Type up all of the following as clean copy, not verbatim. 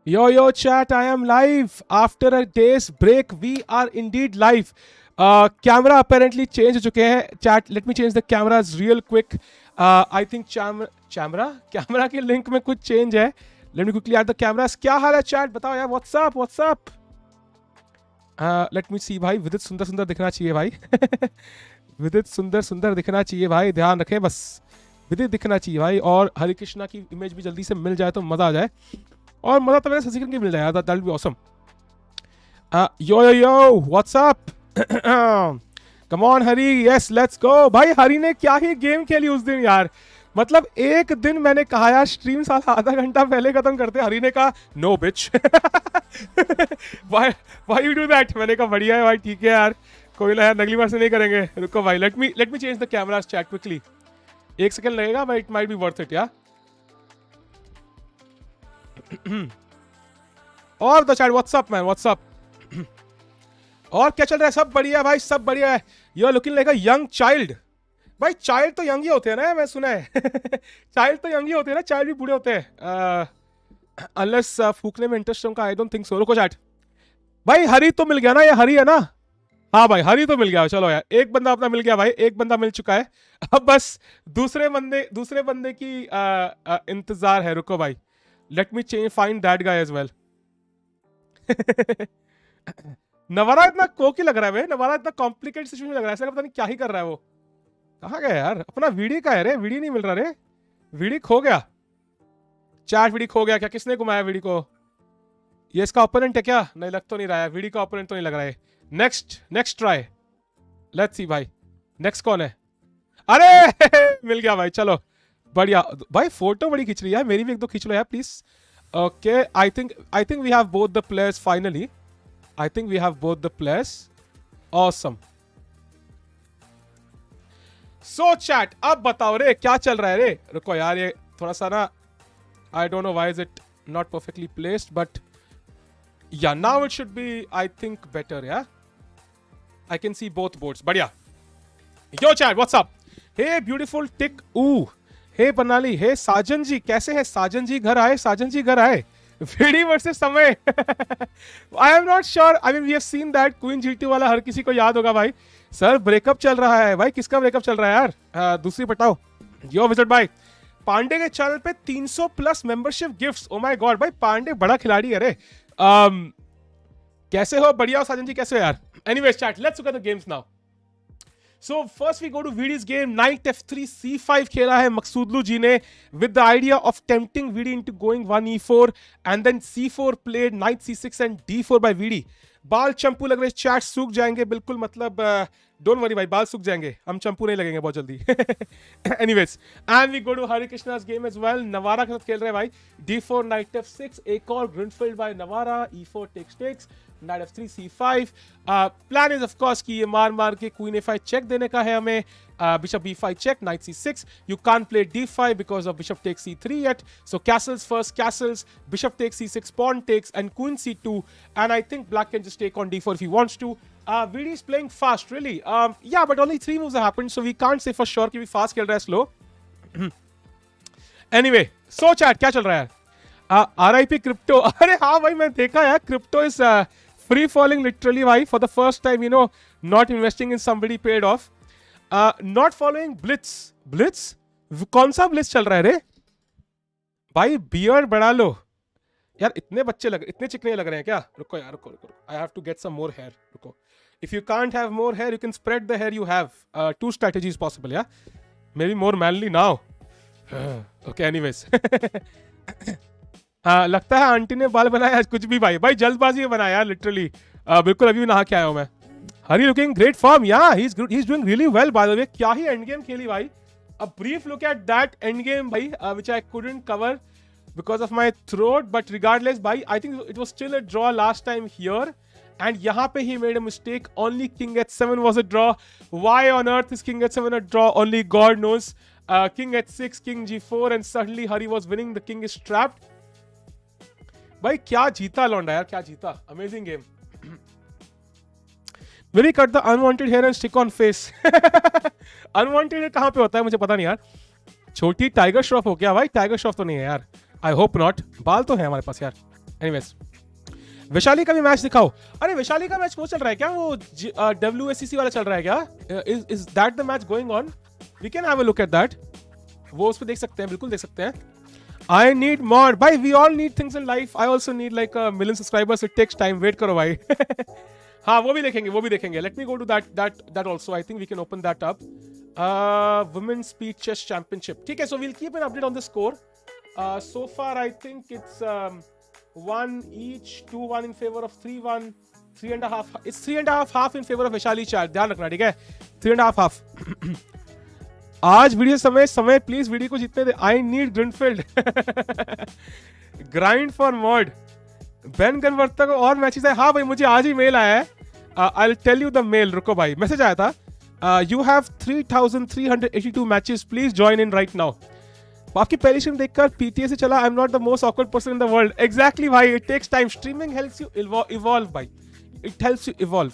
Yo chat, I am live after a day's break. We are indeed live. Camera apparently change हो चुके हैं. Chat, let me change the cameras real quick. I think camera के link में कुछ change है. Let me quickly add the cameras. क्या हाल है chat? बताओ यार. What's up? Let me see भाई. विदित सुंदर दिखना चाहिए भाई. विदित सुंदर दिखना चाहिए भाई. ध्यान रखें बस. विदित दिखना चाहिए भाई. और हरिकृष्णा की इमेज भी जल्दी से मिल जाए तो मजा आ जाए. और मजा तो मेरे ससीकरण की मिल जाए. That will be awesome. Yo what's up. Come on Hari. Yes let's गो. भाई हरी ने क्या ही गेम खेली उस दिन यार. मतलब एक दिन मैंने कहा यार स्ट्रीम साला आधा घंटा पहले खत्म करते. हरी ने कहा no bitch. Why you do that. मैंने कहा बढ़िया है भाई. ठीक है यार कोई ना यार अगली बार से नहीं करेंगे. रुको भाई. Let me change the cameras chat quickly. एक सेकंड लगेगा but it might be worth it यार. और the chat what's up man what's up. और क्या चल रहा है. सब बढ़िया भाई सब बढ़िया है. You are looking like a young child. भाई चाइल्ड तो यंग ही होते हैं ना. मैं सुना है. चाइल्ड तो यंग ही होते हैं ना. चाइल्ड भी बूढ़े होते हैं अनलेस फूकने में इंटरेस्ट उनका. आई डोंट थिंक सो. रुको चैट. भाई हरी तो मिल गया ना. ये हरी है ना. हाँ भाई हरी तो मिल गया. चलो यार एक बंदा अपना मिल गया भाई. एक बंदा मिल चुका है. अब बस दूसरे बंदे की इंतजार है. रुको भाई. Let me find that guy as well. नवारा इतना कोकी लग रहा है भाई. नवारा इतना कॉम्प्लिकेटेड सिचुएशन लग रहा है. ऐसा पता नहीं क्या ही कर रहा है वो. कहाँ गया यार. अपना वीडी का है रे. वीडी नहीं मिल रहा रे. वीडी खो गया. चैट वीडी खो गया क्या. किसने घुमाया वीडी को. ये इसका ओपोनेंट है क्या. नहीं लग तो नहीं रहा है. वीडी का ओपोनेंट तो नहीं लग रहा है. Next try. लेट्स सी भाई. नेक्स्ट कौन है. अरे मिल गया भाई. चलो बढ़िया भाई. फोटो बड़ी खींच रही है. मेरी भी एक दो खींच लो यार please. Okay I think we have both the players finally. I think we have both the players. Awesome. So chat अब बताओ रे क्या चल रहा है रे. रुको यार ये थोड़ा सा ना I don't know why is it not perfectly placed but yeah now it should be I think better. Yeah I can see both boards. बढ़िया. Yo chat what's up. Hey beautiful tick. Hey Banali. Hey Sajan ji कैसे है. साजन जी घर आए. साजन जी घर आए. VD versus Samay. I am not sure. I mean we have seen that queen GT वाला हर किसी को याद होगा भाई. सर ब्रेकअप चल रहा है भाई. किसका ब्रेकअप चल रहा है यार. दूसरी बताओ. यो विजिट भाई. पांडे के चैनल पे 300 plus membership gifts. O my God भाई पांडे बड़ा खिलाड़ी है रे. कैसे हो. बढ़िया हो साजन जी. कैसे हो यार. Anyways chat let's look at the games now. So first we go to Vidi's game. Knight f3 c5 खेला है मकसूदलू जी ने with the idea of tempting Vidi into going 1e4 and then c4 played knight c6 and d4 by Vidi. बाल चंपू लग रहे. Chat सूख जाएंगे बिल्कुल. मतलब डोंट वरी भाई बाल सूख जाएंगे. हम चंपू नहीं लगेंगे बहुत जल्दी. Anyways and we go to Harikrishna's game as well. Navara के साथ खेल रहे हैं भाई. d4 knight f6 एक और Grunfeld by Navara. e4 takes knight f3 c5. Plan is of course कि ये मार के क्वीन a5 चेक देने का है हमें. bishop b5 check. knight c6. You can't play d5 because of bishop takes c3 yet. So castles first. Castles. Bishop takes c6. Pawn takes and queen c2. And I think black can just take on d4 if he wants to. Vidi is playing fast really. Yeah but only 3 moves have happened so we can't say for sure कि भी fast खेल रहा है slow. Anyway so chat क्या चल रहा है. RIP crypto. अरे हाँ भाई मैं देखा यार. Crypto is free falling literally भाई. For the first time you know not investing in somebody paid off. Not following Blitz. कौन सा ब्लिट्स चल रहा है रे भाई. बियर्ड बढ़ा लो यार. इतने चिकने लग रहे हैं क्या. रुको यार रुको. I have to get some more hair. रुको. If you can't have more hair you can spread the hair you have. 2 strategies possible. Yeah maybe more manly now. Okay anyways. लगता है आंटी ने बाल बनाया कुछ भी भाई जल्दबाजी में बनाया यार लिटरली. बिल्कुल अभी भी नहा के आया हूं मैं. Hari looking great form. Yeah, he's good. He's doing really well by the way. क्या ही end game खेली भाई. A brief look at that end game भाई, which I couldn't cover because of my throat. But regardless भाई, I think it was still a draw last time here. And यहाँ पे he made a mistake. Only king h7 was a draw. Why on earth is king h7 a draw? Only God knows. King h6, king g4, and suddenly Hari was winning. The king is trapped. भाई क्या जीता लौंडा यार. क्या जीता. Amazing game. Will he cut the unwanted hair and stick on face? Unwanted hair कहाँ पे होता है मुझे पता नहीं यार. छोटी टाइगर श्रॉफ हो क्या भाई. टाइगर श्रॉफ तो नहीं है यार. I hope not. बाल तो है हमारे पास यार. एनीवेज, वैशाली का भी मैच दिखाओ। अरे वैशाली का मैच वो चल रहा है क्या, वो WSCC वाला चल रहा है क्या? Is that the match going on? We can have a look at that. वो उस पर देख सकते हैं, बिल्कुल देख सकते हैं। आई नीड मॉड भाई, we all need things in life. I also need like a million subscribers, it takes time, wait करो भाई। हाँ वो भी देखेंगे, वो भी देखेंगे। Let me go to that also, I think we can open that up. Women's speed chess championship, ठीक है। So we'll keep an update on the score. So far I think it's 1 each, 2-1 in favor of 3-1, 3.5. It's 3.5 in favor of Vaishali चार, ध्यान रखना, ठीक है। 3.5 आज video समय please video को जीतने दे। I need Grunfeld, grind for mod. Ben गनवर्ता को और मैचेस है। हाँ भाई मुझे आज ही मेल आया है, I will tell you the mail. रुको भाई, मैसेज आया था, you have 3,382 matches, please join in right now. आपकी पहली स्ट्रीम देखकर पीटीए से चला, I am not the most awkward person in the world. Exactly भाई, it takes time. Streaming helps you evolve भाई, इट हेल्प्स यू इवॉल्व।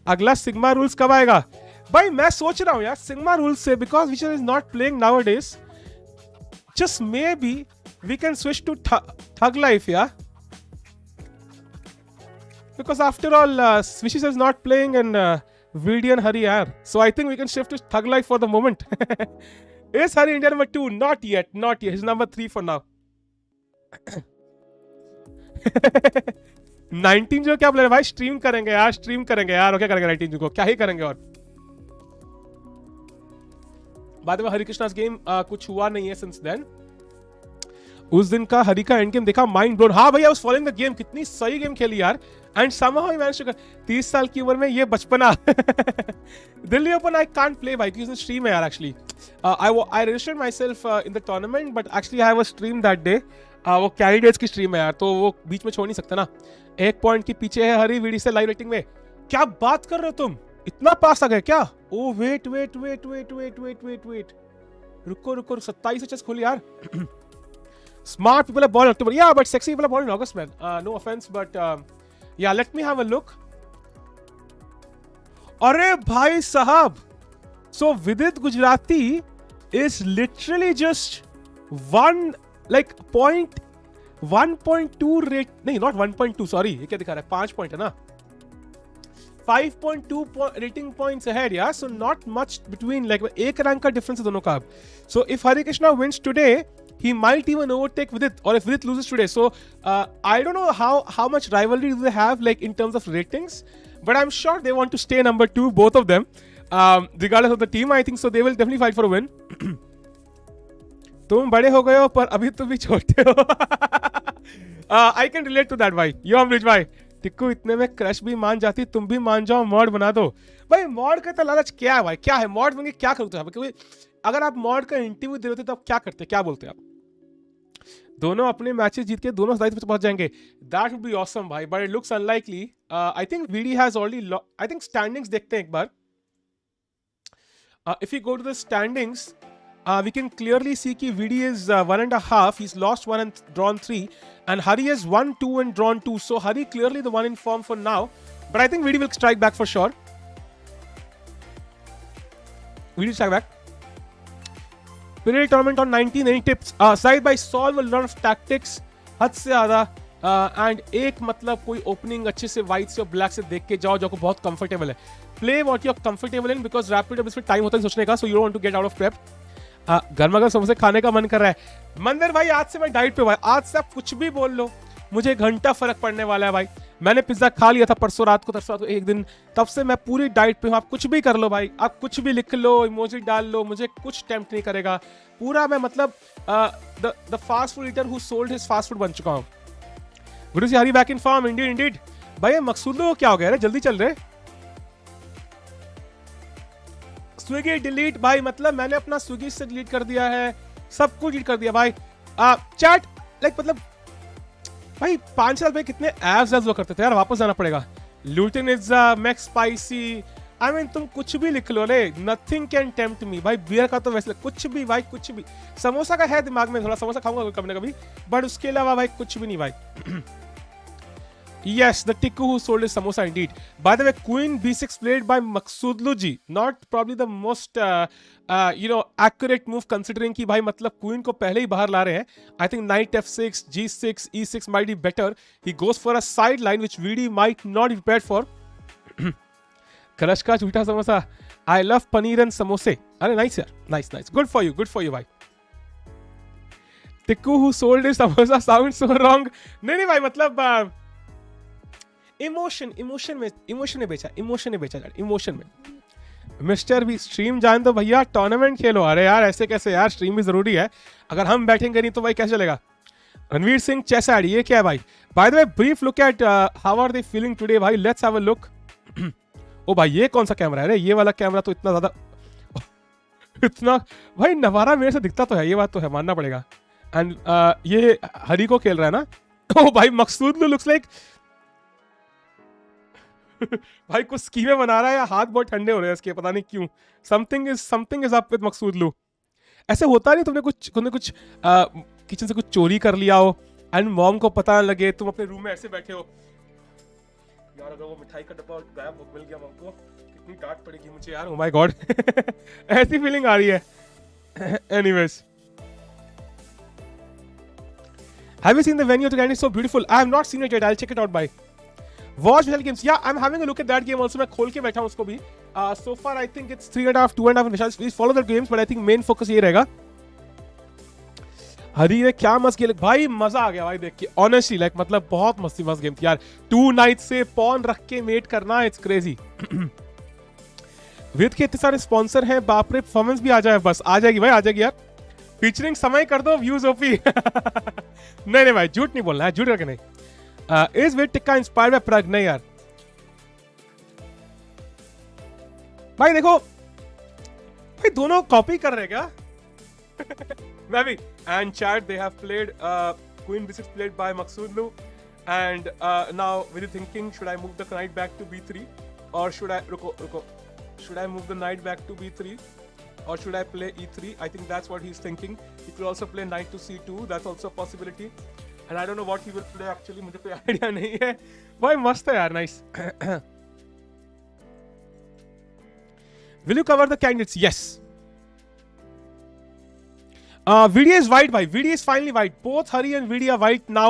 अगला sigma rules कब आएगा भाई? मैं सोच रहा हूं यार सिग्मा रूल्स से, बिकॉज विचर is not playing nowadays, just maybe we can switch to thug life यार, because after all Witcher is not playing in video and Hari यार, so I think we can shift to thug life for the moment. Is Hari India number 2? Not yet. He's number 3 for now. 19 जो क्या बोल रहे भाई? Stream करेंगे यार, stream करेंगे यार। और क्या करेंगे 19 को? क्या ही करेंगे और। बाद में हरिकृष्णा's गेम कुछ हुआ नहीं है since then. उस दिन का हरी का एंड गेम देखा, माइंड ब्लोन। हाँ भैया, उस फॉलोइंग द गेम, कितनी सही गेम खेली यार। And somehow he managed to 30 साल की उम्र में ये बचपना। Delhi open I can't play भाई, क्योंकि स्ट्रीम है यार actually. I registered myself in the tournament, but actually I have a stream that day. वो कैंडिडेट्स की स्ट्रीम है यार, तो वो बीच में छोड़ नहीं सकते ना। 1 पॉइंट की पीछे है हरी वीडी से लाइव रेटिंग में। क्या बात कर रहे हो तुम, इतना पास आ गए क्या? ओ वेट, रुको 27 चेस खोली यार। Smart people are born in October. Yeah, but sexy people are born in August, man. No offense, but yeah, let me have a look. अरे भाई साहब, so Vidit Gujrathi is literally just 1.2 rate, नहीं not 1.2, sorry, ये क्या दिखा रहा है? 5 point है ना, 5.2 rating points ahead, yeah. So not much between, like एक रैंक का डिफरेंस है दोनों का। So if Harikishna wins today, he might even overtake Vidit, or if Vidit loses today. So I don't know how much rivalry do they have, like in terms of ratings, but I'm sure they want to stay number 2, both of them, regardless of the team. I think so they will definitely fight for a win. तुम बड़े हो गए हो पर अभी तुम भी छोटे हो। I can relate to that भाई। यो अमरीश भाई, टिक्कू इतने में क्रश भी मान जाती, तुम भी मान जाओ, मॉड बना दो। भाई मॉड का तो लालच क्या है भाई, क्या है मॉड बन के क्या करते हो? क्योंकि अगर आप मॉड का इंटरव्यू दे रहे होते तो आप क्या करते, क्या बोलते आप? दोनों अपने मैचेस जीत के दोनों दायित्व पे पहुंच जाएंगे। दैट वुड बी ऑसम भाई, but it looks unlikely. I think VD has already, I think standings देखते हैं एक बार। If you go to the standings, we can clearly see कि VD is 1.5. He's lost 1 and drawn 3, and Hari has 1, 2 and drawn 2. So Hari clearly the one in form for now, but I think VD will strike back for sure. VD strike back. Period tournament on 19. Any tips? Side by solve a lot of tactics. हद से ज़्यादा and एक मतलब कोई opening अच्छे से white से और black से देख के जाओ जो को बहुत comfortable है. Play what you're comfortable in, because rapid अब इसमें time होता है सोचने का, so you don't want to get out of prep. गर्मा गर्म समोसे खाने का मन कर रहा है। मंदिर भाई आज से मैं डाइट पे भाई, आज से आप कुछ भी बोल लो, मुझे घंटा फर्क पड़ने वाला है भाई। मैंने पिज्जा खा लिया था परसों रात को एक दिन, तब से मैं पूरी डाइट पे हूँ। आप कुछ भी कर लो भाई, आप कुछ भी लिख लो, इमोजी डाल लो, मुझे कुछ टेम्प्ट नहीं करेगा। पूरा मैं मतलब the fast food eater who sold his fast food बन चुका हूँ। गुरु जी हरी बैक इन फॉर्म, इंडीड भाई। मकसूदो क्या हो गया, जल्दी चल रहे। स्विगी डिलीट भाई, मतलब मैंने अपना स्विगी से डिलीट कर दिया है, सब कुछ डिलीट कर दिया भाई। चैट लाइक मतलब भाई 5 साल पहले कितने एप्स हुआ करते थे यार, वापस जाना पड़ेगा। Luton is max spicy, I mean तुम कुछ भी लिख लो रे, नथिंग कैन टेम्प्ट मी भाई। बियर का तो वैसे कुछ भी भाई, कुछ भी। समोसा का है दिमाग में, थोड़ा समोसा खाऊंगा कभी ना कभी, बट उसके अलावा भाई कुछ भी नहीं भाई। Yes, the Tikku who sold his samosa indeed. By the way, Queen B6 played by Maghsoodloo ji. Not probably the most accurate move considering कि भाई मतलब Queen को पहले ही बाहर ला रहे हैं. I think Knight F6, G6, E6 might be better. He goes for a sideline which VD might not be prepared for. Crush का झूठा samosa. I love paneer and samosa. अरे nice यार, nice. Good for you भाई. Tikku who sold his samosa sounds so wrong. नहीं भाई मतलब emotion में बेचा मिस्टर भी स्ट्रीम जान दो भैया, टूर्नामेंट खेलो. अरे यार ऐसे कैसे यार, स्ट्रीम भी जरूरी है. अगर हम बैठेंगे नहीं तो भाई कैसे चलेगा. रणवीर सिंह चेस आईडी, ये क्या है भाई? By the way brief look at how are they feeling today भाई. Let's have a look. Oh भाई ये कौन सा कैमरा है? अरे ये वाला कैमरा तो इतना ज्यादा इतना भाई नवारा मेरे से दिखता तो है, ये बात तो है, मानना पड़ेगा. एंड ये हरी को खेल रहा है ना. ओ भाई मकसूदलू लुक्स लाइक भाई कुछ स्कीमें बना रहा है या हाथ बहुत ठंडे हो रहे हैं इसके, पता नहीं क्यों. Something is up with Maghsoodloo. ऐसे होता नहीं तुमने कुछ किचन से कुछ चोरी कर लिया हो एंड मॉम को पता न लगे, तुम अपने रूम में ऐसे बैठे हो. यार अगर वो मिठाई का डब्बा गायब मिल गया मॉम को, कितनी डांट पड़ेगी मुझे यार. ओ माय गॉड ऐसी फीलिंग आ रही है. Anyways, have you seen the venue of the game? It's so beautiful. I have not seen it yet. I'll check it out by Watch Vishal Games. Yeah, I'm having a look at that game also. मैं खोल के बैठा हूँ उसको भी. So far I think it's 3.5, 2.5 in Vishal. Please follow the games, but I think main focus ये रहेगा. हरी ने क्या मस्त खेला भाई, मजा आ गया भाई देख के. Honestly, like मतलब बहुत मस्त गेम थी यार. 2 नाइट्स से पॉन रख के मेट करना, इट्स क्रेजी. विद के इतने सारे स्पॉन्सर हैं, बाप रे. परफॉर्मेंस भी आ जाए, बस आ जाएगी भाई, आ जाएगी यार. फीचरिंग समय कर दो, व्यूज ओपी. नहीं भाई झूठ नहीं बोलना है, झूठ करके नहीं. Is with Tikka inspired by Pragg? नहीं यार भाई देखो भाई दोनों कॉपी कर रहे क्या? मैं भी. And chat they have played queen b6 played by Maghsoodloo and now with thinking should I move the knight back to b3 और शुड आई रुको should I move the knight back to b3 or should I play e3? I think that's what he's thinking. He could also play knight to c2. That's also a possibility. And I don't know what he will play actually. मुझे कोई idea नहीं है. भाई मस्त है यार, nice. Will you cover the candidates? Yes. VD is white, bhai. VD is finally white. Both Hari and VD are white now,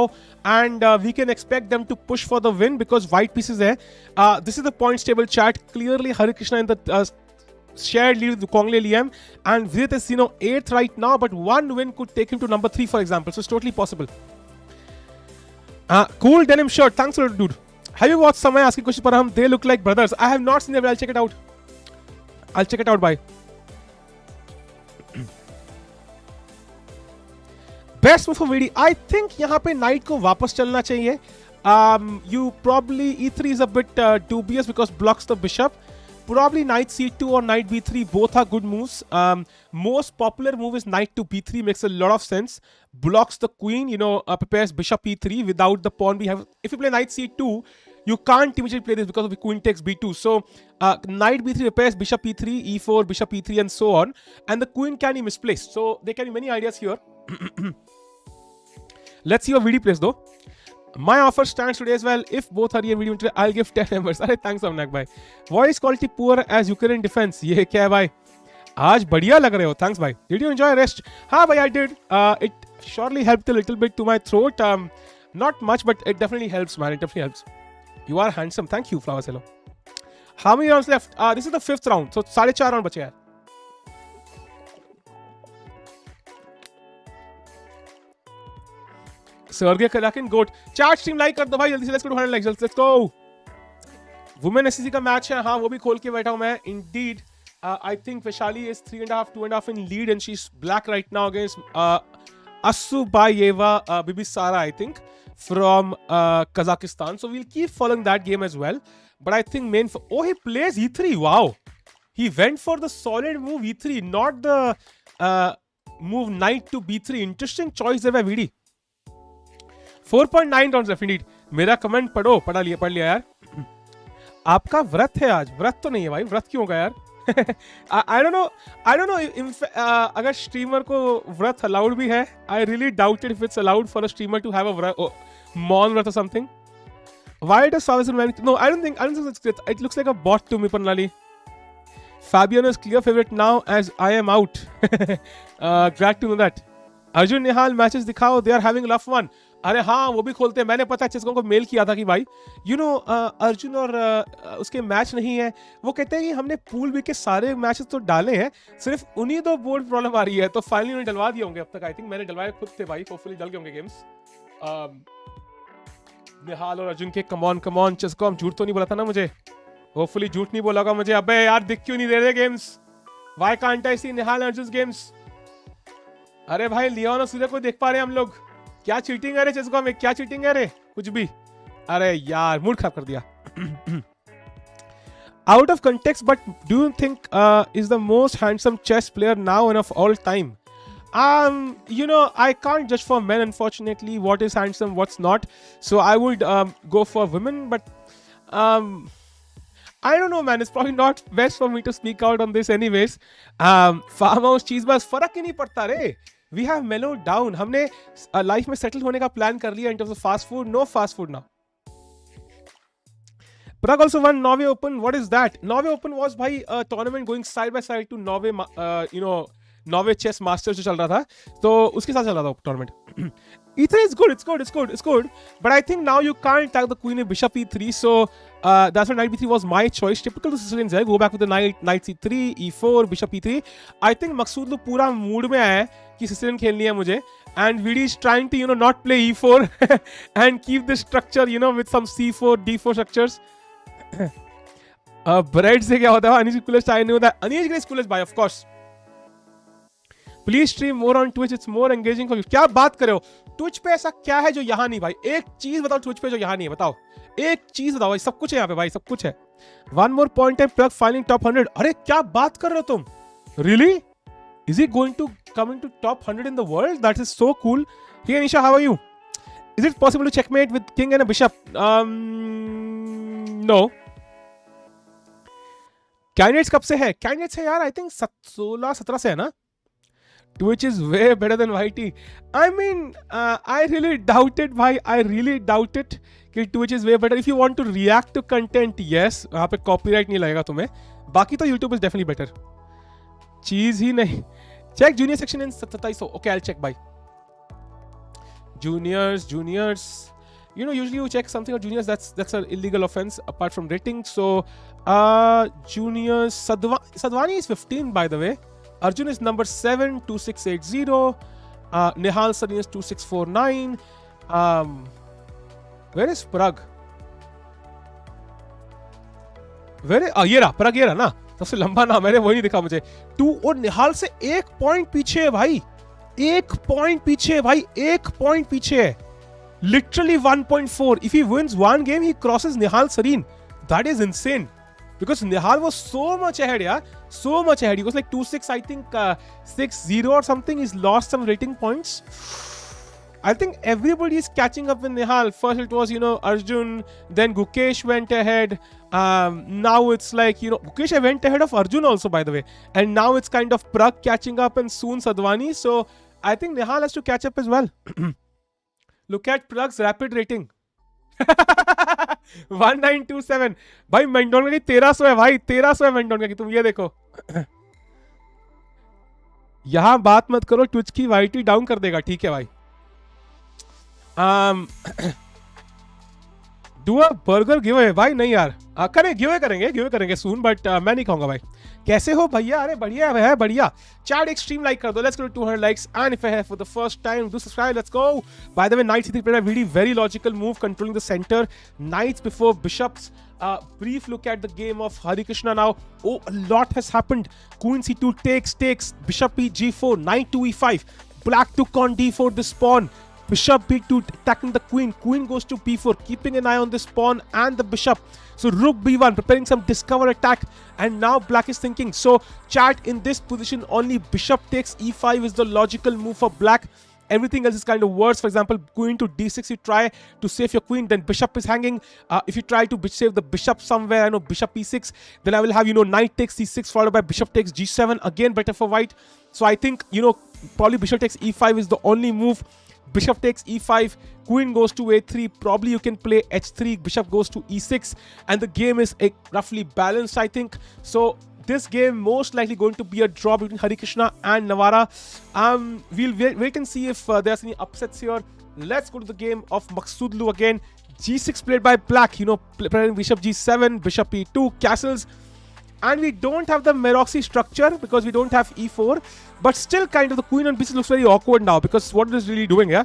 and we can expect them to push for the win because white pieces there. This is the points table chart. Clearly, Harikishna in the shared lead with Quang le Liem, and Vidit is 8th right now, but one win could take him to number 3, for example. So it's totally possible. Cool denim shirt. Thanks a lot, dude. Have you watched Samay asking questions, Parham? They look like brothers. I have not seen them, but I'll check it out. Bye. Best move for VD. I think यहाँ पे knight को वापस चलना चाहिए. You probably e3 is a bit dubious because blocks the bishop. Probably knight c2 or knight b3. Both are good moves. Most popular move is knight to b3. Makes a lot of sense. Blocks the queen. Prepares bishop e3 without the pawn. If you play knight c2, you can't immediately play this because of the queen takes b2. So knight b3 repairs bishop e3, e4, bishop e3, and so on. And the queen can be misplaced. So there can be many ideas here. Let's see what VD plays though. My offer stands today as well. If both Hari and VD win, I'll give 10 members. Arey, thanks Amnak bhai. Voice quality poor as Ukrainian defense. ये क्या है भाई? आज बढ़िया लग रहे हो. Thanks bhai. Did you enjoy rest? हाँ भाई, I did. It surely helped a little bit to my throat. Not much, but it definitely helps, man. It definitely helps. You are handsome. Thank you, Flowers. Hello. How many rounds left? This is the 5th round. So 4.5 round बचे यार. Sergey Kalakin goat. Chat stream like कर दो भाई जल्दी से. Let's go to 100 likes. Let's go. Women SEC का match है. हाँ वो भी खोल के बैठा हूँ मैं. Indeed, I think Vaishali is 3.5, 2.5 in lead, and she's black right now against Asubayeva Bibisara, I think, from Kazakhstan. So we'll keep following that game as well. But I think he plays e3. Wow. He went for the solid move e3, not the move knight to b3. Interesting choice there by VD. 4.9 rounds left indeed. मेरा comment पढ़ लिया यार. आपका व्रत है आज? व्रत तो नहीं है भाई. व्रत क्यों होगा यार? I don't know अगर स्ट्रीमर को व्रत अलाउड भी है. I really doubt it if it's allowed for a streamer to have a मौन व्रत or something. Why does Fabiano man? No, I don't think it looks like a bot to me, Panlali. Fabiano is clear favorite now as I am out. Glad to know that. Arjun Nihal matches दिखाओ, they are having a rough one. अरे हाँ वो भी खोलते हैं. मैंने पता चेस्कॉम को मेल किया था कि भाई अर्जुन और उसके मैच नहीं है. वो कहते हैं कि हमने पूल बी के सारे मैचेस तो डाले हैं, सिर्फ उन्हीं दो बोर्ड प्रॉब्लम आ रही है, तो फाइनली उन्हें डलवा दिए होंगे. अब तक आई थिंक मैंने डलवाए खुद थे भाई. होपफुली डल गए होंगे गेम्स. निहाल और अर्जुन के कम ऑन चेस्कॉम. झूठ तो नहीं बोला था ना मुझे? होपफुली झूठ नहीं बोला होगा मुझे. अबे यार दिख क्यों नहीं दे रहे games? Why can't I see Nihal Arjun games? अरे भाई लियोन और सूर्य को देख पा रहे हैं हम लोग. क्या चीटिंग है रे चेस्कॉम में? क्या चीटिंग है रे? कुछ भी. अरे यार मूड खराब कर दिया. Out of context, but do you think is the most handsome chess player now and of all time? I can't judge for men, unfortunately, what is handsome, what's not. So I would go for women, but I don't know, man. It's probably not best for me to speak out on this anyways. Farmhouse cheese bus, फर्क ही नहीं पड़ता रे. We have mellowed down. हमने life में settle होने का plan कर लिया in terms of fast food. No fast food now. Prague also won Norway Open. What is that? Norway Open was भाई a tournament going side by side to Norway, Norway Chess Masters जो चल रहा था, तो उसके साथ चल रहा था tournament. E3 is good. It's good. But I think now you can't attack the queen with bishop E3. So that's why knight B3 was my choice. Typical to Sicilians है. Go back with the knight C3, E4, bishop E3. I think Maghsoodloo पूरा mood में आया है कि Sicilian खेलनी है मुझे. And Vidit is trying to not play E4 and keep this structure with some C4, D4 structures. Bread से क्या होता है? अनीश कुलेश चाहिए नहीं होता. अनीश के कुलेश भाई of course. Please stream more on Twitch. It's more engaging for you. क्या बात कर रहे हो? Twitch पे ऐसा क्या है जो यहाँ नहीं भाई? एक चीज बताओ Twitch पे जो यहाँ नहीं है. बताओ एक चीज बताओ भाई. सब कुछ है यहाँ पे भाई, सब कुछ है. One more point time. Prague finally top 100. अरे क्या बात कर रहे हो तुम? Really? Is he going to come into top 100 in the world? That is so cool. Hey Anisha, how are you? Is it possible to checkmate with king and a bishop? No. Candidates कब से है? Candidates है यार I think 16-17 से है ना? Twitch is way better than YT. I mean, I really doubt it, bhai. I really doubt it कि Twitch is way better. If you want to react to content, yes. वहाँ पे copyright नहीं लगेगा तुम्हें. बाकी तो YouTube is definitely better. चीज ही नहीं. Check junior section in 2700. Okay, I'll check. Bye. Juniors. Usually you check something on juniors. That's an illegal offense apart from rating. So, juniors. Sadhwani is 15, by the way. Arjun is number 7, 2680. Nihal Sarin is 2649. Where is Prague? ये रहा Prague, ये रहा ना. सबसे लंबा नाम है, वही नहीं दिखा मुझे. 2 और निहाल से 1 पॉइंट पीछे है भाई. 1 पॉइंट पीछे है भाई. 1 पॉइंट पीछे है. Literally 1.4. If he wins one game, he crosses Nihal Sarin. That is insane. Because Nihal was so much ahead, yeah. So much ahead. He was like 2-6, I think 6-0 or something. He's lost some rating points. I think everybody is catching up with Nihal. First it was, Arjun. Then Gukesh went ahead. Now it's like, Gukesh went ahead of Arjun also, by the way. And now it's kind of Prague catching up and soon Sadhwani. So I think Nihal has to catch up as well. Look at Prague's rapid rating. 1927. भाई McDonald की 1300 है भाई. 1300 है McDonald की. तुम ये देखो. यहां बात मत करो. ट्विच की वाईटी डाउन कर देगा. ठीक है भाई. Do a burger give away. भाई नहीं यार. गिव करेंगे सून. बट मैं नहीं कहूंगा भाई. कैसे हो भैया? अरे बढ़िया है बढ़िया. चैट एक स्ट्रीम लाइक कर दो. Let's go to 200 likes. And if I have for the first time, do subscribe. Let's go. By the way, knight c3 played a very logical move, controlling the center. Knights before bishops. Brief look at the game of Harikishna now. Oh, a lot has happened. Queen c2 takes. Bishop e g4. Knight to e5. Black took on d4 this pawn. Bishop b2 attacking the queen. Queen goes to b4, keeping an eye on this pawn and the bishop. So rook b1, preparing some discover attack. And now black is thinking. So chat, in this position, only bishop takes e5 is the logical move for black. Everything else is kind of worse. For example, queen to d6, you try to save your queen. Then bishop is hanging. If you try to save the bishop somewhere, I know bishop e6. Then I will have, knight takes c6 followed by bishop takes g7. Again, better for white. So I think, probably bishop takes e5 is the only move. Bishop takes e5, queen goes to a3, probably you can play h3, bishop goes to e6, and the game is roughly balanced, I think. So this game most likely going to be a draw between Harikishna and Navara. We'll wait and see if there's any upsets here. Let's go to the game of Maghsoodloo again. g6 played by black, playing bishop g7, bishop e2, castles. And we don't have the Meroxy structure because we don't have e4. But still kind of the queen on b6 looks very awkward now because what it is really doing, yeah?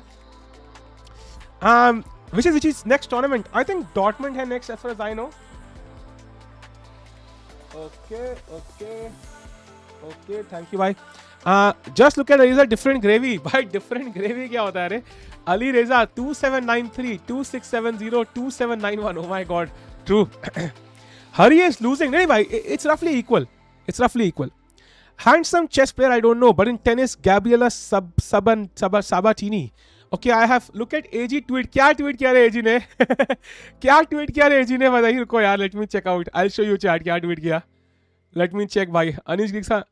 Which is next tournament? I think Dortmund है next as far as I know. Okay, thank you, bhai. Just look at Reza, different gravy. Bhai, different gravy क्या होता है रे? Ali Reza 2793, 2670, 2791. Oh my god, true. Hari is losing. No, bhai, it's roughly equal. Handsome chess player, I don't know, but in tennis, Gabriela Sabatini. Okay, I have look at AG tweet. क्या tweet किया रे AG ने? क्या tweet किया रे AG ने? बताइए रुको यार. Let me check out. I'll show you chat. क्या tweet किया? Let me check भाई. अनिश गिग सा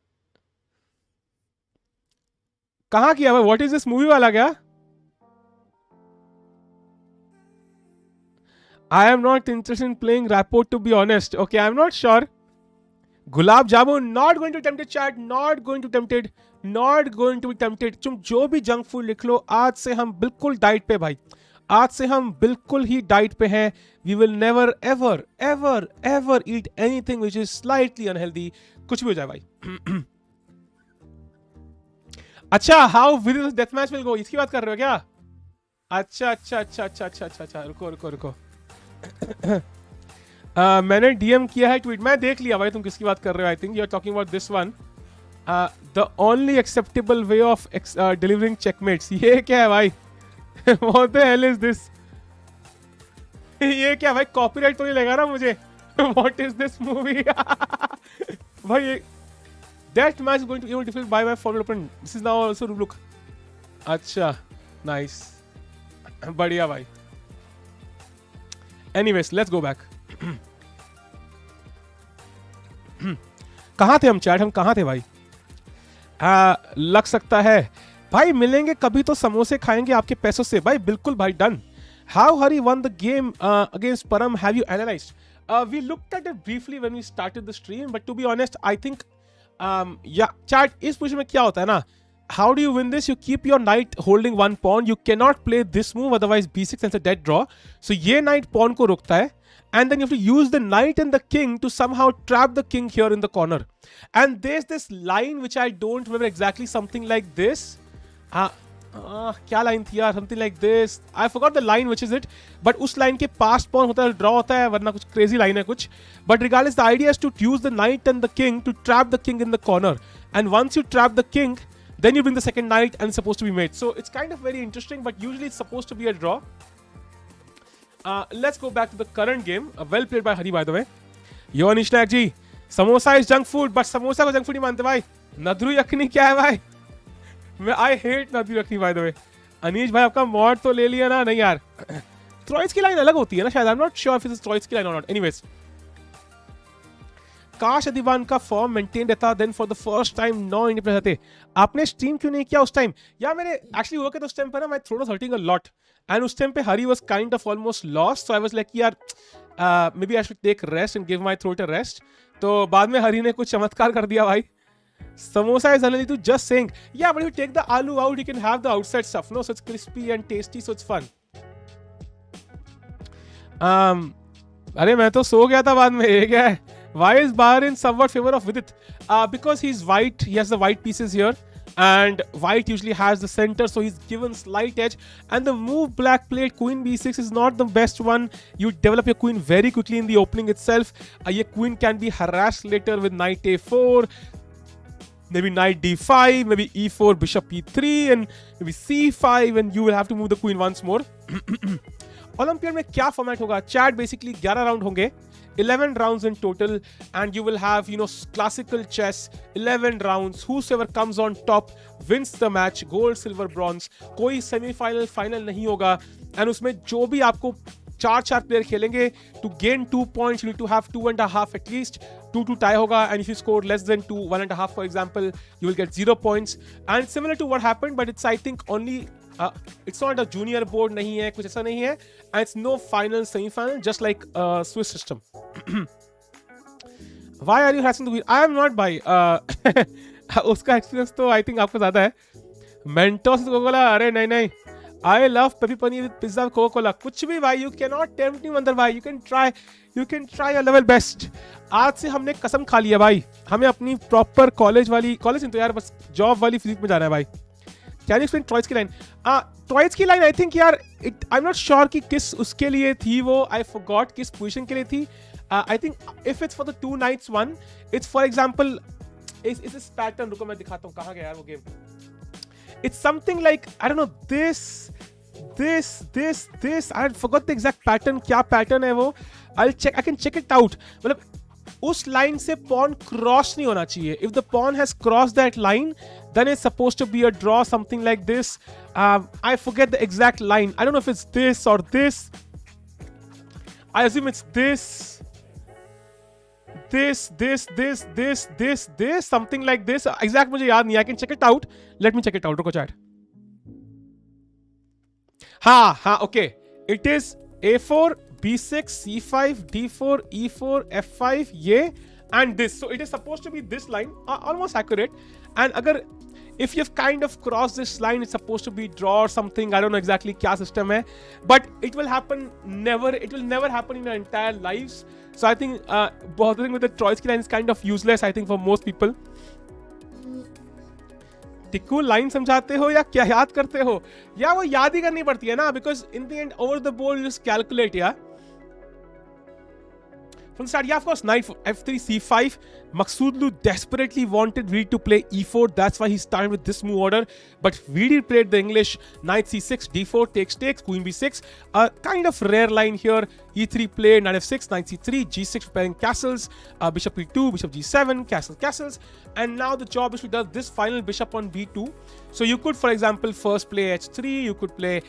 कहाँ किया भाई? What is this movie वाला क्या? I am not interested in playing rapport, to be honest. Okay, I'm not sure. Gulab Jamun, not going to tempt it, chat. Not going to tempt it. तुम जो भी junk food लिख लो, आज से हम बिल्कुल डाइट पे भाई. आज से हम बिल्कुल ही डाइट पे हैं. We will never ever eat anything which is slightly unhealthy. कुछ भी हो जाए भाई. अच्छा, how Vidit death match will go? इसकी बात कर रहे हो क्या? अच्छा. रुको. मैंने डीएम किया है ट्वीट. मैं देख लिया भाई तुम किसकी बात कर रहे हो. I think you are talking about this one. The only acceptable way of delivering checkmates. ये क्या है भाई? What the hell is this? ये क्या भाई? कॉपीराइट तो नहीं लगा ना मुझे? What is this movie? भाई that match is going to be defeated by my former opponent. This is now also look. अच्छा, नाइस, बढ़िया भाई. Anyways, let's go back. कहाँ थे हम चैट? हम कहाँ थे भाई? लग सकता है भाई मिलेंगे कभी तो समोसे खाएंगे आपके पैसों से. भाई बिल्कुल भाई, done. How Hari won the game against Parham? Have you analyzed? We looked at it briefly when we started the stream, but to be honest, I think chat इस पोजीशन में क्या होता है ना? How do you win this? You keep your knight holding one pawn. You cannot play this move, otherwise b6 and it's a dead draw. So ये knight pawn को रोकता है. And then you have to use the knight and the king to somehow trap the king here in the corner. And there's this line which I don't remember exactly, something like this. क्या line थी यार? Something like this. I forgot the line which is it. But उस line के पास pawn होता है, draw होता है, वरना कुछ crazy line है कुछ. But regardless, the idea is to use the knight and the king to trap the king in the corner. And once you trap the king, then you bring the second knight and it's supposed to be mate. So it's kind of very interesting, but usually it's supposed to be a draw. Let's go back to the current game. Well played by Hari, by the way. Yo Anishnak ji, samosa is junk food, but samosa को junk food नहीं मानते भाई. नदरू यखनी क्या है भाई? I hate नदरू yakhni, by the way. Anish भाई आपका mod तो ले लिया ना? नहीं यार. Troyes की line अलग होती है ना शायद. I'm not sure if it's Troyes की line or not. Anyways. काश अधिवान का फॉर्म मेंटेन रहता, then for the first time 9 India player रहते. आपने स्ट्रीम क्यों नहीं किया उस टाइम? यार मैंने एक्चुअली हुआ कि तो उस टाइम पे ना, my throat was hurting a lot and उस टाइम पे Hari was kind of almost lost. So I was like यार maybe I should take rest and give my throat a rest. तो बाद में हरी ने कुछ चमत्कार कर दिया भाई. Samosa is unhealthy to just saying. Yeah, but if you take the aloo out, you can have the outside stuff. No, so it's crispy and tasty, so it's fun. अरे मैं तो सो गया था बाद में. ये क्या है? Why is Bahar in somewhat favor of Vidit? Because he's white, he has the white pieces here, and white usually has the center, so he's given slight edge. And the move black played, queen b6, is not the best one. You develop your queen very quickly in the opening itself. Your queen can be harassed later with knight a4, maybe knight d5, maybe e4, bishop e3, and maybe c5, and you will have to move the queen once more. Olympiad में क्या format होगा? Chat basically 11 round होंगे. 11 rounds in total, and you will have, classical chess, 11 rounds. Whosoever comes on top wins the match. Gold, silver, bronze. कोई semi-final, final नहीं होगा. And उसमें जो भी आपको 4 player खेलेंगे, to gain 2 points you need to have 2.5 at least. 2-2 tie होगा, and if you score less than 2, 1.5 for example, you will get 0 points. And similar to what happened, but it's I think only it's not a junior board, नहीं है, कुछ ऐसा नहीं है, and it's no final, semi-final, just like Swiss system. Why are you harassing the wheel? I am not by. उसका experience तो I think आपको ज्यादा है. मेंटोस कोकोला, अरे नहीं नहीं. I love peppy paneer with pizza Coca-Cola. कुछ भी भाई, you cannot tempt me अंदर भाई. You can try your level best. आज से हमने कसम खा लिया भाई, हमें अपनी प्रॉपर कॉलेज नहीं तो यार बस जॉब वाली फिजिक्स में जाना है भाई. Can you explain Troy's की लाइन? Troy's की लाइन आई थिंक यार, आई एम नॉट श्योर कि किस उसके लिए थी वो, आई फॉरगॉट किस पोजीशन के लिए थी. I think if it's for the 2 knights 1, it's for example इस पैटर्न, रुको मैं दिखाता हूँ कहाँ गया यार वो game. It's something like, I don't know, this. I forgot the exact pattern. क्या pattern है वो? I can check it out. मतलब उस line से pawn cross नहीं होना चाहिए. If the pawn has crossed that line, then it's supposed to be a draw, something like this. I forget the exact line. I don't know if it's this or this. I assume it's this, something like this. Exact मुझे याद नहीं. I can check it out. Let me check it out. रुको chat. हाँ, okay. It is A4, B6, C5, D4, E4, F5, ये and this. So it is supposed to be this line, almost accurate. And अगर if you've kind of crossed this line, it's supposed to be draw or something. I don't know exactly क्या system है, but it will never happen in your entire lives. So I think bothering with the Troy's line is kind of useless, I think, for most people. Tikku line समझाते हो या क्या याद करते हो? या वो याद ही करनी पड़ती है ना, because in the end over the board you just calculate, yeah. From the start, yeah, of course, knight f3, c5. Maghsoodloo desperately wanted Vidit to play e4. That's why he started with this move order. But Vidit played the English knight c6, d4, takes, queen b6. A kind of rare line here. e3 played, knight f6, knight c3, g6 preparing castles, bishop e2, bishop g7, castles. And now the job is to do this final bishop on b2. So you could, for example, first play h3, you could play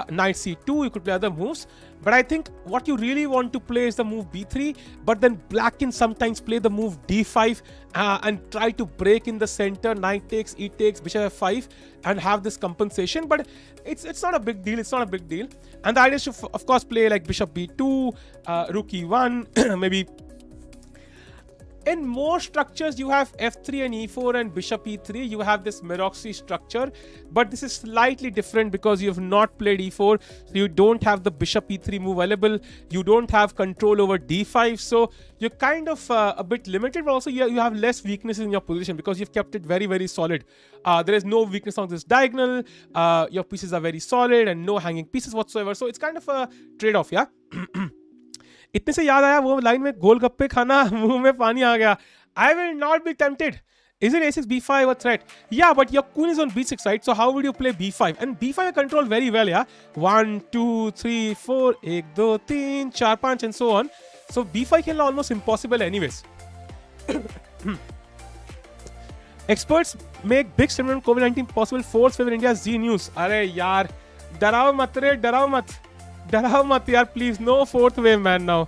knight c2, you could play other moves. But I think what you really want to play is the move b3, but then black can sometimes play the move d5 and try to break in the center, knight takes, e takes, bishop f5 and have this compensation. But it's not a big deal, And the idea is to, of course, play like bishop b2, rook e1, maybe. In more structures, you have f3 and e4 and bishop e3. You have this Meroxy structure, but this is slightly different because you have not played e4. So you don't have the bishop e3 move available. You don't have control over d5. So you're kind of a bit limited, but also you have less weaknesses in your position because you've kept it very, very solid. There is no weakness on this diagonal. Your pieces are very solid and no hanging pieces whatsoever. So it's kind of a trade-off, yeah? इतने से याद आया वो line में गोलगप्पे खाना, मुंह में पानी आ गया. I will not be tempted. Is it a6 b5 a threat? Yeah, but your queen is on b6, right? So how would you play b5? And b5 I control very well, yeah. 1, 2, 3, 4, 1, 2, 3, 4, 5 and so on. So b5 खेलना almost impossible anyways. Experts make big statement on COVID-19 possible force favor India's Z News. अरे यार, डराओ मत रे, डराओ मत यार, please. No fourth wave man now.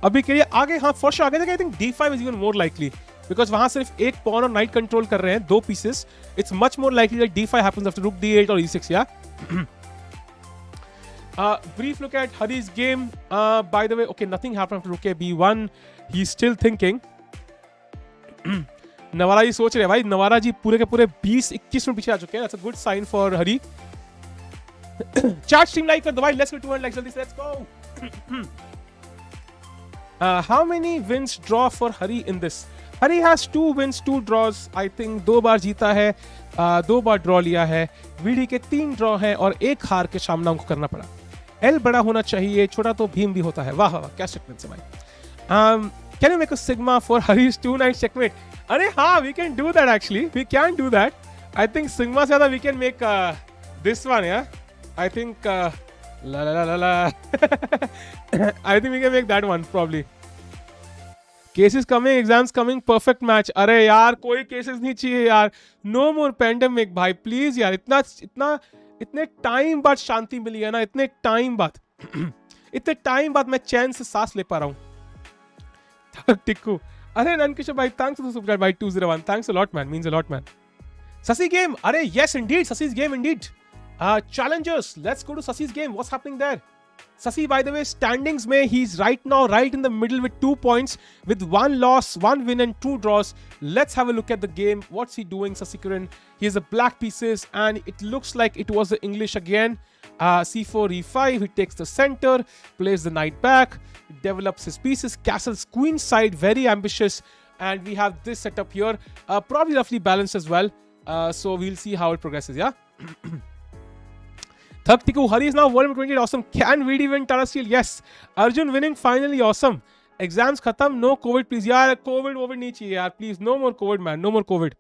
अभी के लिए आगे, हाँ फॉर श्योर आगे. I think d5 is even more likely because वहां सिर्फ एक पॉन और नाइट कंट्रोल कर रहे हैं, 2 pieces. It's much more likely that d5 happens after rook d8 और e6, या. Brief look at Hari's game. By the way, okay, nothing happened after rook b1. He's still thinking. नवारा जी सोच रहे हैं भाई. नवारा जी पूरे के पूरे 20-21 मिनट पीछे आ चुके हैं. That's a good sign for Hari. Chat stream like कर दो भाई. Let's get 200 likes जल्दी से. Let's go. How many wins draw for Hari in this? Hari has 2 wins, 2 draws. I think 2 बार जीता है, 2 बार ड्रॉ लिया है. वीडी के 3 ड्रॉ हैं और 1 हार के सामना उनको करना पड़ा. एल बड़ा होना चाहिए, छोटा तो भीम भी होता है. वाह वाह, क्या स्टेटमेंट है भाई. Can you make a sigma for Hari's 2-night checkmate? अरे हाँ, we can do that actually. We can do that. I think sigma से ज़्यादा we can make this one, yeah. I think I think we can make that one probably. Cases coming, exams coming, perfect match. अरे यार कोई cases नहीं चाहिए यार. No more pandemic भाई, please यार. इतने टाइम बाद शांति मिली है ना, इतने टाइम बाद मैं चैन से सांस ले पा रहा हूँ. Tikku. Arey Nankishore bhai, thanks for the subscribe by 201. Thanks a lot, man. Means a lot, man. Sasi game. Arey yes, indeed. Sasi's game, indeed. Challengers. Let's go to Sasi's game. What's happening there? Sasi, by the way, standings mein, he's right now right in the middle with 2 points, with 1 loss, 1 win and 2 draws. Let's have a look at the game. What's he doing, Sasikiran? He has the black pieces and it looks like it was the English again. C4, E5, he takes the center, plays the knight back, develops his pieces, castles queen side, very ambitious. And we have this setup here, probably roughly balanced as well. So we'll see how it progresses, yeah? Thaktiku, Hari is now World Number 28, awesome. Can VD win Tata Steel? Yes. Arjun winning, finally, awesome. Exams khatam, no COVID, please. Yeah, COVID over nahi chahiye, yaar. Please, no more COVID, man. No more COVID.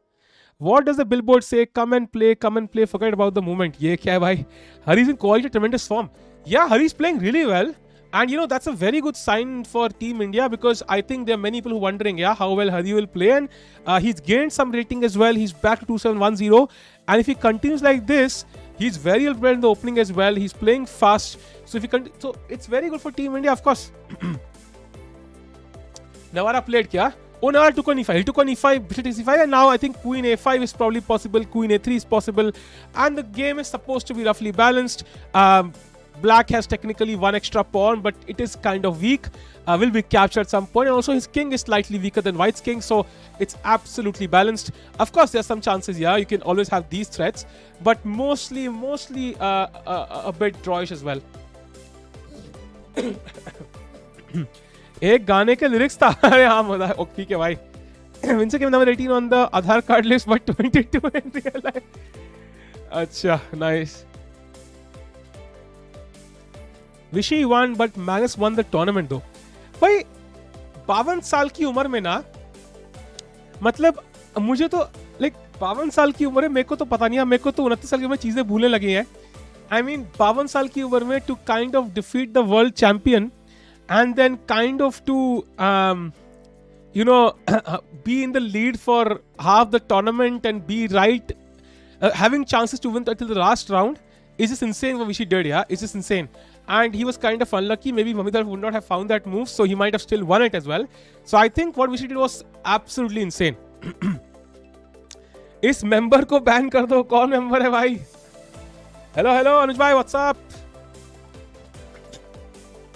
What does the billboard say? Come and play, forget about the movement. Ye kya hai, bhai? Hari's in quite a tremendous form. Yeah, Hari's playing really well. And you know, that's a very good sign for Team India, because I think there are many people who are wondering, yeah, how well Hari will play. And he's gained some rating as well. He's back to 2710. And if he continues like this, he's very well prepared in the opening as well. He's playing fast. So if he so it's very good for Team India, of course. Navara played kya? Oh, Navara took on e5. He took on e5, bishop takes e5, and now I think queen a5 is probably possible. Queen a3 is possible. And the game is supposed to be roughly balanced. Black has technically 1 extra pawn, but it is kind of weak. Will be captured at some point. And also his king is slightly weaker than White's king, so it's absolutely balanced. Of course, there are some chances, yeah, you can always have these threats, but mostly a bit drawish as well. एक गाने के lyrics था. अरे हाँ मजा. Okay ठीक है भाई. Vince came number 18 on the Aadhaar card list, but 22 in real life. अच्छा, nice. Vishy won, but Magnus won the tournament though. भाई 52 साल की उम्र में ना, मतलब मुझे तो लाइक 52 साल की उम्र है, मेरे को तो पता नहीं है, मेरे को तो 29 साल की उम्र में चीजें भूलने लगी हैं. I mean 52 साल की उम्र में to kind of defeat the world champion and then kind of to you know be in the lead for half the tournament and be right, having chances to win until the last round is just insane what Vishy did, yeah. It's just insane. And he was kind of unlucky. Maybe Mamidar would not have found that move, so he might have still won it as well. So I think what Vishy did was absolutely insane. इस member को ban कर दो. कौन member है भाई? Hello अनुज भाई, what's up?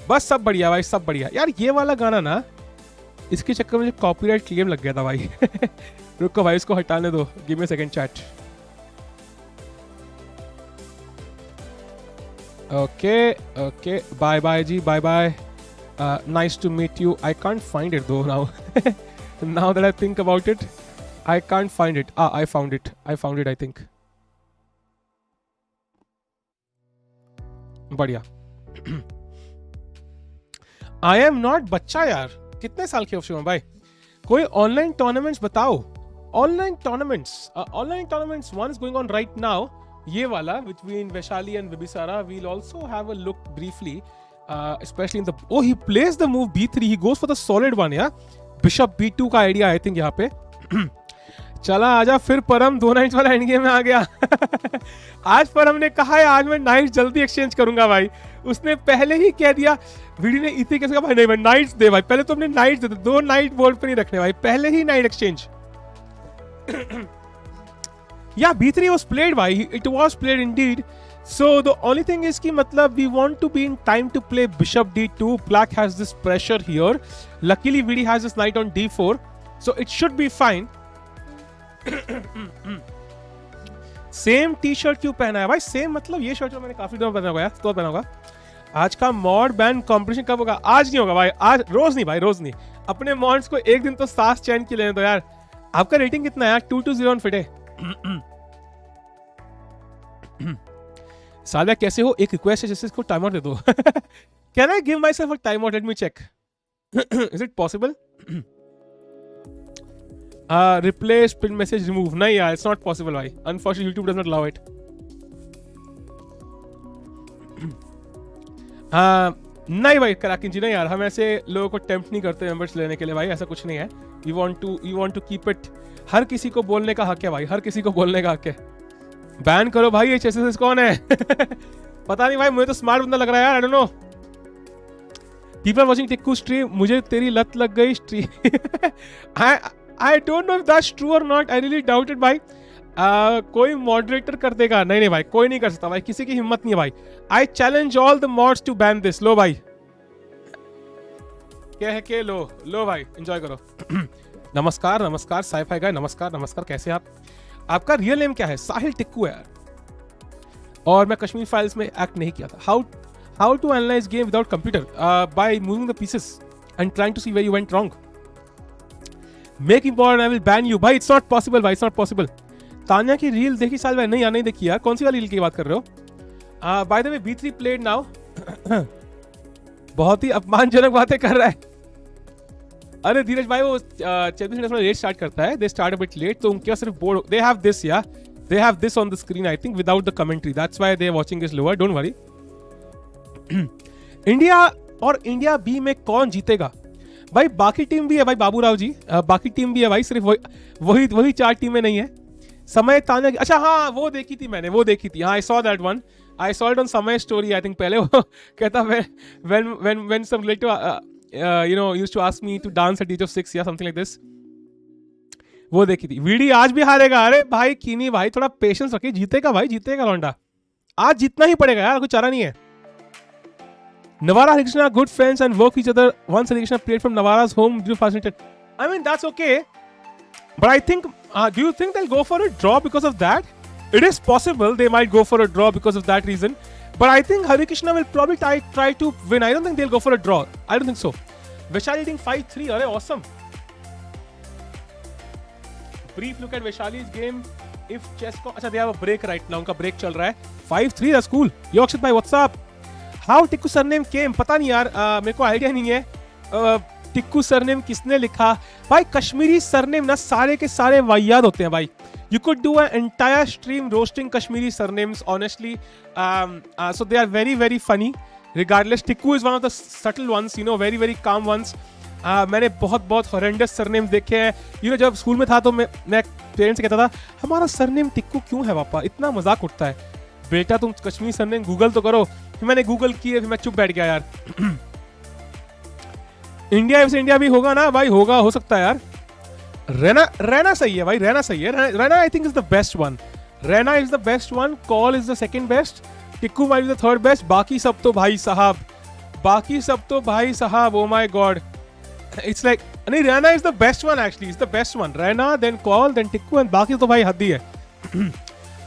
बस सब बढ़िया भाई, सब बढ़िया. यार ये वाला गाना ना, इसके चक्कर में कॉपीराइट क्लेम लग गया था भाई. रुको भाई, इसको हटाने दो. Give me a second chat. Okay, bye ji, bye. Nice to meet you. I can't find it though now. Now that I think about it, I can't find it. I found it, I think. बढ़िया. I am not बच्चा यार. कितने साल के हो भाई? कोई online tournaments बताओ. Online tournaments one is going on right now. ये वाला between Vaishali and Bibisara, we'll also have a look briefly, especially in the. Oh, he plays the move b3. He goes for the solid one, yeah. Bishop b2 का idea I think यहाँ पे. चला आजा फिर परम 2 nights वाला end game में आ गया. आज परम ने कहा है आज मैं नाइट्स जल्दी एक्सचेंज करूंगा भाई. उसने पहले ही कह दिया. वीडियो ने इतनी कैसे कहा भाई, नहीं भाई नाइट्स दे भाई, पहले तो अपने नाइट्स दे. 2 नाइट बोर्ड पे नहीं रखने भाई, पहले ही knight exchange. Yeah, b3 was played by. It was played indeed. So the only thing is कि मतलब we want to be in time to play bishop d2. Black has this pressure here. Luckily VD has this knight on d4, so it should be fine. Same t-shirt क्यों पहना है भाई? Same मतलब ये shirt जो मैंने काफी दिनों पहना हुआ है, तो पहना होगा. आज का मॉड बैन कंपटीशन कब होगा? आज नहीं होगा भाई, आज रोज नहीं भाई, रोज नहीं. अपने मॉड्स को एक दिन तो सांस चैन की लेने दो यार. आपका रेटिंग कितना है यार? 220 on फिट है. सालिया कैसे हो? एक रिक्वेस्ट है, जैसे इसको टाइम आउट दे दो. Can I give myself a time out? Let me check. Is it possible? Replace pin message remove. नहीं यार, इट्स नॉट पॉसिबल भाई. Unfortunately YouTube does not allow it. नहीं भाई कराकिन जी, नहीं यार, हम ऐसे लोगों को टेम्प्ट नहीं करते मेंबर्स लेने के लिए भाई. ऐसा कुछ नहीं है. We want to keep it. हर किसी को बोलने का हक है भाई, हर किसी को बोलने का हक है. बैन करो भाई. ये चेसेस कौन है? पता नहीं भाई, मुझे तो स्मार्ट बंदा लग रहा है यार. आई don't no. People are watching Tikku stream. मुझे तेरी लत लग गई stream. I don't know if that's true or not. I really doubt it भाई. कोई मॉडरेटर कर देगा? नहीं भाई, कोई नहीं कर सकता भाई, किसी की हिम्मत नहीं है भाई. I challenge all the mods to ban this. लो भाई, क्या है के लो भाई, एंजॉय करो. नमस्कार साईफाई गाय, नमस्कार, कैसे आप? आपका रियल नेम क्या है? साहिल टिक्कू है यार, और मैं कश्मीर फाइल्स में एक्ट नहीं किया था. How to analyse game without computer? By moving the pieces and trying to see where you went wrong. Make important, I will ban you. भाई इट्स नॉट पॉसिबल भाई, इट्स नॉट पॉसिबल. तान्या की reel देखी साल भाई? नहीं देखी यार. कौन सी वाली रील की बात कर रहे हो? Bye the way B3 played now. बहुत ही अपमानजनक बातें कर रहा है. अरे धीरज भाई, वो चैंपियनशिप में लेट स्टार्ट करता है. They start a bit late, तो उनके पास सिर्फ बोर्ड. दे हैव दिस, या they have this on the screen I think without the commentary. That's why they are watching this lower. Don't worry. India और India B में कौन जीतेगा? भाई बाकी टीम भी है भाई बाबूराव जी, बाकी टीम भी है भाई, सिर्फ वही 4 टीमें नहीं है. समय तान्या, अच्छा हाँ वो देखी थी मैंने, हाँ I saw that one. I saw it on समय स्टोरी आई थिंक. पहले वो कहता when some relative used to ask me to dance at age of 6 या something like this. वो देखी थी. वीडी आज भी हारेगा. अरे भाई कीनी भाई, थोड़ा पेशेंस रखिए. जीतेगा भाई, जीतेगा लौंडा. आज जीतना ही पड़ेगा यार, कोई चारा नहीं है. Navara Harikishna good friends and work each other. Once Harikishna played from Navara's home due fascinated. I mean that's okay, but I think do you think they'll go for a draw because of that? It is possible they might go for a draw because of that reason, but I think Harikishna will probably try to win. I don't think they'll go for a draw. I don't think so. Vaishali leading 5-3. Arey awesome. Brief look at Vaishali's game. If chess को अच्छा, they have a break right now. उनका break चल रहा है. 5-3, that's cool. Yorkshire भाई, what's up? How Tikku surname came? पता नहीं यार, मेरे को आइडिया नहीं है. टिक्कू सरनेम किसने लिखा? भाई कश्मीरी सरनेम ना सारे के सारे वाहियात होते हैं भाई. You could do an entire stream roasting Kashmiri surnames, honestly. So they are very, very funny. Regardless, Tikku is one of the subtle ones, very, very calm ones. मैंने बहुत horrendous surnames देखे हैं. जब स्कूल में था तो मैं parents से कहता था, हमारा सरनेम टिक्कू क्यों है पापा? इतना मजाक उठता है. बेटा तुम कश्मीरी सरनेम गूगल तो करो. फिर मैंने गूगल किए, फिर मैं चुप बैठ गया यार. इंडिया भी होगा ना भाई? होगा, हो सकता है यार. रहना सही है भाई, रहना सही है. रहना I think is the best one. रहना is the best one. Call is the second best. Tikku might the third best. बाकी सब तो भाई साहब, oh my god. It's like नहीं, रहना is the best one actually. Is the best one. रहना, then call, then Tikku, and बाकी तो भाई हद ही है.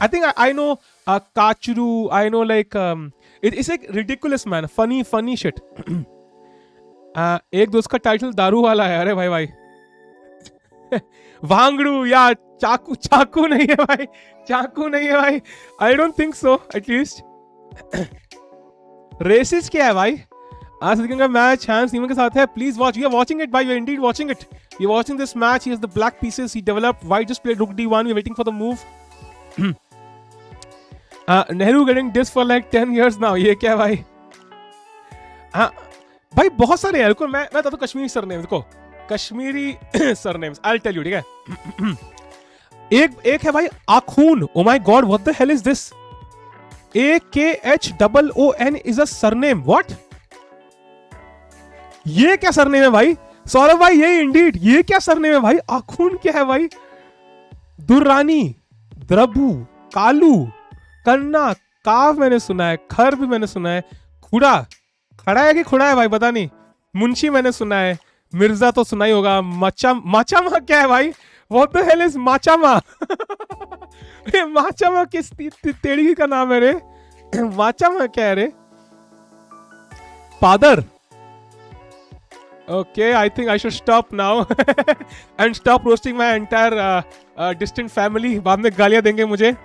I think I know Kachru, I know like it's like ridiculous man, funny shit. एक दोस्त का टाइटल दारू वाला है. अरे भाई वांगड़ू या चाकू नहीं है भाई. I don't think so, at least. रेसिस क्या है भाई? आज का मैच हैंस नीमन के साथ है. Please watch. We are watching it भाई, we are indeed watching it. We are watching this match. He has the black pieces. He developed. White just played rook D1. We are waiting for the move. Nehru getting this for like 10 years now. ये क्या है भाई? भाई बहुत सारे यार. मैं तो कश्मीरी सरनेम देखो, Kashmiri surnames I will tell you, ठीक है. एक है भाई Akhoon. Oh my god, what the hell is this? AKHOON is a surname. What? ये क्या सरनेम है भाई? सौरभ भाई, ये इंडीड, ये क्या सरनेम है भाई? आखून क्या है भाई? दुर्रानी, द्रबू, कालू, कन्ना, काव मैंने सुना है. खर भी मैंने सुना है. खड़ा है कि खुड़ा है भाई पता नहीं. मुंशी मैंने सुना है. मिर्जा तो सुना ही होगा. माचामा क्या है भाई? What the hell is माचामा? माचामा किस तेड़ी का नाम है रे? माचामा क्या है रे? पादर. Okay, I think I should stop now and stop roasting my entire distant family. बाद में गालियां देंगे मुझे.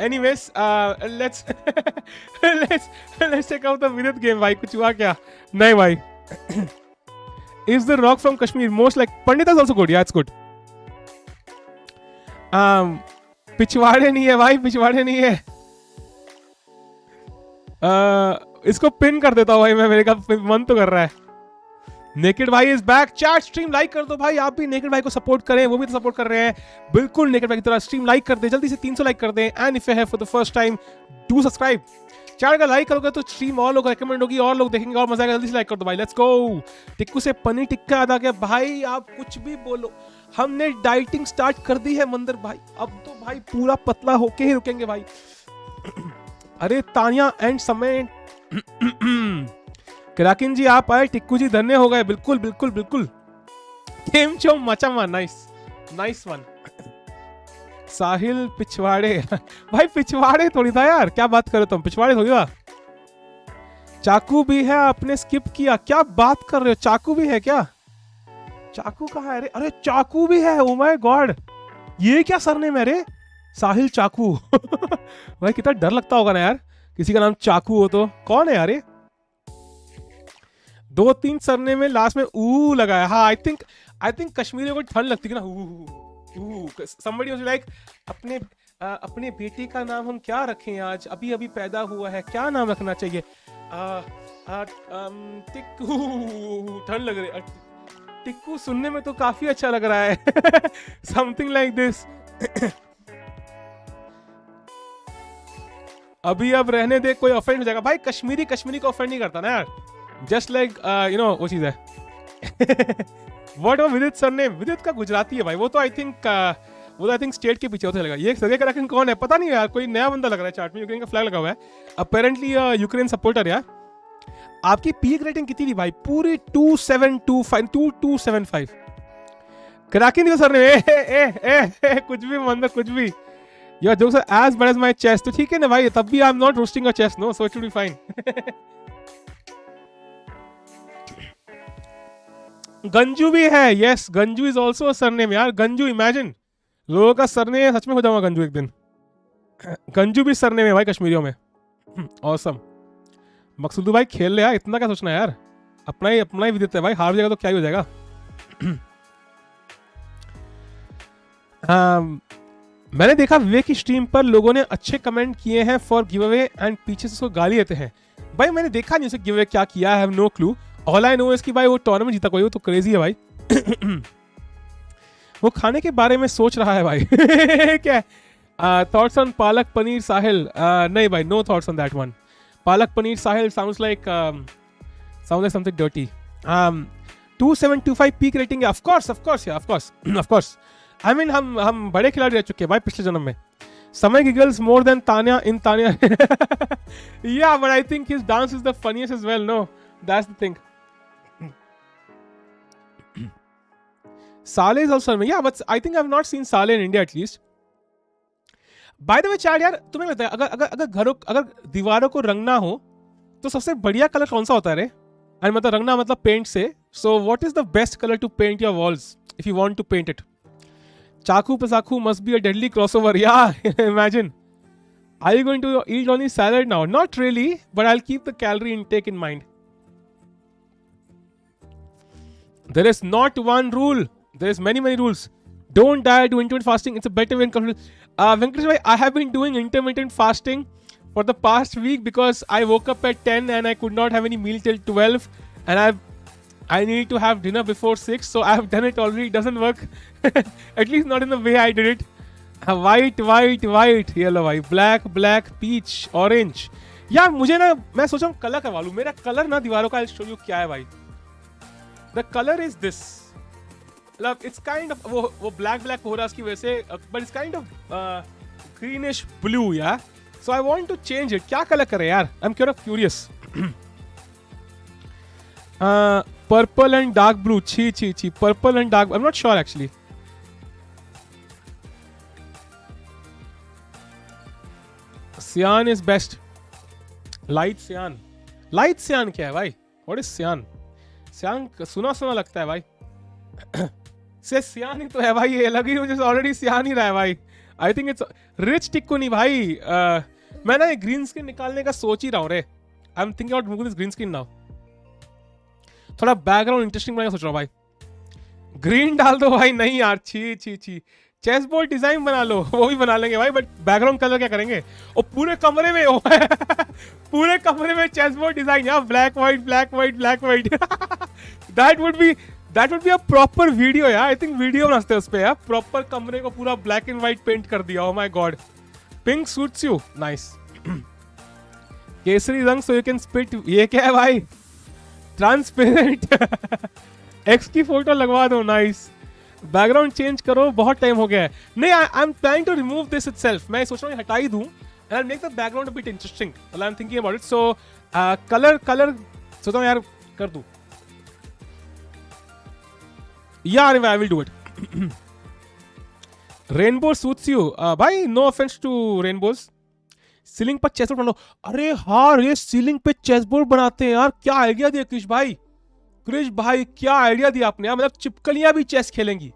Anyways, let's check out the Vidit game भाई. कुछ हुआ क्या? नहीं भाई. Is the rock from Kashmir most like Pandita is also good? Yeah, it's good. पिछवाड़े नहीं है भाई, पिछवाड़े नहीं है. इसको पिन कर देता हूँ भाई मैं, मेरे का मन तो कर रहा है. नेकेड भाई is back. Chat stream like कर दो भाई. आप भी नेकेड भाई को सपोर्ट करें, वो भी तो सपोर्ट कर रहे हैं. बिल्कुल नेकेड भाई की तरह स्ट्रीम लाइक कर दे, जल्दी से 300 लाइक कर दें. And if you have for the first time do subscribe. Channel का लाइक करोगे तो स्ट्रीम और लोग रेकमेंड होगी, और लोग देखेंगे और मजा आएगा। जल्दी से लाइक कर दो भाई, लेट्स गो। टिक्कू से पनीर टिक्का याद आ गया भाई, आप कुछ भी बोलो, हमने डाइटिंग स्टार्ट कर दी है मंदिर भाई, अब तो भाई पूरा पतला होके ही रुकेंगे भाई। अरे तानिया एंड समय क्राकिन जी आप आए, टिक्कू जी धन्य हो गए। बिल्कुल बिल्कुल बिल्कुल। केम चो मचामा, नाइस नाइस वन। साहिल पिछवाड़े भाई पिछवाड़े थोड़ी था यार, क्या बात कर रहे हो तुम, पिछवाड़े थोड़ी था। चाकू भी है, आपने स्किप किया, क्या बात कर रहे हो, चाकू भी है क्या? चाकू कहाँ है? अरे चाकू भी है, ओ माय गॉड, ये क्या सरनेम है रे, साहिल चाकू भाई कितना डर लगता होगा ना यार किसी का नाम चाकू हो तो। कौन है यार ये? 2-3 सरनेम में लास्ट में ऊ लगाया। हाँ आई थिंक कश्मीरियों को ठंड लगती है ना, somebody was like अपने बेटे का नाम हम क्या रखें, आज अभी अभी पैदा हुआ है, क्या नाम रखना चाहिए? टिक्कू, ठंड लग रही है। टिक्कू सुनने में तो काफी अच्छा लग रहा है समथिंग लाइक दिस। अभी अब रहने दे, कोई ऑफेंड हो जाएगा भाई। कश्मीरी को ऑफेंड नहीं करता ना यार, जस्ट लाइक यू नो वो चीज है। What about विदित सरनेम? विदित का गुजराती है भाई, वो तो आई थिंक स्टेट के पीछे होता चलेगा। ये सर्गे का रखन कौन है पता नहीं यार, कोई नया बंदा लग रहा है चार्ट में, यूक्रेन का फ्लैग लगा हुआ है, अपेरेंटली यूक्रेन सपोर्टर यार। आपकी पीक रेटिंग कितनी थी भाई? पूरी 2275 क्रैकिंग का सरनेम। कुछ भी मंदर कुछ भी। Your jokes are as bad as my chest, तो ठीक है ना भाई, तब भी I am not roasting your chest, no, so it should be fine. Ganju भी है, yes Ganju is also a surname यार। गंजू, इमेजिन लोगों का सरनेम, सच में हो जाऊंगा गंजू एक दिन। गंजू भी सरनेम है भाई कश्मीरियों में। ऑसम। मकसूदू भाई खेल ले यार, इतना क्या सोचना है यार, अपना ही विदित है भाई, हार जाएगा तो क्या ही हो जाएगा। मैंने देखा विवेक की स्ट्रीम पर लोगों ने अच्छे कमेंट किए हैं फॉर गिव अवे एंड पीछे से उसको गाली देते हैं। भाई मैंने देखा नहीं उसे गिव अवे क्या किया, I have no clue. All I know is कि भाई वो टूर्नामेंट जीता कोई, वो तो क्रेजी है भाई। वो खाने के बारे में सोच रहा है भाई। क्या थॉट्स ऑन पालक पनीर साहिल? नहीं भाई, no thoughts on that one. Palak paneer Sahil sounds like something dirty. 2725 peak rating है, ऑफ कोर्स। आई मीन हम बड़े खिलाड़ी रह चुके हैं भाई पिछले जन्म में। समय giggles more than Tanya in Tanya. Yeah, but I think his dance is the funniest as well. No, that's the thing. Saleh is also, yeah, but I think I've not seen Saleh in India at least. By the way, Chad यार, तुम्हें लगता है अगर दीवारों को रंगना हो तो सबसे बढ़िया कलर कौन सा होता है रे? मतलब रंगना मतलब पेंट से। So what is the best color to paint your walls if you want to paint it? Chaku Pasaku must be a deadly crossover. Yeah, imagine. Are you going to eat only salad now? Not really, but I'll keep the calorie intake in mind. There is not one rule. There is many rules. Don't diet, do intermittent fasting. It's a better way. Venkatesh bhai, I have been doing intermittent fasting for the past week because I woke up at 10 and I could not have any meal till 12, and I need to have dinner before 6, so I have done it already. It doesn't work. At least not in the way I did it. White, yellow, white, black, peach, orange. यार मुझे ना, मैं सोचा हूँ colour करवा लूँ। मेरा colour ना दीवारों का, I'll show you क्या है भाई। The color is this. मतलब it's kind of वो black हो रहा है उसकी वजह से, but it's kind of greenish blue, yeah. So I want to change it. क्या कलर करें यार? I'm kind of curious. Purple and dark blue. Chi. Purple and dark. I'm not sure actually. Cyan is best. Light cyan. Light cyan क्या है भाई? What is cyan? Cyan सुना लगता है भाई। से cyan ही तो है भाई, ये लगी मुझे ऑलरेडी cyan ही रहा है भाई। I think it's rich Tikku नहीं भाई। मैं ना ये ग्रीन स्क्रीन निकालने का सोच ही रहा हूँ रे। I'm thinking about moving this green screen now. थोड़ा बैकग्राउंड इंटरेस्टिंग बनाने सोच रहा हूँ भाई। ग्रीन डाल दो भाई। नहीं यार, छी। चेस बोर्ड डिजाइन बना लो, वो भी बना लेंगे भाई, बट बैकग्राउंड कलर क्या करेंगे? और पूरे कमरे में पूरे कमरे में चेस बोर्ड डिजाइन यार, black white. That would be a proper video यार। आई थिंक वीडियो बनाते हैं उस पे यार, प्रॉपर कमरे को पूरा ब्लैक एंड व्हाइट पेंट कर दिया। Oh my God, pink suits you, nice. Kesari रंग so you can spit. ये क्या है भाई? ट्रांसपेरेंट. एक्स की फोटो लगवा दो. नाइस. बैकग्राउंड चेंज करो, बहुत टाइम हो गया है. नहीं, I am trying to remove this itself. मैं सोच रहा हूँ हटा ही दूं and I make the background a bit interesting. I am thinking about it. So colour सोचता हूँ यार कर दूं. यार I will do it. Rainbow suits you. भाई no offence to rainbows. Ceiling पर चेस बोर्ड बना लो. अरे हाँ, ये सीलिंग पे चेस बोर्ड बनाते हैं यार. क्या आइडिया दिया क्रिश भाई. क्रिश भाई क्या आइडिया दिया आपने यार. मतलब चिपकलियां भी चेस खेलेंगी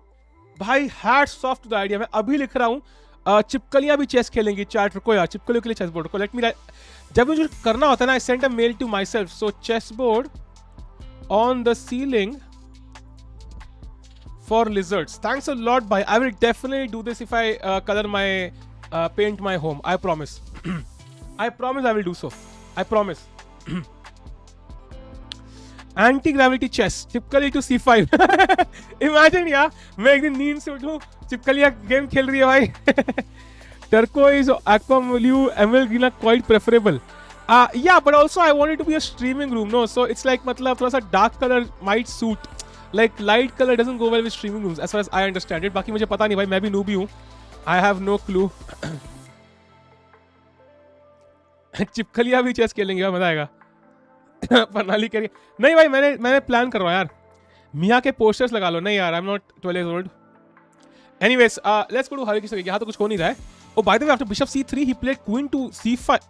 भाई. Hats off to the idea. मैं अभी लिख रहा हूँ चिपकलियां भी चेस खेलेंगी. चैट रुको यार, चिपकलियों के लिए चेस बोर्ड को लेट मी. जब मुझे करना होता है ना, I send a mail to my so chess board on the ceiling for lizards. Thanks a lot, bhai. I will definitely do this if I color my paint my home. I promise. I promise I will do so. I promise. Anti-gravity chess. चिपकली to C5. Imagine यार, मैं एक दिन नींद से उठूं, चिपकलियां game खेल रही है भाई. Turquoise, aquamarine, emerald green are quite preferable. Yeah, but also I want it to be a streaming room. No, so it's like मतलब थोड़ा सा dark color might suit. Like light color doesn't go well with streaming rooms as far as I understand it. बाकी मुझे पता नहीं भाई, मैं भी नूबी हूँ. I have no clue. चिपकलियां भी चेस खेलेंगे यार, मजा आएगा. प्रणाली करिए. नहीं भाई, मैंने प्लान कर रहा हूँ यार. मिया के पोस्टर्स लगा लो. नहीं यार, आई am not 12 years old. Anyways, let's go to Harikishna. यहाँ तो कुछ हो नहीं रहा है. Oh, by the way, after bishop c3, he played queen to c5.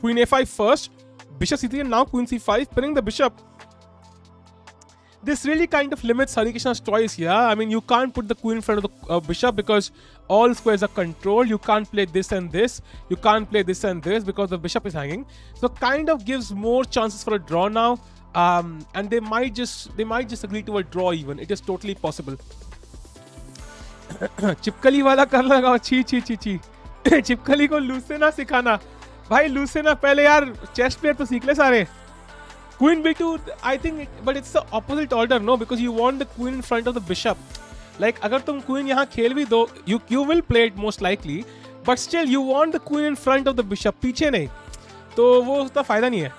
Queen a5 first. Bishop c3 and now queen c5, pinning the bishop. This really kind of limits Harikishna's choice here. I mean, you can't put the queen in front of the bishop because all squares are controlled. You can't play this and this. You can't play this and this because the bishop is hanging. So kind of gives more chances for a draw now. And they might just agree to a draw even. It is totally possible. चिपकली वाला कर लगाओ. छी छी छी छी. चिपकली को लूसेना सिखाना. भाई लूसेना पहले यार चेस प्लेयर तो सीख ले सारे. Queen b2, I think, but it's the opposite order, no? Because you want the queen in front of the bishop. Like, अगर तुम queen यहाँ खेल भी दो, you will play it most likely, but still you want the queen in front of the bishop. पीछे नहीं, तो वो उसका फायदा नहीं है.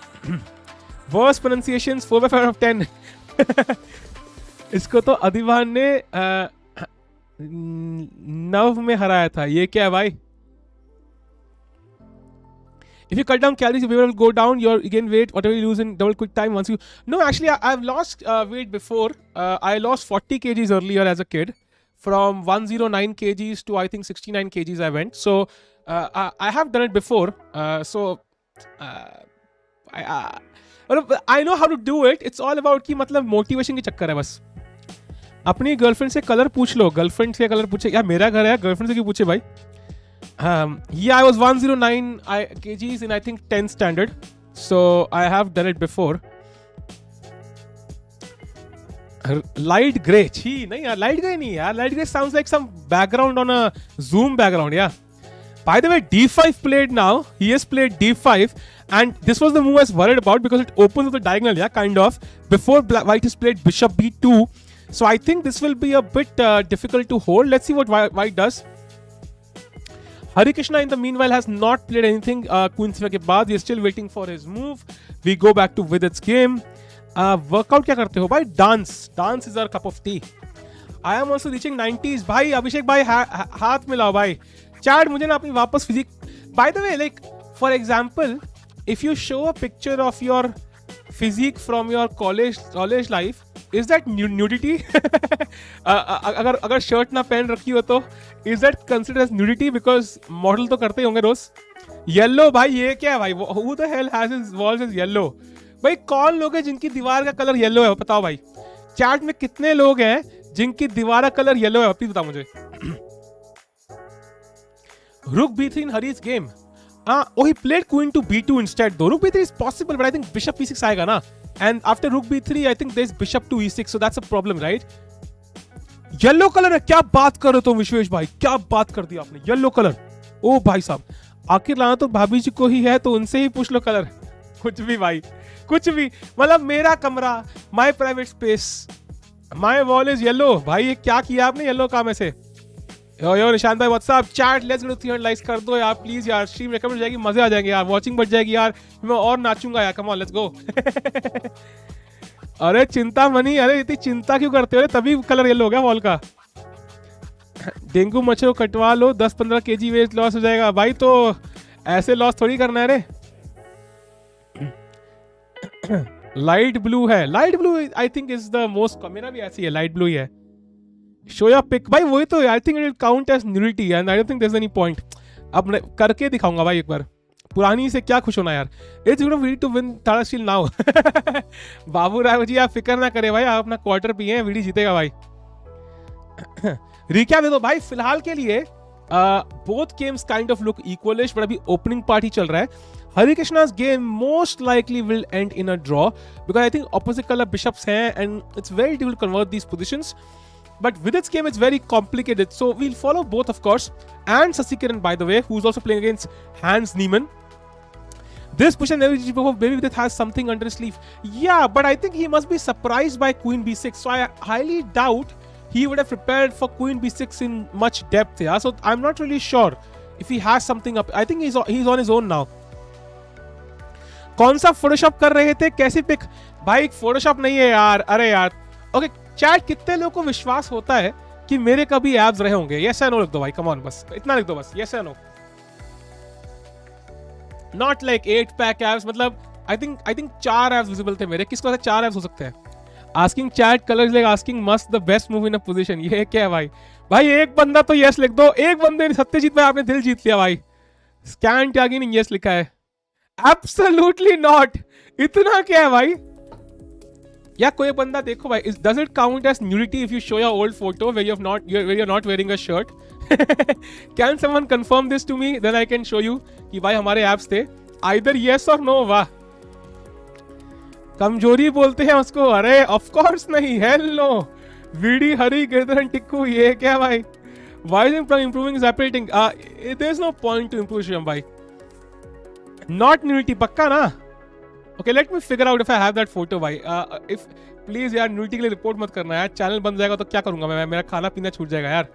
Worst pronunciations 4/5 out of 10. इसको तो अधिवान ने नव में हराया था. ये क्या है भाई? If you cut down calories, your weight will go down. You gain weight, whatever you lose in double quick time. Once you no, actually, I've lost weight before. I lost 40 kgs earlier as a kid, from 109 kgs to I think 69 kgs. I went. So I have done it before. I know how to do it. It's all about कि मतलब motivation की चक्कर है बस. अपनी girlfriend से colour पूछ लो. Girlfriend से कलर पूछे यार, मेरा घर है, गर्लफ्रेंड से क्यों पूछे भाई? Yeah, I was 109 kgs in I think 10th standard, so I have done it before. Light gray, छी नहीं यार, light gray नहीं यार. Light gray sounds like some background on a Zoom background. Yeah. By the way, d5 played now. He has played d5, and this was the move I was worried about because it opens up the diagonal. Yeah, kind of. Before white has played bishop b2, so I think this will be a bit difficult to hold. Let's see what white does. Harikishna in the meanwhile has not played anything. Queen c5 के बाद we are still waiting for his move. We go back to Vidit's game. Workout क्या करते हो भाई? Dance. Dance is our cup of tea. I am also reaching 90s. भाई अभिषेक भाई हाथ मिलाओ भाई. Chat मुझे ना अपनी वापस physique. By the way, like for example, if you show a picture of your physique from your college life, is that nudity? अगर शर्ट ना पहन रखी हो तो is that considered as nudity? Because model तो करते ही होंगे रोज. येलो भाई, ये क्या है भाई? Who the hell has his walls as yellow? भाई कौन लोग हैं जिनकी दीवार का कलर येलो है? बताओ भाई. चैट में कितने लोग हैं जिनकी दीवार का कलर येलो है? प्लीज बताओ मुझे. Rook b3 in Hari's game. Oh, he played queen to b2 instead though. Rook b3 is possible, but I think bishop e6 आएगा ना. And after rook b3, I think there's bishop to e6, so that's a problem, right? Yellow colour है. क्या बात कर रहे हो तुम विश्वेश भाई? क्या बात कर दिया आपने? Yellow colour. ओ भाई साहब, आखिर लाना तो भाभी जी को ही है, तो उनसे ही पूछ लो कलर. कुछ भी भाई, कुछ भी. मतलब मेरा कमरा, my private space, my wall is yellow. भाई ये क्या किया आपने येलो काम ऐसे? यो निशांत भाई what's up chat let's go 300 likes कर दो यार प्लीज यार, स्ट्रीम रिकमेंड हो जाएगी, मजे आ जाएंगे यार, वॉचिंग बढ़ जाएगी यार, मैं और नाचूंगा यार, कम ऑन लेट्स गो। अरे चिंता मनी, अरे इतनी चिंता क्यों करते हो, तभी कलर येलो हो गया वॉल का। डेंगू मच्छर को कटवा लो 10-15 kg वेट लॉस हो जाएगा भाई, तो ऐसे लॉस थोड़ी करना है रे। लाइट ब्लू है, light blue I think is the most, मेरा भी ऐसी है, लाइट ब्लू ही है। शो या पिक भाई, वही तो I think it count as nudity and I don't think there is any point. अब मैं करके दिखाऊंगा भाई एक बार, पुरानी से क्या खुश होना यार। It's good we to win third steal now. Babu Rao ji आप फिक्र ना करें भाई, आप अपना क्वार्टर पिए, वीडी जीतेगा भाई। रिकैप दे दो भाई फिलहाल के लिए, both games kind of look equalish, but अभी ओपनिंग पार्ट ही चल रहा है। Harikishna's game most likely will end in a draw because I think opposite color bishops hain and it's very difficult to convert these positions. But with its game, it's very complicated. So we'll follow both, of course. And Sasikiran, by the way, who's also playing against Hans Niemann. This position, maybe Vidit has something under his sleeve. Yeah, but I think he must be surprised by Queen B6. So I highly doubt he would have prepared for Queen B6 in much depth. Yeah, so I'm not really sure if he has something up. I think he's on his own now. कौन सा Photoshop कर रहे थे, कैसी pick भाई? Photoshop नहीं है यार, अरे यार। ओके चैट, कितने लोगों को विश्वास होता है कि मेरे कभी एब्स रहे होंगे? यस या नो लिख दो भाई, कम ऑन, बस इतना लिख दो बस, यस या no. Not like 8 pack abs, मतलब आई थिंक 4 एब्स विजिबल थे मेरे। किसको 4 एब्स हो सकते हैं? Asking chat colours like asking must the best move in a position. ये क्या है भाई? भाई एक बंदा तो यस लिख दो, एक बंदे सत्यजीत भाई आपने दिल जीत लिया भाई। स्कैन त्यागी ने यस लिखा है। Absolutely not. इतना क्या है भाई? या कोई बंदा देखो भाई, does it count as nudity if you show your old photo where you're not wearing a shirt? Can someone confirm this to me? Then I can show you कि भाई हमारे एप्स थे। Either yes or no। वाह, कमजोरी बोलते हैं उसको? अरे of course नहीं, hell no। वीडी हरी गिरधरन टिक्कू, ये क्या भाई? Why is improving is separating? There's no point to improve Shriram भाई। Not nudity पक्का ना? Okay, let me figure out if I have that photo भाई। if please यार nudity के लिए रिपोर्ट मत करना यार, चैनल बंद जाएगा तो क्या करूंगा मैं, मेरा खाना पीना छूट जाएगा यार।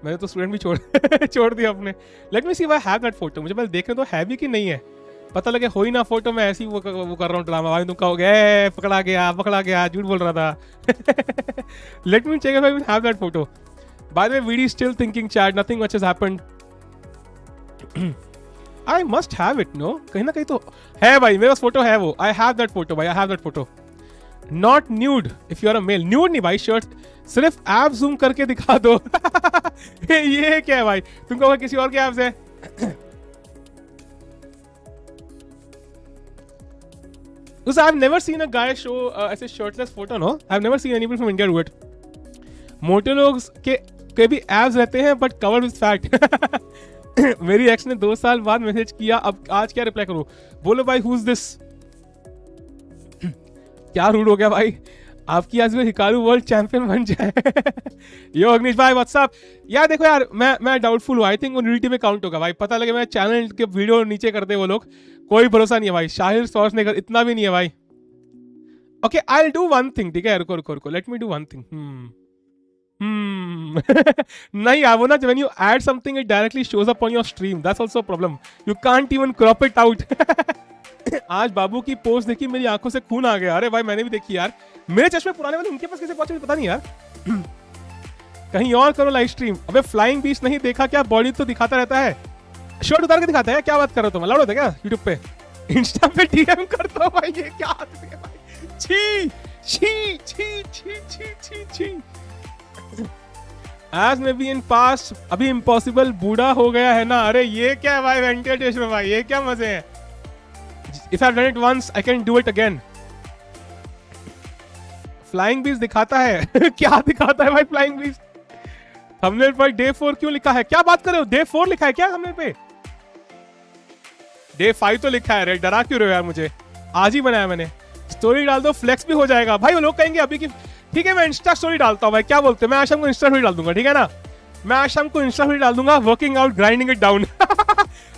मैंने तो स्टूडेंट भी छोड़ दिया अपने। Let me see if I have that photo। मुझे पहले देखने तो है भी कि नहीं है, पता लगे हो ही ना फोटो, मैं ऐसे ही वो कर रहा हूँ ड्रामा भाई, तुम कहोगे पकड़ा गया झूठ बोल रहा था। Let me check if I have that photo। By the way, VD is still thinking chat, nothing much has happened। I must have it, no? कहीं ना कहीं तो है भाई, मेरे पास फोटो है वो। I have that photo भाई, I have that photo। Not nude if you are a male। nude नहीं भाई, शर्ट सिर्फ ऐप जूम करके दिखा दो। ये क्या है भाई? तुम कहोगे किसी और के ऐप्स है? Because I've never seen a guy show ऐसे shirtless photo, no? I've never seen anybody from India do it। मोटे लोग के भी एब्स रहते हैं बट कवर्ड विद फैट। मेरी एक्स ने 2 साल बाद मैसेज किया, अब आज क्या रिप्लाई करूं? बोलो भाई हु इज दिस? क्या रूड हो गया भाई? आपकी आज में हिकारू वर्ल्ड चैंपियन बन जाए। यो अग्निश भाई व्हाट्सअप। यार देखो यार, मैं डाउटफुल हूँ, आई थिंक वो न्यूडिटी में काउंट होगा भाई। पता लगे मैं चैनल के वीडियो नीचे कर दे वो लोग, कोई भरोसा नहीं है भाई। शाहिर सॉर्स नहीं कर, इतना भी नहीं है भाई। Okay I will do one thing, ठीक है? रुको, let me do one thing. नहीं वो ना, when you add something it directly shows up on your stream, that's also a problem, you can't even crop it out। आज बाबू की post देखी, मेरी आंखों से खून आ गया। अरे भाई मैंने भी देखी यार, मेरे चश्मे पुराने वाले उनके पास कैसे पहुंचे पता नहीं यार। कहीं और करो लाइव स्ट्रीम। अबे फ्लाइंग बीस्ट नहीं देखा क्या? बॉडी तो दिखाता रहता है, शर्ट उतार के दिखाता है। क्या बात कर रहे हो तुम? अलाउड होता है क्या यूट्यूब पे? इंस्टा पे डीएम करता हूं भाई, ये क्या आदमी है भाई? छी छी छी छी छी छी छी। As may be in past, अभी इम्पॉसिबल बूढ़ा हो गया है ना? अरे ये क्या है भाई? वेंकटेश्वर भाई ये क्या मजे हैं? If I've done it once, I can do it again। Flying beast दिखाता है। क्या दिखाता है भाई flying beast? Thumbnail per day 4 क्यों लिखा है? क्या बात कर रहे हो? डे 4 लिखा है क्या थंबनेल पे? डे 5 तो लिखा है रे, डरा क्यों रहे हो यार मुझे? आज ही बनाया मैंने। स्टोरी डाल दो, फ्लेक्स भी हो जाएगा भाई। वो लोग कहेंगे अभी की, ठीक है मैं इंस्टा स्टोरी डालता हूँ भाई, क्या बोलते हैं? मैं आज शाम को इंस्टा स्टोरी डाल दूंगा, ठीक है ना? मैं आज शाम को इंस्टा स्टोरी डाल दूंगा, working out grinding it down.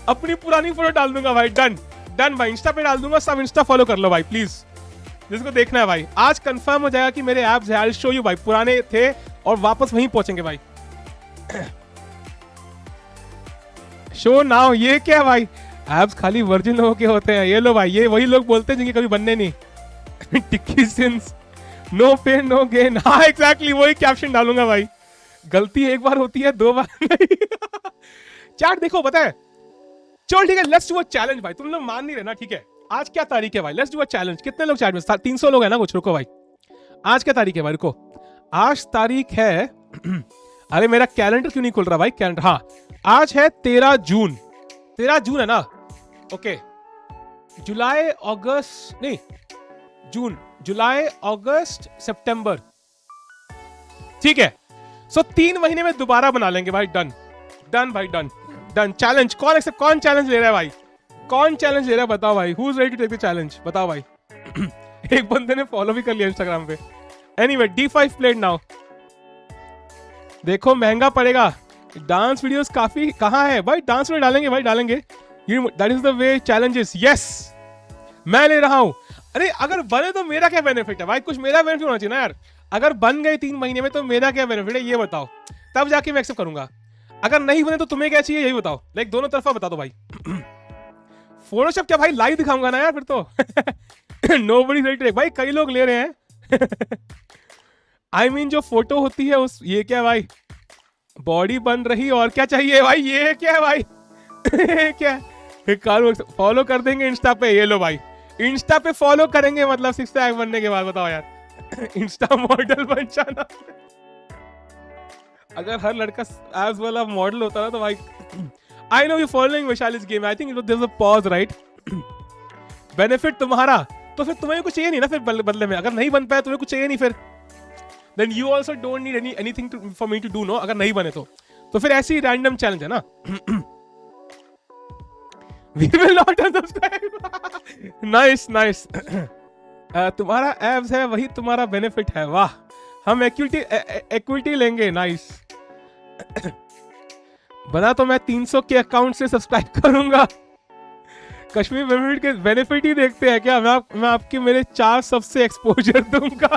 अपनी पुरानी फोटो डाल दूंगा भाई। डन भाई, इंस्टा पे डाल दूंगा, सब इंस्टा फॉलो कर लो भाई प्लीज, जिसको देखना है भाई। आज कंफर्म हो जाएगा कि मेरे एप्स है, आई विल शो यू भाई, पुराने थे और वापस वहीं पहुंचेंगे भाई। Show now. ये क्या है भाई? एब्स खाली वर्जिन लोगों के होते हैं। ये लो भाई, ये वही लोग बोलते हैं जिनके कभी बनने नहीं। Tikki since no pain no gain. हाँ एग्जैक्टली वही कैप्शन डालूंगा भाई। गलती एक बार होती है, 2 बार नहीं। चैट देखो, पता है, चलो ठीक है, लेट्स डू अ चैलेंज भाई। तुम लोग मान नहीं रहे ना, ठीक है? आज क्या तारीख है भाई? Let's do a challenge. कितने लोग चैट में? 300 लोग है ना कुछ? रुको भाई, आज क्या तारीख है भाई? रुको, आज तारीख है अरे मेरा कैलेंडर क्यों नहीं खुल रहा भाई? कैलेंडर, हाँ आज है 13 जून। 13 जून है ना? ओके, जुलाई अगस्त नहीं, जून, जुलाई अगस्त सितंबर, ठीक है। सो 3 महीने में दोबारा बना लेंगे भाई। डन डन भाई, डन डन। चैलेंज कौन एक्सेप्ट, कौन चैलेंज ले रहा है भाई? कौन चैलेंज ले रहा है बताओ भाई? Who is ready to take the challenge? बताओ भाई। एक बंदे ने फॉलो भी कर लिया इंस्टाग्राम पे। Anyway, D5 played now. देखो महंगा पड़ेगा। डांस वीडियोस काफी कहां है भाई? डांस वीडियो डालेंगे भाई, डालेंगे। That is the way challenges. Yes, मैं ले रहा हूं। अरे अगर बने तो मेरा क्या बेनिफिट है भाई? कुछ मेरा बेनिफिट होना चाहिए ना यार। अगर बन गए 3 महीने में तो मेरा क्या बेनिफिट है ये बताओ, तब जाके मैं एक्सेप्ट करूंगा। अगर नहीं बने तो तुम्हें क्या चाहिए यही बताओ। लाइक दोनों तरफा बता दो भाई। फोटोशॉप क्या भाई? लाइव दिखाऊंगा ना यार फिर तो। नोबडी रेडी भाई, कई लोग ले रहे हैं। I mean, जो फोटो होती है उस, ये क्या भाई? बॉडी बन रही, और क्या चाहिए भाई? ये क्या है भाई? क्या फॉलो कर देंगे इंस्टा पे? ये लो भाई, इंस्टा पे फॉलो करेंगे मतलब 6 पैक बनने के बाद। बताओ यार। इंस्टा मॉडल बन जाना। अगर हर लड़का एब्स वाला मॉडल होता ना तो भाई। I know you following Vaishali's game. I think there is a pause, right? Benefit तुम्हारा, तो फिर तुम्हें कुछ चाहिए नहीं ना फिर बदले में। अगर नहीं बन पाया तुम्हें कुछ चाहिए नहीं फिर, then you also don't need anything for me to do, no? अगर नहीं बने तो फिर ऐसी रैंडम चैलेंज है ना। We will not unsubscribe. Nice, nice. तुम्हारा एब्स है वही तुम्हारा बेनिफिट है। वाह, हम इक्विटी लेंगे। नाइस। बना तो मैं 300 के अकाउंट से सब्सक्राइब करूंगा। कश्मीर बेनिफिट के बेनिफिट ही देखते हैं क्या? मैं आपके मेरे 4 सबसे एक्सपोजर दूंगा।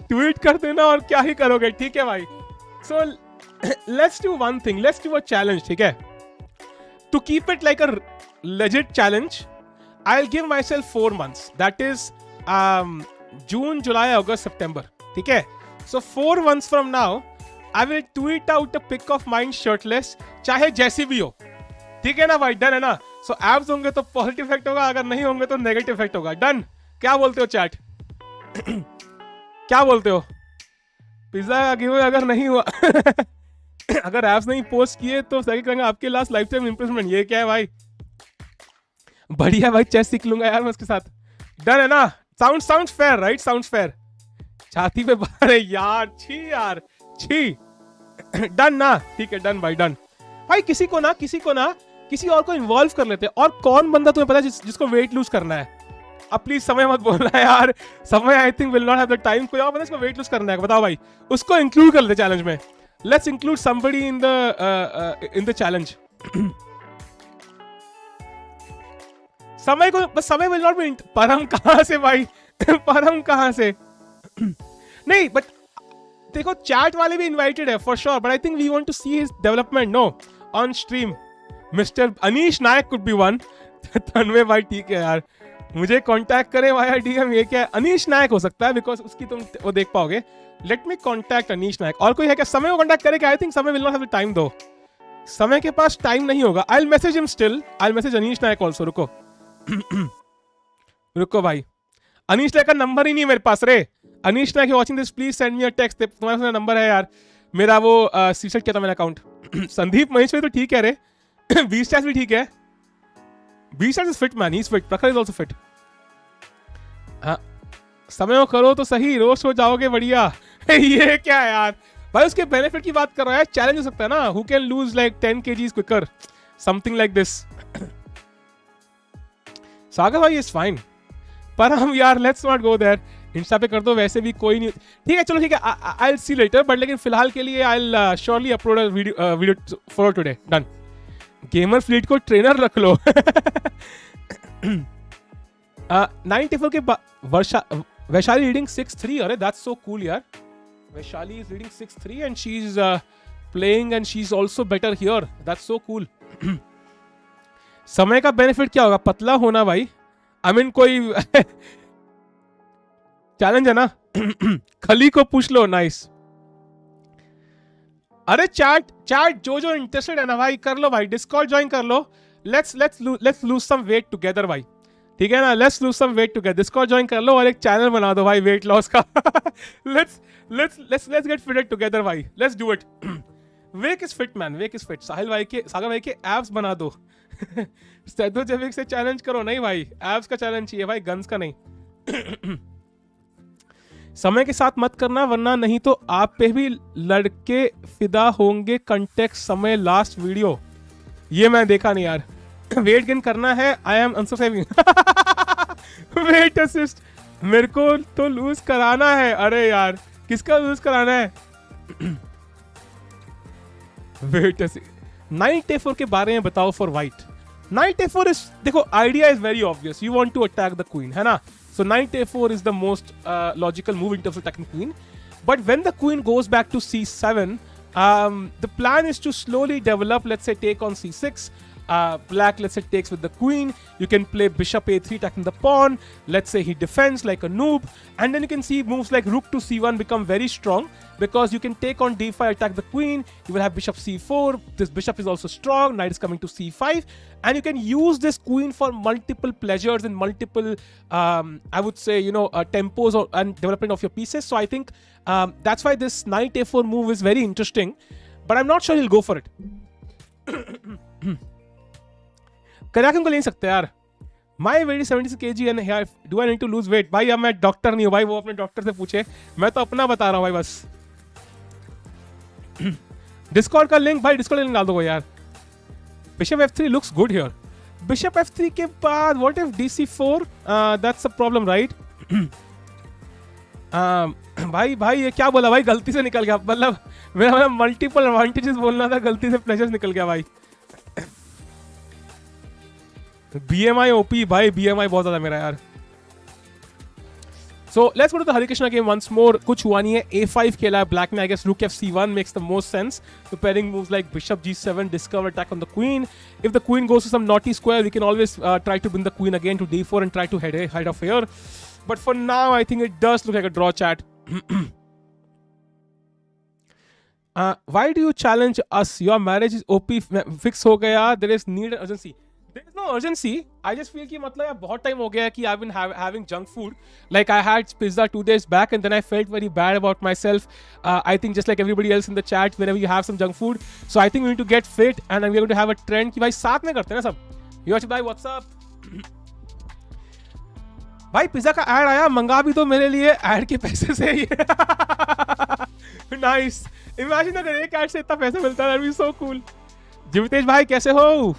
ट्वीट कर देना और क्या ही करोगे। ठीक है भाई। So let's do one thing, let's do a challenge, ठीक है? To keep it like a legit challenge, I will give myself 4 months, that is June, July, August, September, ठीक है? So 4 months from now I will tweet out a pic of mind shirtless, चाहे जैसी भी हो। ठीक है ना भाई? डन है ना? सो एब्स होंगे तो पॉजिटिव इफेक्ट होगा, अगर नहीं होंगे तो नेगेटिव इफेक्ट होगा। डन? क्या बोलते हो चैट? क्या बोलते हो? पिज्जा गिव अगर नहीं हुआ अगर एप्स नहीं पोस्ट किए तो सही करेंगे आपके लास्ट लाइफ टाइम इंप्रूवमेंट। ये क्या है भाई? बढ़िया भाई, चेस सीख लूंगा यार मैं उसके साथ। डन है ना? Sound fair, right? Sound fair. छाती पे बाहर यार, छी यार, छी। डन ना? ठीक है, डन भाई, डन भाई। किसी को ना किसी और को इन्वॉल्व कर लेते हैं। और कौन बंदा तुम्हें पता है जिसको वेट लूज करना है? अब प्लीज समय मत बोलना यार, समय आई think will not have the time. कोई और बंदा इसको वेट लूज करना है, बताओ भाई। उसको इंक्लूड कर लेते चैलेंज में। Let's include somebody in the challenge. समय को बस, समय विल नॉट बी। परम कहां से भाई? परम कहां से? नहीं बट देखो, चैट वाले भी इनवाइटेड है for sure, but I think we want to see his development, no, on stream. Mister Anish Nayak could be one. Tanvay भाई ठीक है यार, मुझे कांटेक्ट करें वाया डीएम। ये क्या है? अनीश नायक हो सकता है, बिकॉज उसकी तुम वो देख पाओगे। Let me contact Anish Nayak. और कोई है क्या? समय को कांटेक्ट करेगा? I think Samay will not have the time though. Samay के पास टाइम नहीं होगा। I will message him still, I will message Anish Nayak also. रुको रुको भाई, अनीश नायक का नंबर ही नहीं मेरे पास रे। Anish Nayak watching this, please send me a text. तुम्हारे पास नंबर है यार? मेरा वो सीसेट क्या था मेरा अकाउंट? संदीप महेश तो ठीक है रे। 20 स्टार्स भी ठीक है। 20 stars is fit man, he is fit. प्रखर इज आल्सो फिट। हाँ, समय को करो तो सही, रोस्ट हो जाओगे बढ़िया। ये क्या है यार भाई? उसके बेनिफिट की बात कर रहा है। चैलेंज हो सकता है ना, who can lose like 10 kgs quicker, something like this. Sagar भाई इज फाइन, पर हम यार let's not go there. Insta पे कर दो, वैसे भी कोई नहीं। ठीक है चलो, ठीक है, I will see later, but लेकिन फिलहाल के लिए I will surely upload a video for today. Done. Gamer fleet को ट्रेनर रख लो। 94 के वैशाली रीडिंग 6-3। अरे दैट्स सो कूल यार। Vaishali is reading 6-3 and she is playing and she's also better here. That's so cool. समय का बेनिफिट क्या होगा? पतला होना भाई. I mean कोई चैलेंज है ना. खली को पूछ लो. नाइस. अरे चैट जो इंटरेस्टेड है ना भाई, कर लो भाई, डिस्कॉर्ड ज्वाइन कर लो. Let's lose some weight together भाई. ठीक है ना? Let's lose some weight together. Discord join कर लो और एक चैनल बना दो भाई वेट लॉस का. लेट्स गेट फिटेड टुगेदर भाई. Let's do it. Wake is fit man. Wake is fit. Sagar भाई के एब्स बना दो. स्टेथोजेविक से चैलेंज करो. नहीं भाई, एब्स का चैलेंज चाहिए भाई, गन्स का नहीं. समय के साथ मत करना वरना नहीं तो आप पे भी लड़के फिदा होंगे. कंटेक्स्ट समय लास्ट वीडियो. ये मैं देखा नहीं यार. वेट गेन करना है. I am unsubscribing. Weight assist. मेरे को तो लूज कराना है. अरे यार किसका लूज कराना है? Wait assist. नाइट A4 के बारे में बताओ for white. Knight A4 is, देखो idea is very obvious. You want to attack the queen, है ना? So knight A4 is the most logical move in terms of attacking queen. But when the queen goes back to C7, the plan is to slowly develop, let's say take on C6. Black, let's say, takes with the queen. You can play bishop A3 attacking the pawn. Let's say he defends like a noob. And then you can see moves like rook to C1 become very strong because you can take on D5, attack the queen. You will have bishop C4. This bishop is also strong. Knight is coming to C5. And you can use this queen for multiple pleasures and multiple, I would say, tempos and development of your pieces. So I think that's why this knight A4 move is very interesting. But I'm not sure he'll go for it. करियाकम को ले सकते यार. My weight 76 kg and do I need to lose weight. भाई अब मैं doctor नहीं हूँ भाई, वो अपने डॉक्टर से पूछे. मैं तो अपना बता रहा हूँ भाई बस. डिस्कॉर्ड का लिंक भाई, डिस्कॉर्ड लिंक डाल दो यार. Bishop F3 looks good here. Bishop F3 के बाद what if DC4? That's a problem right. भाई ये क्या बोला भाई? गलती से निकल गया. मतलब मेरा मल्टीपल एडवांटेजेस बोलना था, गलती से प्लेजर्स निकल गया भाई. BMI OP भाई, BMI बहुत ज्यादा मेरा यार. So let's go to the Harikishna game once more. कुछ हुआ नहीं है. A5 खेला है ब्लैक ने. I guess rook F7 makes the most sense. So pairing moves like bishop G7, discover attack on the queen. If the queen goes to some naughty square, we can always try to bring the queen again to D4 and try to head off here. But for now, I think it does look like a draw, chat. Why do you challenge us? Your marriage is OP fix हो गया. There is need and urgency. There is no urgency. I just feel कि मतलब यार बहुत time हो गया कि I've been having junk food. Like I had pizza 2 days back and then I felt very bad about myself. I think just like everybody else in the chat, whenever you have some junk food. So I think we need to get fit and we're going to have a trend कि भाई साथ में करते हैं ना सब. योश भाई what's up? भाई पिज्जा का ऐड आया, मंगा भी तो मेरे लिए ऐड के पैसे से ही. नाइस. इमेजिन अगर एक ऐड से इतना पैसा मिलता है. That would be so cool. जीवितेश भाई कैसे हो?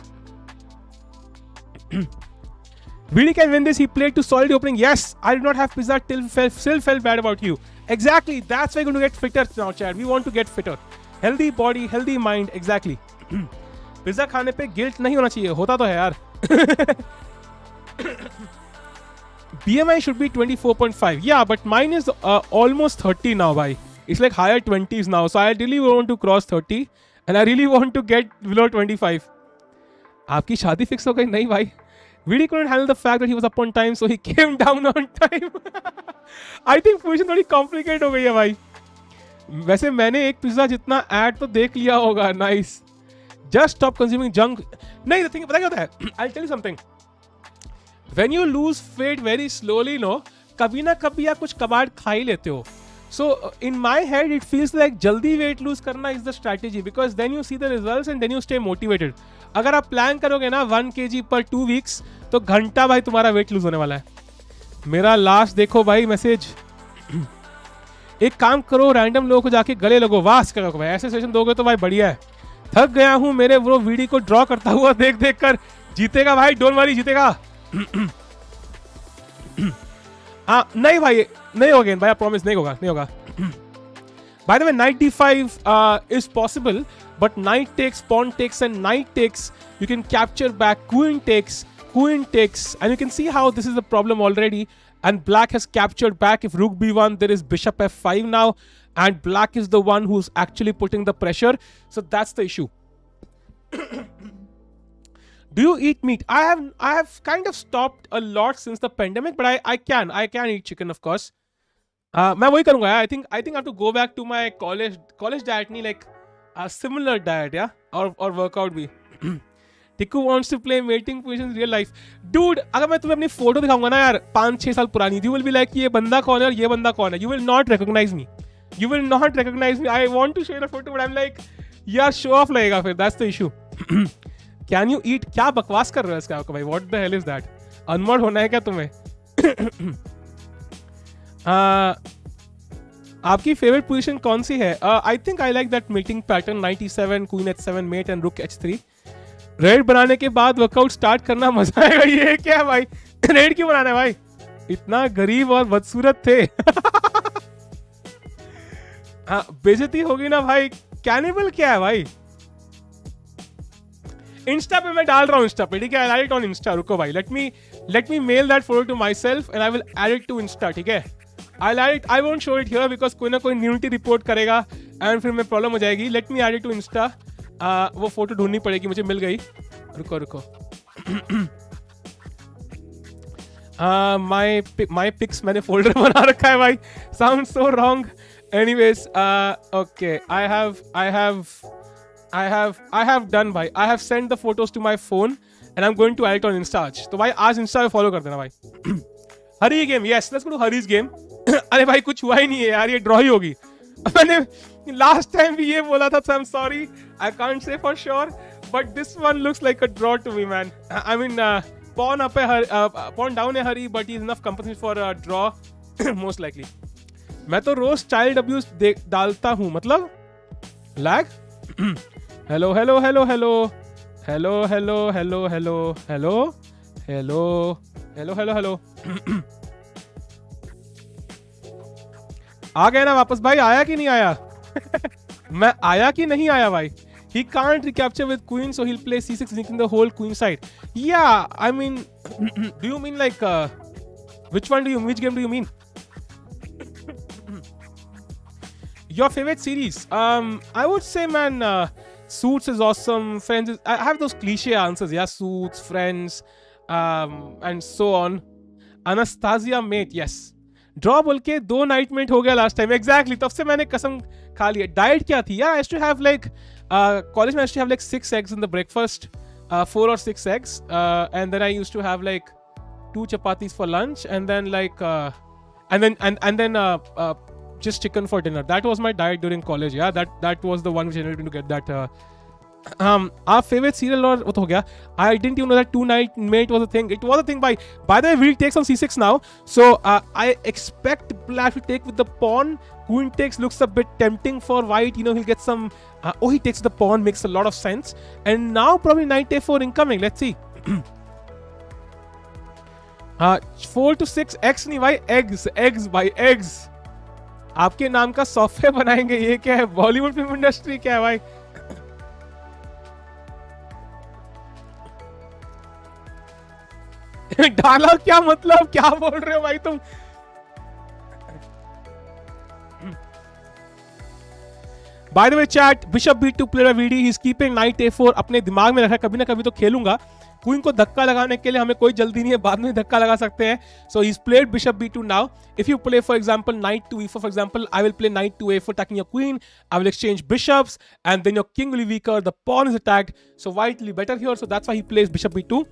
Vidit can win this. He played to solid opening. Yes, I did not have pizza still felt bad about you. Exactly. That's why we're going to get fitter now, Chad. We want to get fitter. Healthy body, healthy mind. Exactly. Pizza खाने पे guilt नहीं होना चाहिए. होता तो है यार. BMI should be 24.5. Yeah, but mine is almost 30 now, bhai. It's like higher 20s now. So I really want to cross 30 and I really want to get below 25. आपकी शादी फिक्स हो गई? नहीं भाई. Vidit couldn't handle the fact that he was up on time, so he came down on time. I think position थोड़ी complicated हो गई है भाई. वैसे मैंने एक पिज्जा जितना ऐड तो देख लिया होगा. Nice. Just stop consuming junk. नहीं, the thing पता क्या होता है? I'll tell you something. When you lose weight very slowly, कभी ना कभी आप कुछ कबाड़ खा ही लेते हो. So in my head, it feels like जल्दी weight lose करना is the strategy because then you see the results and then you stay motivated. अगर आप प्लान करोगे ना 1 kg पर 2 weeks तो घंटा भाई तुम्हारा वेट लूज होने वाला है. मेरा लास्ट देखो भाई मैसेज. एक काम करो, रैंडम लोगों को जाके गले लगो. वास करो भाई, ऐसे सेशन दोगे तो भाई बढ़िया है. थक गया हूं मेरे वो वीडियो को ड्रॉ करता हुआ देख देख कर. जीतेगा भाई, डोंट वरी, जीतेगा. हाँ नहीं भाई, नहीं होगा भाई, प्रॉमिस नहीं होगा. By the way, knight d5 is possible, but knight takes, pawn takes, and knight takes. You can capture back. Queen takes, and you can see how this is a problem already. and black has captured back. If rook b1, there is bishop f5 now, and black is the one who's actually putting the pressure. So that's the issue. Do you eat meat? I have kind of stopped a lot since the pandemic, but I can eat chicken, of course. मैं वही करूँगा यार. I think I have to go back to my college diet, नहीं like a similar diet, yeah, or workout भी. Tiku wants to play mating positions in real life. Dude, अगर मैं तुम्हें अपनी फोटो दिखाऊंगा ना यार 5-6 साल पुरानी, you will be like ये बंदा कौन है और ये बंदा कौन है. You will not recognize me. You will not recognize me. I want to share a photo, but I'm like यार show off लगेगा फिर. That's the issue. Can you eat? क्या बकवास कर रहे हो इसका भाई? What the hell is that? Anmod होना है क्या तुम्हें? आपकी फेवरेट पोजीशन कौन सी है? I think I like that meeting pattern 97 queen h7 mate and rook h3. Red बनाने के बाद वर्कआउट स्टार्ट करना मजा आएगा. ये क्या है भाई? रेड क्यों बनाना है भाई? इतना गरीब और बदसूरत थे. बेइज्जती होगी ना भाई. कैनिबल क्या है भाई? इंस्टा पे मैं डाल रहा हूँ. इंस्टा पे ठीक है. I add it on Insta. रुको भाई, let me mail that photo to my self and I will add it to Insta. ठीक है. I won't show it here because कोई ना कोई न्यूनिटी रिपोर्ट करेगा एंड फिर मैं प्रॉब्लम हो जाएगी. Let me add it to Insta. वो फोटो ढूंढनी पड़ेगी मुझे. मिल गई. रुको. माय पिक्स मैंने फोल्डर बना रखा है भाई. Sound so wrong. Anyways okay. I have done भाई. I have sent the photos to my phone and I'm going to add it on Insta आज. तो भाई आज इंस्टा पे फॉलो कर देना भाई. Hari game. Yes, let's go to Hari's game. अरे भाई कुछ हुआ ही नहीं है यार. ये ड्रॉ ही होगी. मैंने लास्ट टाइम भी ये बोला था. I am sorry, I can't say for sure, but this one looks like a draw to me man. I mean pawn up है, पॉन डाउन है Hari, but he is enough company for a draw most likely. मैं तो रोज child abuse डालता हूँ. मतलब lag. Hello hello hello hello hello hello hello hello hello hello hello hello hello. आ गया ना वापस भाई? आया कि नहीं आया? मैं आया कि नहीं आया भाई? He can't recapture with queen, so he'll play c6, linking the whole queen side. Yeah, I mean, do you mean like which game do you mean? Your favorite series? I would say, man, Suits is awesome. Friends is, I have those cliche answers. Yeah, Suits, Friends, and so on. Anastasia Mate, yes. Draw बोल के 2 night met हो गया last time. Exactly. तब से मैंने कसम खा लिया. डाइट क्या थी यार? I used to have like college में I used to have like 6 eggs in the breakfast, 4 or 6 eggs, and then I used to have like 2 chapatis for lunch, and then like and then just chicken for dinner. That was my diet during college. Yeah, that was the one which enabled me to get that. Our favorite serial और वो तो हो गया. I didn't even know that 2 night mate was a thing. It was a thing. By the way, Vidit takes on c6 now. So I expect black to take with the pawn. Queen takes looks a bit tempting for white. You know, he'll get some. He takes the pawn. Makes a lot of sense. And now probably knight a4 incoming. Let's see. 4 to 6 x नहीं भाई. Eggs भाई. Eggs. आपके नाम का software बनाएंगे. ये क्या है? बॉलीवुड फिल्म इंडस्ट्री क्या है भाई? डाला क्या मतलब? क्या बोल रहे हो भाई तुम? By the way, chat, Bishop B2 player VD, he's keeping knight A4 अपने दिमाग में रखा है. कभी ना कभी तो खेलूंगा. क्वीन को धक्का लगाने के लिए हमें कोई जल्दी नहीं है. बाद में धक्का लगा सकते हैं. So he's played Bishop B2 now. If you play, for example, knight to E4, for example, I will play knight to A4 attacking your queen. I will exchange bishops, and then your king will be weaker. The pawn is attacked. So white will be better here. So that's why he plays Bishop B2.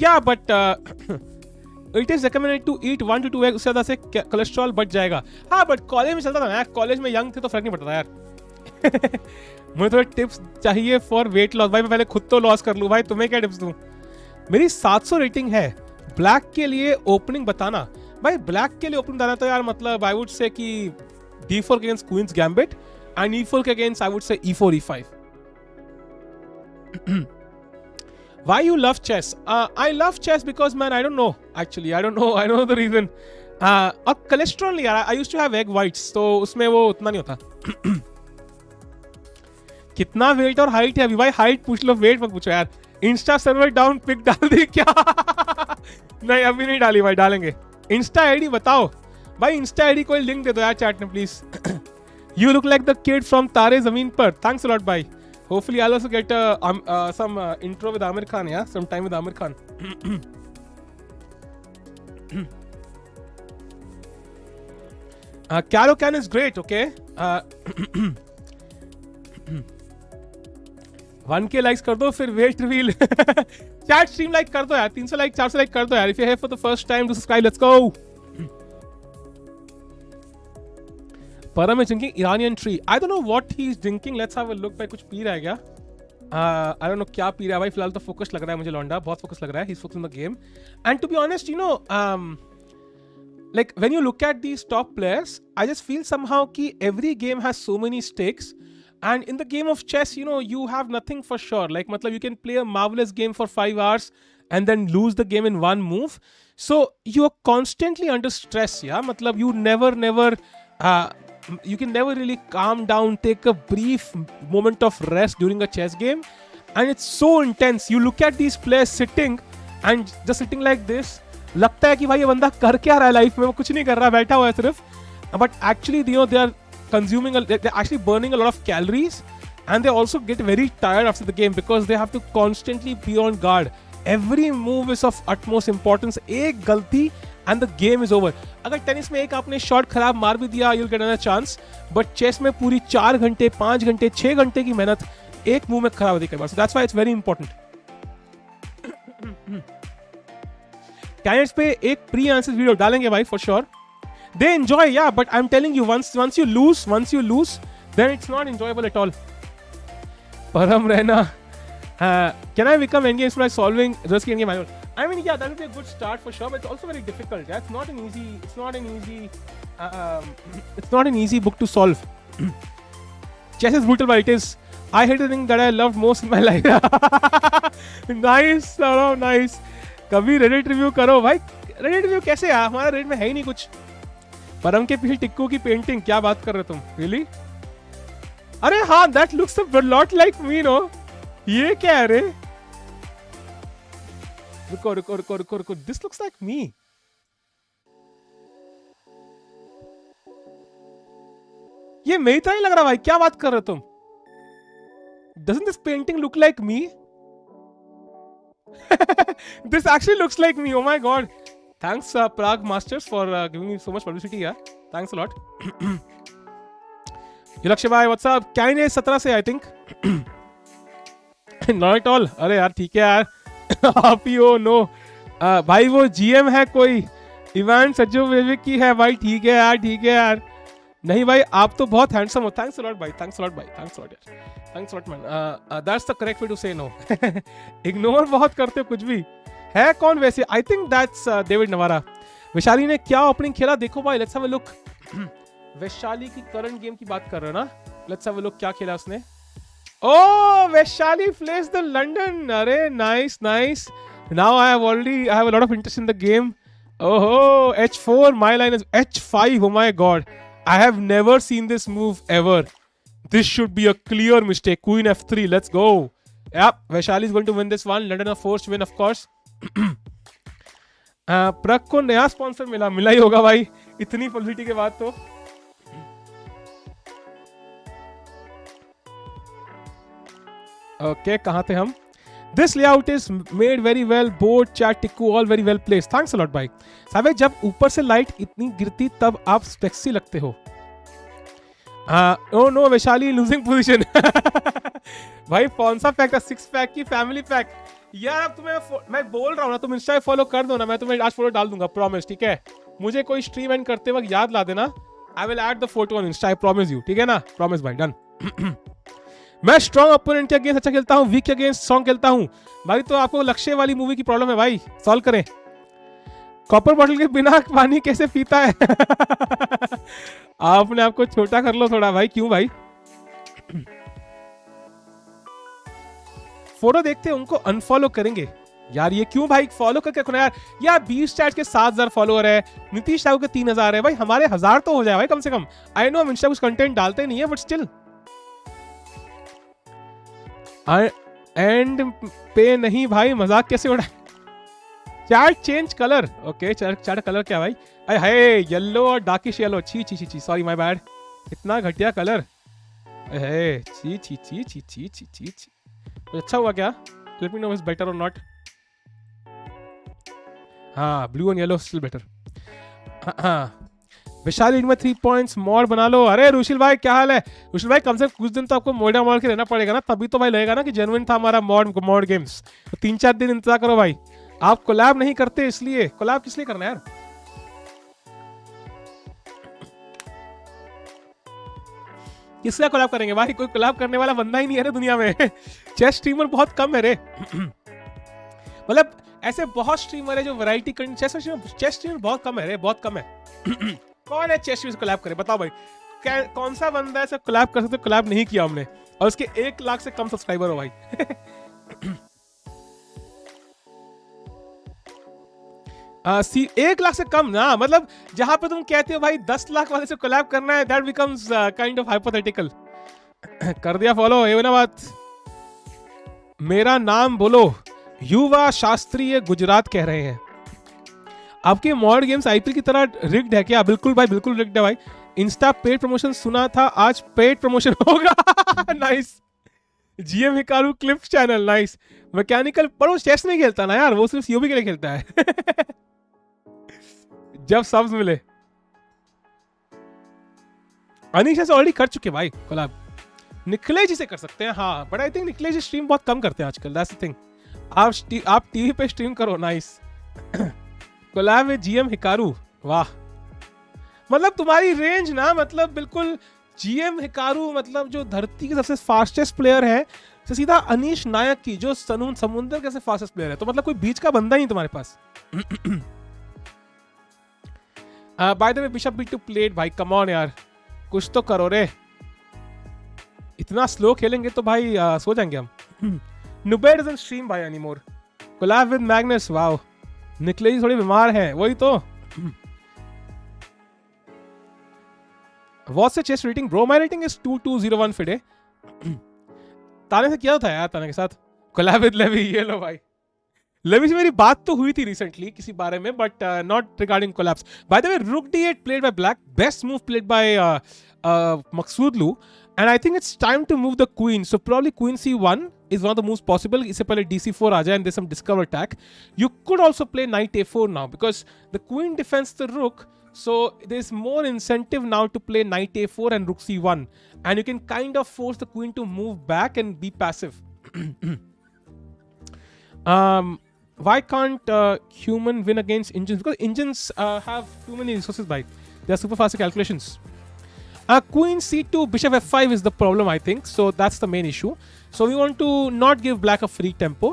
Yeah, but it is recommended to eat 1 to 2 eggs. उससे ज़्यादा से cholesterol बढ़ जाएगा. हाँ, but college में चलता था ना यार. कॉलेज में यंग थे तो फर्क नहीं पड़ता था यार. मुझे थोड़े टिप्स चाहिए फॉर वेट लॉस. भाई मैं पहले खुद तो लॉस कर लूँ भाई. तुम्हें क्या टिप्स दूँ? मेरी 700 रेटिंग है. ब्लैक के लिए ओपनिंग बताना भाई. ब्लैक के लिए ओपनिंग बताना तो यार मतलब आई वुड से कि D4 के against queen's gambit and E4 के against I would say E4 E5. Why you love chess? I love chess because, man, I don't know. Actually, I don't know. I don't know the reason. और cholesterol नहीं यार. I used to have egg whites, तो उसमें वो उतना नहीं होता. कितना वेट और हाइट है अभी भाई? हाइट पूछ लो, वेट मत पूछो यार. इंस्टा सर्वर डाउन पिक डाल दी क्या? नहीं अभी नहीं डाली भाई, डालेंगे। इंस्टा आईडी बताओ भाई, इंस्टा आईडी कोई लिंक दे दो यार चैट में please. You look like the kid from Taare Zameen Par, thanks a lot भाई। Hopefully I also get some intro with Aamir Khan, या some time with Aamir Khan. Caro can is great, okay? 1K likes कर दो फिर weight reveal. Chat stream like कर दो यार, 300 like 400 like कर दो यार। If you have for the first time to subscribe, let's go. Param is drinking Iranian tree. I don't know what he is drinking. Let's have a look. भाई कुछ P रहा है क्या? I don't know क्या P रहा है भाई। फिलहाल तो फोकस लग रहा है मुझे, लौंडा बहुत फोकस लग रहा है। He's focused on the game. And to be honest, you know, like when you look at these top players, I just feel somehow ki every game has so many stakes. And in the game of chess, you know, you have nothing for sure. Like, matlab, you can play a marvelous game for 5 hours and then lose the game in one move. So you are constantly under stress. Yeah, matlab, you you can never really calm down, take a brief moment of rest during a chess game. And it's so intense. You look at these players sitting and just sitting like this. लगता है कि भाई ये बंदा कर क्या रहा है लाइफ में, वो कुछ नहीं कर रहा, बैठा हुआ है सिर्फ. But actually, you know, they are consuming, they're actually burning a lot of calories, and they also get very tired after the game because they have to constantly be on guard. Every move is of utmost importance. एक गलती and the game is over. अगर tennis में एक आपने shot खराब मार भी दिया, you'll get another chance. But chess में पूरी 4 घंटे 5 घंटे 6 घंटे की मेहनत एक मूव में खराब होती है कई बार. So that's why it's very important. Candidates पे एक प्री आंसर वीडियो डालेंगे भाई for sure. They enjoy, yeah, but I'm telling you, once you lose, then it's not enjoyable at all. Parham रहना. Can I become endgame by solving risk endgame manual? I mean, yeah, that would be a good start for sure, but it's also very difficult. Yeah? It's not an easy book to solve. Chess is brutal, but it is. I hate the thing that I loved most in my life. Nice, Saurav, nice. कभी Reddit review करो भाई. Reddit review कैसे यार, हमारा Reddit में है ही नहीं कुछ. परम के पीछे टिक्कू की पेंटिंग, क्या बात कर रहे तुम, रियली? अरे हाँ, that looks a lot like me, no? ये क्या है रे? रुको, दिस लुक्स लाइक मी. ये मेरी तरह ही लग रहा भाई, क्या बात कर रहे तुम? Doesn't this painting look like me? This actually looks like me. Oh my god. Thanks Prague Masters for giving me so much publicity. Yeah, thanks a lot. Yulakshay bhai, what's up? Kine 17 से I think. Not at all. अरे यार ठीक है यार. आप ही हो, no भाई, वो GM है कोई, इवान सज्जोविक की है भाई. ठीक है यार. नहीं भाई, आप तो बहुत हैंडसम हो. थैंक्स अ लॉट भाई, थैंक्स अ लॉट यार. Thanks a lot man. That's the correct way to say no. Ignore बहुत करते हो कुछ भी. है कौन वैसे? I think that's David Navara. Vaishali ने क्या ओपनिंग खेला देखो भाई, let's have a look. Vaishali की करंट गेम की बात कर रहे हो ना? लेट्स हैव अ लुक, क्या खेला उसने. Oh, Vaishali plays the London. Arey, nice. Now I have a lot of interest in the game. Oh, H4. My line is H5. Oh my god. I have never seen this move ever. This should be a clear mistake. Queen F3. Let's go. Yep, Vaishali is going to win this one. London a forced win, of course. प्रग को नया sponsor मिला ही होगा भाई, इतनी publicity के बाद तो. Okay, कहाँ थे हम? This layout is made very well. Board, chat, Tikku, all very well placed. Thanks a lot भाई. साहब जब ऊपर से लाइट इतनी गिरती तब आप स्पेक्सी लगते हो. Oh no, Vaishali losing position. भाई कौन सा पैक था? 6 पैक की फैमिली पैक. यार अब तुम्हें मैं बोल रहा हूँ ना, तुम इंस्टा पे फॉलो कर दो ना, मैं तुम्हें आज फोटो डाल दूंगा, प्रॉमिस. ठीक है, मुझे कोई स्ट्रीम एंड करते वक्त याद ला देना. I will add the photo on Insta, I promise you. ठीक है ना? प्रॉमिस भाई, डन. मैं स्ट्रॉन्ग अपोनेंट के अगेंस्ट अच्छा खेलता हूँ, वीक के अगेंस्ट स्ट्रॉन्ग खेलता हूँ भाई. तो आपको लक्ष्य वाली मूवी की प्रॉब्लम है भाई, सॉल्व करें. कॉपर बॉटल के बिना पानी कैसे पीता है? आपने आपको छोटा कर लो थोड़ा भाई. क्यों भाई? फोटो देखते हैं उनको अनफॉलो करेंगे यार. ये क्यों भाई? फॉलो करके रखना यार 20 चैट के 7000 फॉलोअर है, नीतीश ठाकुर के 3000 है भाई. हमारे 1000 तो हो जाए भाई कम से कम. आई नो हम इंस्टा कुछ कंटेंट डालते नहीं है, बट स्टिल. एंड पे नहीं भाई, मजाक कैसे उड़ा. Chat change colour, okay chat colour क्या भाई? अरे हाय येलो और डार्किश येलो, छी छी छी छी, सॉरी माय बैड, इतना घटिया कलर है, छी छी छी छी छी छी छी छी। अच्छा हुआ क्या? Let me know is better और नॉट। हाँ blue and yellow still better. हाँ विशाल लीड में 3 पॉइंट्स, मॉड बना लो। अरे रुशिल भाई क्या हाल है? रुशिल भाई कम से कम कुछ दिन तो आपको मोड़ा मोड़ के रहना पड़ेगा ना, तभी तो भाई लगेगा ना कि जेन्युइन था हमारा मॉड गेम्स। तो 3-4 दिन इंतजार करो भाई। आप कोलैब नहीं करते इसलिए, कोलैब किस लिए करना है यार? किसका कोलैब करेंगे भाई? कोई कोलैब करने वाला बंदा ही नहीं है रे दुनिया में। चेस स्ट्रीमर बहुत कम है रे। मतलब ऐसे बहुत स्ट्रीमर है जो वैरायटी चेस स्ट्रीमर बहुत कम है रे, बहुत कम है। कौन है चेस स्ट्रीमर कोलैब करे बताओ भाई? कौन सा बंदा ऐसा कोलैब कर सकते? कोलैब नहीं किया हमने, और उसके 1 लाख से कम सब्सक्राइबर हो भाई। 1 लाख से कम ना, मतलब जहां पे तुम कहते हो भाई 10 लाख वाले से कोलैब करना है, that becomes kind of hypothetical. कर दिया फॉलो, ये ना बात। मेरा नाम बोलो, युवा शास्त्री ये गुजरात कह रहे हैं। आपके मॉड गेम्स आईपीएल की तरह रिग्ड है क्या? बिल्कुल भाई बिल्कुल रिग्ड है भाई। इंस्टा पेड प्रमोशन सुना था, आज पेड प्रमोशन होगा। Nice. GM Hikaru clips channel, nice. Mechanical पर वो चेस नहीं खेलता ना यार, वो सिर्फ सीओबी के लिए खेलता है। जब सब्स मिले। अनीशा से ऑलरेडी कर चुके भाई कोलैब, निखिलेश जी से कर सकते हैं। हाँ but I think Nikhilesh ji stream बहुत कम करते हैं आजकल, दैट्स द थिंग। आप टीवी पे स्ट्रीम करो, nice. Collab with GM Hikaru, वाह। मतलब तुम्हारी रेंज ना, मतलब बिल्कुल जीएम हिकारू, मतलब जो धरती के सबसे फास्टेस्ट प्लेयर है, तो सीधा अनीश नायक की जो समुद्र के सबसे फास्टेस्ट प्लेयर है, तो मतलब कोई बीच का बंदा ही तुम्हारे पास। By the way bishop b two played, भाई कम ऑन यार, कुछ तो करो रे। इतना स्लो खेलेंगे तो भाई सो जाएंगे हम। नुबे डजंट स्ट्रीम भाई anymore. Collab with Magnus, wow. Niklesh थोड़ी बीमार है, वही तो। What's the chess rating bro? My rating is 2201 FIDE. ताने से किया था यार, ताने के साथ कोलैब विद लेवी, ये लो भाई। लेवी से मेरी बात तो हुई थी रिसेंटली किसी बारे में, but not regarding collabs. Bye the वे रूक d8 played by black, best move played by Maghsoodloo, and I think it's time to move the queen, so probably queen c1 is one of the moves possible. इससे पहले dc4 आ जाए and there's some discover attack. You could also play knight a4 now because the queen defends the rook, so there's more incentive now to play knight a4 and rook c1, and you can kind of force the queen to move back and be passive. Why can't human win against engines? Because engines have too many resources, by they are super fast calculations. Queen c2 bishop f5 is the problem, I think, so that's the main issue. So we want to not give black a free tempo.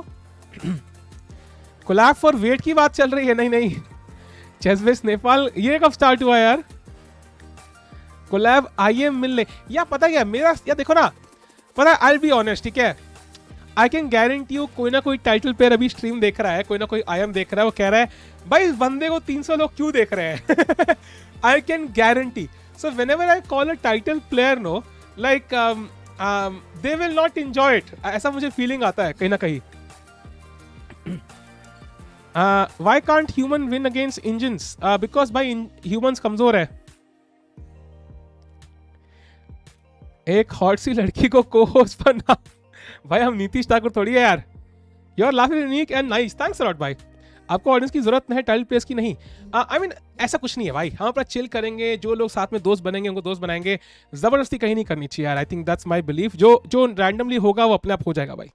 Collab for weight की बात चल रही है? नहीं नहीं, chess base Nepal ये कब start हुआ यार? कोलैब आईएम मिलने या पता क्या मेरा, या देखो ना, पता आई विल बी ऑनेस्ट, ठीक है, आई कैन गारंटी यू कोई ना कोई टाइटल प्लेयर अभी स्ट्रीम देख रहा है, कोई ना कोई आईएम देख रहा है, वो कह रहा है भाई इस बंदे को 300 लोग क्यों देख रहे हैं? I can guarantee. So whenever I call a title player, know like they will not enjoy it, ऐसा मुझे फीलिंग आता है कहीं ना कहीं। why can't human win against engines? Because by humans कमजोर है। एक हॉट सी लड़की को co-host बना। भाई हम नीतीश ठाकुर थोड़ी है यार। Your laugh is unique and nice, thanks a lot भाई। आपको ऑडियंस की जरूरत है टाइटल प्लेयर्स की नहीं। आई मीन ऐसा कुछ नहीं है भाई, हम अपना चिल करेंगे, जो लोग साथ में दोस्त बनेंगे उनको दोस्त बनाएंगे, जबरदस्ती कहीं नहीं करनी चाहिए यार। I think that's my belief. जो रैंडमली होगा वो अपने आप हो जाएगा भाई,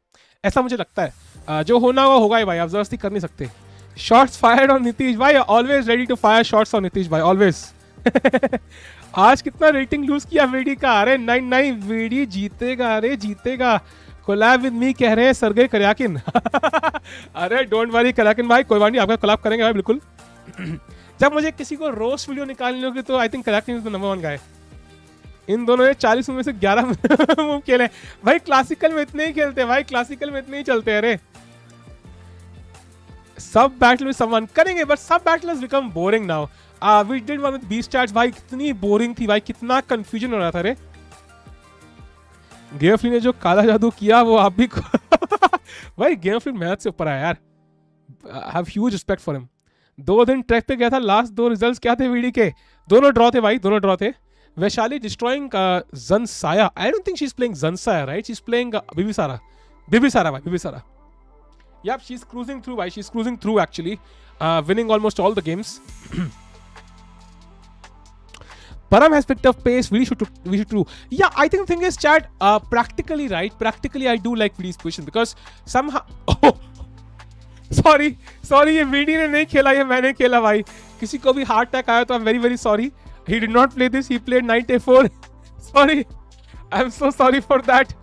ऐसा मुझे लगता है। जो होना हुआ होगा ही भाई, आप जबरदस्ती कर नहीं सकते। शॉट्स फायर्ड ऑन नीतीश भाई, always ready to fire shots on Nitish भाई, ऑलवेज। आज कितना रेटिंग लूज किया वीडी का? अरे नहीं नहीं, वीडी जीतेगा, अरे जीतेगा। कोलैब विद मी कह रहे हैं सरगेई करयाकिन। अरे डोंट वरी करयाकिन भाई, कोई बात नहीं, आपका कोलैब करेंगे भाई बिल्कुल। जब मुझे किसी को रोस्ट वीडियो निकालनी होगी तो I think Karjakin is the number 1 guy. इन दोनों ने 40 में से 11 मूव खेले भाई। क्लासिकल में इतने ही खेलते भाई, क्लासिकल में इतने ही चलते। अरे सब बैटल में समवन करेंगे, बट सब battles become boring now. We did one with beast chats भाई, कितनी बोरिंग थी भाई, कितना कंफ्यूजन हो रहा था। रे गेम फ्री ने जो काला जादू किया वो आप भी भाई गेम फ्री मेहनत से ऊपर आया यार। Have huge respect for him. 2 दिन ट्रैक पे गया था. लास्ट 2 रिजल्ट्स क्या थे वीडी के? दोनों ड्रॉ थे भाई, दोनों ड्रॉ थे. Vaishali destroying Zansaya. I don't think she's playing Zansaya, right? She's playing Bibisara. Bibisara भाई, Bibisara. Yep, she's cruising through भाई. She's cruising through actually, winning almost all the games. Parham has picked up pace. We should do. Yeah, I think the thing is, chat. Practically right. Practically, I do like Vidi's position because somehow. Oh, sorry. ये Vidi ने नहीं खेला, ये मैंने खेला भाई. किसी को भी हार्ट अटैक आया तो I'm very very sorry. He did not play this. He played knight a4. Sorry. I'm so sorry for that.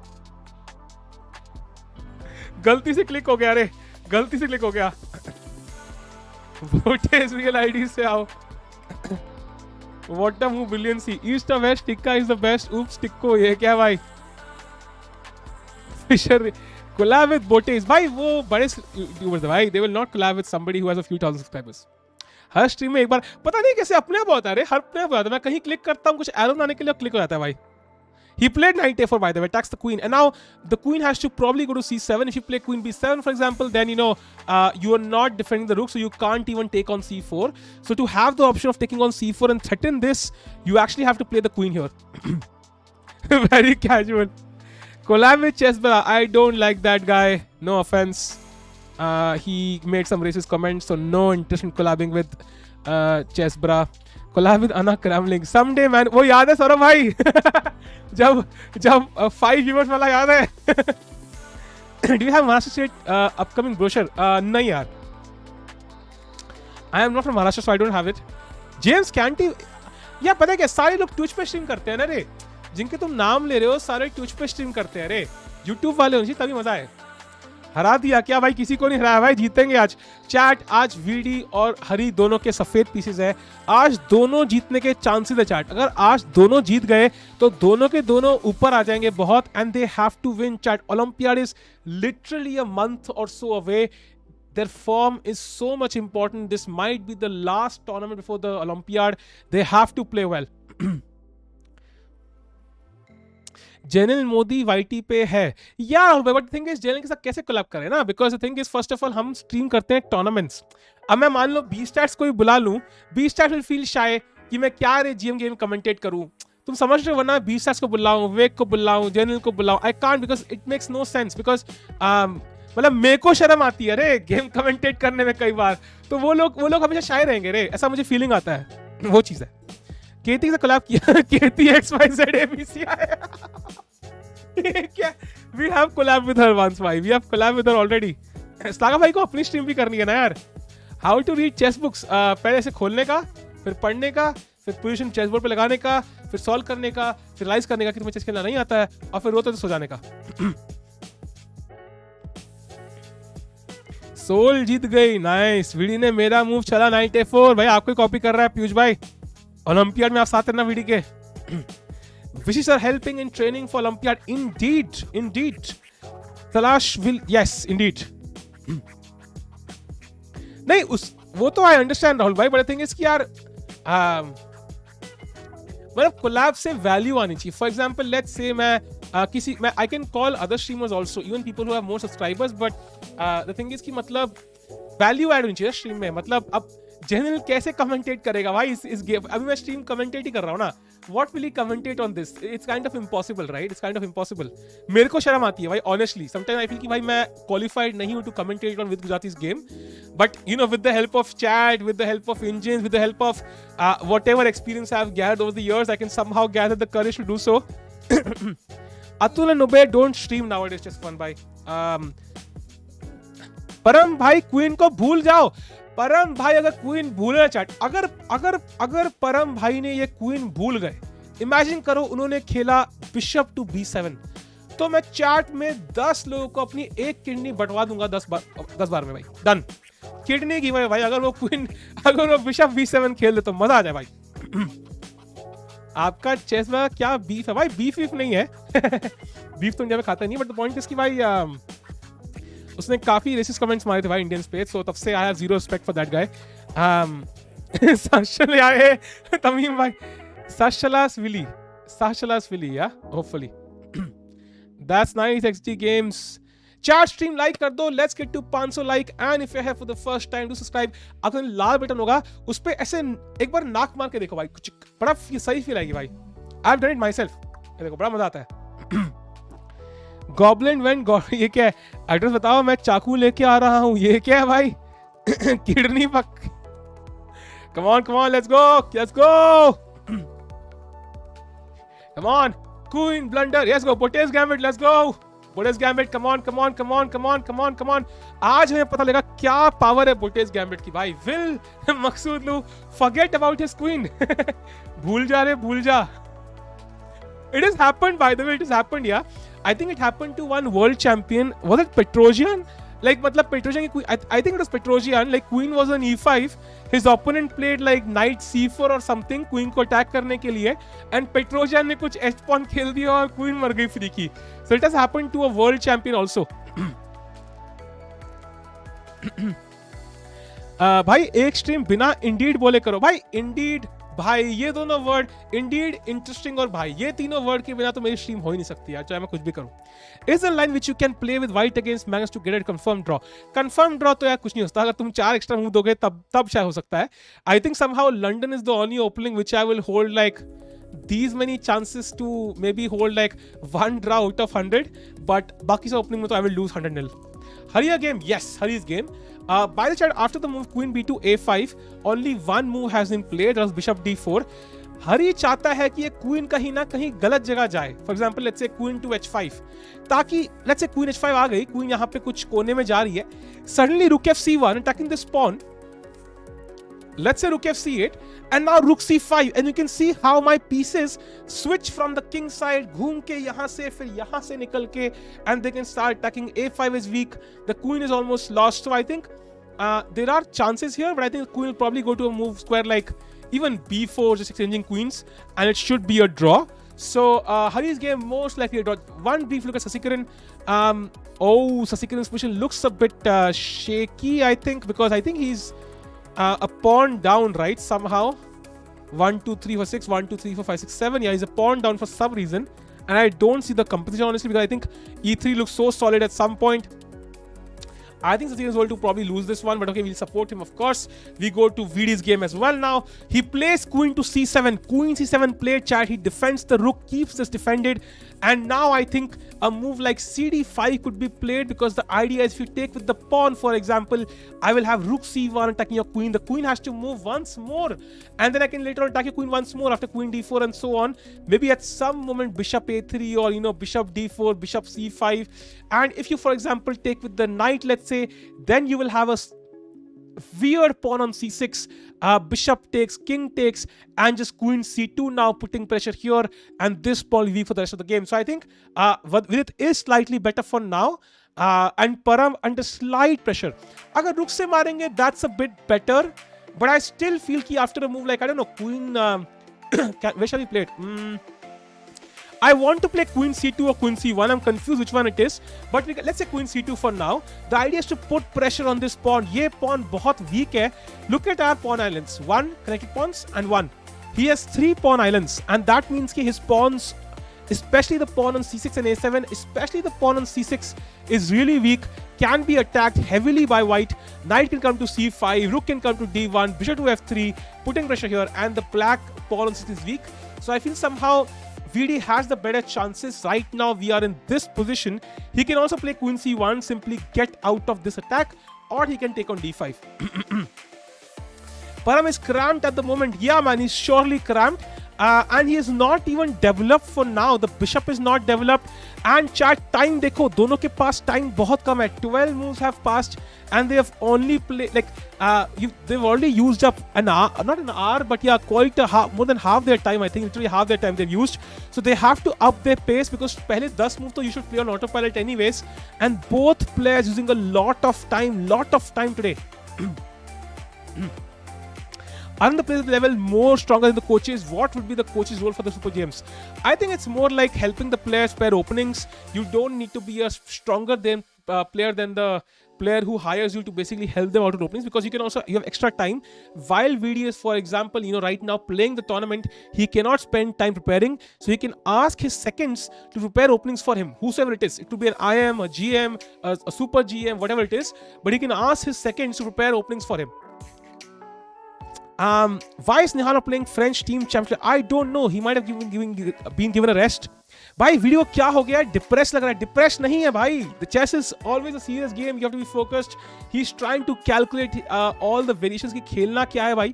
गलती से क्लिक हो गया रे. गलती से क्लिक हो गया. Votes real ID से आओ. What a move, billion C. East or west, Tikka is the best. Oops, Tikko. ये क्या भाई? Fisher collab with Botes. भाई वो बड़े यूट्यूबर्स भाई. They will not collab with somebody who has a few thousand subscribers. Her stream में एक बार पता नहीं कैसे अपने आप होता है रे. हर अपने आप होता है. मैं कहीं क्लिक करता हूँ कुछ एरो बनाने के लिए क्लिक हो जाता है भाई. He played knight a4 by the way, attacks the queen, and now the queen has to probably go to c7. If you play queen b7 for example, then you are not defending the rook, so you can't even take on c4. So to have the option of taking on c4 and threaten this, you actually have to play the queen here. Very casual. Collab with Chessbra. I don't like that guy. No offense. He made some racist comments, so no interest in collabing with Chessbra. Collab with Anna Kramling. Someday man. वो याद है सौरभ भाई? जब 5 viewers वाला याद है? Do you have Maharashtra State upcoming brochure? नहीं यार. I am not from Maharashtra, so I don't have it. James Canty. यार पता है क्या? सारे लोग ट्विच पे स्ट्रीम करते हैं ना रे. जिनके तुम नाम ले रहे हो सारे ट्विच पे स्ट्रीम करते हैं रे. YouTube वाले होने तभी मजा है. हरा दिया क्या भाई? किसी को नहीं हराया भाई. जीतेंगे आज. चैट आज वीडी और हरी दोनों के सफेद पीसेस है. आज दोनों जीतने के चांसेस है चैट. अगर आज दोनों जीत गए तो दोनों के दोनों ऊपर आ जाएंगे बहुत. And they have to win chat. Olympiad is literally a month or so away. Their form is so much important. This might be the last tournament before the Olympiad. They have to play well. जेनल Modi YT पे है यार. But thing is general के साथ कैसे collab करें ना. Because the thing is first of all हम स्ट्रीम करते हैं टूर्नामेंट्स. अब मैं मान लो बी स्टैट्स को भी बुला लूं. B stats will feel shy कि मैं क्या रे जीएम गेम कमेंटेट करूं. तुम समझ रहे हो. वरना बी स्टैट्स को बुलाऊं, विवेक को बुलाऊं, जेनल को बुलाऊं. I can't because it makes no sense. Because मतलब मेरे को शर्म आती है रे गेम कमेंटेट करने में कई बार. तो वो लोग हमेशा शाय रहेंगे रे. ऐसा मुझे फीलिंग आता है. वो चीज है. केती से कोलैब किया. केती XYZ ABC आया. क्या? We have collab with her once भाई. We have collab with her already. स्लागा भाई को अपनी स्ट्रीम भी करनी है ना यार. How to read chess books. पहले ऐसे खोलने का, फिर पढ़ने का, फिर पोजीशन चेस बोर्ड पे लगाने का, फिर सॉल्व करने का, फिर रियलाइज करने का कि तुम्हें चेस खेलना नहीं आता है, और फिर रोते तो सो जाने का. सोल जीत गई. नाइस. वीडी ने मेरा मूव चला नाइट A4. भाई आपको कॉपी कर रहा है पीयूष भाई. ओलंपियाड में आप साथ रहना वीडी के. Wishes are helping in training for Olympiad. Indeed. Talash will, yes, indeed. नहीं वो तो I understand राहुल भाई. But the thing is कि यार मतलब कोलैब से वैल्यू आनी चाहिए. फॉर एग्जाम्पल लेट्स से मैं I can call other streamers also, even people who have more subscribers. But the thing is कि मतलब वैल्यू ऐड होनी चाहिए स्ट्रीम में. मतलब अब जनरल कैसे कमेंटेट करेगा भाई इस गेम. अभी मैं स्ट्रीम कमेंटेट ही कर रहा हूँ ना. What will he commentate on this. It's kind of impossible right. It's kind of impossible. मेरे को शर्म आती है भाई ऑनेस्टली. समटाइम्स आई फील कि भाई मैं क्वालिफाइड नहीं हूँ to commentate on with Gujrathi's game. But with the help of chat, with the help of engines, with the help of whatever experience I have gathered over the years, I can somehow gather the courage to do so. Atul and Ubaid don't stream nowadays, just fun भाई. परम भाई queen को भूल जाओ. परम भाई अगर queen भूलना चाहते, अगर परम भाई ने ये क्वीन भूल गए, इमेजिन करो उन्होंने खेला बिशप टू B7, तो मैं चैट में 10 लोगों को अपनी एक किडनी बंटवा दूंगा 10 बार में भाई. डन. किडनी की भाई अगर वो बिशप B7 खेल दे तो मजा आ जाए भाई. आपका चेस में क्या बीफ है भाई? बीफ नहीं है. बीफ तो इंडिया में खाता नहीं. बट द पॉइंट इज कि भाई उसने काफी रेसिस्ट कमेंट्स मारे थे भाई इंडियन स्पेस. सो तब से I have zero respect for that guy. Social आए तमीम भाई. साशलास विली या hopefully. That's nice. XG games Chat stream like कर दो. Let's get to 500 like. And if you're here for the first time, do subscribe. अगर लाल button होगा उस पे ऐसे एक बार नाक मार के देखो भाई, कुछ बड़ा सही फील आएगी भाई. I've done it myself. ये देखो बड़ा मजा आता है. Goblin went ये क्या है? एड्रेस बताओ, मैं चाकू लेके आ रहा हूँ. ये क्या है भाई? किडनी पक. Come on, let's go. Come on, Queen blunder. Yes, go. Botez Gambit, let's go. Botez Gambit, come on. आज हमें पता लगा क्या पावर है Botez Gambit की भाई. Will Maghsoodloo forget about his queen? भूल जा. It has happened, by the way. It has happened, yeah. I think it happened to one world champion. Was it Petrosian? Like, मतलब Petrosian की queen. I think it was Petrosian. Like, queen was on e5. His opponent played like knight c4 or something. Queen को attack करने के लिए. And Petrosian ने कुछ h pawn खेल दिया और queen मर गई free की. So it has happened to a world champion also. भाई एक स्ट्रीम बिना इंडीड बोले करो भाई. इंडीड भाई, ये दोनों वर्ड इंडीड, इंटरेस्टिंग और भाई, ये तीनों वर्ड के बिना तो मेरी स्ट्रीम हो ही नहीं सकती यार, चाहे मैं कुछ भी करूं. Is the line which you can play with white against Magnus to get it confirm draw. Confirm draw तो यार कुछ नहीं होता. अगर तुम 4 एक्स्ट्रा मूव दोगे तब शायद हो सकता है. I think somehow London is the only opening which I will hold like these many chances to maybe hold like 1 draw out of 100, but बाकी सब opening में तो I will lose 100-0. Hariya game, yes, Hari's game. By the chat, after the move queen b2 a5, only one move has been played, that was bishop d4. Hari चाहता है कि ये queen कहीं ना कहीं गलत जगह जाए. For example, let's say queen to h5, ताकि let's say queen h5 आ गई, queen यहाँ पे कुछ कोने में जा रही है. Suddenly rook fc1 attacking this pawn. Let's say rook f8 and now rook c5, and you can see how my pieces switch from the king side, घूम के यहाँ से फिर यहाँ से निकल के, and they can start attacking. a5 is weak, the queen is almost lost. So I think there are chances here, but I think the queen will probably go to a move square like even b4, just exchanging queens, and it should be a draw. So Hari's game most likely a draw. One brief look at Sasikiran. Sasikiran's position looks a bit shaky, I think, because I think he's a pawn down, right? Somehow 1 2 3 4 6 1 2 3 4 5 6 7. Yeah, he's a pawn down for some reason, and I don't see the composition honestly, because I think e3 looks so solid at some point. I think Sasikiran is going to probably lose this one, but okay, we'll support him, of course. We go to Vidit's game as well now. He plays queen to c7. Queen c7 played, chat. He defends the rook, keeps this defended. And now I think a move like cd5 could be played, because the idea is if you take with the pawn, for example, I will have rook c1 attacking your queen. The queen has to move once more, and then I can later on attack your queen once more after queen d4 and so on. Maybe at some moment bishop a3, or bishop d4, bishop c5. And if you, for example, take with the knight, let's say, then you will have a weird pawn on c6, bishop takes, king takes, and just queen c2 now putting pressure here, and this pawn will be for the rest of the game. So I think Vidit is slightly better for now, and Parham under slight pressure. Agar rook se marenge, that's a bit better, but I still feel ki after a move like, I don't know, queen where shall we play it? I want to play queen c2 or queen c1. I'm confused which one it is, but let's say queen c2 for now. The idea is to put pressure on this pawn. ये pawn बहुत weak है. Look at our pawn islands. 1 connected pawns and 1. He has 3 pawn islands, and that means that his pawns, especially the pawn on c6 and a7, especially the pawn on c6, is really weak. Can be attacked heavily by white. Knight can come to c5, rook can come to d1, bishop to f3, putting pressure here, and the black pawn on c6 is weak. So I feel somehow VD has the better chances. Right now we are in this position. He can also play queen c1, simply get out of this attack, or he can take on d5. Parham is cramped at the moment. Yeah man, he's surely cramped. And he is not even developed for now. The bishop is not developed. And chat time देखो, दोनों के पास time बहुत कम है. 12 moves have passed, and they have only played like they've already used up an hour, not an hour, but yeah, quite more than half their time. I think literally half their time they've used. So they have to up their pace, because पहले 10 moves तो you should play on autopilot anyways. And both players using a lot of time today. Are the players level more stronger than the coaches? What would be the coach's role for the Super Games? I think it's more like helping the players pair openings. You don't need to be a stronger player than the player who hires you to basically help them out with openings, because you have extra time. While VD is, for example, right now playing the tournament, he cannot spend time preparing, so he can ask his seconds to prepare openings for him, whosoever it is. It could be an IM, a GM, a super GM, whatever it is, but he can ask his seconds to prepare openings for him. Why is Nihara playing French team championship? I don't know. He might have been given a rest. भाई video क्या हो गया? Depress लग रहा है. Depress नहीं है भाई. The chess is always a serious game. You have to be focused. He's trying to calculate all the variations की खेलना क्या है भाई.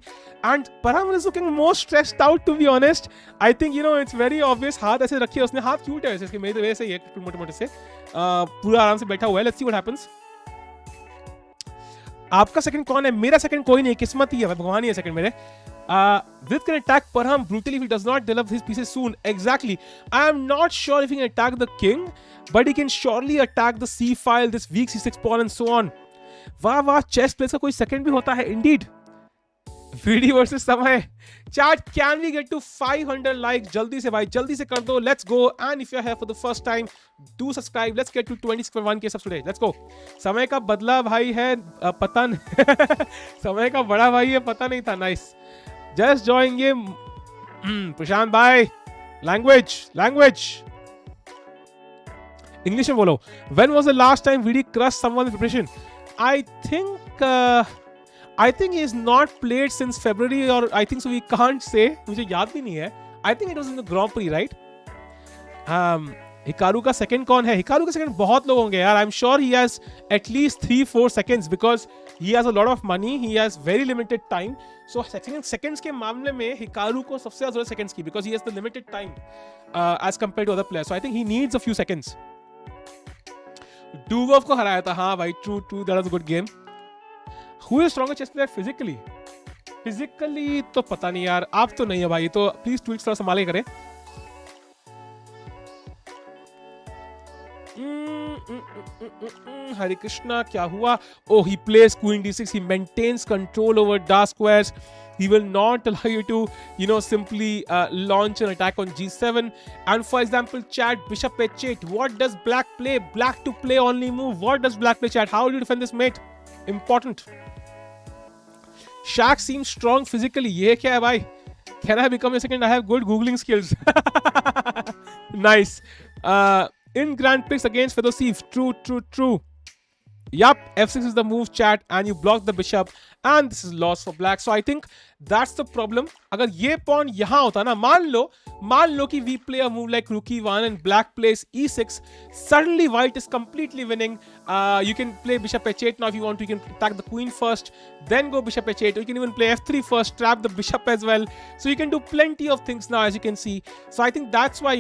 And Parham is looking more stressed out, to be honest. I think it's very obvious. हाथ ऐसे रखे उसने. हाथ क्यूट है वैसे. मेरे वैसे ही है मोटे-मोटे से. पूरा आराम से बैठा हुआ है. Let's see what happens. आपका सेकंड कौन है? मेरा सेकंड कोई नहीं, किस्मत ही है, भगवान ही है सेकंड मेरे. Vidit can attack Parham brutally if he does not develop his pieces soon. Exactly. I am not sure if he can attack the king, but he can surely attack the c file, this weak c6 pawn and so on. वाह वाह, chess place का कोई second भी होता है. Indeed. VD versus समय. Chat, can we get to 500 likes? जल्दी से भाई, जल्दी से कर दो. Let's go. And if you're here for the first time, do subscribe. Let's get to 20.1k subs today. Let's go. समय का बदला भाई है, पता नहीं. समय का बड़ा भाई है, पता नहीं था. Nice. Just join game. प्रशांत भाई. Language. English में बोलो. When was the last time VD crushed someone in preparation? I think he has not played since February, or I think so. We can't say. मुझे याद भी नहीं है. I think it was in the Grand Prix, right? Hikaru का second कौन है? Hikaru का second बहुत लोग होंगे यार. I'm sure he has at least 3-4 seconds because he has a lot of money. He has very limited time. So seconds के मामले में हिकारू को सबसे ज़्यादा seconds की, because he has the limited time as compared to other players. So I think he needs a few seconds. Duvov को हराया था. हाँ भाई, true. That was a good game. Who is stronger chess player physically? Physically तो पता नहीं यार. आप तो नहीं है भाई, तो प्लीज ट्वीट्स थोड़ा संभाल के करें. Harikishna क्या हुआ? Oh, he plays queen d6. He maintains control over dark squares. He will not allow you to, simply launch an attack on g7. And for example, chat, bishop h8. What does black play? Black to play only move. What does black play, chat? How do you defend this mate? Important. Shaq seems strong physically. ये क्या है भाई? Can I become a second? I have good googling skills. Nice. In Grand Prix against Fedosiev. True. Yup, f6 is the move, chat, and you block the bishop, and this is loss for black. So I think that's the problem. अगर ये pawn यहाँ होता ना, मान लो कि we play a move like rook e1 and black plays e6, suddenly white is completely winning. You can play bishop h8 now if you want to. You can attack the queen first, then go bishop h8. Or you can even play f3 first, trap the bishop as well. So you can do plenty of things now, as you can see. So I think that's why,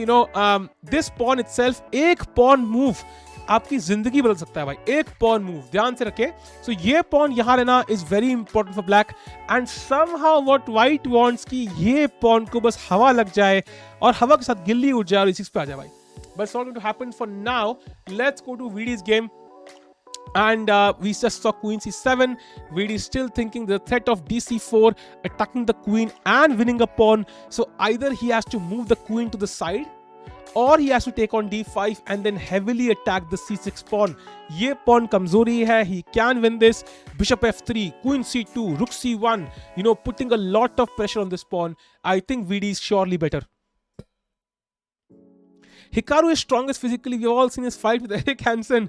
this pawn itself, एक pawn move आपकी जिंदगी बदल सकता है भाई. एक pawn move ध्यान से रखे. सो ये पॉन यहां रहना is very important for black. And somehow what white wants कि ये पॉन को बस हवा लग जाए और हवा के साथ गिल्ली उड़ जाए और e6 पे आ जाए भाई. But it's not going to happen for now. Let's go to VD's game. And we just saw queen c7. VD is still thinking the threat of dc4, attacking the queen and winning a pawn. So either he has to move the queen to the side, or he has to take on d5 and then heavily attack the c6 pawn. ये pawn कमजोरी है. He can win this. Bishop f3, queen c2, rook c1. Putting a lot of pressure on this pawn. I think VD is surely better. Hikaru is strongest physically. We've all seen his fight with Eric Hansen.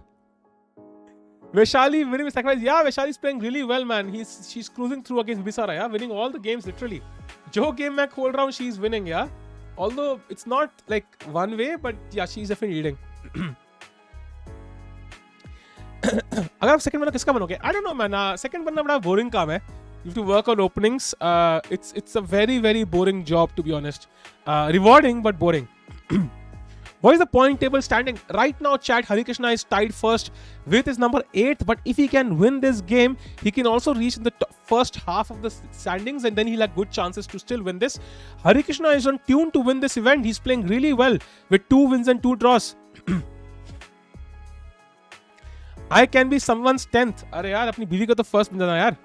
Vaishali winning with sacrifice. Yeah, Vaishali is playing really well, man. She's cruising through against Bisara. Yeah, winning all the games literally. जो game मैं खोल रहा हूँ, she's winning. Yeah. Although it's not like one way, but yeah, she's definitely leading. अगर आप second बनना किसका बनोगे? I don't know, man. Second बनना बड़ा बोरिंग काम है. You have to work on openings. It's a very boring job, to be honest. Rewarding but boring. What is the point table standing right now, chat? Harikishna is tied first with his number 8, but if he can win this game, he can also reach the first half of the standings, and then he'll have good chances to still win this. Harikishna is on tune to win this event. He's playing really well with 2 wins and 2 draws. I can be someone's 10th. अरे यार, अपनी बीवी का तो first बन जाना यार.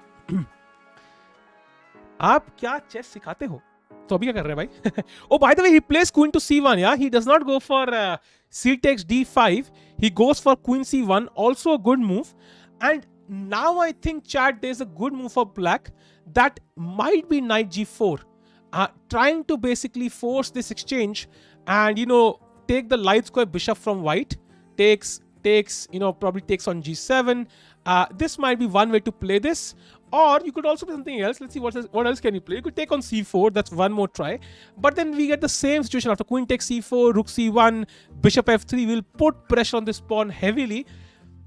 आप क्या चेस सिखाते हो? तो अभी क्या कर रहे हैं भाई? Oh, by the way, he plays queen to c1. Yeah, he does not go for c takes d5. He goes for queen c1. Also a good move. And now I think, chat, there's a good move for black. That might be knight g4. Trying to basically force this exchange and, take the light square bishop from white. Takes, probably takes on g7. This might be one way to play this. Or you could also play something else. Let's see what else can you play. You could take on c4. That's one more try. But then we get the same situation. After queen takes c4, rook c1, bishop f3 will put pressure on this pawn heavily.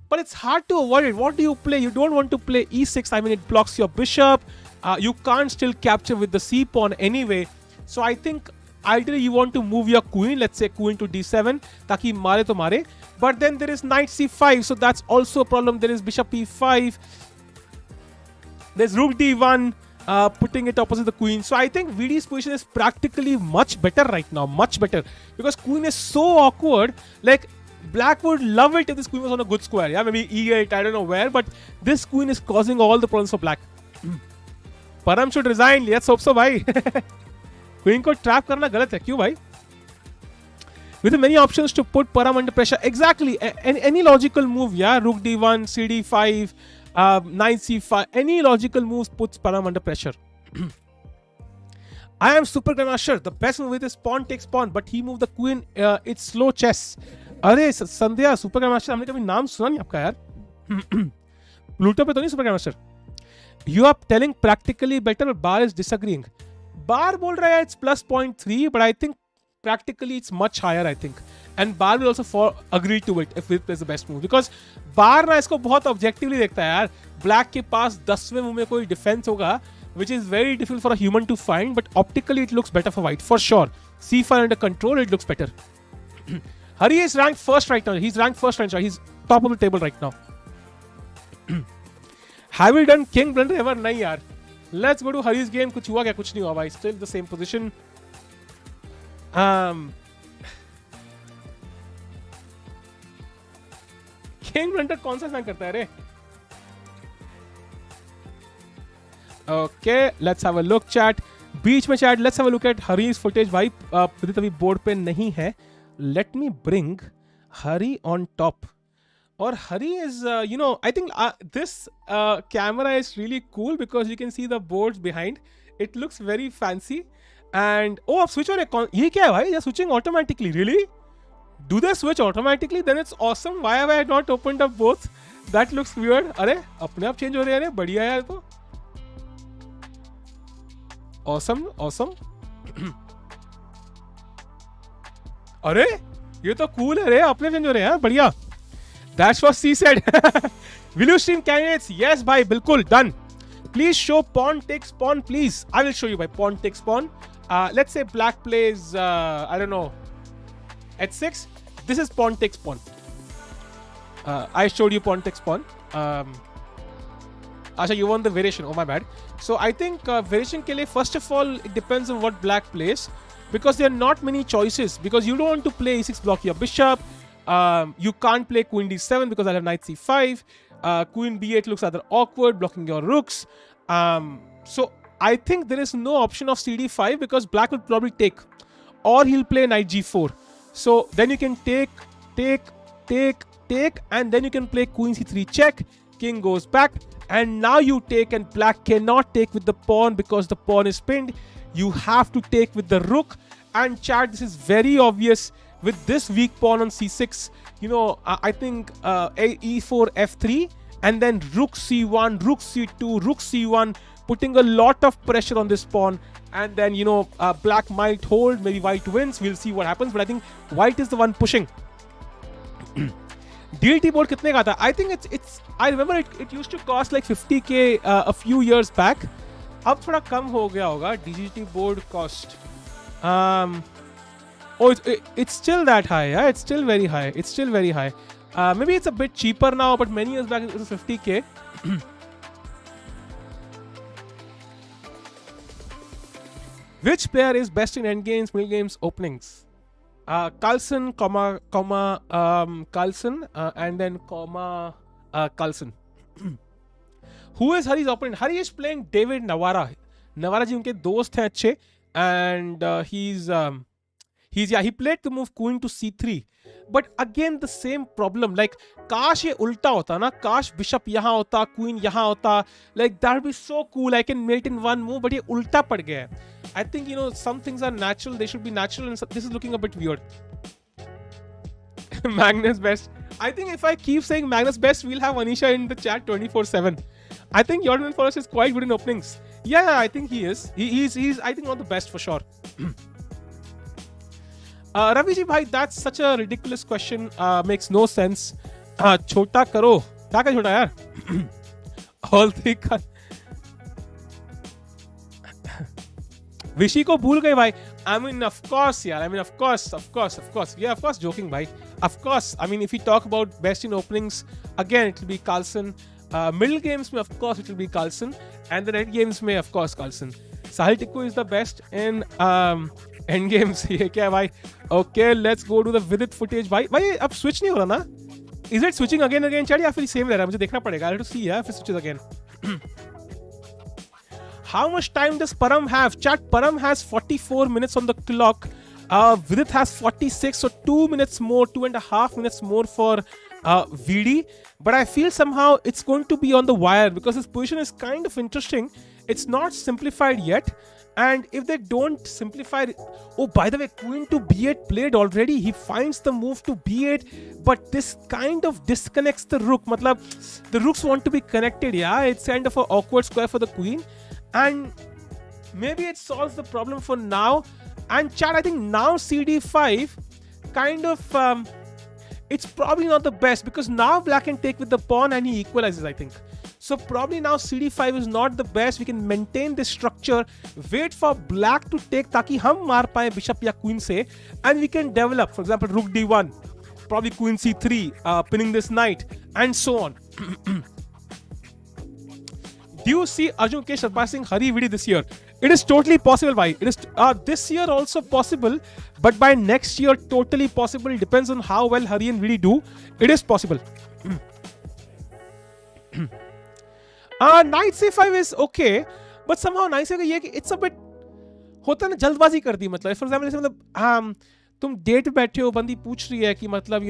But it's hard to avoid it. What do you play? You don't want to play e6. I mean, it blocks your bishop. You can't still capture with the c pawn anyway. So I think ideally you want to move your queen. Let's say queen to d7. Taki mare to mare. But then there is knight c5. So that's also a problem. There is bishop e5. There's rook d1. Putting it opposite the queen. So I think VD's position is practically much better right now. Much better. Because queen is so awkward. Like, black would love it if this queen was on a good square. Yeah, maybe e8, I don't know where. But this queen is causing all the problems for black. Parham should resign. Let's hope so, bhai. Queen को trap करना गलत है. क्यों भाई? With many options to put Parham under pressure. Exactly. Any logical move, yeah. Rook d1, cd5, knight c5. Any logical moves puts Parham under pressure. I am super grandmaster. The best move with is pawn takes pawn, but he moved the queen. It's slow chess. अरे संध्या super grandmaster हमने कभी नाम सुना नहीं आपका यार. Pluto पे तो नहीं super grandmaster. You are telling practically better, but Bar is disagreeing. Bar बोल रहा है it's plus 0.3, but I think practically it's much higher, I think. And Bar will also agree to it if it is the best move. Because Bar ना इसको बहुत objectively देखता है यार. Black के पास 10वें मूव में कोई defense होगा, which is very difficult for a human to find, but optically it looks better for white, for sure. C5 under control, it looks better. Hari is ranked first right now. He's ranked first right now. He's top of the table right now. Have we done king blunder ever? नहीं यार. Let's go to Hari's game. कुछ हुआ क्या? कुछ नहीं हुआ भाई. Still the same position. King blunder कौन सा fan करता है रे? Okay, let's have a look chat. बीच में chat. Let's have a look at Hari's footage. भाई विदित अभी board पे नहीं है. Let me bring Hari on top. Or Hari is, I think this camera is really cool because you can see the boards behind. It looks very fancy. And oh, आप switch हो रहे. ये क्या है भाई? They're switching automatically. Really? Do they switch automatically? Then it's awesome. Why have I not opened up both? That looks weird. अरे अपने आप change हो रहे हैं. बढ़िया यार तो. Awesome. अरे ये तो cool है रे. अपने change हो रहे हैं. बढ़िया. That's what she said. Will you stream candidates? Yes, bhai. Bilkul. Done. Please show pawn takes pawn, please. I will show you by pawn takes pawn. Let's say black plays, I don't know, h6. This is pawn takes pawn. I showed you pawn takes pawn. Asha, you want the variation. Oh, my bad. So I think variation ke liye, first of all, it depends on what black plays. Because there are not many choices. Because you don't want to play e6, block your bishop. You can't play queen d7 because I have knight c5. Queen b8 looks rather awkward, blocking your rooks. So I think there is no option of cd5 because black will probably take. Or he'll play knight g4. So then you can take, and then you can play queen c3 check. King goes back. And now you take, and black cannot take with the pawn because the pawn is pinned. You have to take with the rook. And chat, this is very obvious. With this weak pawn on c6, I think e4, f3, and then rook c1, rook c2, rook c1, putting a lot of pressure on this pawn. And then, black might hold, maybe white wins. We'll see what happens. But I think white is the one pushing. DLT board kitne ka tha? I think it's. I remember it used to cost like 50k a few years back. Ab thoda kam ho gaya hoga. DGT board cost. Oh, it's still that high, yeah? It's still very high. Maybe it's a bit cheaper now, but many years back it was 50k. Which player is best in endgames, middle games, openings? Carlsen, Carlsen, and then Carlsen. Who is Hari's opponent? Hari is playing David Navara. Navara ji unke dost hain अच्छे, and he played the move queen to c3. But again, the same problem. Like, काश ये उल्टा होता ना, काश bishop यहाँ होता, queen यहाँ होता. Like, that would be so cool. I can mate in one move, but ये उल्टा पड़ गया है. I think, some things are natural. They should be natural, and this is looking a bit weird. Magnus best. I think if I keep saying Magnus best, we'll have Anisha in the chat 24/7. I think Jordan Forrest is quite good in openings. Yeah, I think he is. He's I think one of the best for sure. Raviji bhai, that's such a ridiculous question. Makes no sense. Chota karo. Kya ka chota yaar? All three ka. Vishy ko bhul gaye bhai. I mean, of course, yeah. I mean, of course. Yeah, of course, joking bhai. Of course. I mean, if we talk about best in openings, again, it will be Carlsen. Middle games mein, of course, it will be Carlsen. And the end games mein, of course, Carlsen. Sahil Tikku is the best in end games. Ye kya bhai? Okay, let's go to the Vidit footage bhai. Bhai, ab switch nahi ho raha na? Is it switching again chat ya fir same reh raha hai? Mujhe dekhna padega. I have to see if it switches again. How much time does Parham have? Chat, Parham has 44 minutes on the clock. Vidit has 46, so 2 minutes more, 2.5 minutes more for VD. But I feel somehow it's going to be on the wire because his position is kind of interesting. It's not simplified yet. And if they don't simplify it, oh, by the way, queen to b8 played already. He finds the move to b8, but this kind of disconnects the rook. Matlab, the rooks want to be connected, yeah. It's kind of an awkward square for the queen. And maybe it solves the problem for now. And chat, I think now cd5 kind of it's probably not the best because now black can take with the pawn and he equalizes, I think. So probably now cd5 is not the best. We can maintain this structure, wait for black to take ताकि हम मार पाए bishop या queen से, and we can develop, for example, rook d1, probably queen c3, pinning this knight, and so on. Do you see Arjun K surpassing Hari Vidi this year? It is totally possible, bhai. It is this year also possible, but by next year totally possible. It depends on how well Hari and Vidi do. It is possible. Knight c5 is okay, but somehow knight c5 ये it's a bit होता है ना जल्दबाजी कर दी मतलब. For example, जैसे मतलब तुम डेट पे बैठे हो, बंदी पूछ रही है कि मतलब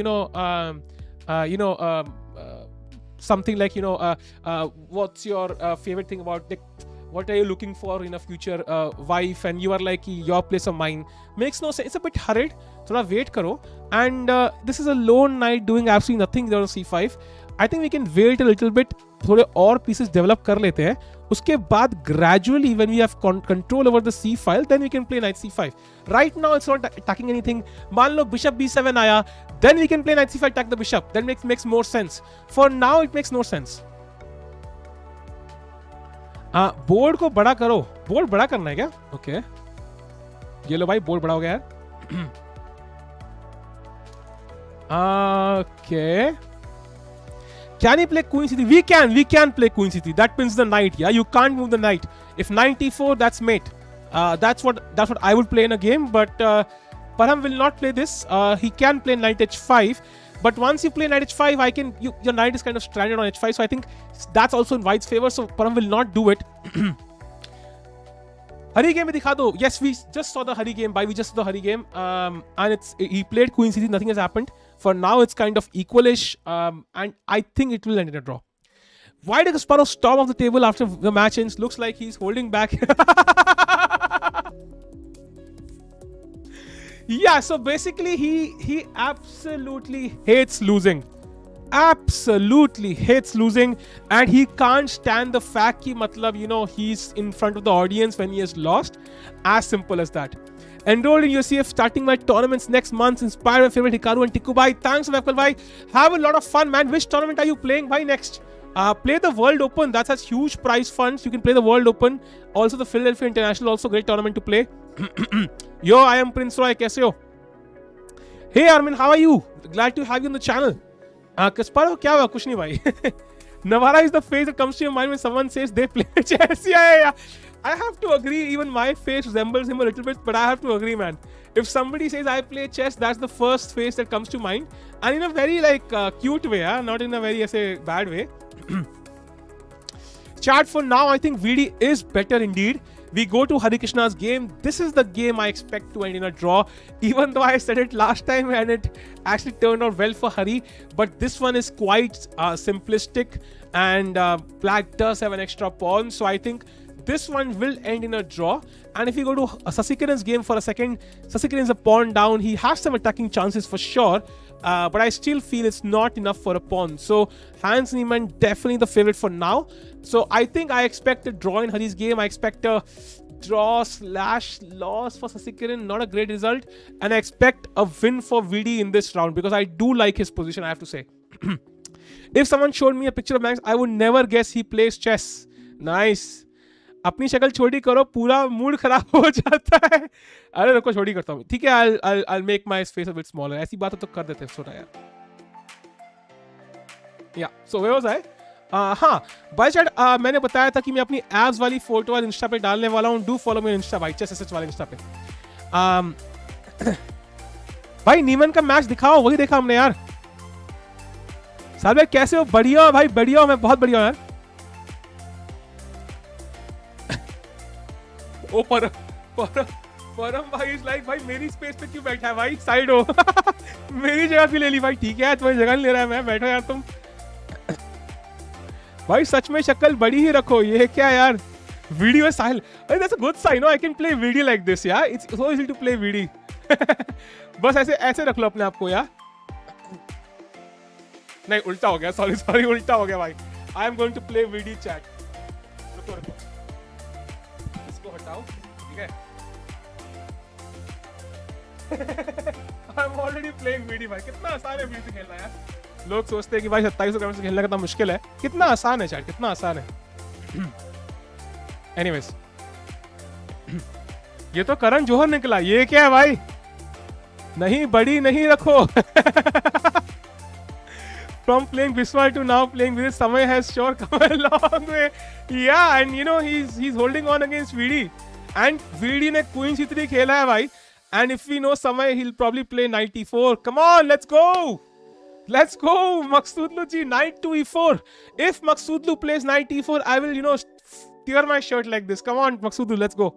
something like what's your favorite thing about what are you looking for in a future wife, and you are like your place of mine. Makes no sense. It's a bit hurried. थोड़ा wait करो. And this is a lone knight doing absolutely nothing there on c5. I think we can wait a little bit. थोड़े और pieces develop कर लेते हैं. उसके बाद gradually when we have control over the c file, then we can play knight c5. Right now it's not attacking anything. मान लो bishop b7 आया, then we can play knight c5, attack the bishop. That makes more sense. For now it makes no sense. Board को बड़ा करो. Board बड़ा करना है क्या? Okay, ये लो भाई, बोर्ड बड़ा हो गया है. Okay, can he play queen c3? We can play queen c3. That pins the knight. Yeah, you can't move the knight. If knight e4, that's mate. That's what I would play in a game. But Parham will not play this. He can play knight h5. But once you play knight h5, your knight is kind of stranded on h5. So I think that's also in white's favor. So Parham will not do it. Hari game में दिखा दो. Yes, we just saw the Hari game. We just saw the Hari game. And he played queen c3. Nothing has happened. For now, it's kind of equalish. And I think it will end in a draw. Why did Kasparov storm off the table after the match ends? Looks like he's holding back. Yeah, so basically he absolutely hates losing. Absolutely hates losing, and he can't stand the fact that matlab, he's in front of the audience when he has lost. As simple as that. Enrolled in UCF, starting my tournaments next month. Inspired by favorite Hikaru and Tikku bhai. Thanks, Vepal bhai. Have a lot of fun, man. Which tournament are you playing bhai next? Play the World Open. That has huge prize funds. You can play the World Open. Also the Philadelphia International, also great tournament to play. Yo, I am Prince Roy. Kaise ho? Hey Armin, how are you? Glad to have you on the channel. Kasparov, kya hua? Kuch nahi bhai. Navara is the face that comes to your mind when someone says they play chess. Yeah. I have to agree, even my face resembles him a little bit, but I have to agree, man. If somebody says I play chess, that's the first face that comes to mind. And in a very cute way, not in a very bad way. Chat, for now, I think VD is better indeed. We go to Harikishna's game. This is the game I expect to end in a draw, even though I said it last time and it actually turned out well for Hari. But this one is quite simplistic, and black does have an extra pawn, so I think this one will end in a draw. And if you go to Sasikiran's game for a second, Sasikiran's a pawn down. He has some attacking chances for sure, but I still feel it's not enough for a pawn. So Hans Niemann definitely the favorite for now. So I think I expect a draw in Hari's game. I expect a draw/loss for Sasikiran, not a great result. And I expect a win for VD in this round because I do like his position, I have to say. If someone showed me a picture of Max, I would never guess he plays chess. Nice. अपनी शक्ल छोटी करो, पूरा mood खराब हो जाता है. अरे रुको, छोटी करता हूँ, ठीक है. I'll make my face a bit smaller. ऐसी बातें तो कर देते हैं छोटा यार. Yeah, so where was I? हाँ, बाय चैट मैंने बताया था कि मैं अपनी एब्स वाली फोटो आज इंस्टा पे डालने वाला हूँ. डू फॉलो मेरे इंस्टा भाई, चेस एसएच वाले इंस्टा पे. भाई नीमन का मैच दिखाओ, वही देखा हमने यार. साले कैसे हो? बढ़िया हो भाई, बढ़िया हो. मैं बहुत बढ़िया हूँ यार. ओ परम भाई इज लाइक, भाई मेरी स्पेस पे क्यों बैठा है भाई, साइड हो. मेरी जगह भी ले ली भाई. ठीक है, तुम्हारी जगह नहीं ले रहा है मैं, बैठो यार तुम. भाई सच में शक्ल बड़ी ही रखो, ये क्या यार. वीडियो साहिल, अरे that's a good sign. I can play video like this यार. It's so easy to play video. बस ऐसे रख लो अपने आप को यार. नहीं उल्टा हो गया, सॉरी उल्टा हो गया भाई. I am going to play video chat. रुको इसको हटाओ, ठीक है. I am already playing video भाई. कितना आसान है वीडियो से खेलना यार. लोग सोचते हैं कि भाई 2700 ग्राम से खेलना कितना मुश्किल है. कितना आसान है चैट, कितना आसान है. एनीवेज, ये तो करण जौहर निकला. ये क्या है भाई? नहीं बड़ी नहीं रखो. From playing Biswar to now playing Vidit, Samay has sure come a long way. Yeah, and you know he's holding on against VD. And VD ने Queen C3 खेला है भाई. And if we know Samay, he'll probably play knight e4. Come on, let's go. Let's go, Maghsoodloo ji, knight to e4. If Maghsoodloo plays knight e4, I will, tear my shirt like this. Come on, Maghsoodloo, let's go.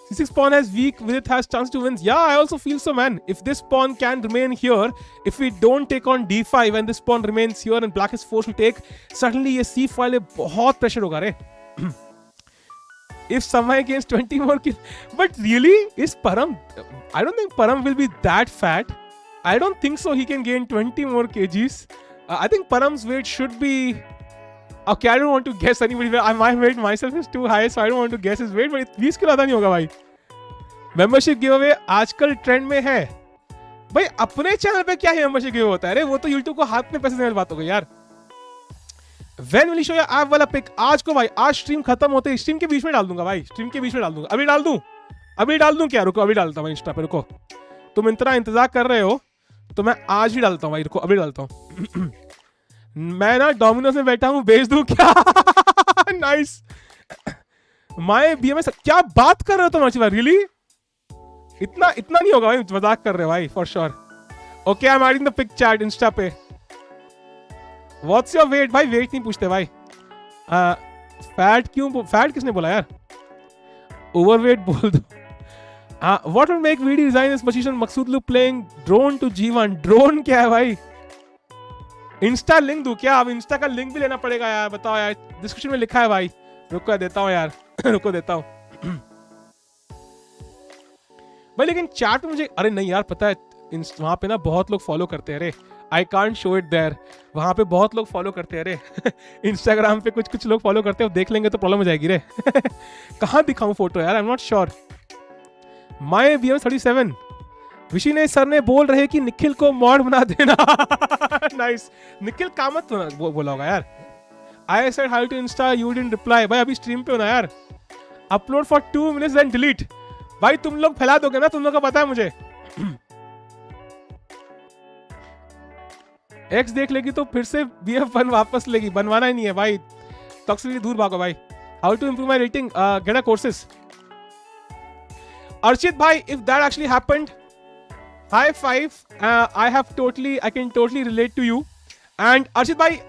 C6 pawn has weak, Vidit has chance to win. Yeah, I also feel so, man. If this pawn can remain here, if we don't take on d5 and this pawn remains here and black is forced to take, suddenly ये c file में बहुत pressure होगा रे. If Samay against 20 more kills, but really, is Parham? I don't think Parham will be that fat. I don't think so. He can gain 20 more kgs. I think Parham's weight should be. Okay, I don't want to guess anybody. My weight myself is too high, so I don't want to guess his weight. But 20 kilo ज़्यादा नहीं होगा भाई. Membership giveaway आजकल trend में है. भाई अपने channel पे क्या है membership giveaway होता है? अरे वो तो YouTube को हाथ में पैसे देने वाली बात हो गई यार. When will you show your app वाला पिक? आज को भाई, आज स्ट्रीम खत्म होते ही स्ट्रीम के बीच में डाल दूंगा भाई. स्ट्रीम के बीच में डाल दूंगा. अभी डाल दूं क्या? रुको, अभी डालता हूँ इंस्टा पे. रुको, तुम इतना इंतजार कर रहे हो तो मैं आज ही डालता हूँ भाई. रुको, अभी डालता हूँ. मैं ना डोमिनोज में बैठा हूँ, भेज दूं क्या? नाइस. माय बीएमएस, क्या बात कर रहे हो तुम अर्चित भाई? रियली? इतना नहीं होगा भाई, मजाक कर रहे हो भाई, for sure. Okay, I am adding the pic chat insta पे. What's your weight? भाई वेट नहीं पूछते भाई. फैट क्यों? फैट किसने बोला यार? ओवरवेट बोल दो. What will make VD resign this position? Maghsoodloo playing drone to G1. Drone क्या है भाई? इंस्टा लिंक दूं क्या? अब इंस्टा का लिंक भी लेना पड़ेगा यार. बताओ यार, डिस्क्रिप्शन में लिखा है भाई. रुको देता हूँ यार. रुको देता हूँ भाई. लेकिन चैट में मुझे, अरे नहीं यार, पता है वहां पे ना बहुत लोग फॉलो करते हैं. अरे I can't show it there. वहां पे बहुत लोग फॉलो करते हैं. अरे इंस्टाग्राम पे कुछ लोग फॉलो करते हैं. देख लेंगे तो प्रॉब्लम हो जाएगी रे. कहाँ दिखाऊं फोटो यार? आई am not sure. My BM37 विशी ने सर ने बोल रहे कि निखिल को मॉड बना देना. नाइस. निखिल कामत बोला होगा यार. I said how to Insta, you didn't reply. भाई अभी स्ट्रीम पे हो ना यार. Upload for 2 minutes and delete. भाई तुम लोग फैला दोगे ना, तुम लोग का पता है मुझे. एक्स देख लेगी तो फिर से BF1 वापस लेगी. बनवाना ही नहीं है भाई. टॉक्सिसिटी दूर भागो भाई. How to improve my rating? Get a courses. Archit भाई, if that actually happened, high five. I can totally relate to you. And Arshit bhai,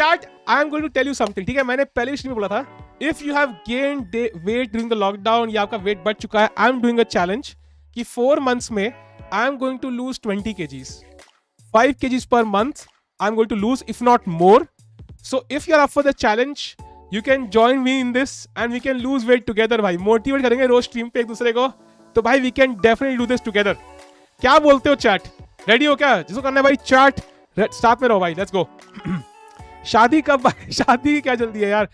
chat, I am going to tell you something. ठीक है, मैंने पहले stream में बोला था if you have gained weight during the lockdown, या आपका weight बढ़ चुका है, I am doing a challenge कि 4 months में I am going to lose 20 kgs, 5 kgs per month I am going to lose, if not more. So if you are up for the challenge, you can join me in this and we can lose weight together भाई. Motivate करेंगे रोज stream पे एक दूसरे को, तो भाई we can definitely do this together. क्या बोलते हो चैट? रेडी हो क्या? जिसको करना है भाई चैट स्टार्ट में रहो भाई. Let's go. शादी कब भाई? शादी क्या जल्दी है यार?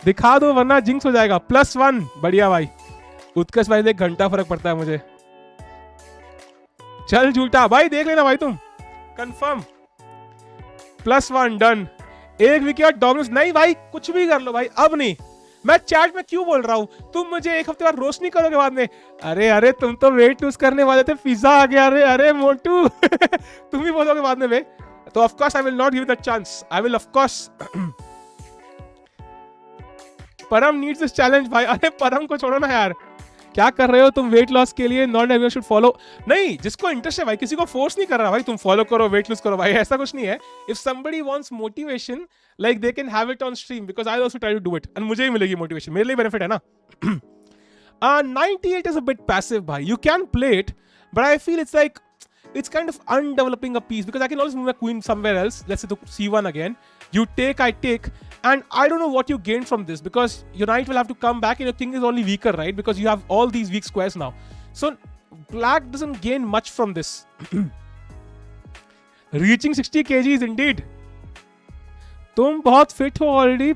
दिखा दो वरना जिंक्स हो जाएगा. +1 बढ़िया भाई. उत्कर्ष भाई 1 घंटा फर्क पड़ता है मुझे. चल झूठा भाई, देख लेना भाई तुम. कंफर्म. +1 डन. 1 wicket dominance. नहीं भाई कुछ भी कर लो भाई, अब नहीं. मैं चैट में क्यों बोल रहा हूं? तुम मुझे 1 हफ्ते बाद रोस्ट नहीं करोगे बाद में. अरे अरे तुम तो वेट लूज करने वाले थे, पिज्जा आ गया. अरे अरे मोटू तुम भी बोलोगे बाद में. तो of course I will not give that chance. I will of course. परम नीड्स दिस चैलेंज भाई. अरे परम को छोड़ो ना यार, क्या कर रहे हो तुम वेट लॉस के लिए? Not everyone should follow. नहीं, जिसको इंटरेस्ट है भाई, किसी को फोर्स नहीं कर रहा भाई तुम फॉलो करो वेट लूज करो भाई, ऐसा कुछ नहीं है. If somebody wants motivation, like they can have it on stream, because I also try to do it and मुझे ही मिलेगी मोटिवेशन, मेरे लिए बेनिफिट है ना. 98 is a bit passive bhai. You can play it, but I feel it's like it's kind of undeveloping a piece, because I can always move my queen somewhere else. Let's say to C1 again. You take, I take, and I don't know what you gain from this, because your knight will have to come back and your king is only weaker, right? Because you have all these weak squares now. So black doesn't gain much from this. Reaching 60 kgs indeed. तुम बहुत fit हो already.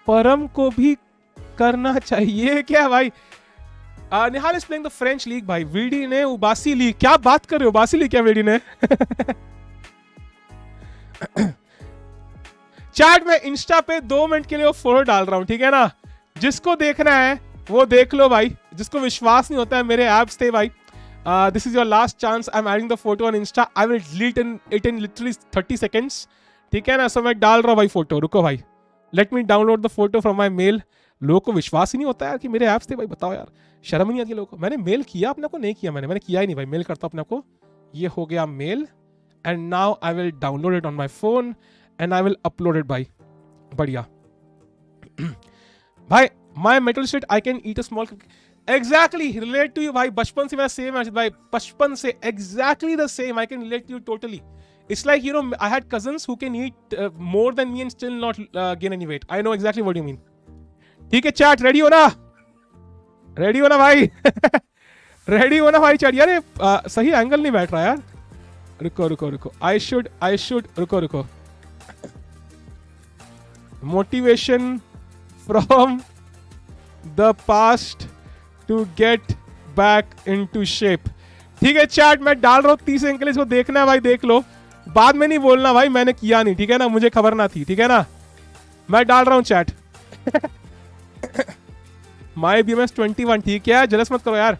परम को भी करना चाहिए क्या भाई? Nihal is playing the French league भाई. वीडी ने उबासी ली. क्या बात कर रहे हो? उबासी ली क्या वीडी ने? चैट में इंस्टा पे 2 मिनट के लिए वो फोटो डाल रहा हूं, ठीक है ना? जिसको देखना है वो देख लो भाई. जिसको विश्वास नहीं होता है मेरे एप्स थे भाई, this is your last chance. I am adding the photo on Insta. I will delete it in literally 30 seconds, ठीक है ना? सो मैं डाल रहा हूँ भाई फोटो. रुको भाई, let me download the photo from my mail. लोगों को विश्वास ही नहीं होता यार कि मेरे ऐप्स थे भाई. बताओ यार, शर्म नहीं आती लोगों को. मैंने मेल किया अपने को? नहीं किया मैंने किया ही नहीं भाई. मेल करता हूँ अपने को. ये हो गया mail, and now I will download it on my phone and I will upload it भाई. बढ़िया भाई. My mental state, I can eat a small. Exactly relate to you भाई. बचपन से मेरा सेम है भाई. बचपन से exactly the same. I can relate to you totally. It's like, you know, I had cousins who can eat more than me and still not gain any weight. I know exactly what you mean. ठीक है chat, ready हो ना? Ready हो ना भाई? Ready हो ना भाई चैट? यार सही एंगल नहीं बैठ रहा यार. रुको रुको रुको. आई शुड रुको रुको. Motivation from the past to get back into shape. ठीक है चैट, मैं डाल रहा हूँ 30 सेकंड के लिए. इसको देखना है भाई, देख लो. बाद में नहीं बोलना भाई मैंने किया नहीं, ठीक है ना? मुझे खबर ना थी, ठीक है ना? मैं डाल रहा हूं चैट. माई BMS 21, ठीक है? जलस मत करो यार,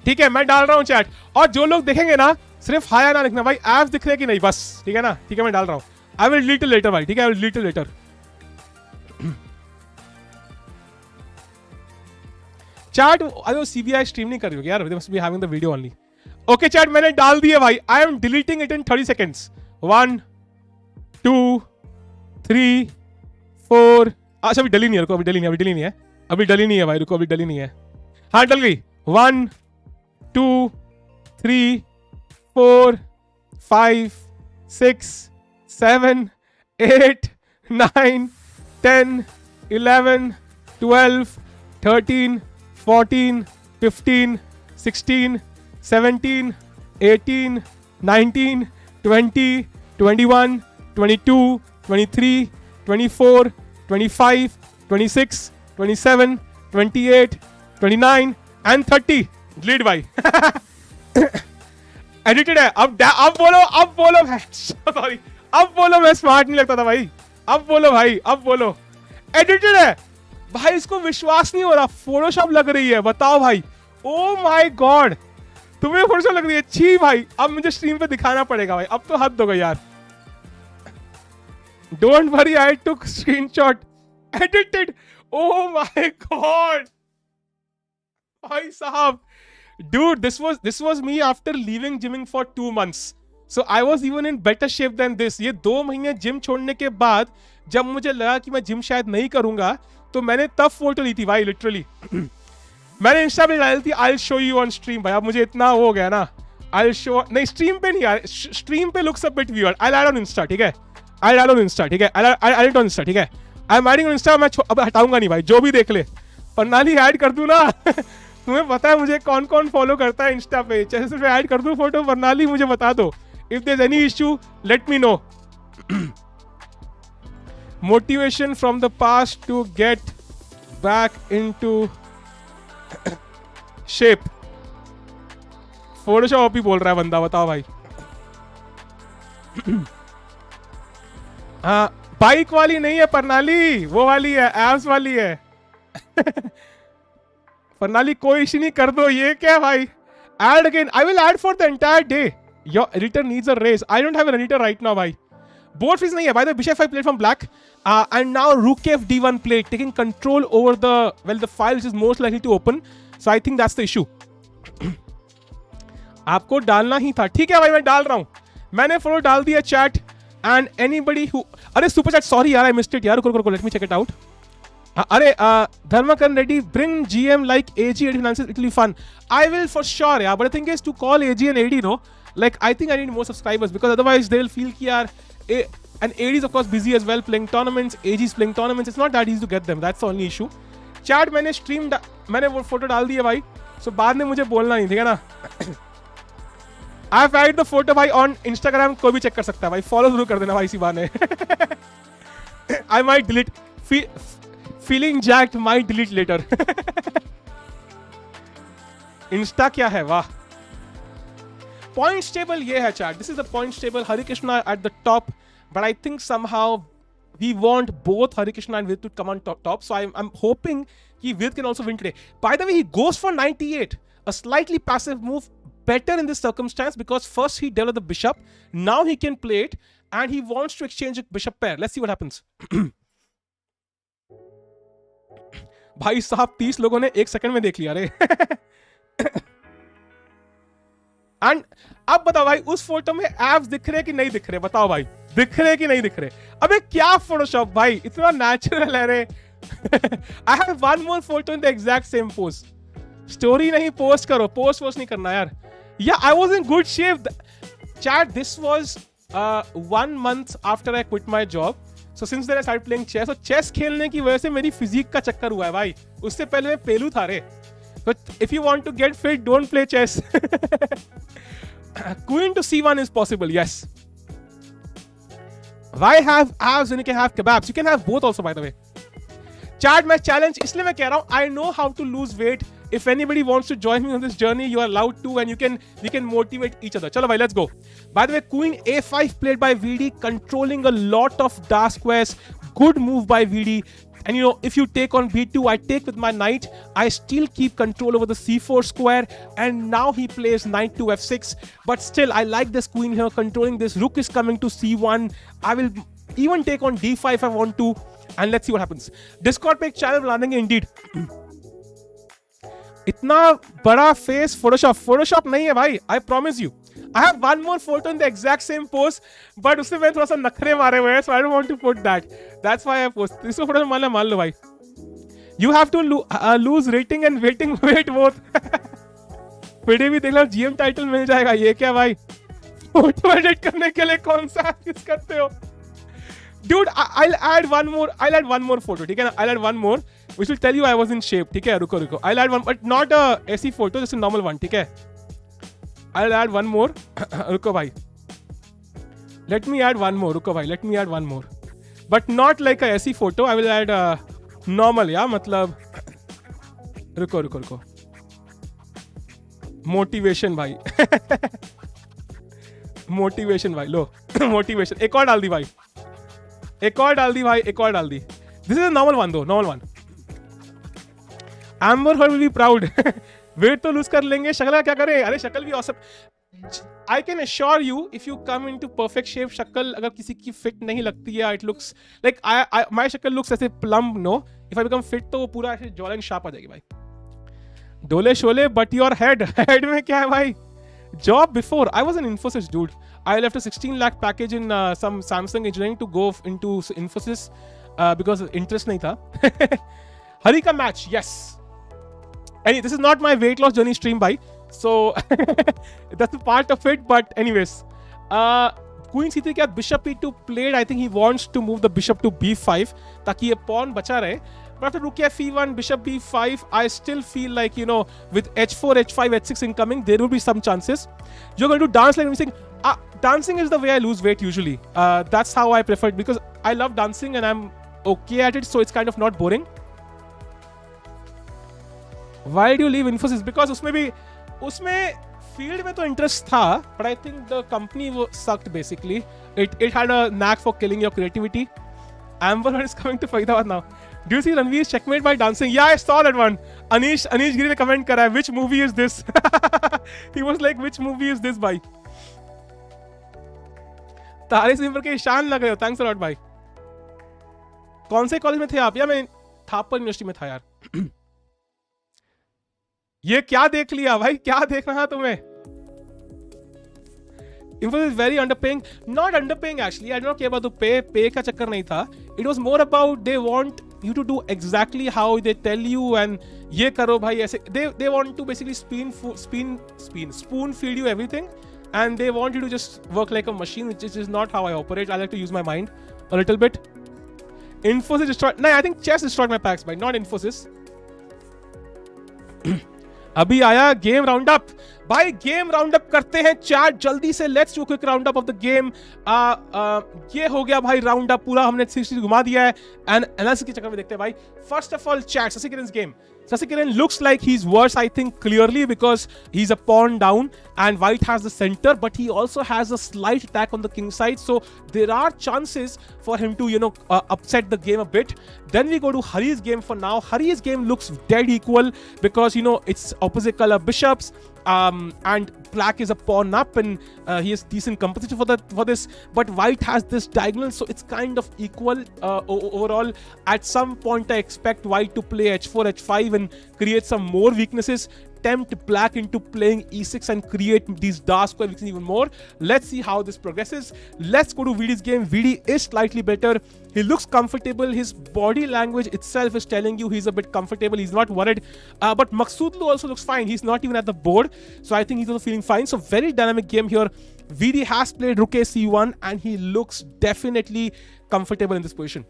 ठीक है? मैं डाल रहा हूं चैट. और जो लोग देखेंगे ना, सिर्फ हाया ना लिखना भाई. एप्स दिख रहे कि नहीं बस, ठीक है ना? ठीक है, मैं डाल रहा हूं. आई विल डिलीट लेटर भाई, ठीक है? I will delete later. Chat अरे CBI स्ट्रीम नहीं कर रही हो यार. They must be having the video only. Okay chat, मैंने डाल दिया भाई. I am deleting it in 30 seconds. 1 2 3 4. अच्छा अभी डली नहीं है. रुको, अभी डली नहीं है. अभी डली नहीं है भाई. रुको, अभी डली नहीं है. हाँ डल गई. 1 2 3 4 5 6 7 8 9 10 11 12 13 14 15 16 17 18 19 20 21 22 23 24 25 26 27 28 29 and 30. लीड भाई. एडिटेड है. अब बोलो सॉरी. अब बोलो, मैं स्मार्ट नहीं लगता था भाई. अब बोलो भाई, अब बोलो. एडिटेड है भाई. इसको विश्वास नहीं हो रहा. फोटोशॉप लग रही है. बताओ भाई. ओ माय गॉड, तुम्हें फोटोशॉप लग रही है? छी भाई, अब मुझे स्ट्रीम पे दिखाना पड़ेगा भाई. अब तो हद हो गई यार. Don't worry, I took screenshot. Edited. O my God भाई साहब. Dude, this was me after leaving gymming for 2 months. So I was even in better shape than this. ये 2 महीने जिम छोड़ने के बाद जब मुझे लगा कि मैं जिम शायद नहीं करूंगा, तो मैंने तब फोटो ली थी भाई, लिटरली. मैंने इंस्टा पे डाली थी, I will show you on stream. भाई अब मुझे इतना हो गया ना, आई विल शो, नहीं स्ट्रीम पे नहीं यार, स्ट्रीम पे looks a bit weird. I add on Insta, ठीक है, आई ऐड ऑन इंस्टा, ठीक है, आई ऐड ऑन इंस्टा, ठीक है, I am adding on Insta. मैं अब हटाऊंगा नहीं भाई, जो भी देख ले. प्रणाली ऐड कर दूं ना. तुम्हें पता है मुझे कौन कौन फॉलो करता है इंस्टा पे. जैसे सिर्फ ऐड कर दूं फोटो, प्रणाली मुझे बता दो. If there's any issue, let me know. Motivation from the past to get back into shape. Photoshop ही बोल रहा है बंदा, बताओ भाई. हाँ, बाइक वाली नहीं है प्रणाली, वो वाली है, एब्स वाली है. प्रणाली कोई इश्यू नहीं, कर दो. ये क्या है भाई? Add again. I will add for the entire day. Your editor needs a raise. I don't have an editor right now, bhai. Board freeze nahi hai. By the way, bishop 5 played from black. And now rook f d1 played, taking control over the file which is most likely to open. So I think that's the issue. आपको डालना ही था. ठीक है भाई, मैं डाल रहा हूँ. मैंने फॉलो डाल दिया चैट. And anybody who... अरे सुपर चैट, सॉरी यार, I missed it यार. रुको, let me check it out. अरे Dharmakar Reddy, bring GM like AG and finances, it will be fun. I will for sure, yeah. But the thing is to call AG and AD, no? Like, I think I need more subscribers because otherwise they will feel ki yaar, and AD is of course busy as well playing tournaments. AG is playing tournaments. It's not that easy to get them. That's the only issue. Chat मैंने stream मैंने वो photo डाल दिया भाई. So बाद में मुझे बोलना नहीं, ठीक है ना? I've added the photo भाई on Instagram, कोई भी check कर सकता है भाई. Follow जरूर कर देना भाई इसी बहाने. I might delete. Feeling jacked, might delete later. Insta क्या है? वाह. Points table ये है chat. This is the points table. Harikishna at the top, but I think somehow we want both Harikishna and Vidit to come on top. So I'm hoping Vidit can also win today. By the way, he goes for 98. A slightly passive move, better in this circumstance because first he developed the bishop. Now he can play it, and he wants to exchange a bishop pair. Let's see what happens. भाई साहब 30 लोगों ने 1 second में देख लिया रे. And अब बताओ भाई, उस फोटो में एब्स दिख रहे कि नहीं दिख रहे? बताओ भाई, दिख रहे कि नहीं दिख रहे? अबे क्या फोटोशॉप भाई, इतना नेचुरल है रे. I have one more photo in the exact same pose. Story नहीं पोस्ट करो, पोस्ट नहीं करना यार. या I was in good shape. Chat, this was 1 month after I quit my job. So since then I started playing chess. So chess खेलने की वजह से मेरी फिजिक का चक्कर हुआ है भाई. उससे पहले मैं पेलू था रे. But if you want to get fit, don't play chess. Queen to c1 is possible, yes. Why have abs when you can have kebabs? You can have both also, by the way. Chat मैं challenge इसलिए मैं कह रहा हूँ, I know how to lose weight. If anybody wants to join me on this journey, you are allowed to, and we can motivate each other. Chalo bhai, let's go. By the way, Queen a5 played by VD, controlling a lot of dark squares. Good move by VD. And you know, if you take on b2, I take with my knight. I still keep control over the c4 square. And now he plays knight to f6. But still, I like this queen here, controlling this. Rook is coming to c1. I will even take on d5 if I want to. And let's see what happens. Discord पे एक channel बना देंगे indeed. इतना बड़ा face Photoshop नहीं है भाई. I promise you. I have one more photo in the exact same pose, but उससे मैंने थोड़ा सा नखरे मारे हुए हैं, so I don't want to put that. That's why I post. इसको फोटो मान लो भाई. You have to lose rating and waiting wait both. PD भी देख लो, GM टाइटल मिल जाएगा. ये क्या भाई, फोटो एडिट करने के लिए कौन सा यूज करते हो? Dude, I'll add one more photo, ठीक है ना? I'll add one more, which will tell you I was in shape, ठीक है? रुको. I'll add one, but not a ऐसी photo, just a normal one, ठीक है? I'll add one more. रुको भाई. Let me add one more, रुको भाई. Let me add one more, but not like a ऐसी photo. I will add normal, या मतलब रुको. Motivation भाई. Motivation भाई, लो. Motivation. एक और डाल दी भाई. एक और डाल दी. This is a normal one though, normal one. Amber Heard will be proud. Weight तो लूज कर लेंगे. शक्ल का क्या करें? अरे शक्ल भी awesome. I can assure you, if you come into perfect shape, शक्ल अगर किसी की fit नहीं लगती है, it looks like my शक्ल looks ऐसे plump, no? If I become fit तो वो पूरा ऐसे jawline sharp आ जाएगी भाई. डोले शोले, but your head में क्या है भाई? Job before, I was an Infosys dude. I left a 16 lakh package in some Samsung engineering to go into Infosys because interest nahi tha. Harika match, yes. Anyway, this is not my weight loss journey stream, bhai. So that's a part of it. But anyways, Queen C3 के बाद Bishop E2 played. I think he wants to move the Bishop to B5 ताकि ये pawn बचा रहे. But after Rook F1, Bishop B5, I still feel like, with H4, H5, H6 incoming, there will be some chances. You're going to dance like anything. Dancing is the way I lose weight usually. That's how I prefer it because I love dancing and I'm okay at it, so it's kind of not boring. Why did you leave Infosys? Because उसमें field में तो interest था, but I think the company sucked basically. It had a knack for killing your creativity. Amber is coming to Faridabad now. Do you see Ranveer's checkmate by dancing? Yeah, I saw that one. Anish Giri ने comment करा है. Which movie is this? He was like, which movie is this, bhai? तारे सिंपर के ईशान लग रहे हो. Thanks a lot, bhai. कौन से कॉलेज में थे आप? या मैं थापर यूनिवर्सिटी में था यार. ये क्या देख लिया भाई? क्या देख रहा तुम्हें? Infosys is very underpaying. Not underpaying actually. I don't care about the pay. Pay का चक्कर नहीं था. It was more about they want you to do exactly how they tell you and ये करो भाई ऐसे. They want to basically spoon feed you everything and they want you to just work like a machine, which is not how I operate. I like to use my mind a little bit. Infosys destroyed. No, I think chess destroyed my packs, but not Infosys. अभी आया game round up. भाई game round up करते हैं chat जल्दी से. Let's do quick round up of the game. ये हो गया भाई राउंड अप पूरा. हमने 360 घुमा दिया है एंड एनालिसिस के चक्कर में देखते हैं भाई. First of all chat, Sasikiran's game. Sasikiran looks like he's worse, I think, clearly because he's a pawn down and white has the center, but he also has a slight attack on the king side. So there are chances for him to, upset the game a bit. Then we go to Hari's game for now. Hari's game looks dead equal because, it's opposite color bishops. And black is a pawn up and he has decent competition for this, but white has this diagonal, so it's kind of equal overall. At some point I expect white to play h4, h5 and create some more weaknesses, tempt black into playing e6 and create these dark square weaknesses even more. Let's see how this progresses. Let's go to Vidit's game. Vidit is slightly better. He looks comfortable. His body language itself is telling you he's a bit comfortable. He's not worried. But Maghsoodloo also looks fine. He's not even at the board. So I think he's also feeling fine. So very dynamic game here. Vidit has played Rook a c1 and he looks definitely comfortable in this position.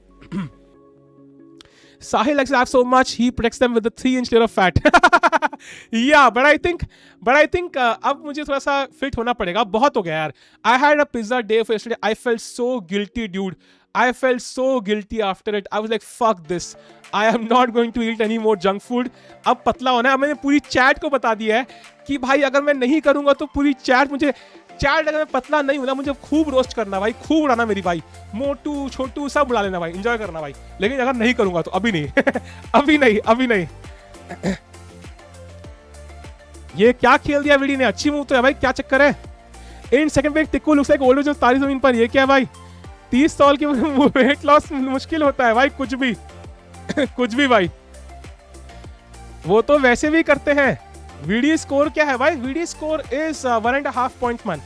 Sahil likes to have so much. He protects them with the 3-inch layer of fat. Yeah, but I think अब मुझे थोड़ा सा fit होना पड़ेगा. बहुत हो गया यार. I had a pizza day for yesterday. I felt so guilty, dude. I felt so guilty after it. I was like, fuck this. I am not going to eat any more junk food. अब पतला होना है. मैंने पूरी chat को बता दिया है कि भाई अगर मैं नहीं करूंगा तो पूरी chat अगर मैं पतला नहीं हूं ना, मुझे खूब रोस्ट करना भाई, खूब उड़ाना मेरी भाई, मोटू छोटू सब उड़ा लेना भाई, एंजॉय करना भाई. लेकिन अगर नहीं करूंगा तो अभी नहीं. अभी नहीं. ये क्या खेल दिया वीडी ने. अच्छी मूव तो है भाई, क्या चक्कर है. इन सेकंड पे टिक्कू लुक्स लाइक ओल्ड जो तारी जमीन पर. ये क्या है भाई, 30 साल की वेट लॉस मुश्किल होता है भाई. कुछ भी भाई, वो तो वैसे भी करते हैं. वीडी स्कोर क्या है भाई? VD score is 1.5 points man.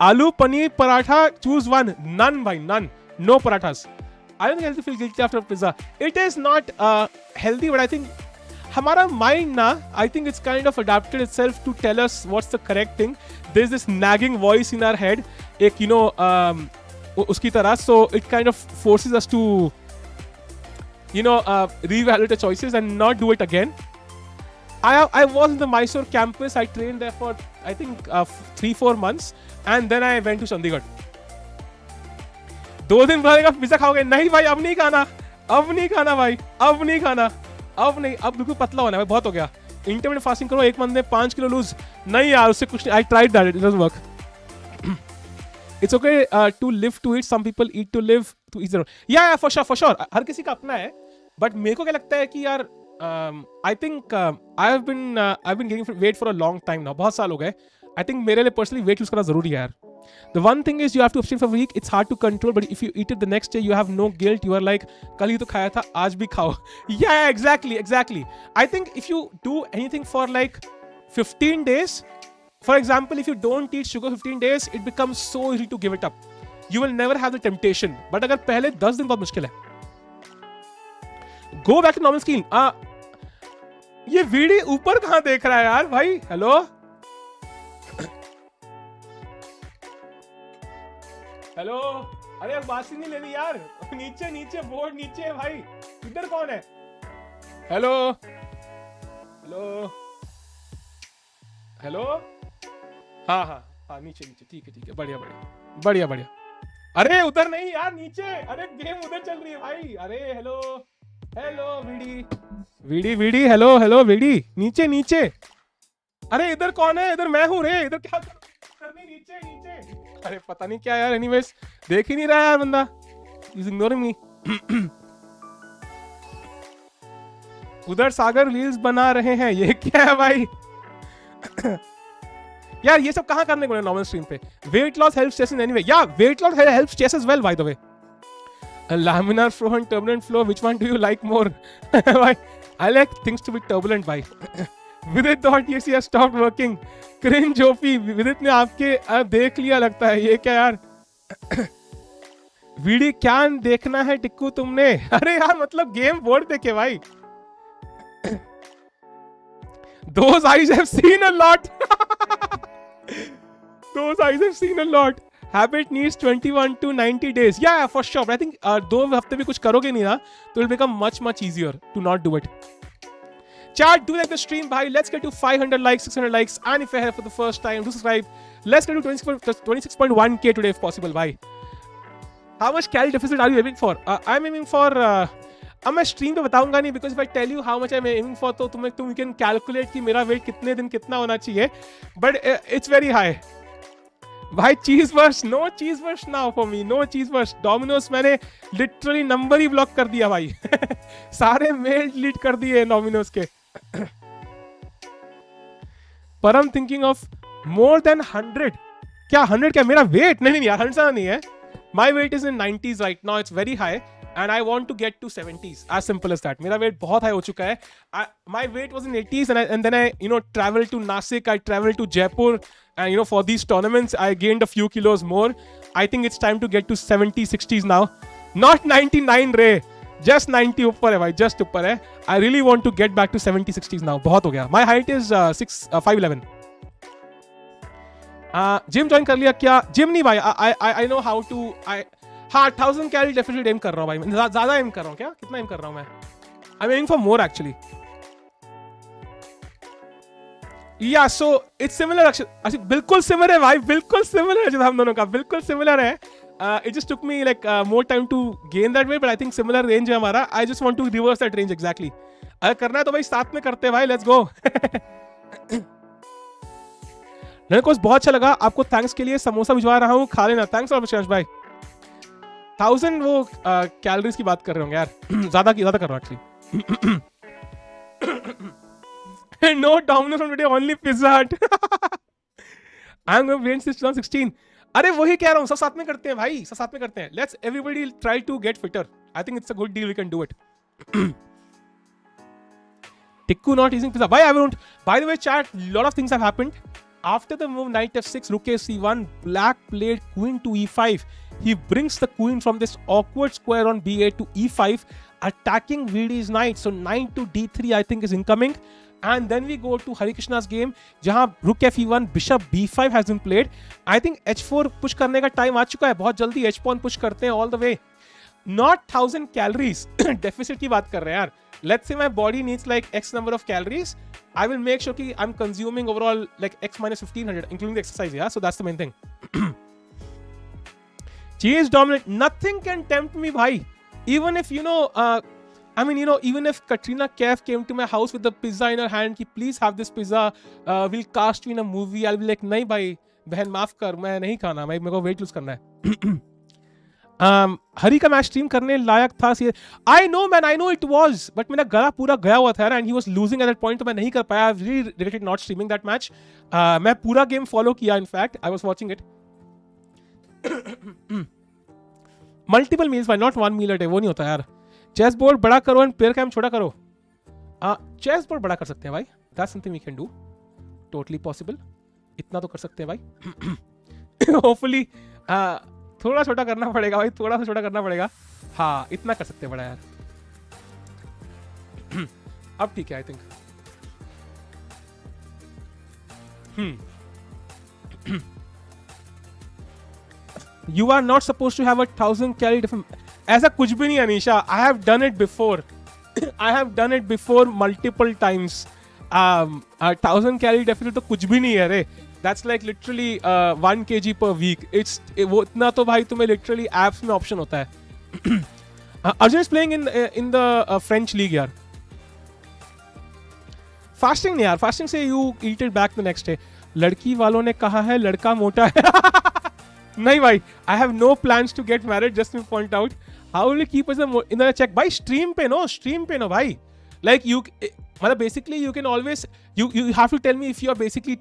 आलू paneer paratha, choose one. None भाई, none. No parathas. I don't think I have to feel guilty after pizza. It is not healthy, but I think हमारा mind ना, I think it's kind of adapted itself to tell us what's the correct thing. There's this nagging voice in our head, एक उसकी तरह. So it kind of forces us to reevaluate the choices and not do it again. I was in the Mysore campus. I trained there for I think 3-4 months and then I went to Chandigarh. 2 दिन बाद pizza खाओगे? नहीं भाई, अब नहीं खाना भाई, अब बिल्कुल पतला होना है, बहुत हो गया. इंटरमिटेंट फास्टिंग करो, 1 मंथ में 5 किलो लूज. नहीं यार, उससे कुछ नहीं. I tried that, it doesn't work. It's okay to live to eat. Some people eat to live to eat. Yeah, for sure. हर किसी का अपना है. But मेरे को क्या लगता है कि यार I think I've been gaining weight for a long time now. बहुत साल हो गए. I think मेरे लिए personally weight lose करना जरूरी है यार. The one thing is you have to abstain for a week. It's hard to control, but if you eat it the next day, you have no guilt. You are like, कल ही तो खाया था, आज भी खाओ. Yeah, exactly. I think if you do anything for like 15 days, For example, if you don't eat sugar 15 days, it becomes so easy to give it up. You will never have the temptation. But अगर पहले 10 दिन बहुत मुश्किल है. Go back to normal screen. ये video ऊपर कहाँ देख रहा है यार भाई? हेलो? हेलो? अरे यार बात ही नहीं लेनी यार. नीचे नीचे बोर्ड नीचे है भाई. इधर कौन है? हेलो? हेलो? हेलो? हाँ हाँ हाँ नीचे नीचे ठीक है बढ़िया बढ़िया बढ़िया बढ़िया. अरे उधर नहीं यार नीचे. अरे गेम उधर चल रही है भाई. अरे hello hello VD VD VD hello hello VD नीचे नीचे. अरे इधर कौन है? इधर मैं हूँ रे. इधर क्या करनी? नीचे नीचे. अरे पता नहीं क्या यार. एनीवेज देख ही नहीं रहा यार बंदा. इज इग्नोरिंग मी. उधर सागर रील्स बना रहे हैं. ये क्या है भाई? यार ये सब कहाँ करने को है नॉर्मल स्ट्रीम पे? Weight loss helps chess in anyway. या weight loss helps chess as well by the way. Laminar flow and turbulent flow, which one do you like more? I like things to be turbulent by. Vidit.exe has stopped working. Cringe OP. Vidit ने आपके देख लिया लगता है. ये क्या यार? Video क्या देखना है टिक्कू तुमने? अरे यार मतलब गेम बोर्ड देखे भाई. Those eyes have seen a lot. Those eyes have seen a lot. Habit needs 21 to 90 days. Yeah, for sure. But I think 2 हफ्ते भी कुछ करोगे नहीं ना, तो it will become much easier to not do it. Chat, do like the stream, bhai. Let's get to 500 likes, 600 likes, and if you're here for the first time, do subscribe. Let's get to 26.1k today if possible, bhai. How much calorie deficit are you aiming for? I'm aiming for. अब मैं stream पे बताऊंगा नहीं, because if I tell you how much I'm aiming for, तो तुम can calculate कि मेरा wait कितने दिन कितना होना चाहिए. But it's very high. भाई cheese burst. No cheese burst now for me. No cheese burst. Domino's मैंने लिटरली नंबर ही ब्लॉक कर दिया भाई. सारे मेल डिलीट कर दिए डोमिनोज के. पर I'm thinking of more than 100. क्या 100 क्या मेरा वेट? नहीं यार 100 नहीं है. My weight is in 90s right now. It's very high. And I want to get to 70s. As simple as that. मेरा weight बहुत high हो चुका है. My weight was in 80s and then I traveled to Nasik. I traveled to Jaipur. And for these tournaments, I gained a few kilos more. I think it's time to get to 70s, 60s now. Not 99 रे. Just 90 ऊपर है भाई. Just ऊपर है. I really want to get back to 70s, 60s now. बहुत हो गया. My height is 5'11". Gym join कर लिया क्या? जिम नहीं भाई. I know how to. हाँ 1000 कैलोरी डेफिसिट एम कर रहा हूँ भाई. मैं ज्यादा एम कर रहा हूँ क्या? कितना एम कर रहा हूँ मैं? I am aiming for more actually. या सो इट्स सिमिलर. अच्छा बिल्कुल सिमिलर है भाई. बिल्कुल सिमिलर है हम दोनों का. बिल्कुल सिमिलर है. It just took me like more time to gain that weight, but I think similar range है हमारा. I just want to reverse that range exactly. अगर करना है तो भाई साथ में करते हैं भाई. Let's go. मेरे को बहुत अच्छा लगा. आपको थैंक्स के लिए समोसा भिजवा रहा हूँ, खा लेना. थैंक्स और विशाल भाई. 1000 वो कैलोरीज की बात कर रहे होंगे यार. ज्यादा कर रहा हूँ actually. No Domino's from today, only Pizza Hut. I'm going to wait since 2016. अरे वही कह रहा हूँ. सब साथ में करते हैं भाई. सब साथ में करते हैं. Let's everybody try to get fitter. I think it's a good deal. We can do it. Tikku not using pizza. Why I won't? By the way, chat. Lot of things have happened. After the move knight f6, rook c1, black played queen to e5. He brings the queen from this awkward square on b8 to e5, attacking VD's knight. So knight to d3 I think is incoming. And then we go to Harikishna's game, जहाँ rook f1, bishop b5 has been played. I think h4 push करने का time आ चुका है. बहुत जल्दी h pawn push करते हैं all the way. Not 1000 calories. Deficit की बात कर रहे हैं यार. Let's say my body needs like X number of calories. I will make sure कि I'm consuming overall like X minus 1500, including the exercise. Yeah, so that's the main thing. She is dominant. Nothing can tempt me, bhai. Even if even if Katrina Kaif came to my house with the pizza in her hand, कि please have this pizza, we'll cast you in a movie. I'll be like, नहीं भाई, बहन माफ कर, मैं नहीं खाना, मेरे को weight lose करना है. हरी का मैच स्ट्रीम करने लायक था. I know man, I know it was, but मेरा गला पूरा गया हुआ था and he was losing at that point, तो मैं नहीं कर पाया. I really regretted not streaming that match. मैं पूरा गेम फॉलो किया. In fact, I was watching it. Multiple meals, भाई, not one meal a day. वो नहीं होता यार. चेस बोर्ड बड़ा करो एंड प्लेयर कैम छोटा करो. चेस बोर्ड बड़ा कर सकते हैं भाई. That's something we can do. Totally possible. इतना तो कर सकते हैं भाई. होपफुली थोड़ा छोटा करना पड़ेगा भाई, थोड़ा सा छोटा करना पड़ेगा. हाँ इतना कर सकते हैं बड़ा यार. अब ठीक है I think. You are not supposed to have 1,000 calorie different. ऐसा कुछ भी नहीं Anisha. I have done it before. I have done it before multiple times. 1,000 calorie deficit तो कुछ भी नहीं है रे. That's like literally 1 kg per week. वो इतना तो भाई तुम्हें literally apps में option होता है. Arjun is playing in the French league यार. Fasting नहीं यार. Fasting से you eat it back the next day. लड़की वालों ने कहा है लड़का मोटा है. नहीं भाई, I have no plans to get married. Just to point out, how will you keep us in the check? भाई stream पे नो भाई. Like you, मतलब basically you can always you have to tell me if you are basically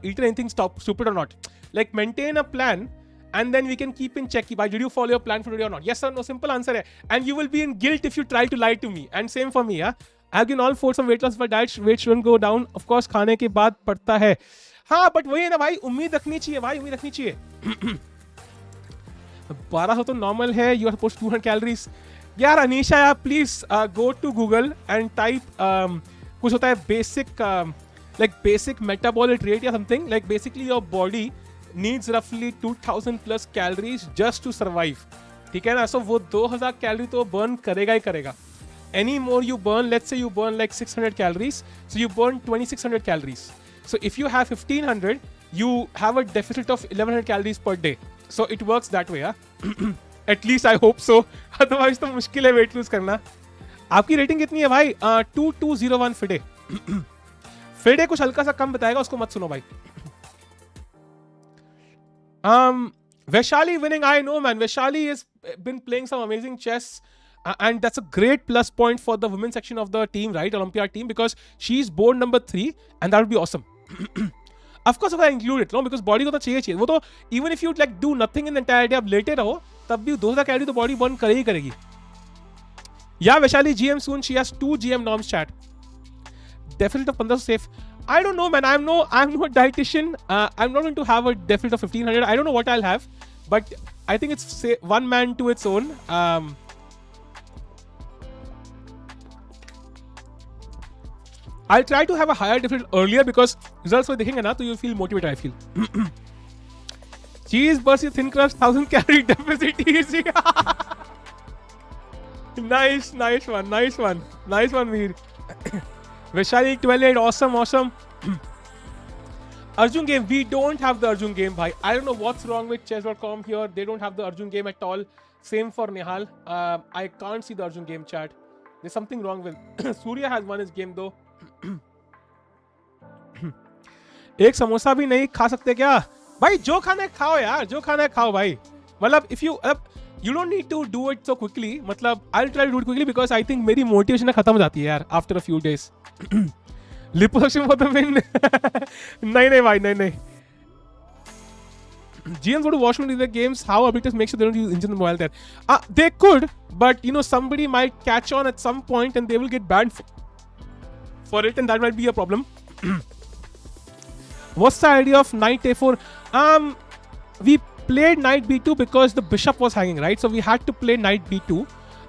eaten anything stupid or not. Like maintain a plan and then we can keep in check. Bhai, did you follow your plan for today or not? Yes or no? Simple answer है. And you will be in guilt if you try to lie to me. And same for me, yeah. I've been all for some weight loss, but weight shouldn't go down. Of course, खाने के बाद पड़ता है. हाँ, but वही है ना भाई, उम्मीद रखनी चाहिए भाई, उम्मीद रखनी चाहिए. 1200 तो नॉर्मल है. You are supposed to 200 calories. यार अनीशा यार please go to Google and type कुछ होता है बेसिक मेटाबॉलिक रेट या something. Like basically your body needs रफली 2000 plus calories just to survive. ठीक है ना. सो वो 2000 कैलोरी तो बर्न करेगा ही करेगा. Any more you burn, let's say you burn like 600 calories, so you burn 2600 calories. So if you have 1500, you have a deficit of 1100 calories per day. So it works that way, yeah? At least I hope so. Otherwise तो मुश्किल है weight lose करना. आपकी rating कितनी है भाई? 2201 FIDE. FIDE कुछ हल्का सा कम बताएगा, उसको मत सुनो भाई. Vaishali winning, I know man. Vaishali has been playing some amazing chess. And that's a great plus point for the women's section of the team, right? Olympiad team, because she's board number 3 and that would be awesome. Of course, if I include it, no, because body तो चाहिए. वो तो even if you like do nothing in the entire day, आप लेटे रहो, तब भी 2000 calorie तो body burn करेगी. Yeah, Vaishali GM soon. She has 2 GM norms chat. Deficit of 1500 safe. I don't know, man. I'm no dietitian. I'm not going to have a deficit of 1500. I don't know what I'll have, but I think it's one man to its own. I'll try to have a higher deficit earlier because results को देखेंगे ना तो you feel motivated. I feel. Cheese versus thin crust 1000 calorie deficit easy. Nice one, Veer. Vaishali 12-8, awesome. Arjun game, we don't have the Arjun game, bhai. I don't know what's wrong with chess.com here. They don't have the Arjun game at all. Same for Nihal. I can't see the Arjun game chat. There's something wrong with Surya has won his game though. एक समोसा भी नहीं खा सकते क्या भाई? जो खाना है खाओ यार, जो खाना है खाओ भाई. मतलब if you don't need to do it so quickly. मतलब I'll try to do it quickly because I think मेरी motivation खत्म हो जाती है यार after a few days. Liposuction for the win. नहीं भाई नहीं. GMs go to washroom in the games. How arbiters make sure they don't use engine mobile there? They could, but you know somebody might catch on at some point and they will get banned for it, and that might be a problem. What's the idea of knight a4? We played knight b2 because the bishop was hanging, right? So we had to play knight b2,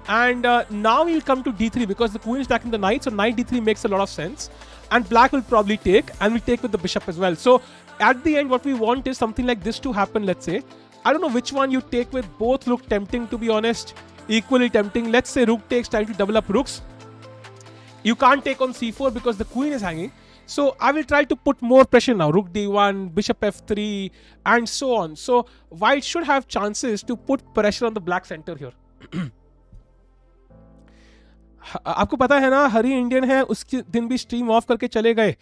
and now we'll come to d3 because the queen is attacking the knight, so knight d3 makes a lot of sense, and black will probably take, and we take with the bishop as well. So at the end what we want is something like this to happen. Let's say, I don't know which one you take with. Both look tempting, to be honest, equally tempting. Let's say rook takes, trying to double up rooks. You can't take on c4 because the queen is hanging. So I will try to put more pressure now. Rook d1, bishop f3, and so on. So white should have chances to put pressure on the black center here. आपको पता है ना, हरी Indian है, उसके दिन भी stream of करके चले गए.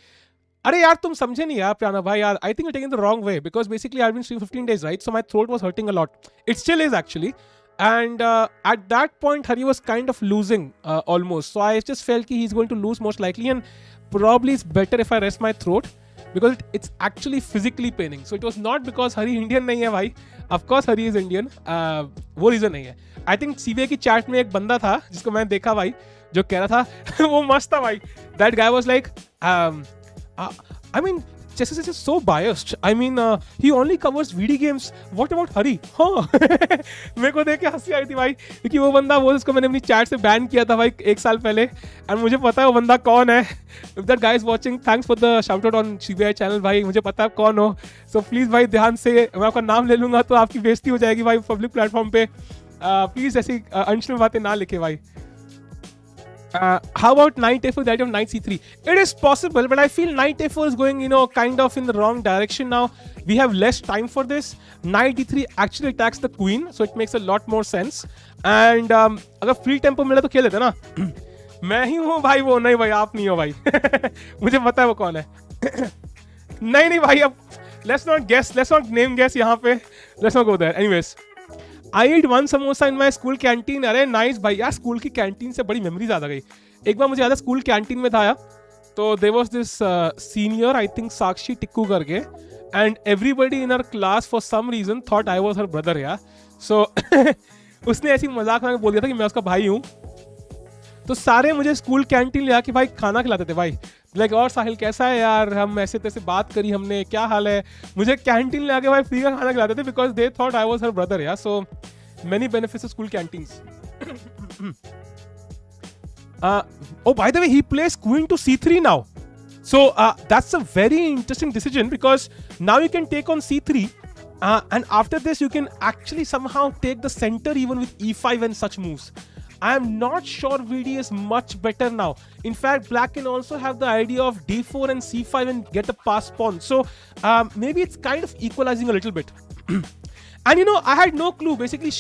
अरे यार तुम समझे नहीं यार प्याना भाई यार. I think you're taking the wrong way because basically I've been streaming 15 days, right? So my throat was hurting a lot. It still is actually. And at that point, Hari was kind of losing almost. So I just felt that he's going to lose most likely, and probably it's better if I rest my throat because it's actually physically paining. So it was not because Hari Indian नहीं है भाई. Of course Hari is Indian. वो reason नहीं है. I think CBA की chat में एक बंदा था जिसको मैंने देखा भाई, जो कह रहा था वो मस्त था भाई. That guy was like, I mean, Chess is so biased. I mean, he only covers VD games. What about Hari? हाँ मेरे को देख के हंसी आई थी भाई, क्योंकि वो बंदा वो उसको मैंने अपनी चैट से बैन किया था भाई 1 साल पहले, एंड मुझे पता है वो बंदा कौन है. If that guy is watching, thanks for the shout out on CBI channel भाई, मुझे पता है कौन हो. So please भाई ध्यान से, मैं आपका नाम ले लूंगा तो आपकी बेइज्जती हो जाएगी भाई पब्लिक प्लेटफॉर्म पे. प्लीज ऐसी अनशनल बातें ना लिखे भाई. How about knight a4 with the idea of knight c3? It is possible, but I feel knight a4 is going, kind of in the wrong direction now. We have less time for this. Knight d3 actually attacks the queen, so it makes a lot more sense. And अगर free tempo मिले तो खेल लेते ना. मैं ही हूँ भाई वो, नहीं भाई आप नहीं हो भाई. मुझे पता है वो कौन है. नहीं भाई, अब let's not name guess यहाँ पे. Let's not go there. Anyways. I ate one samosa in my school canteen. अरे नाइस भाई यार, स्कूल की कैंटीन से बड़ी मेमोरीज आ गई. एक बार मुझे याद है स्कूल कैंटीन में था, तो there was this senior, I think Sakshi Tikku करके, and everybody in her class for some reason thought I was her brother यार. सो उसने ऐसी मजाक में बोल दिया था कि मैं उसका भाई हूँ. तो सारे मुझे स्कूल कैंटीन ले आके भाई खाना खिलाते थे भाई. लाइक और साहिल कैसा है यार, हम ऐसे तैसे बात करी हमने, क्या हाल है. मुझे कैंटीन ले आके भाई फ्री का खाना खिलाते थे because they thought I was her brother यार. So many benefits of school canteens. Oh, by the way, he plays queen to c3 now. So that's a very interesting decision because now you can take on c3, and after this you can actually somehow take the center even with e5 and such moves. I am not sure VD is much better now. In fact, black can also have the idea of d4 and c5 and get a pass pawn. So maybe it's kind of equalizing a little bit. And I had no clue. Basically,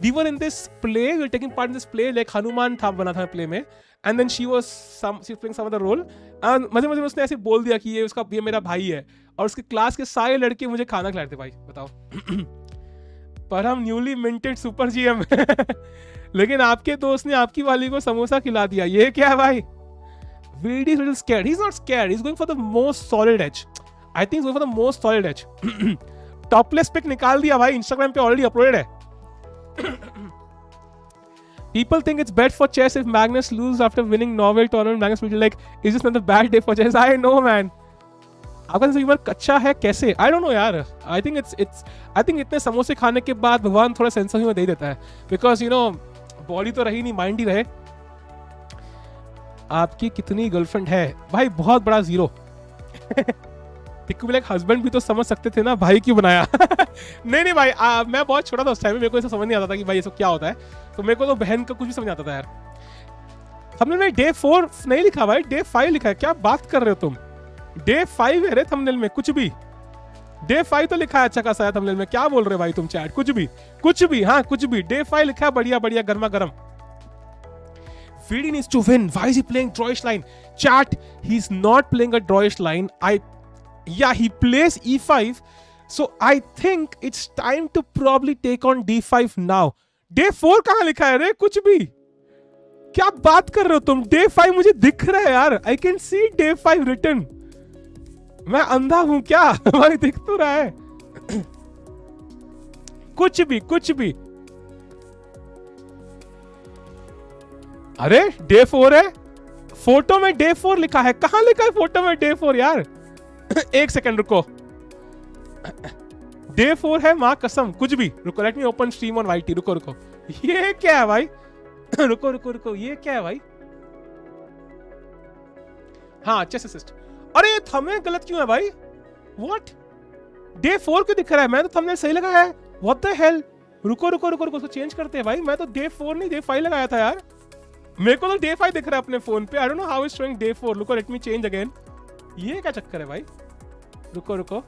we were in this play, we were taking part in this play, like Hanuman था बना था play में, and then she was playing some other role. And मजे उसने ऐसे बोल दिया कि ये मेरा भाई है, और उसके क्लास के सारे लड़के मुझे खाना खिलाते भाई. बताओ. परम न्यूली मिंटेड सुपर जीएम. लेकिन आपके दोस्त ने आपकी वाली को समोसा खिला दिया, ये क्या है भाई? VD is a little scared. He's not scared. He's going for the most solid edge. I think he's going for the most solid edge. Topless pic निकाल दिया भाई, इंस्टाग्राम पे ऑलरेडी अपलोडेड है. People think it's bad for chess if Magnus loses after winning Nobel tournament. Magnus will be like, is this not a bad day for chess? I know man. आपका humour कच्चा है कैसे? I don't know यार. I think इतने समोसे खाने के बाद भगवान थोड़ा सेंस ऑफ ह्यूमर दे ही देता है, because बॉडी तो रही नहीं, माइंड ही रहे. आपकी कितनी गर्लफ्रेंड है भाई? बहुत बड़ा जीरो. टिक्कू भी लाइक हस्बैंड भी तो समझ सकते थे ना, भाई क्यों बनाया? नहीं भाई, मैं बहुत छोटा था उस टाइम में, मेरे को ऐसा समझ नहीं आता था कि भाई ये सब क्या होता है. तो मेरे को तो बहन का कुछ भी समझ आता था यार. हमने डे 4 नहीं लिखा भाई, डे 5 लिखा है. क्या बात कर रहे हो तुम? डे 5 है रे थंबनेल में. कुछ भी डे 5 तो लिखा है अच्छा खासा थंबनेल में. क्या बोल रहे भाई तुम चैट? कुछ भी हाँ कुछ भी. डे 5 लिखा है, बढ़िया गर्मा गर्म. VD needs to win. Why is he playing drawish line? Chat, he's not playing a drawish line. He plays e5. So I think it's time to probably take on d5 now. Day 4 कहाँ लिखा है रे? कुछ भी. क्या बात कर रहे हो तुम? Day 5 मुझे दिख रहा है यार. I can see Day 5 written. मैं अंधा हूं क्या? भाई दिख तो रहा है. कुछ भी. अरे Day 4 है, फोटो में Day 4 लिखा है. कहां लिखा है फोटो में Day 4 यार? एक सेकंड रुको. Day 4 है, मां कसम. कुछ भी. रुको, let me open stream on YT. रुको. ये क्या है भाई? रुको. ये क्या है भाई? हाँ, चेस असिस्ट. अरे ये थंबनेल गलत क्यों है भाई? What? Day 4 क्यों दिख रहा है? मैं तो थंबनेल सही लगाया है. What the hell? रुको उसको चेंज करते हैं भाई. मैं तो Day 4 नहीं Day 5 लगाया था यार. मेरे को तो Day 5 दिख रहा है अपने फोन पे. I don't know how it's showing Day 4. रुको, let me change again. ये क्या चक्कर है भाई? रुको.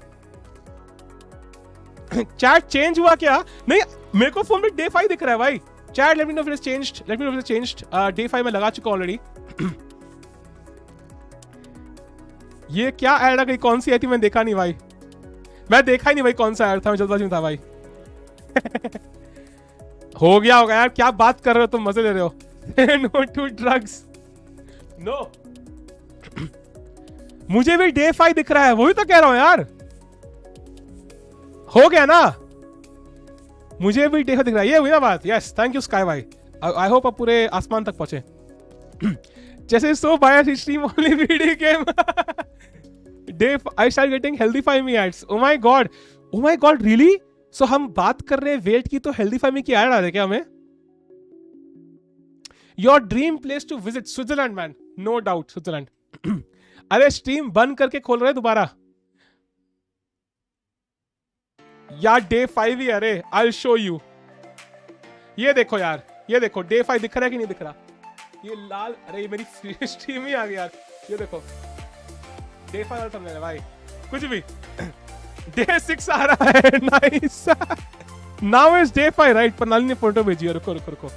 चैट चेंज हुआ क्या? नहीं, मेरे को फोन पे Day 5 दिख रहा है भाई. Chat let me know if it's changed. Day 5 में लगा चुका ऑलरेडी. ये क्या ऐड आ गई? कौन सी आई थी? मैंने देखा नहीं भाई. मैं देखा ही नहीं भाई कौन सा ऐड था. मैं जल्दबाजी में था भाई. हो गया होगा यार. क्या बात कर रहे हो तुम? मजे ले रहे हो. No to drugs. नो. मुझे भी Day 5 दिख रहा है. वही तो कह रहा हूं यार. हो गया ना? मुझे भी Day 5 दिख रहा है. ये हुई ना बात. यस, थैंक यू स्काई भाई. आई होप आप पूरे आसमान तक पहुंचे. जैसे so bias stream only video game. Dave, I started getting Healthify me ads. Oh my god, really? So हम बात कर रहे हैं वेट की तो Healthify me की ad आ रही है क्या हमें? Your dream place to visit Switzerland, man. No doubt, Switzerland. अरे स्ट्रीम बंद करके खोल रहे हैं दोबारा यार. डे 5 ही. अरे I'll show you. ये देखो यार, ये देखो डे 5 दिख रहा है कि नहीं दिख रहा? ये लाल, अरे ये मेरी स्ट्रीम ही आ गई यार. ये देखो डे 5 वाला थंबनेल है भाई. कुछ भी. डे 6 आ रहा है. Nice. Now is day 5 right. प्रणाली ने फोटो भेजी है. रुको रुको रुको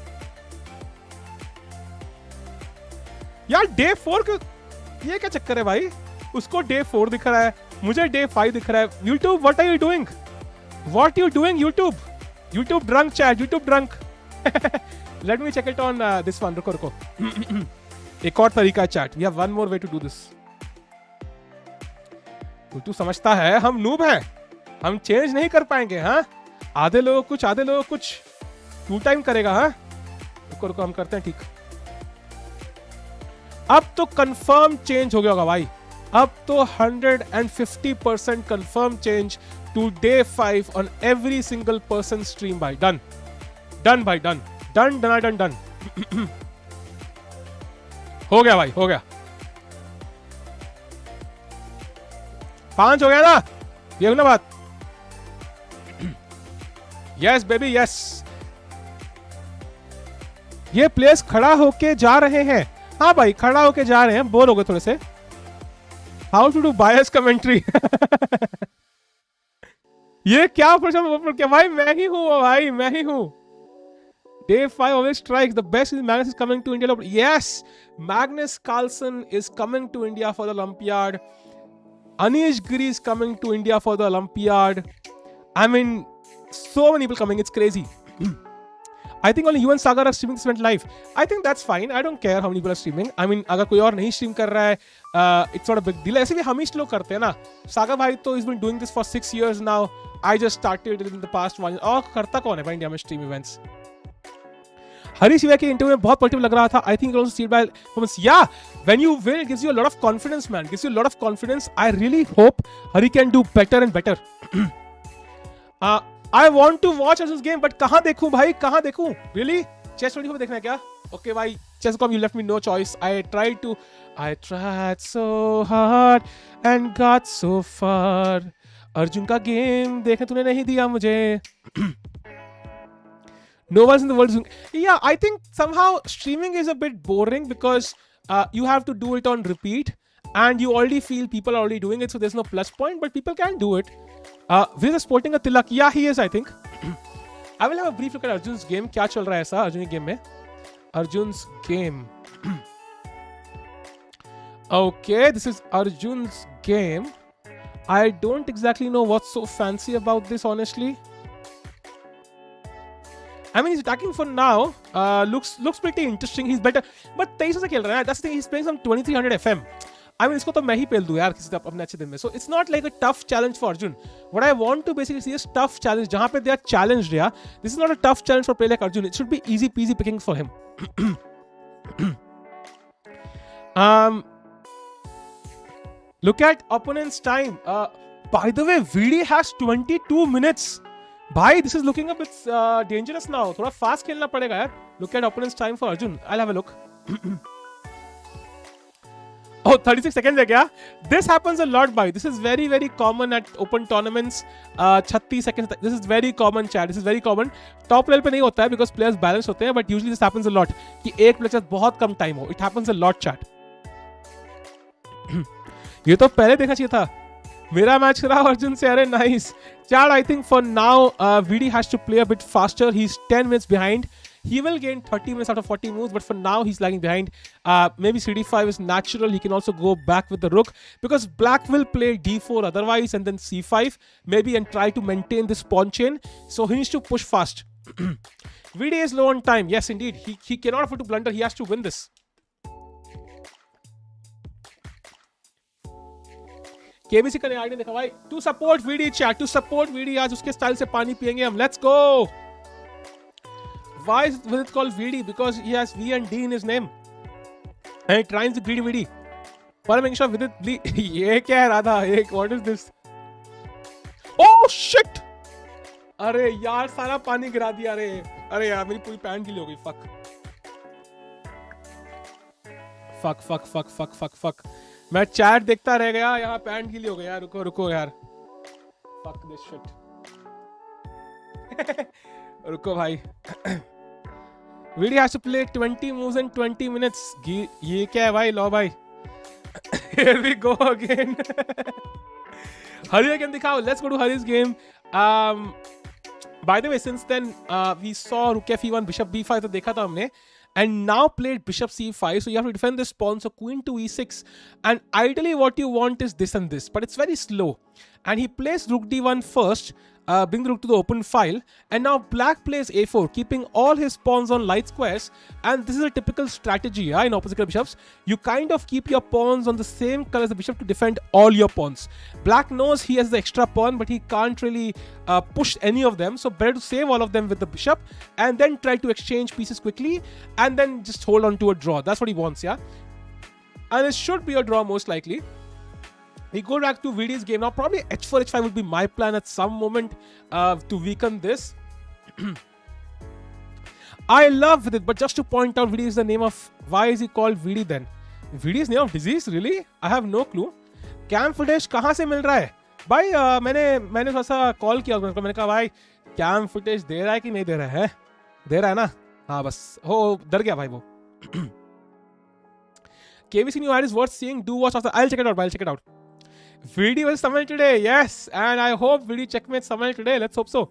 यार. डे 4 को ये क्या चक्कर है भाई? उसको डे 4 दिख रहा है, मुझे डे 5 दिख रहा है. YouTube, what are you doing? What you doing, YouTube? YouTube drunk chat, YouTube drunk. Let me check it on this one. रुको रुको. एक और तरीका है chat. We have one more way to do this. तू समझता है हम नूब हैं, हम चेंज नहीं कर पाएंगे. हाँ, आधे लोग कुछ, आधे लोग कुछ. 2 टाइम करेगा. हाँ, रुको रुको हम करते हैं ठीक. अब तो कंफर्म चेंज हो गया होगा भाई. अब तो 150% confirm change to day 5 on every single person stream भाई. डन डन भाई. Done done done done done. हो गया भाई, हो गया. 5 हो गया ना. ये ना बात. Yes baby yes. ये प्लेयर्स खड़ा होके जा रहे हैं. हाँ भाई, खड़ा होके जा रहे हैं. बोर हो गए थोड़े से. How to do bias commentary. ये क्या प्रश्न क्या भाई? मैं ही हूं भाई, मैं ही हूं. Day 5 always strikes. The best is Magnus is coming to India. Yes, Magnus Carlsen is coming to India for the Olympiad. Anish Giri is coming to India for the Olympiad. I mean, so many people coming. It's crazy. I think only you and Sagar are streaming this event live. I think that's fine. I don't care how many people are streaming. I mean, अगर कोई और नहीं stream कर रहा है, it's not a big deal. ऐसे भी हम ही लोग करते हैं ना. सागर भाई तो he's been doing this for 6 years now. I just started in the past 1 year. और करता कौन है भाई इंडिया में stream events? हरी शिवा के इंटरव्यू में बहुत पॉजिटिव लग रहा था. I think also see by performance. Yeah, when you win, it gives you a lot of confidence, man. It gives you a lot of confidence. I really hope Hari can do better and better. I want to watch Arjun's game, but कहाँ देखूं भाई, कहाँ देखूं? Really? Chess 24 पे देखना है क्या? Okay भाई, Chess.com, you left me no choice. I tried so hard and got so far. Arjun का गेम देखने तूने नहीं दिया मुझे. No one's in the world. Yeah, I think somehow streaming is a bit boring because you have to do it on repeat and you already feel people are already doing it, so there's no plus point, but people can do it. Viz is sporting a tilak. Yeah, he is, I think. I will have a brief look at Arjun's game. क्या चल रहा है ऐसा अर्जुन की game में? Arjun's game. Okay, this is Arjun's game. I don't exactly know what's so fancy about this, honestly. I mean, he's attacking for now. Looks pretty interesting. He's better. But 23 से खेल रहा है. That's the thing. He's playing some 2300 FM. I mean, इसको तो मैं ही पेल दूँ यार किसी अपने अच्छे दिन में. So it's not like a tough challenge for Arjun. What I want to basically see is tough challenge. जहाँ पे they are challenged, yeah. This is not a tough challenge for player like Arjun. It should be easy peasy picking for him. Look at opponent's time. By the way, VD has 22 minutes. भाई, this is looking a bit dangerous now. थोड़ा fast खेलना पड़ेगा यार. Look at opponent's time for Arjun. I'll have a look. Oh, 36 seconds है क्या? This happens a lot, bhai. This is very, very common at open tournaments. 36 seconds. This is very common, chat. This is very common. Top level पे नहीं होता है because players balance होते हैं, but usually this happens a lot. कि एक player बहुत कम time हो. It happens a lot, chat. ये तो पहले देखना चाहिए था. मेरा मैच रहा अर्जुन से. अरे nice. Chat, I think for now, VD has to play a bit faster. He's 10 minutes behind. He will gain 30 minutes out of 40 moves, but for now he's lagging behind. Maybe CD5 is natural. He can also go back with the rook because black will play D4 otherwise and then C5 maybe and try to maintain this pawn chain. So he needs to push fast. VD is low on time. Yes, indeed. He cannot afford to blunder. He has to win this. KBC का नया idea देखा भाई. To support VD, chat. To support VD. आज उसके style से पानी पियेंगे हम. Let's go. Why is it called VD? Because he has V and D in his name. And it rhymes with greedy VD. परमेंशा विदित ये क्या है राधा? एक what is this? Oh shit! अरे यार सारा पानी गिरा दिया रे. अरे यार मेरी पूरी पैंट गीली हो गई. फक. मैं चैट देखता रह गया, यहाँ पैंट गीली हो गई यार. रुको यार. Fuck this shit. रुको भाई. Vidit has to play 20 moves in 20 minutes. ये क्या है भाई? लो भाई. Here we go again. Hari again दिखाओ. Let's go to Hari's game. By the way, since then we saw Rook F1, Bishop B5 तो देखा था हमने. And now played Bishop C5, so you have to defend this pawn. So Queen to E6, and ideally what you want is this and this, but it's very slow. And he plays Rook D1 first, bring the rook to the open file, and now Black plays A4, keeping all his pawns on light squares. And this is a typical strategy in opposite color bishops. You kind of keep your pawns on the same color as the bishop to defend all your pawns. Black knows he has the extra pawn, but he can't really push any of them, so better to save all of them with the bishop and then try to exchange pieces quickly and then just hold on to a draw. That's what he wants, yeah? And it should be a draw most likely. We go back to Vidit's game now. Probably h4, h5 would be my plan at some moment to weaken this. I love Vidit, but just to point out, Vidit is the name of... Why is he called Vidit then? Vidit is name of disease? Really? I have no clue. Cam footage कहाँ से मिल रहा है? भाई मैंने थोड़ा सा call किया उसको. मैंने कहा भाई कैम फुटेज दे रहा है कि नहीं दे रहा है? दे रहा है ना? हाँ बस हो डर गया भाई वो. KVC new ad is worth seeing. Do watch after. I'll check it out. VD was Samal today, yes, and I hope VD checkmates Samal today. Let's hope so.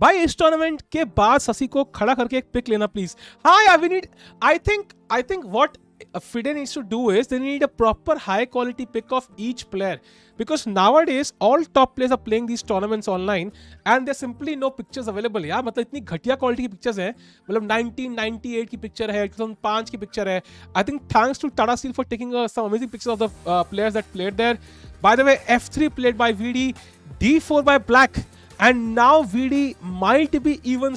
भाई इस टूर्नामेंट के बाद शशि को खड़ा करके एक पिक लेना प्लीज. हाँ यार, we need. I think what FIDE needs to do is they need a proper high quality pick of each player, because nowadays all top players are playing these tournaments online and there's simply no pictures available. यार मतलब इतनी घटिया quality की pictures हैं. मतलब 1998 की picture है, 2005 की पिक्चर है. I think thanks to Tata Steel for taking some amazing pictures of the players that played there. By the way, F3 played by VD, D4 by Black, and now VD might be even,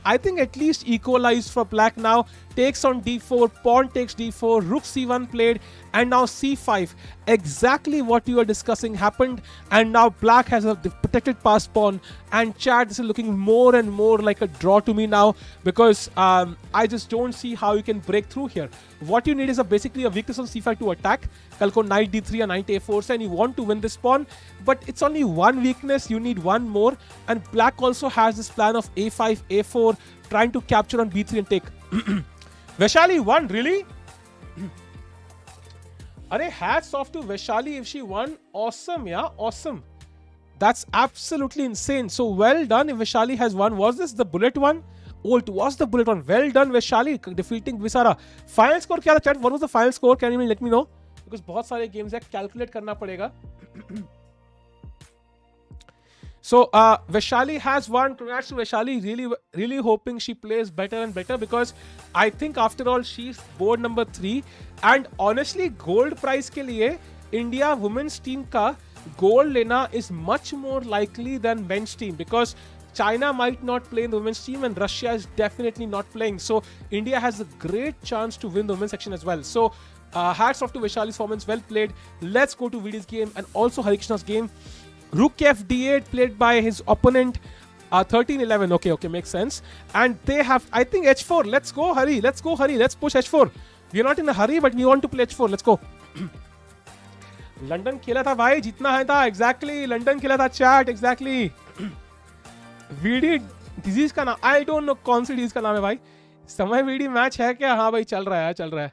I think at least equalized for Black now. Takes on D4, pawn takes D4, rook C1 played, and now C5. Exactly what you were discussing happened, and now Black has a protected pass pawn. And chat, this is looking more and more like a draw to me now, because I just don't see how you can break through here. What you need is basically a weakness on C5 to attack. Kal ko knight D3 or knight A4, and you want to win this pawn, but it's only one weakness. You need one more, and Black also has this plan of A5, A4, trying to capture on B3 and take. Vaishali won, really? Arey, hats off to Vaishali if she won. Awesome, yeah, awesome. That's absolutely insane. So well done if Vaishali has won. Was this the bullet one? Oh, it was the bullet one. Well done, Vaishali, defeating Visara. Final score kya tha, chat? What was the final score? Can you let me know? Because बहुत सारे games है, calculate करना पड़ेगा. So Vaishali has won. Congrats to Vaishali. Really hoping she plays better and better, because I think after all she's board number 3. And honestly, gold prize के लिए India women's team का gold लेना is much more likely than men's team, because China might not play in the women's team and Russia is definitely not playing. So India has a great chance to win the women's section as well. So hats off to Vaishali's performance. Well played. Let's go to Vidit's game and also Harikishna's game. Rook F8 played by his opponent. 13-11. Okay, makes sense. And they have, I think, H4. Let's go, Hari. Let's push H4. We are not in a hurry, but we want to play H4. Let's go. London खेला था भाई, जितना है था. Exactly. London खेला था, chat. Exactly. VD disease का नाम, I don't know कौन सी disease का नाम है भाई. समय VD मैच है क्या? हाँ भाई, चल रहा है.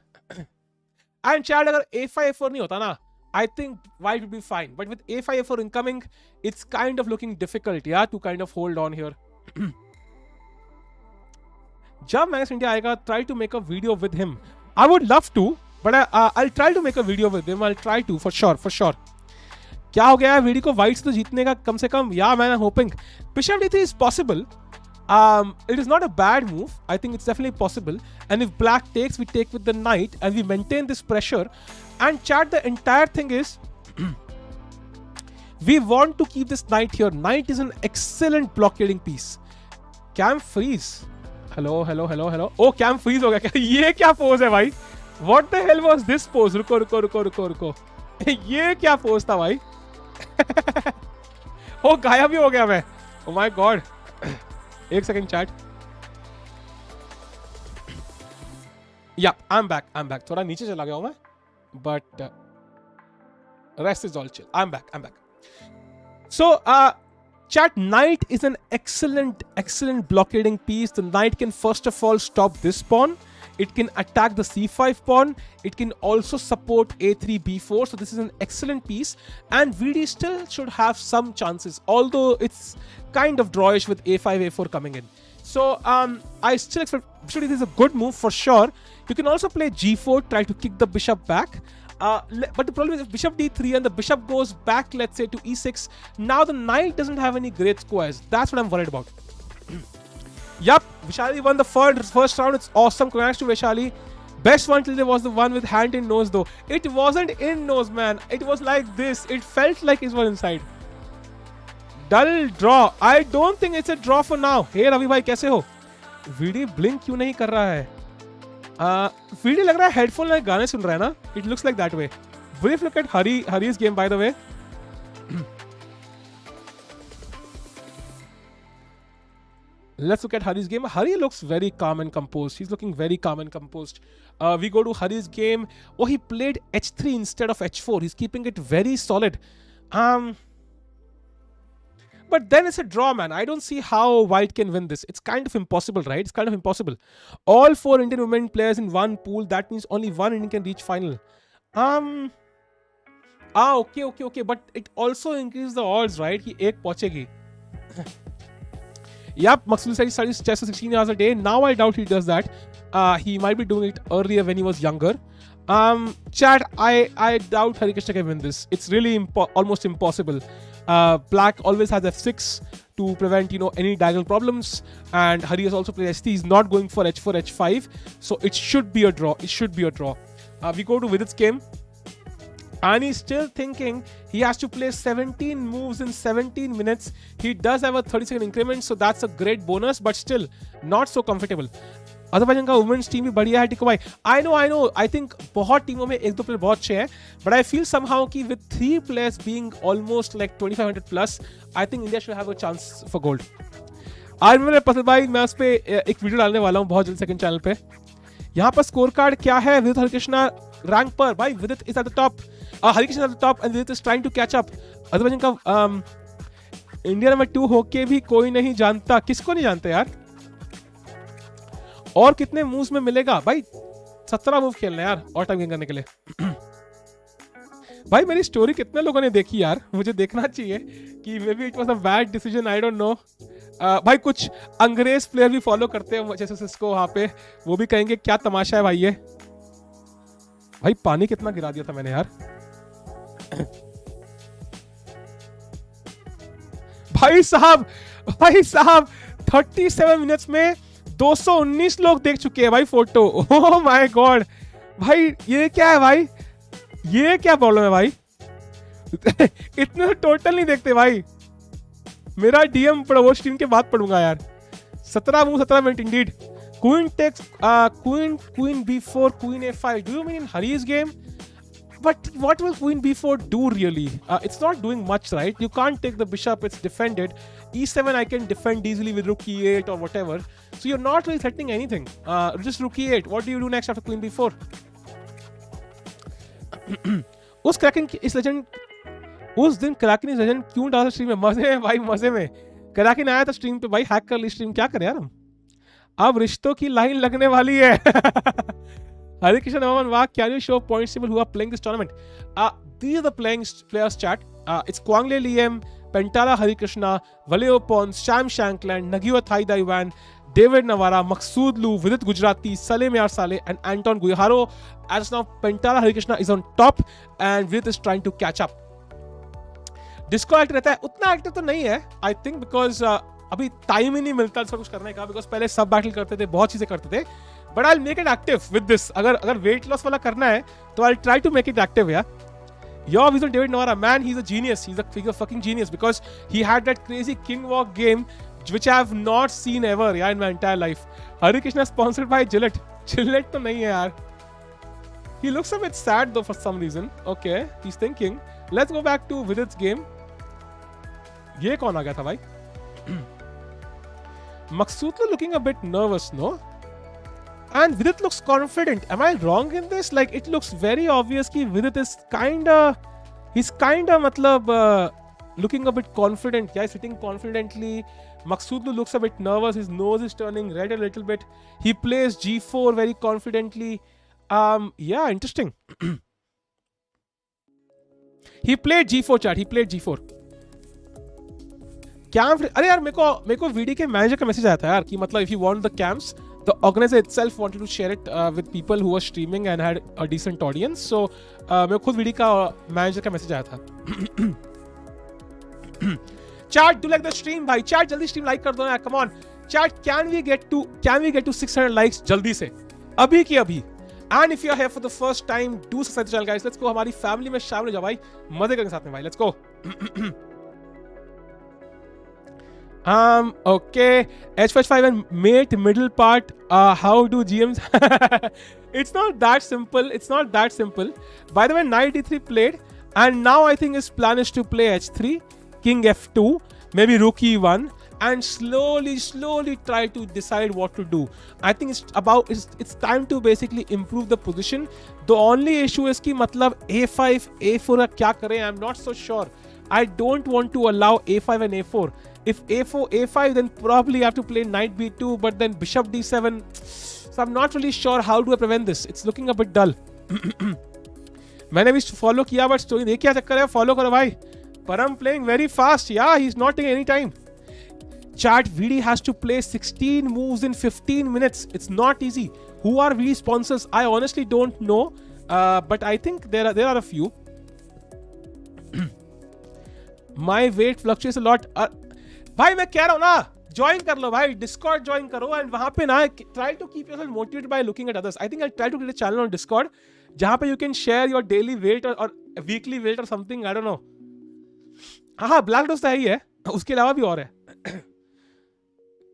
And chat, अगर A5 A4 नहीं होता ना, I think white would be fine. But with A5 A4 incoming, it's kind of looking difficult, yeah, to kind of hold on here. जब मैच इंडिया आएगा, try to make a video with him. I would love to, but I'll try to make a video with him. I'll try to, for sure. क्या हो गया है VD को white से तो जीतने का कम से कम? Yeah, man, I'm hoping. Bishop D3 is possible. It is not a bad move. I think it's definitely possible. And if Black takes, we take with the knight and we maintain this pressure. And chat, the entire thing is we want to keep this knight here. Knight is an excellent blockading piece. Cam freeze. Hello hello hello hello, oh cam freeze हो गया क्या? ये क्या pose है भाई? What the hell was this pose? रुको रुको रुको रुको रुको, ये क्या पोज था भाई? ओ गायब भी हो गया मैं, ओ माय गॉड। एक सेकंड चैट, या आई एम बैक, थोड़ा नीचे चला गया हूं मैं, but rest is all chill. I'm back. So, chat, knight is an excellent blockading piece. The knight can first of all stop this pawn. It can attack the c5 pawn. It can also support a3, b4. So this is an excellent piece. And VD still should have some chances, although it's kind of drawish with a5, a4 coming in. So I still expect this is a good move for sure. You can also play g4, try to kick the bishop back. But the problem is if bishop d3 and the bishop goes back, let's say to e6, now the knight doesn't have any great squares. That's what I'm worried about. Yup, Vaishali won the first round. It's awesome. Congrats to Vaishali. Best one till there was the one with hand in nose though. It wasn't in nose, man. It was like this. It felt like it was inside. Dull draw. I don't think it's a draw for now. Hey Ravi bhai, कैसे हो? VD blink क्यों नहीं कर रहा है? VD लग रहा है हेडफोन में गाने सुन रहा है ना? It looks like that way. Brief look at Hari's game by the way. Let's look at Hari's game. Hari looks very calm and composed. He's looking very calm and composed. We go to Hari's game. Oh, he played h3 instead of h4. He's keeping it very solid. But then it's a draw, man. I don't see how White can win this. It's kind of impossible, right? It's kind of impossible. All 4 Indian women players in one pool. That means only one Indian can reach final. Okay. But it also increases the odds, right? He ek pahunchegi. Yep, Maghsoodloo said he studies chess for 16 hours a day. Now I doubt he does that. He might be doing it earlier when he was younger. Chat, I doubt Harikishna can win this. It's really almost impossible. Black always has f6 to prevent, any diagonal problems. And Hari has also played h3. He's not going for h4, h5. So it should be a draw. We go to Vidit's game. And he's still thinking he has to play 17 moves in 17 minutes. He does have a 30-second increment, so that's a great bonus, but still not so comfortable. Otherwise का women's team भी बढ़िया है टिको भाई. I no I think बहुत टीमों में एक दो प्लेयर बहुत अच्छे हैं, बट आई फील समहाउ कि with 3 players being almost like 2500 plus, I think India should have a chance for gold. आज मेरे पसंद भाई, मैं उस पर एक वीडियो डालने वाला हूँ बहुत जल्द सेकंड चैनल पे. यहाँ पर स्कोर कार्ड क्या है विदित हरिकृष्णा रैंक पर. भाई Vidit is at the top, Harikrishna at the top and Vidit is trying to catch up. Otherwise का इंडिया नंबर 2 होके भी कोई नहीं जानता. किसको नहीं जानते यार? और कितने मूव्स में मिलेगा भाई? 17 मूव खेलना यार और टाइम गेन करने के लिए. भाई मेरी स्टोरी कितने लोगों ने देखी यार? मुझे देखना चाहिए कि may be it was a bad decision, I don't no. भाई कुछ अंग्रेज प्लेयर भी फॉलो करते हैं जैसे सिस्को वहां पे, वो भी कहेंगे क्या तमाशा है भाई ये. भाई पानी कितना गिरा दिया था मैंने यार. भाई साहब 37 मिनट्स में 219 लोग देख चुके हैं भाई फोटो. ओह माय गॉड भाई, ये क्या है भाई? ये क्या प्रॉब्लम है भाई? इतने तो टोटल नहीं देखते भाई. मेरा डीएम पढ़ो, वो स्ट्रीम के बाद पढ़ूंगा यार. 17 move 17 minute indeed. Queen takes queen b4 queen a5. Do you mean Hari's game? But what will queen b4 do really? It's not doing much, right? You can't take the bishop, it's defended. e7 I can defend easily with rook e8 or whatever. So you're not really threatening anything. Just rook e8. What do you do next after queen b4? उस दिन Kraken इस legend क्यों डाला stream में? मजे में भाई, मजे में. क्रैकन आया था स्ट्रीम पे भाई, हैक कर ली स्ट्रीम. क्या करें यार हम? अब रिश्तों की लाइन लगने वाली है. Harikishna number 1, wow, can you show points table who are playing this tournament? These are the players chat. It's Quang le Liem, Pentala Harikrishna, Vallejo Pons, Shankland, Nguyen, David Navara, Maghsoodloo, Vidit Gujrathi, Salem Saleh, and Anton Guijarro. As now, Pentala Harikrishna is on top, and Vidit is trying to catch up. Disco active रहता है, उतना active तो नहीं है, I think, because अभी time ही नहीं मिलता इसका कुछ करने का, because पहले सब बैटल करते थे, बहुत चीजें करते थे. But I'll make it active with this. अगर weight loss वाला करना है तो I'll try to make it active, yeah. Your visual David Navara, man, he's a genius. He's a fucking genius because he had that crazy king walk game which I have not seen ever in my entire life. Harikishna sponsored by Gillette. Gillette तो नहीं है यार. He looks a bit sad though for some reason. Okay, he's thinking. Let's go back to Vidit's game. ये कौन आ गया था भाई? Maghsoodloo looking a bit nervous, no? And Vidit looks confident. Am I wrong in this? Like, it looks very obvious कि Vidit is he's matlab looking a bit confident. Yeah, he's sitting confidently. Maghsoodloo looks a bit nervous. His nose is turning red a little bit. He plays G4 very confidently. Yeah, interesting. He played G4 chat. He played G4. Camp. अरे यार मेरे को VD के manager का message आया था यार कि मतलब if you want the camps, the organizer itself wanted to share it with people who were streaming and had a decent audience. So मेरे को खुद वीडी का मैनेजर का मैसेज आया था. Chat, do like the stream भाई. Chat जल्दी stream like कर दो यार. Come on. Chat, can we get to 600 likes जल्दी से? अभी की अभी. And if you are here for the first time, do subscribe to the channel guys. Let's go. हमारी फैमिली में शामिल हो जाओ भाई. मजे करेंगे साथ में भाई. Let's go. Okay. H5 and mate middle part. How do GMs? It's not that simple. By the way, knight d3 played, and now I think his plan is to play h3, king f2, maybe rook e1, and slowly try to decide what to do. I think it's time to basically improve the position. The only issue is कि मतलब a5, a4 का क्या करें? I'm not so sure. I don't want to allow a5 and a4. If a4, a5, then probably I have to play knight b2, but then bishop d7. So I'm not really sure how do I prevent this. It's looking a bit dull. मैंने भी follow किया, but story नहीं क्या चक्कर है? Follow करो भाई. Parham playing very fast. Yeah, he's not taking any time. Chat, VD has to play 16 moves in 15 minutes. It's not easy. Who are VD sponsors? I honestly don't know, but I think there are a few. My weight fluctuates a lot. भाई मैं कह रहा हूँ ना, join कर लो भाई, Discord join करो एंड वहां पे ना try to keep yourself motivated by looking at others. I think I try to create a channel on Discord जहां पे you can share your daily weight और वीकली वेट और समथिंग. I don't know. हाँ, black toast है ही है, उसके अलावा भी और है.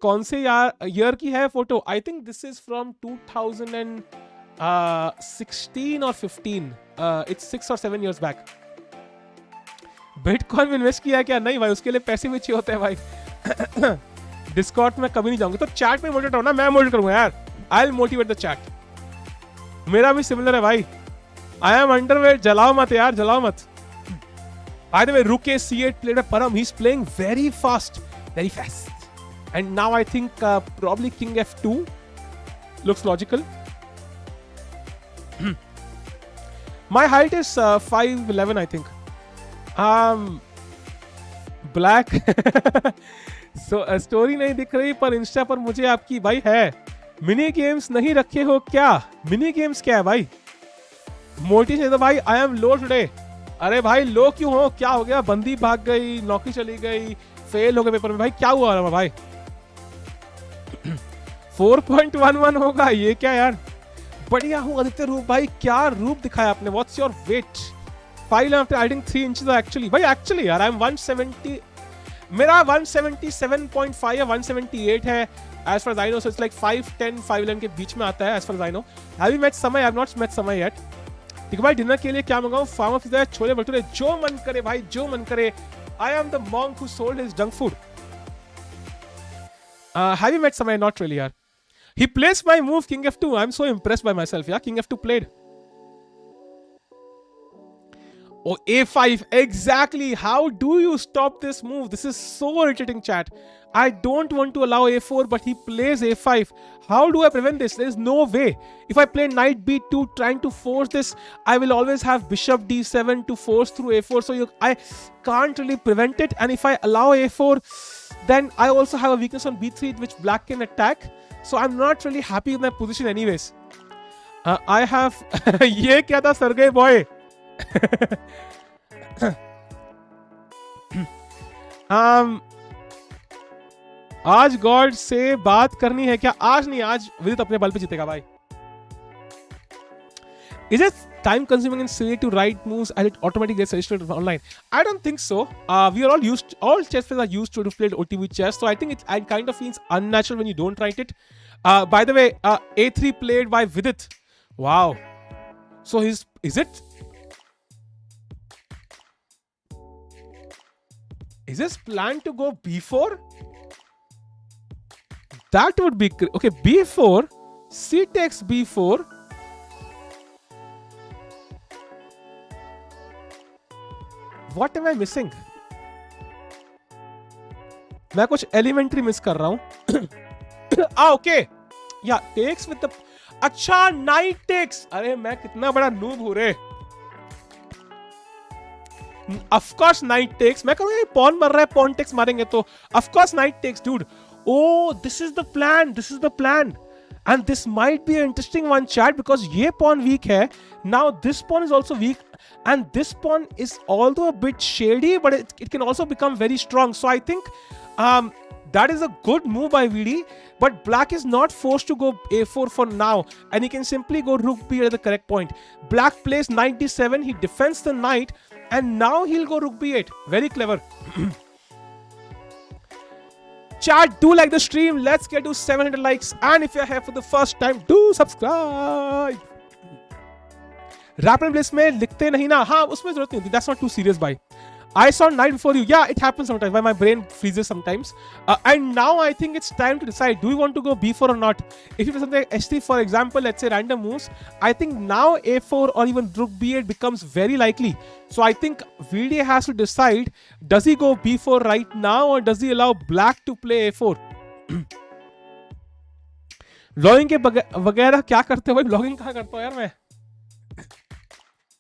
कौन से ईयर की है photo? I think this is from 2016 और 15. It's 6 or 7 years back. Bitcoin में इन्वेस्ट किया क्या? नहीं भाई, उसके लिए पैसे भी चाहिए होते हैं भाई. डिस्कॉर्ड में कभी नहीं जाऊंगा. तो चैट में मोटिवेट हो ना, मैं मोटिवेट करूंगा यार. I will motivate the chat. मेरा भी सिमिलर है भाई. I M underweight. जलाओ मत यार, जलाओ मत. बाय द वे, रुक के c8 played by Parham. He's playing very fast. And now I think probably king f2 looks logical. My height is 5'11", I think. Black. Story नहीं दिख रही पर इंस्टा पर मुझे आपकी भाई है. मिनी गेम्स नहीं रखे हो क्या? मिनी गेम्स क्या है भाई? मोटिवेशन तो भाई. I M low today. अरे भाई लो क्यों हो? क्या हो गया? बंदी भाग गई, नौकरी चली गई, फेल हो गए पेपर में भाई. क्या हुआ भाई? 4.11 होगा. ये क्या यार? बढ़िया हूँ आदित्य रूप भाई. क्या रूप दिखाया आपने? What's your wait? 5 after adding 3 inches actually. भाई actually यार, I'm 170. मेरा 177.5 या 178 है as far as I know. So it's like 5'10", 5'11" के बीच में आता है as far as I know. Have you met Samay? I have not met Samay yet. ठीक है भाई, डिनर के लिए क्या मंगाऊं? Farm of pizza, chole bhature, जो मन करे भाई, जो मन करे. I am the monk who sold his junk food. Have you met Samay? Not really यार. He plays my move king f2. I'm so impressed by myself. Yeah, king f2 played. Oh, a5. Exactly. How do you stop this move? This is so irritating, chat. I don't want to allow a4, but he plays a5. How do I prevent this? There is no way. If I play knight b2 trying to force this, I will always have bishop d7 to force through a4. So I can't really prevent it. And if I allow a4, then I also have a weakness on b3 which black can attack. So I'm not really happy with my position anyways. I have... ये क्या था Sergey boy? आज God से बात करनी है क्या? आज नहीं, आज विदित अपने बल पे जीतेगा भाई. Is it time consuming and silly to write moves and it automatically gets suggested online. I don't think so. We are all chess players are used to play OTV chess, so I think it kind of feels unnatural when you don't write it. By the way, A3 played by Vidit. Wow. So is his plan to go B4? That would be okay. B4, C takes B4. What am I missing? मैं कुछ elementary miss कर रहा हूँ. Okay. Yeah, takes with the. अच्छा, knight takes. अरे मैं कितना बड़ा noob हूँ रे. Of course, knight takes. मैं करूँगा pawn मर रहा है, pawn takes मारेंगे तो. Of course, knight takes, dude. Oh, this is the plan. This is the plan. And this might be an interesting one, chat, because ये pawn weak है. Now this pawn is also weak. And this pawn is although a bit shady, but it can also become very strong. So I think that is a good move by VD. But black is not forced to go A4 for now. And he can simply go rook B at the correct point. Black plays knight D7. He defends the knight. And now he'll go rook B8. Very clever. Chat, do like the stream. Let's get to 700 likes. And if you're here for the first time, do subscribe. Rap and place में लिखते नहीं ना. हाँ, उसमें जरूरत नहीं होती. That's not too serious, bhai. I saw knight before you. Yeah, it happens sometimes. Why my brain freezes sometimes. And now I think it's time to decide. Do we want to go B4 or not? If you do something like H3, for example, let's say random moves, I think now A4 or even rook B8 becomes very likely. So I think VD has to decide, does he go B4 right now or does he allow black to play A4? Vlogging के वगैरह क्या करते हो भाई? Vlogging कहाँ करता हूँ यार मैं?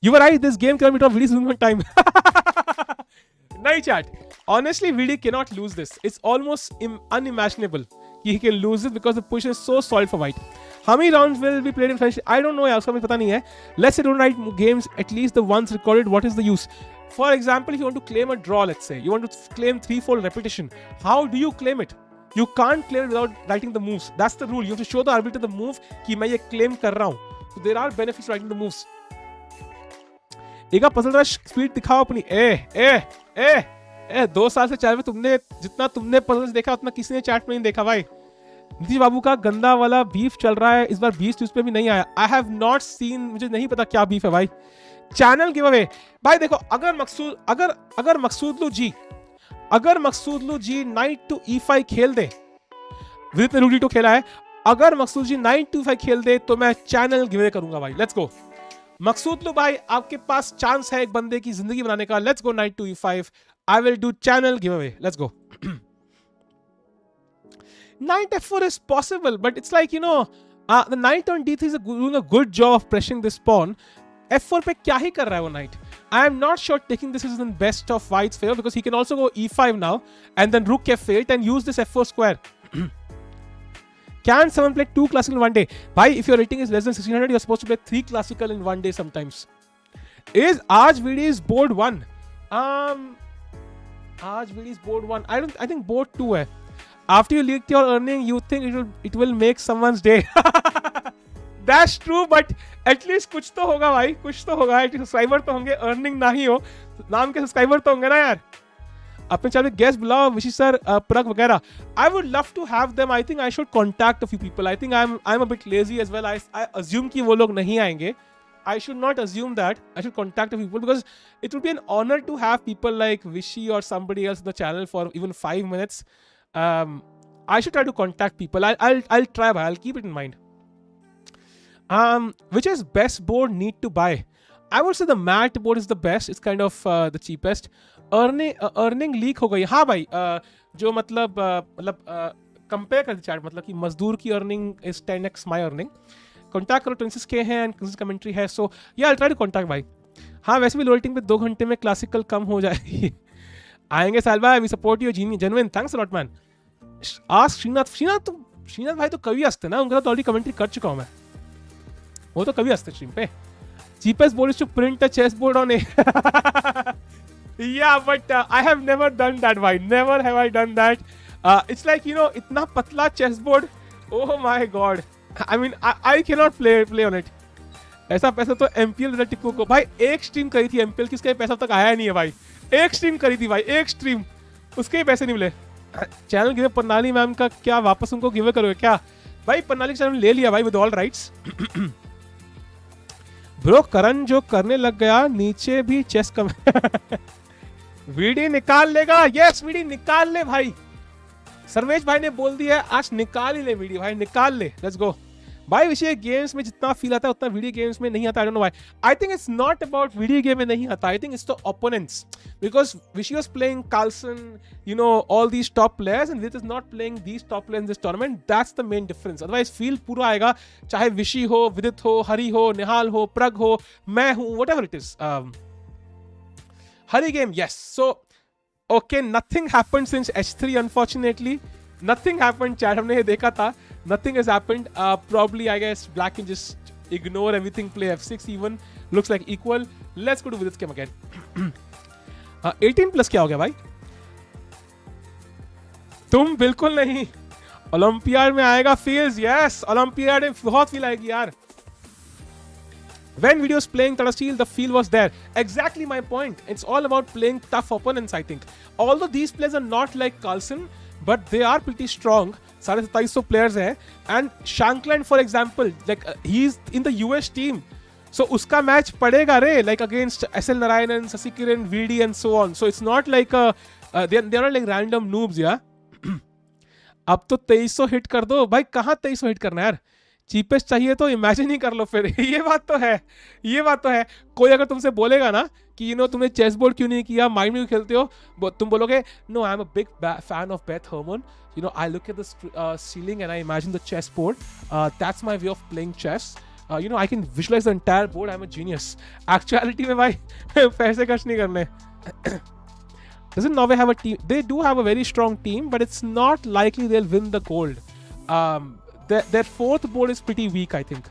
You were right, this game cannot be top. VD is losing time. Nahi chat. Honestly, VD cannot lose this. It's almost unimaginable he can lose it because the position is so solid for white. How many rounds will be played in French? I don't know yaar, uska मुझे पता नहीं है. Let's say don't write games, at least the ones recorded. What is the use? For example, if you want to claim a draw, let's say, you want to claim threefold repetition. How do you claim it? You can't claim it without writing the moves. That's the rule. You have to show the arbiter the move कि मैं ये claim कर रहा हूँ. So there are benefits to writing the moves. एक puzzle rush speed दिखाओ अपनी. 2 साल से चैट में तुमने जितना तुमने पजल देखा उतना किसी ने चैट में नहीं देखा भाई. नीतीश बाबू का गंदा वाला बीफ चल रहा है इस बार 20 न्यूज पे भी नहीं आया. I have not seen. मुझे नहीं पता क्या बीफ है भाई. चैनल गिव अवे भाई. देखो अगर मकसूदलू जी नाइट टू E5 खेल दे. विदित ने रूडी टू खेला है. अगर मकसूद जी नाइट टू 5 खेल दे तो मैं चैनल गिव अवे करूंगा भाई. लेट्स गो मकसूदलू भाई, आपके पास चांस है एक बंदे की जिंदगी बनाने का. Let's go knight to E5. I will do channel giveaway. Let's go. Knight F4 is possible, but it's like, you know, the knight on D3 is doing a good job of pressing this pawn. F4 पे क्या ही कर रहा है वो knight? I am not sure taking this is in best of white's favor because he can also go E5 now and then rook F8 and use this F4 square. Can someone play 2 classical in one day? Bhai, if your rating is less than 1600, you're supposed to play 3 classical in one day sometimes. Is Aaj VD's board 1? Aaj VD's board 1. I think board 2 hai. After you leak your earning, you think it will make someone's day. That's true, but at least कुछ तो होगा भाई. कुछ तो होगा. At least subscriber तो होंगे. Earning ना ही हो, नाम के subscriber तो होंगे ना यार. अपने चैनल गेस्ट बुलाओ, विशी सर, प्रग वगैरह. I would love to have them. I think I should contact a few people. I think I'm a bit lazy as well. I assume कि वो लोग नहीं आएंगे. I should not assume that. I should contact a few people because it would be an honor to have people like Vishy or somebody else in the channel for even 5 minutes. I should try to contact people. I'll try. I'll keep it in mind. Which is best board need to buy? I would say the matte board is the best. It's kind of the cheapest. Earning leak हो गई. हाँ भाई, जो मतलब compare कर chat, मतलब कि मजदूर की earning is 10x my earning. Contact करो, 26K है and commentary है. So yeah, I'll try to contact भाई. हाँ, वैसे भी लोल्टिंग पे 2 घंटे में क्लासिकल कम हो जाएगी. आएंगे साल भाई. We support you, genuine. Thanks a lot, man. Ask Srinath भाई तो कवि हंसते ना. उनका तो ऑलरेडी कमेंट्री कर चुका हूँ मैं. वो तो कवि हंसते स्ट्रीम पे. Cheapest board is to print a chessboard on it. Yeah, but I have never done that, bhai. Never have I done that. It's like, you know, itna patla chessboard. Oh my god. I mean, I cannot play on it. ऐसा पैसा तो MPL Tikko को भाई, एक stream करी थी MPL की, उसका पैसा तक आया नहीं है भाई। एक स्ट्रीम करी थी भाई, एक स्ट्रीम, उसके ही पैसे नहीं मिले। चैनल गिवे पन्नाली मैम का क्या वापस उनको गिवे करोगे क्या? भाई पन्नाली चैनल ले लिया भाई विद ऑल राइट्स। ब्रो करण जो करने लग गया नीचे भी चेस कम। वीडी निकाल लेगा, यस वीडी निकाल ले भाई। सर्वेश भाई ने बोल दिया आज निकाल ही ले वीडियो भाई, निकाल ले, लेट्स गो भाई। विषय गेम्स में जितना फील आता है उतना वीडियो गेम्स में नहीं आता। I don't know why. I think it's not about video game में नहीं आता, I think it's the opponents, because Vishy was playing Carlsen, you know all these top players, and Vidit is not playing these top players in this tournament. That's the main difference. Otherwise feel पूरा आएगा, चाहे विशी हो, विदित हो, हरी हो, निहाल हो, प्रग हो, मैं हूं, whatever it is. Hari game, yes. So okay, nothing happened since H3 unfortunately, nothing happened chat, हमने ये देखा था, nothing has happened. Probably I guess black can just ignore everything, play f6 even, looks like equal. Let's go to Vidit's game again. 18 plus क्या हो गया भाई? तुम बिल्कुल नहीं, ओलंपियाड में आएगा feels, yes, ओलंपियाड में बहुत फील आएगी यार। When videos playing Tata Steel, the feel was there. Exactly my point. It's all about playing tough opponents, I think. Although these players are not like Carlson, but they are pretty strong. 2700 players हैं, and Shankland, for example, like he's in the US team, so उसका match पड़ेगा रे, like against SL Narayanan, Sasikiran, VD, and so on. So it's not like they're not like random noobs, yeah. अब तो 2300 hit कर दो भाई, कहाँ 2300 hit करना है यार? चीपेस्ट चाहिए तो इमेजिन ही कर लो फिर। ये बात तो है, ये बात तो है। कोई अगर तुमसे बोलेगा ना कि यू नो तुमने चेस बोर्ड क्यों नहीं किया, माइंड में खेलते हो, तुम बोलोगे no I am a big fan of Beth Harmon, you know I look at the ceiling and I imagine the chess board, that's my way of playing chess, you know I can visualise the entire board, I am a genius. Actuality में भाई पैसे खर्च नहीं करने। Doesn't Norway have a team? They do have a very strong team, but it's not likely they'll win the gold. Their fourth board is pretty weak, I think.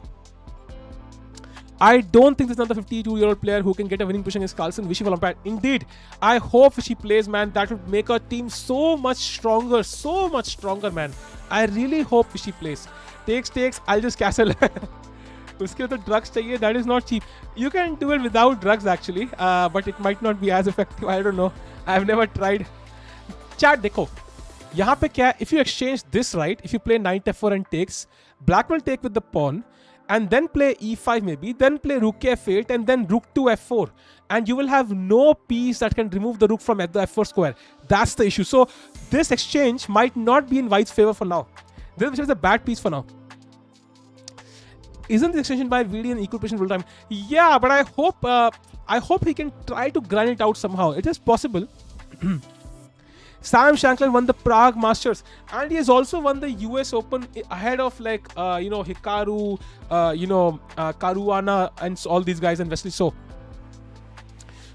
I don't think there's another 52-year-old player who can get a winning position against Carlson. Vishy Olympiad. Indeed, I hope she plays, man. That would make our team so much stronger, man. I really hope Vishy plays. Takes. I'll just castle. उसके तो drugs चाहिए. That is not cheap. You can do it without drugs actually, but it might not be as effective. I don't know. I've never tried. Chat देखो, यहाँ पे क्या है? If you exchange this, right? If you play knight f4 and takes, black will take with the pawn, and then play e5 maybe, then play rook f8, and then rook to f4, and you will have no piece that can remove the rook from the f4 square. That's the issue. So this exchange might not be in white's favor for now. This is a bad piece for now. Isn't the extension by VD an equal position full time? Yeah, but I hope he can try to grind it out somehow. It is possible. Sam Shankland won the Prague Masters, and he has also won the US Open ahead of like Hikaru, Caruana, and all these guys, and Wesley So.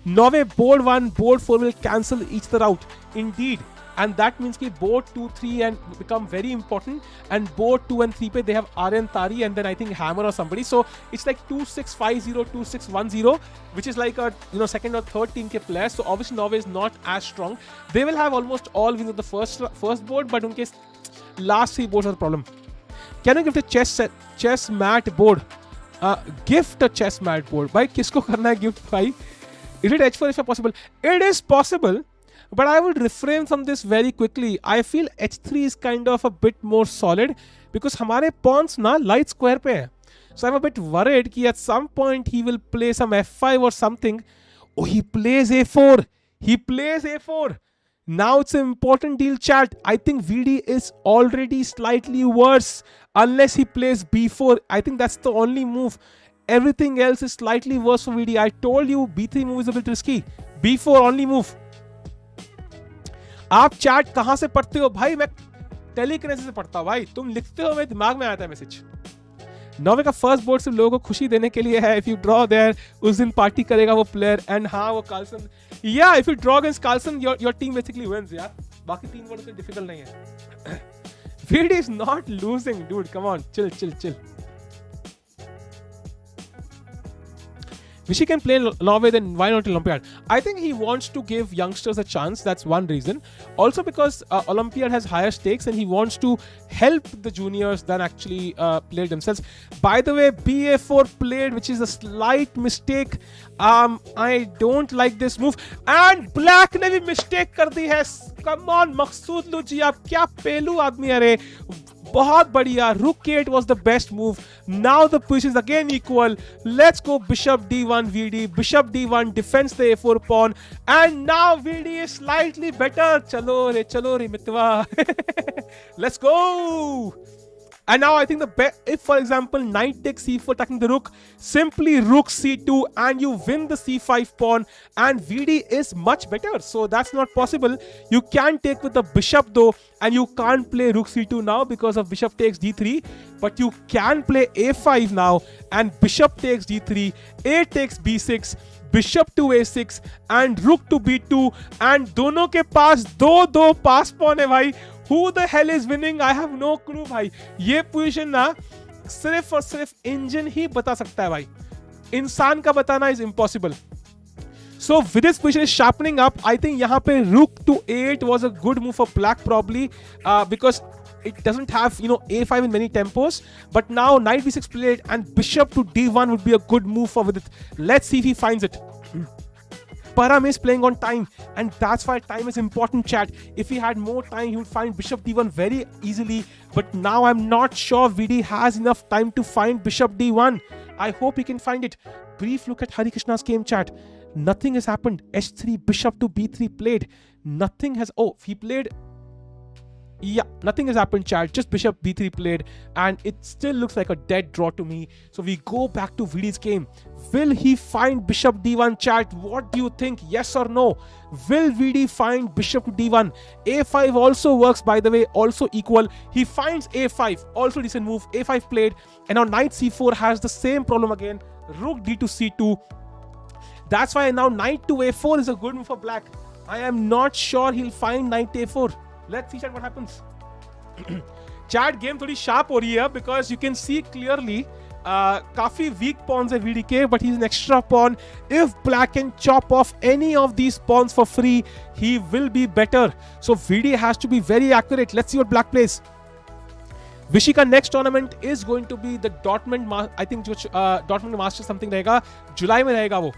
Norway board 1, board 4 will cancel each other out. Indeed. And that means that board 2, 3 and become very important, and board 2 and 3 pe they have Aryan Tari and then I think Hammer or somebody. So it's like 2-6-5-0, 2-6-1-0, which is like a second or third team ke players. So obviously Norway is not as strong. They will have almost all wins of the first board, but उनके last 3 boards are the problem. Can you gift a chess mat board? Gift a chess mat board. भाई किसको करना है gift भाई? Is it H4 if possible? It is possible. But I would refrain from this very quickly. I feel H3 is kind of a bit more solid because हमारे pawns ना light square पे हैं. So I'm a bit worried कि at some point he will play some F5 or something. Oh, he plays A4. He plays A4. Now it's an important deal, chat. I think VD is already slightly worse unless he plays B4. I think that's the only move. Everything else is slightly worse for VD. I told you B3 move is a bit risky. B4 only move. आप chat कहां से पढ़ते हो भाई? मैं telekinesis से पढ़ता हूं भाई, तुम लिखते हो मेरे दिमाग में आता है मैसेज। नॉर्वे का फर्स्ट बोर्ड सिर्फ लोगों को खुशी देने के लिए है। इफ यू ड्रॉ देयर, उस दिन पार्टी करेगा वो प्लेयर। एंड हाँ, वो कार्लसन, या if you draw against Carlsen your team basically wins यार। बाकी 3 बोर्ड से डिफिकल्ट नहीं है। VD is not losing, dude. Come on, chill. Vishy can play Norway, then why not Olympiad? I think he wants to give youngsters a chance. That's one reason. Also because Olympiad has higher stakes and he wants to help the juniors than actually play themselves. By the way, BA4 played, which is a slight mistake. I don't like this move. And Black ने भी mistake कर दी है. Come on, Maghsoodloo जी, आप क्या पेलू आदमी अरे. बहुत बढ़िया. Rook 8 was the best move. Now the position is again equal. Let's go Bishop D1 VD. Bishop D1 defends the A4 pawn. And now VD is slightly better. चलो रे मितवा. Let's go. And now I think the best, if for example knight takes c4 attacking the rook, simply rook c2 and you win the c5 pawn, and VD is much better. So that's not possible. You can take with the bishop though, and you can't play rook c2 now because of bishop takes d3, but you can play a5 now and bishop takes d3, a takes b6, bishop to a6 and rook to b2, and दोनों के पास दो पास pawn है भाई. Who the hell is winning? I have no clue भाई. ये position ना सिर्फ और सिर्फ इंजन ही बता सकता है भाई. इंसान का बताना is impossible. So with this position is sharpening up. I think यहाँ पे rook to a8 was a good move for black probably because it doesn't have a5 in many tempos. But now knight b6 played and bishop to d1 would be a good move for Vidit. Let's see if he finds it. Parham is playing on time, and that's why time is important, chat. If he had more time, he would find bishop d1 very easily. But now I'm not sure VD has enough time to find bishop d1. I hope he can find it. Brief look at Harikishna's game, chat. Nothing has happened. h3, bishop to b3 played. Nothing has... Oh, he played... Yeah, nothing has happened, chat. Just bishop b3 played, and it still looks like a dead draw to me. So we go back to VD's game. Will he find bishop d1, chat? What do you think? Yes or no? Will VD find bishop to d1? a5 also works, by the way, also equal. He finds a5, also decent move. a5 played, and now knight c4 has the same problem again. Rook d to c2. That's why now knight to a4 is a good move for black. I am not sure he'll find knight a4. Let's see chat what happens. Chat game थोड़ी sharp हो रही है because you can see clearly काफी weak pawns है VD के, but he's an extra pawn. If black can chop off any of these pawns for free, he will be better. So VD has to be very accurate. Let's see what black plays. Vishy का next tournament is going to be the Dortmund, I think जो Dortmund Masters something रहेगा, जुलाई में रहेगा वो.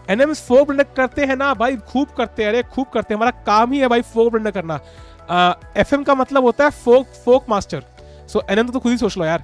NMs फोक blunder करते हैं ना भाई, खूब करते हैं, अरे खूब करते हैं. हमारा काम ही है भाई फोक ब्लंडर करना. FM का मतलब होता है फोक मास्टर. सो NM तो खुद ही सोच लो यार.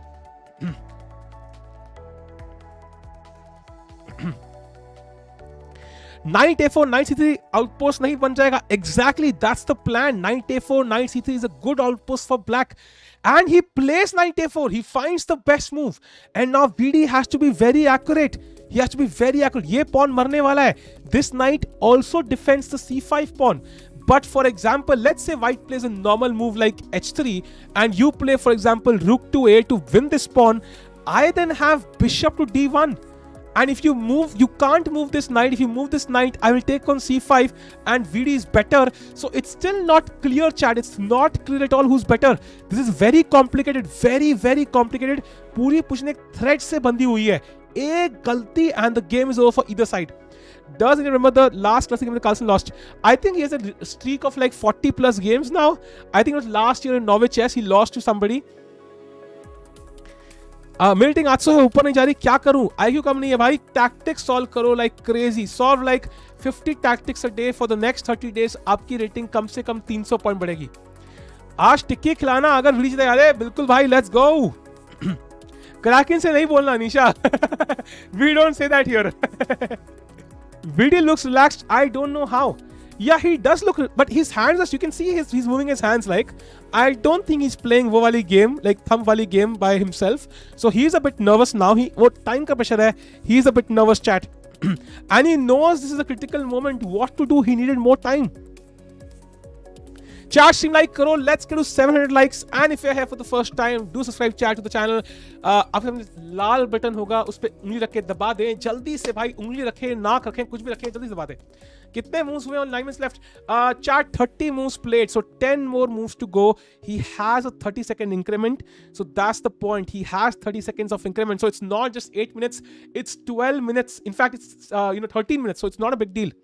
Knight a4, knight c3 outpost नहीं बन जाएगा. Exactly, that's the plan. Knight a4, knight c3 is a good outpost for black. And he plays knight a4. He finds the best move. And now VD has to be very accurate. He has to be very accurate. ये pawn मरने वाला है. This knight also defends the c5 pawn. But for example, let's say white plays a normal move like h3 and you play, for example, rook to a to win this pawn. I then have bishop to d1. And if you move, you can't move this knight. If you move this knight, I will take on c5 and VD is better. So it's still not clear, chat. It's not clear at all who's better. This is very complicated, very, very complicated. पूरी position एक thread से बंधी हुई है. एक गलती and the game is over for either side. Does anyone remember the last classic game that Carlsen lost? I think he has a streak of like 40 plus games now. I think it was last year in Norway Chess. He lost to somebody. Milting 800 है, ऊपर नहीं जा रही, क्या करूं? IQ कम नहीं है भाई. Tactics solve करो like crazy. Solve like 50 tactics a day for the next 30 days. आपकी rating कम से कम 300 पॉइंट बढ़ेगी. आज टिक्की खिलाना अगर वीडियो जीते यार, बिल्कुल भाई, let's go. Kraken से नहीं बोलना निशा. We don't say that here. VD looks relaxed. I don't know how. Yeah, he does look, but his hands, as you can see, he's moving his hands like. I don't think he's playing वो वाली game, like thumb वाली game by himself. So he's a bit nervous now. वो time का pressure है. He's a bit nervous, chat. And he knows this is a critical moment. What to do? He needed more time. Chat stream like करो. Let's get to 700 likes. And if you're here for the first time, do subscribe chat to the channel. आपके लाल button होगा, उस पे उंगली रख के दबा दें. जल्दी से भाई उंगली रखें, नाक रखें, कुछ भी रखें, जल्दी दबा दें. कितने moves हुए on 9 minutes left? Chat 30 moves played, so 10 more moves to go. He has a 30-second increment, so that's the point. He has 30 seconds of increment, so it's not just 8 minutes, it's 12 minutes. In fact, it's 13 minutes, so it's not a big deal.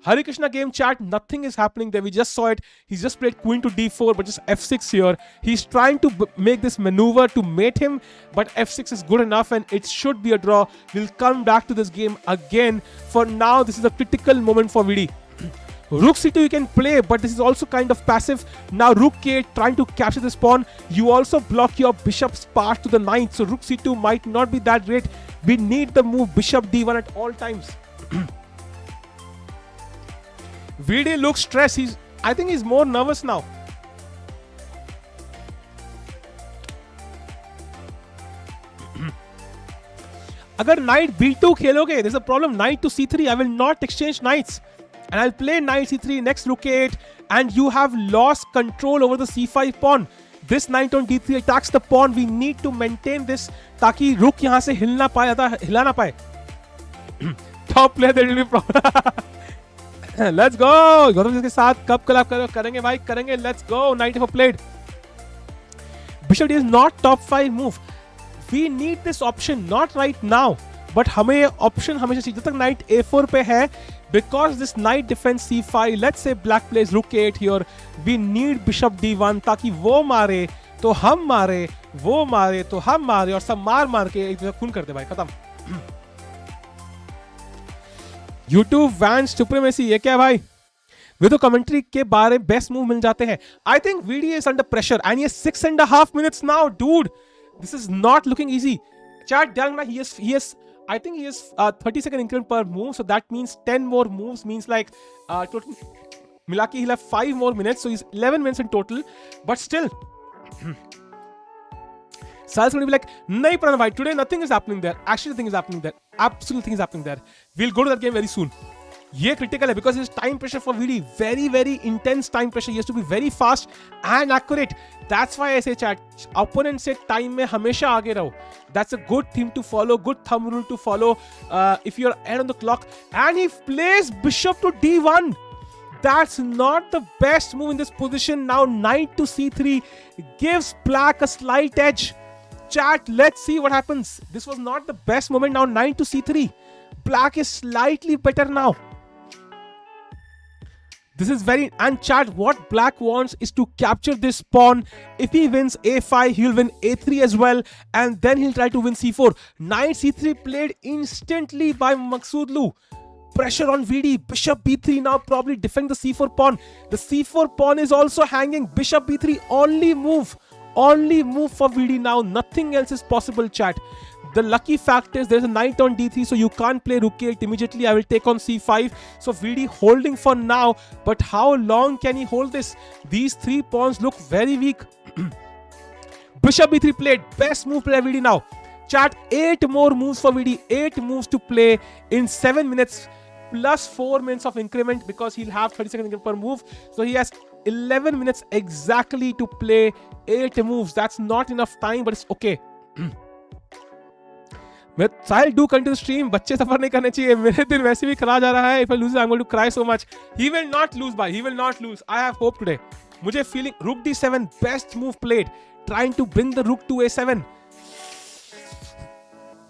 Harikishna game chat, nothing is happening there. We just saw it. He's just played queen to d4, but just f6 here. He's trying to make this maneuver to mate him, but f6 is good enough and it should be a draw. We'll come back to this game again. For now, this is a critical moment for Vidi. Rook c2 you can play, but this is also kind of passive. Now rook k8 trying to capture this pawn. You also block your bishop's path to the 9th, so rook c2 might not be that great. We need the move bishop d1 at all times. VD looks stressed. I think he's more nervous now. Agar knight b2 खेलोगे, there's a problem. Knight to c3. I will not exchange knights, and I'll play knight c3 next rook a8, and you have lost control over the c5 pawn. This knight on d3 attacks the pawn. We need to maintain this ताकि rook यहाँ से हिल ना पाए, हिला ना पाए. Top player, there will be problem. Let's go. Gautam के साथ कब collab करेंगे भाई, करेंगे. Let's go. Knight f4 played. Bishop d is not top 5 move. We need this option, not right now, but हमें ये option हमेशा चाहिए. जब तक knight a4 पे है, because this knight defends c5. Let's say black plays rook a8 here. We need bishop d1 ताकि वो मारे तो हम मारे, वो मारे तो हम मारे, और सब मार के एक खून कर दे भाई. खत्म. YouTube Van Supremacy, ये क्या भाई? विद कमेंट्री के बारे में बेस्ट मूव मिल जाते हैं. I think VD is under pressure and he has 6.5 minutes now, dude. This is not looking easy. Chat down, he has I think he has 30-second increment per move, so that means 10 more moves means like total Milaki he'll have 5 more minutes, so he's 11 minutes in total. But still, Saleh's going to be like, nahi Pranay bhai, today nothing is happening there. Actually, nothing is happening there. Absolutely nothing is happening there. We'll go to that game very soon. ये critical है because it's time pressure for VD. Very, very intense time pressure. He has to be very fast and accurate. That's why I say chat, opponent से time में हमेशा आगे रहो. That's a good theme to follow, good thumb rule to follow if you're ahead on the clock. And he plays bishop to d1. That's not the best move in this position. Now knight to c3 gives black a slight edge. Chat, let's see what happens. This was not the best moment. Now knight to c3. Black is slightly better now. This is very, and chat, what black wants is to capture this pawn. If he wins a5, he'll win a3 as well, and then he'll try to win c4. Knight c3 played instantly by Maghsoodloo. Pressure on VD. Bishop b3 now probably defend the c4 pawn. The c4 pawn is also hanging. Bishop b3 only move. Only move for VD now. Nothing else is possible, chat. The lucky fact is there's a knight on d3, so you can't play rook a8 immediately. I will take on c5. So VD holding for now. But how long can he hold this? These 3 pawns look very weak. Bishop b3 played. Best move play VD now. Chat, 8 more moves for VD. 8 moves to play in 7 minutes. Plus 4 minutes of increment because he'll have 30 seconds per move. So he has 11 minutes exactly to play 8 moves. That's not enough time, but it's okay. I'll do continue stream. बच्चे सफर नहीं करने चाहिए. मेरे दिन वैसे भी खराब जा रहा है. If I lose, I'm going to cry so much. He will not lose, bhai. He will not lose. I have hope today. मुझे feeling rook d7 best move played. Trying to bring the rook to a7.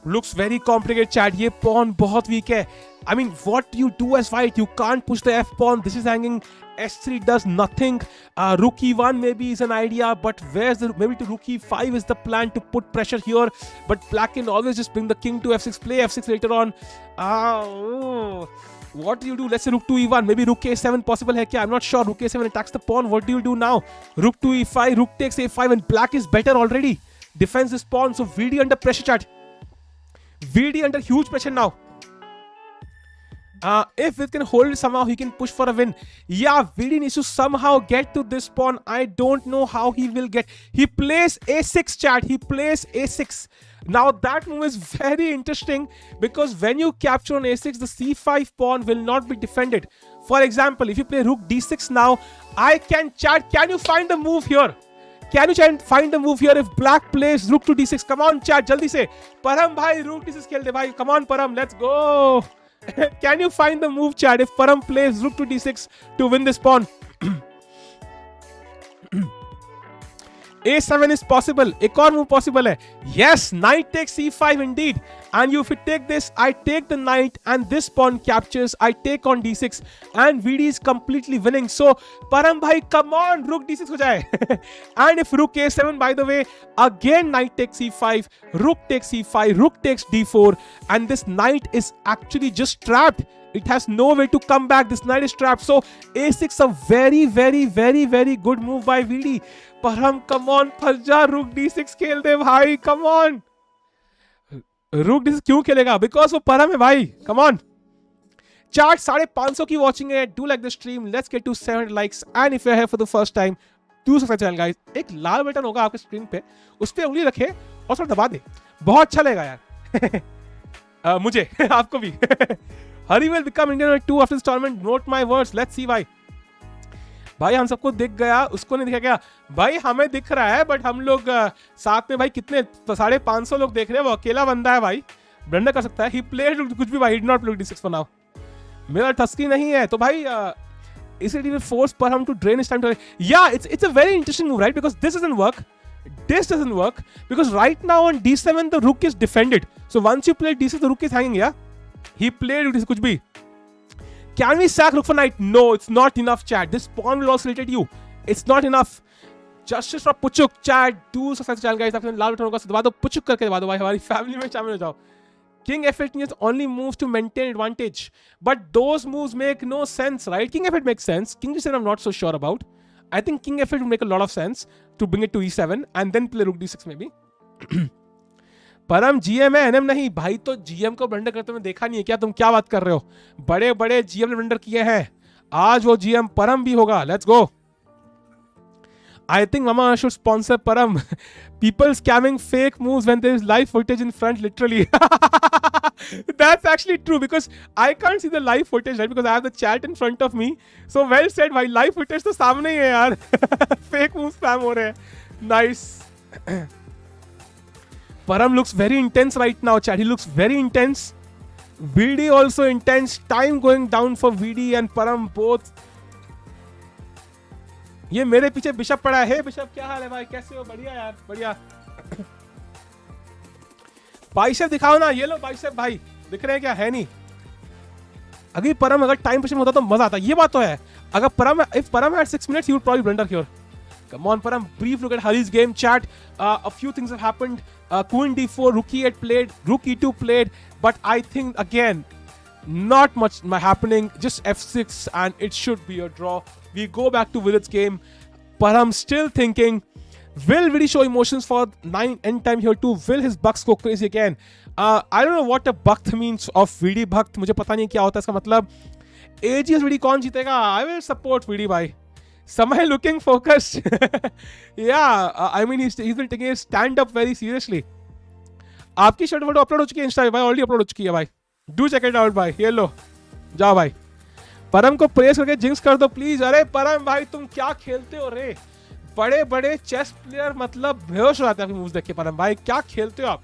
Looks very complicated, chat. ये pawn बहुत weak है. I mean, what do you do as white? You can't push the f pawn. This is hanging. S3 does nothing. Rook e1 maybe is an idea, but where's the maybe to rook e5 is the plan to put pressure here. But black can always just bring the king to f6, play f6 later on. What do you do? Let's say rook to e1. Maybe rook a7 possible hai kya? I'm not sure. Rook a7 attacks the pawn. What do you do now? Rook to e5. Rook takes a5, and black is better already. Defends this pawn. So VD under pressure, chat. VD under huge pressure now. If it can hold it somehow, he can push for a win. Yeah, VD needs to somehow get to this pawn. I don't know how he will get. He plays a6, chat. He plays a6. Now that move is very interesting because when you capture on a6, the c5 pawn will not be defended. For example, if you play rook d6 now, I can chat, can you find the move here? Can you find the move here if black plays rook to d6? Come on chat, jaldi se. Parham bhai, rook d6 khel de bhai. Come on Parham, let's go. Can you find the move chat if Parham plays rook to d6 to win this pawn? A7 is possible. एक और move possible है. Yes, knight takes c5 indeed. And if you take this, I take the knight and this pawn captures. I take on d6 and VD is completely winning. So Param bhai, come on, rook d6 हो जाए. And if rook a7, by the way, again knight takes c5, rook takes c5, rook takes d4, and this knight is actually just trapped. It has no way to come back. This knight is trapped. So a6, a very, very, very, very good move by VD. Parham, come on, फंस जा, rook d6 खेल दे भाई, come on. Rook d6 क्यों खेलेगा? Because वो परम है भाई. Come on. Chat 550 की watching है. Do like the stream. Let's get to 700 likes. And if you're here for the first time, do subscribe channel guys. एक लाल बटन होगा आपके स्क्रीन पे, उस पे उंगली रखे और थोड़ा दबा दे. बहुत अच्छा लगेगा यार. मुझे आपको भी. Hari will become Indian number 2 after this tournament. Note my words. Let's see भाई. भाई हम सबको दिख गया, उसको नहीं दिखा क्या? भाई हमें दिख रहा है, बट हम लोग साथ में भाई कितने 550 लोग देख रहे हैं. वो अकेला बंदा है भाई, ब्लंडर कर सकता है. ही प्लेड कुछ भी भाई, did not play d6 for now. मेरा टस्की नहीं है तो भाई इसे will force Parham to drain his time to. Yeah, it's a very interesting move, right? Because this doesn't work. This doesn't work because right now on d7 the rook is defended. So once you play d6 the rook is hanging. Yeah, he played this कुछ भी. Can we sack rook for knight? No, it's not enough, chat. This pawn will also irritate you. It's not enough. Justice for Puchuk, chat. Do subscribe to channel, guys. आपने लाल button होगा तो दबा दो, पुचुक करके दबा दो भाई, हमारी फैमिली में शामिल हो जाओ. King f8 is only moves to maintain advantage, but those moves make no sense, right? King f8 makes sense. King g7 I'm not so sure about. I think King f8 would make a lot of sense to bring it to e7 and then play rook d6 maybe. परम GM है, NM नहीं भाई. तो GM को blunder करते हुए देखा नहीं है क्या? तुम क्या बात कर रहे हो? बड़े बड़े जीएम ने ब्लंडर किए हैं. आज वो जीएम परम भी होगा. Let's go. I think Mama should sponsor Param. People scamming fake moves when there is live footage in front, literally. That's actually true because I can't see the live footage, right? Because I have the chat in front of me. So well said, भाई. Live footage तो सामने ही है यार. Fake moves spam हो रहे हैं. Nice. Param looks very intense right now, chat. He looks very intense. VD also intense. Time going down for VD and Param both. ये मेरे पीछे बिशप पड़ा है. बिशप क्या हाल है भाई? कैसे हो? बढ़िया यार, बढ़िया. बाइसेप दिखाओ ना. ये लो बाइसेप भाई. दिख रहे हैं क्या? है नहीं. अगर परम अगर टाइम पोजीशन होता तो मजा आता. ये बात तो है. अगर परम, if Param had 6 minutes, he would probably blunder here. Come on, Param. Brief look at Hari's game, chat. A few things have happened. Queen d4, rook e8 played, rook e2 played, but I think again, not much happening. Just f6, and it should be a draw. We go back to Vidit's game. Param still thinking. Will really show emotions for 9 end time here too. Will his bucks go crazy again? I don't know what a buck means of VD Bhakt. मुझे पता नहीं क्या होता है इसका मतलब. AGS VD कौन जीतेगा? I will support VD भाई. Samay looking focused. Yeah, I mean he's been taking his stand up very seriously. आपकी शर्ट फोटो अपलोड हो चुकी है इंस्टा पे भाई. ऑलरेडी अपलोड हो चुकी है भाई. Do check it out भाई. ये लो, जाओ भाई. परम को प्रेस करके जिंक्स कर दो प्लीज. अरे परम भाई तुम क्या खेलते हो रे? बड़े बड़े चेस प्लेयर मतलब बेहोश हो जाते हैं आपके मूव्स देख के. परम भाई क्या खेलते हो आप?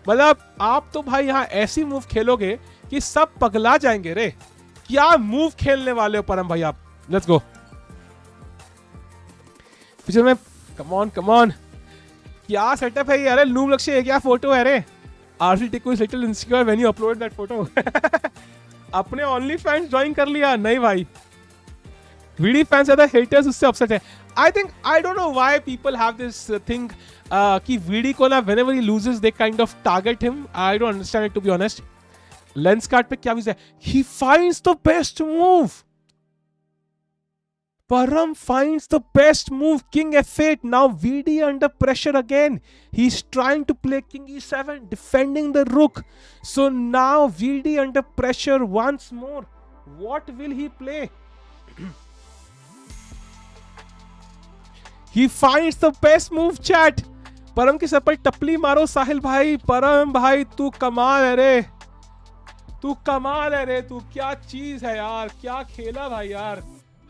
मतलब आप तो भाई यहाँ ऐसी मूव खेलोगे कि सब पगला जाएंगे रे. क्या मूव खेलने वाले हो परम भाई आप. Let's go. पिक्चर में कम ऑन क्या सेटअप है ये? अरे नूब लक्ष्य है क्या फोटो है रे? आरसी टिको is little insecure when you upload that photo. अपने ओनली फैंस ज्वाइन कर लिया? नहीं भाई, वीडी फैंस ज्यादा हेटर्स उससे अपसेट है. I think I don't know why people have this thing कि वीडी को ना whenever he loses they kind of target him. I don't understand it to be honest. Lens card पे क्या है? He finds the best move. Param finds the best move. King f8. Now VD under pressure again. He's trying to play King e7, defending the rook. So now VD under pressure once more. What will he play? He finds the best move, chat. Param के sir पर टपली मारो साहिल भाई. परम भाई तू कमाल है रे. तू कमाल है रे, तू क्या चीज है यार, क्या खेला भाई यार।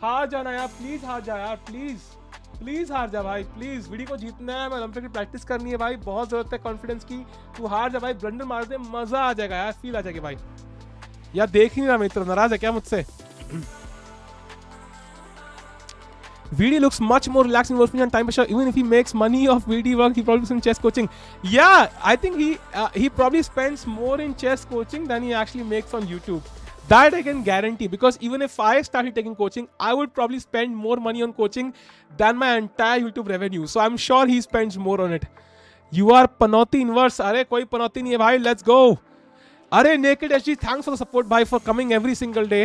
हार जाना यार, प्लीज हार जा यार, प्लीज हार जा भाई, प्लीज। वीडियो को जीतना है, मैं ओलंपिक की प्रैक्टिस करनी है भाई, बहुत जरूरत है कॉन्फिडेंस की। तू हार जा भाई, ब्लंडर मार दे, मजा आ जाएगा यार, फील आ जाएगी भाई। यार देख नहीं रहा मित्र, नाराज है क्या मुझसे? VD looks much more relaxed in working on time pressure. Even if he makes money off VD work, he probably spends chess coaching. Yeah, I think he probably spends more in chess coaching than he actually makes on YouTube. That I can guarantee, because even if I started taking coaching, I would probably spend more money on coaching than my entire YouTube revenue. So I'm sure he spends more on it. You are Panoti inverse. अरे कोई Panoti नहीं है भाई. Let's go. अरे Naked SG, thanks for the support, bhai, for coming every single day.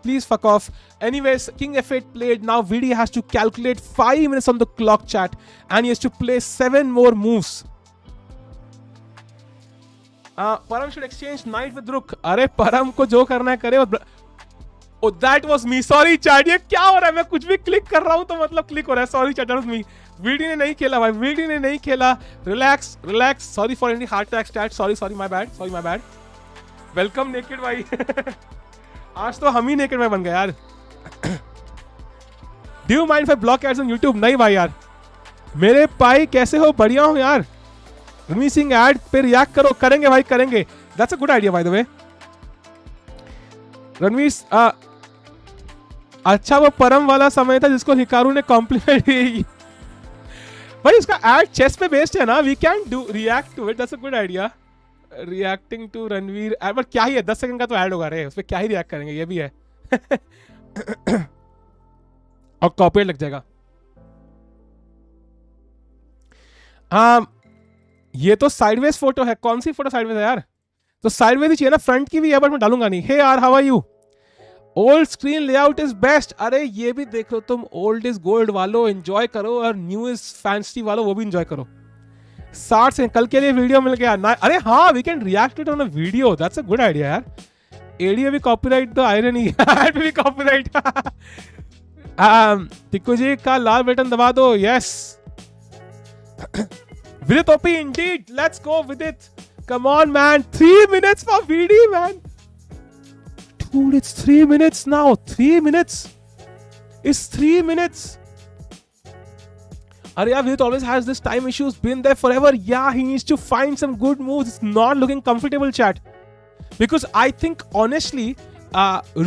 Please fuck off. Anyways, King F8 played. Now VD has to calculate 5 minutes on the clock, chat, and he has to play 7 more moves. Param should exchange knight with rook. अरे Param को जो करना है करे. Oh, that was me. Sorry chat. ये क्या हो रहा है? मैं कुछ भी क्लिक कर रहा हूँ तो मतलब क्लिक हो रहा है. Sorry chat, that was me. VD ने नहीं खेला भाई. VD ने नहीं खेला. Relax. Sorry for any heart attack stat. Sorry, my bad. Welcome Naked भाई. आज तो हम ही नेकेड में बन गए यार. Do you mind if I block ads on YouTube? नहीं भाई यार. मेरे भाई कैसे हो? बढ़िया हो यार. रणवीर सिंह एड पे रिएक्ट करो. करेंगे भाई, करेंगे. That's a good idea by the way. Ranveer, अच्छा वो परम वाला समय था जिसको हिकारू ने कॉम्प्लीमेंट की. भाई उसका एड चेस पे बेस्ड है ना. We can do react to it. That's a good idea. Reacting to Ranveer ad, but क्या ही है, 10 सेकंड का तो ऐड होगा रे, उस पर क्या ही रिएक्ट करेंगे, ये भी है. और कॉपीराइट लग जाएगा. ये तो साइडवेज फोटो है. कौन सी फोटो साइडवेज है यार? तो साइडवेज ही चाहिए ना, फ्रंट की भी है बट मैं डालूंगा नहीं. हे यार, how are you? Old screen layout is best. अरे ये भी देख लो तुम. ओल्ड इज गोल्ड वालों एंजॉय करो, और न्यू इज फैंसी वालों वो भी एंजॉय करो. 60 से कल के लिए वीडियो मिल गया ना. अरे हाँ, we can react it on a video. That's a good idea यार. एडी भी कॉपीराइट, तो आयरनी ऐड भी कॉपीराइट. टिक्कू जी का लाल बटन दबा दो. Yes Vidit OP indeed. Let's go Vidit. Come on man. 3 minutes for VD man. Dude, it's 3 minutes now. 3 minutes. It's 3 minutes. Arya, Vidit always has this time issues. Been there forever. Yeah, he needs to find some good moves. It's not looking comfortable, chat. Because I think honestly,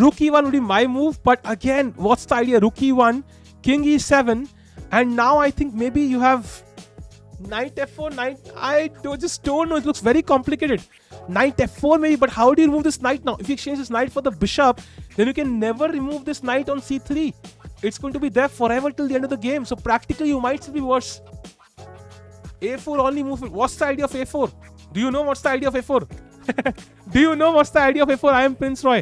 Rook E1 would be my move. But again, what's the idea? Rook E1, King E7, and now I think maybe you have Knight F4, Knight. Just don't know. It looks very complicated. Knight F4 maybe, but how do you remove this knight now? If you exchange this knight for the bishop, then you can never remove this knight on C3. It's going to be there forever till the end of the game. So practically, you might still be worse. A4 only move. What's the idea of A4? Do you know what's the idea of A4? Do you know what's the idea of A4? I am Prince Roy.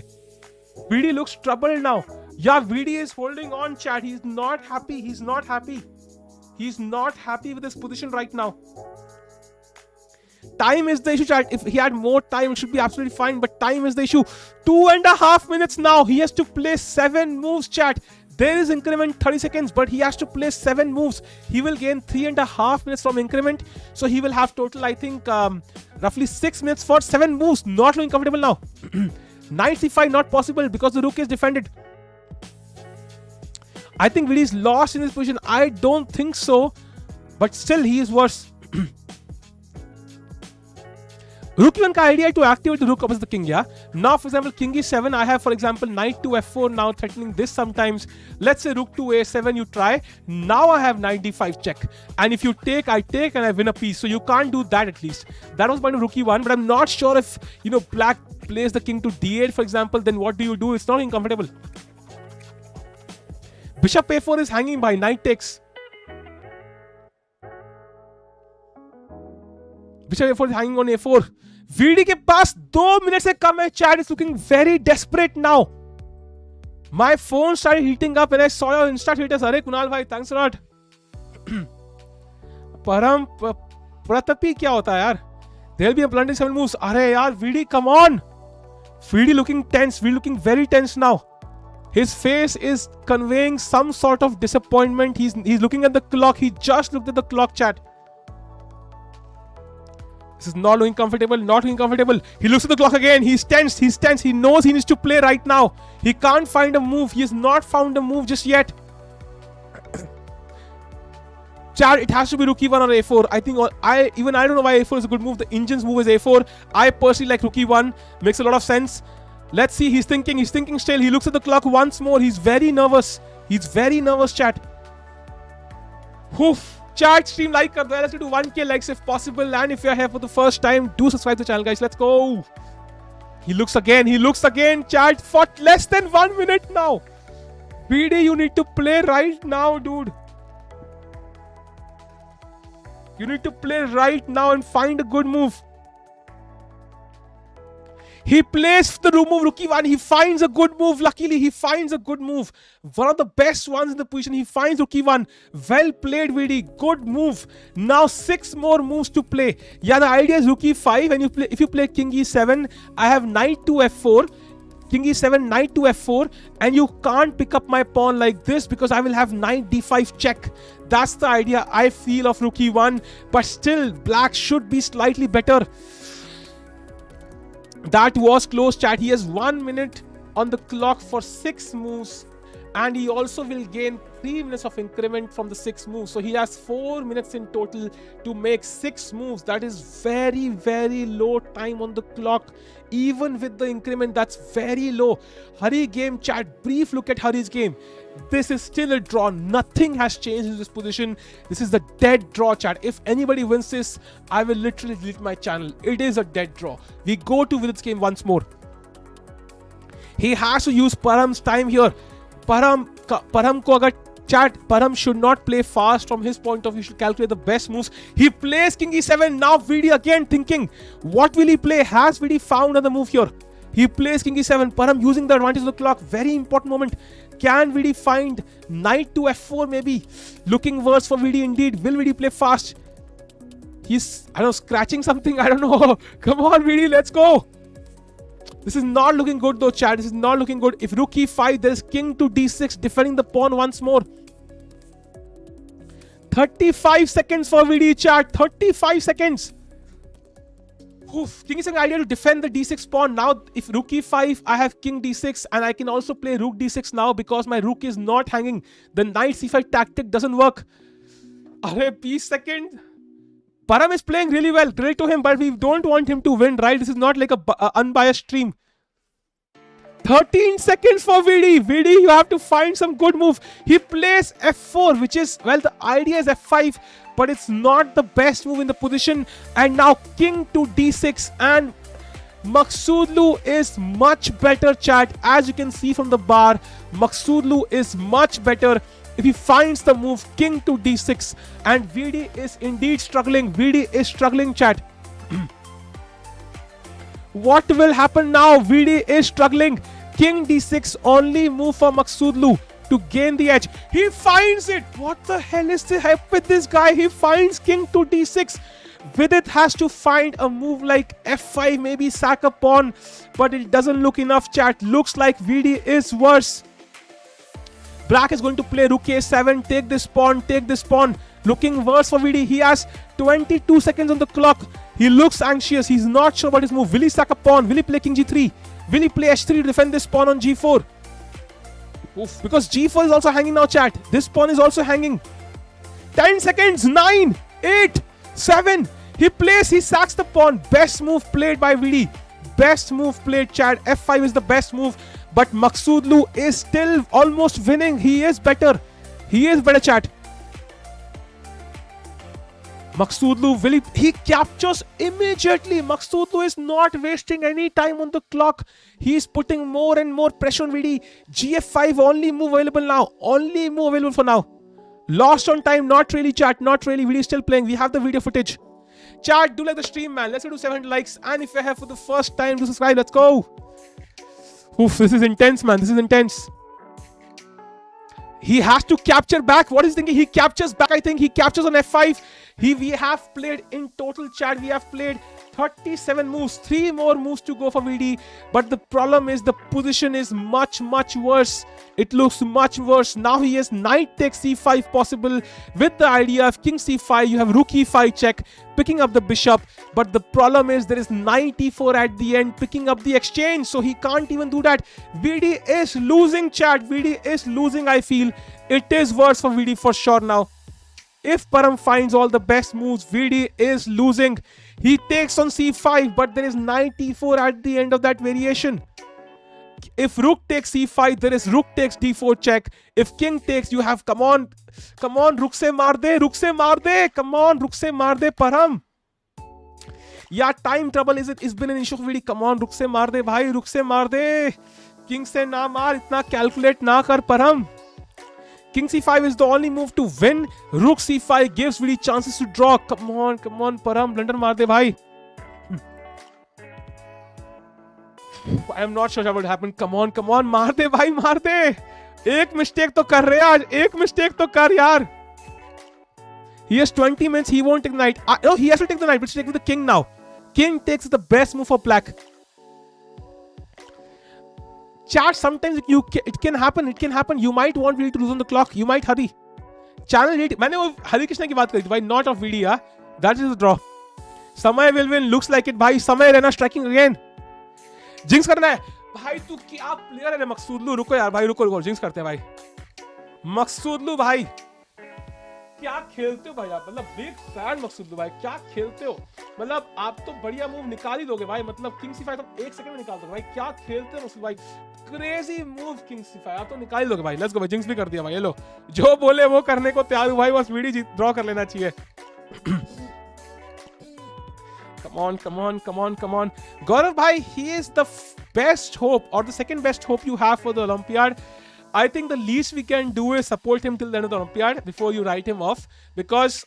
VD looks troubled now. Yeah, VD is holding on, chat. He's not happy. He's not happy with his position right now. Time is the issue, chat. If he had more time, it should be absolutely fine. But time is the issue. 2.5 minutes now. He has to play 7 moves, chat. There is increment 30 seconds, but he has to play 7 moves. He will gain 3.5 minutes from increment. So he will have total, I think, roughly 6 minutes for 7 moves. Not looking comfortable now. Knight C5 not possible because the rook is defended. I think VD is lost in this position. I don't think so. But still, he is worse. Rook E1 ka idea to activate the rook opposite the king, yeah? Now, for example, king E7, I have, for example, knight to F4 now threatening this sometimes. Let's say rook to A7, you try. Now I have knight D5 check. And if you take, I take and I win a piece. So you can't do that at least. That was point of rook E1, but I'm not sure if, black plays the king to D8, for example, then what do you do? It's not uncomfortable. Bishop A4 is hanging by, knight takes. Bishop A4 is hanging on A4. VD के पास 2 minutes से कम है. Chat is looking very desperate now. My phone started heating up when I saw your Insta status. अरे कुणाल भाई, thanks a lot. परम प्रतापी क्या होता है यार? There'll be a blundering 7 moves. अरे यार VD, come on. VD looking tense. VD looking very tense now. His face is conveying some sort of disappointment. He's looking at the clock. He just looked at the clock, chat. This is not looking comfortable, not looking comfortable. He looks at the clock again. He's tense, he's tense. He knows he needs to play right now. He can't find a move. He has not found a move just yet. Chat, it has to be rook e1 or a4. I think I don't know why a4 is a good move. The Indian's move is a4. I personally like rook e1. Makes a lot of sense. Let's see. He's thinking still. He looks at the clock once more. He's very nervous. He's very nervous, chat. Oof. Chat, stream like kar do. Let's do 1k likes if possible. And if you're here for the first time, do subscribe to the channel, guys. Let's go. He looks again. He looks again. Chat, for less than 1 minute now. BD, you need to play right now, dude. You need to play right now and find a good move. He plays the move rook e1. He finds a good move. Luckily, he finds a good move. One of the best ones in the position. He finds rook e1. Well played, VD. Good move. Now 6 more moves to play. Yeah, the idea is rook e5. And if you play king e7, I have knight to f4. King e7, knight to f4. And you can't pick up my pawn like this because I will have knight d5 check. That's the idea I feel of rook e1. But still, black should be slightly better. That was close, chat. He has 1 minute on the clock for 6 moves. And he also will gain 3 minutes of increment from the 6 moves. So he has 4 minutes in total to make 6 moves. That is very, very low time on the clock. Even with the increment, that's very low. Hari game, chat. Brief look at Hari's game. This is still a draw. Nothing has changed in this position. This is the dead draw, chat. If anybody wins this, I will literally delete my channel. It is a dead draw. We go to Vidit's game once more. He has to use Parham's time here. Parham ko agar chat, Parham should not play fast from his point of view. He should calculate the best moves. He plays king e7. Now VD again thinking, what will he play? Has VD found another move here? He plays king e7. Parham using the advantage of the clock. Very important moment. Can VD find knight to f4 maybe? Looking worse for VD indeed. Will VD play fast? He's, I don't know, scratching something. I don't know. Come on, VD, let's go. This is not looking good though, chat. This is not looking good. If rook e5, there's king to d6, defending the pawn once more. 35 seconds for VD, chat. 35 seconds. Oof. King is an idea to defend the d6 pawn. Now, if rook e5, I have king d6, and I can also play rook d6 now because my rook is not hanging. The knight c5 tactic doesn't work. Arre, peace second. Parham is playing really well. Great to him, but we don't want him to win, right? This is not like a unbiased stream. 13 seconds for VD. VD, you have to find some good move. He plays f4, which is, well, the idea is f5, but it's not the best move in the position. And now king to d6, and Maghsoodloo is much better, chat. As you can see from the bar, Maghsoodloo is much better. If he finds the move king to d6, and VD is indeed struggling. VD is struggling, chat. What will happen now? VD is struggling. King d6, only move for Maghsoodloo to gain the edge. He finds it. What the hell is the heck with this guy? He finds king to d6. Vidit has to find a move like f5, maybe sack a pawn, but it doesn't look enough, chat. Looks like VD is worse. Black is going to play rook a7, take this pawn, looking worse for VD. He has 22 seconds on the clock. He looks anxious. He's not sure about his move. Will he sack a pawn? Will he play king g3? Will he play h3 to defend this pawn on g4? Oof, because g4 is also hanging now, chat. This pawn is also hanging. 10 seconds, 9, 8, 7. He sacks the pawn. Best move played by VD. Best move played, chat. f5 is the best move. But Maghsoodloo is still almost winning. He is better. He is better, chat. Maghsoodloo, he captures immediately. Maghsoodloo is not wasting any time on the clock. He is putting more and more pressure on VD. GF5, only move available now. Only move available for now. Lost on time. Not really, chat. Not really. VD is still playing. We have the video footage. Chat, do like the stream, man. Let's do 700 likes. And if you're here for the first time, do subscribe. Let's go. Oof, this is intense, man. This is intense. He has to capture back. What is he thinking? He captures back, I think. He captures on f5. We have played in total, chat. We have played 37 moves, 3 more moves to go for VD. But the problem is the position is much worse. It looks much worse. Now he has knight takes c5 possible with the idea of king c5. You have rook e5 check, picking up the bishop. But the problem is there is knight e4 at the end, picking up the exchange. So he can't even do that. VD is losing, chat. VD is losing, I feel. It is worse for VD for sure now. If Parham finds all the best moves, VD is losing. He takes on c5, but there is knight e4 at the end of that variation. If rook takes c5, there is rook takes d4 check. If king takes, you have, come on, rook se maar de, come on, rook se maar de, Parham. Yeah, time trouble it's been an issue for VD. Come on, rook se maar de, bhai, rook se maar de. King se na maar, itna calculate na kar, Parham. King c5 is the only move to win. Rook c5 gives VD chances to draw. Come on, Parham, blunder maar de, bhai. I am not sure what will happen. Come on, maar de, bhai, maar de. Ek mistake to kar rahe aaj. Ek mistake to kar, yaar. He has 20 minutes. He won't take the knight. No, he has to take the knight, but he's taking the king now. King takes the best move for black. Chat, sometimes it can happen. You might want VD to lose on the clock. You might hurry. Channel 8. मैंने वो हरिकृष्ण की बात करी थी भाई, not of VD, yeah. That is the draw. समय will win. Looks like it भाई. समय रहना striking again. जिंक्स करना है भाई. तू क्या प्लेयर है मकसूदलू. रुको यार भाई, रुको जिंक्स करते हैं भाई. मकसूदलू भाई क्या खेलते हो भाई आप. मतलब बिग फैन मकसूदलू भाई. क्या खेलते हो. मतलब आप तो बढ़िया मूव निकाल ही दोगे भाई. मतलब किंग c5 तो 1 सेकंड में निकाल दोगे भाई. क्या खेलते हो मकसूद भाई. Crazy move king c5. आप तो निकाल ही दोगे भाई. लेट्स गो भाई. जिंक्स भी कर दिया भाई. ये लो, जो बोले वो करने को तैयार हूं भाई. बस VD ड्रॉ कर लेना चाहिए. Come on. Gaurav bhai, he is the best hope or the second best hope you have for the Olympiad. I think the least we can do is support him till the end of the Olympiad before you write him off, because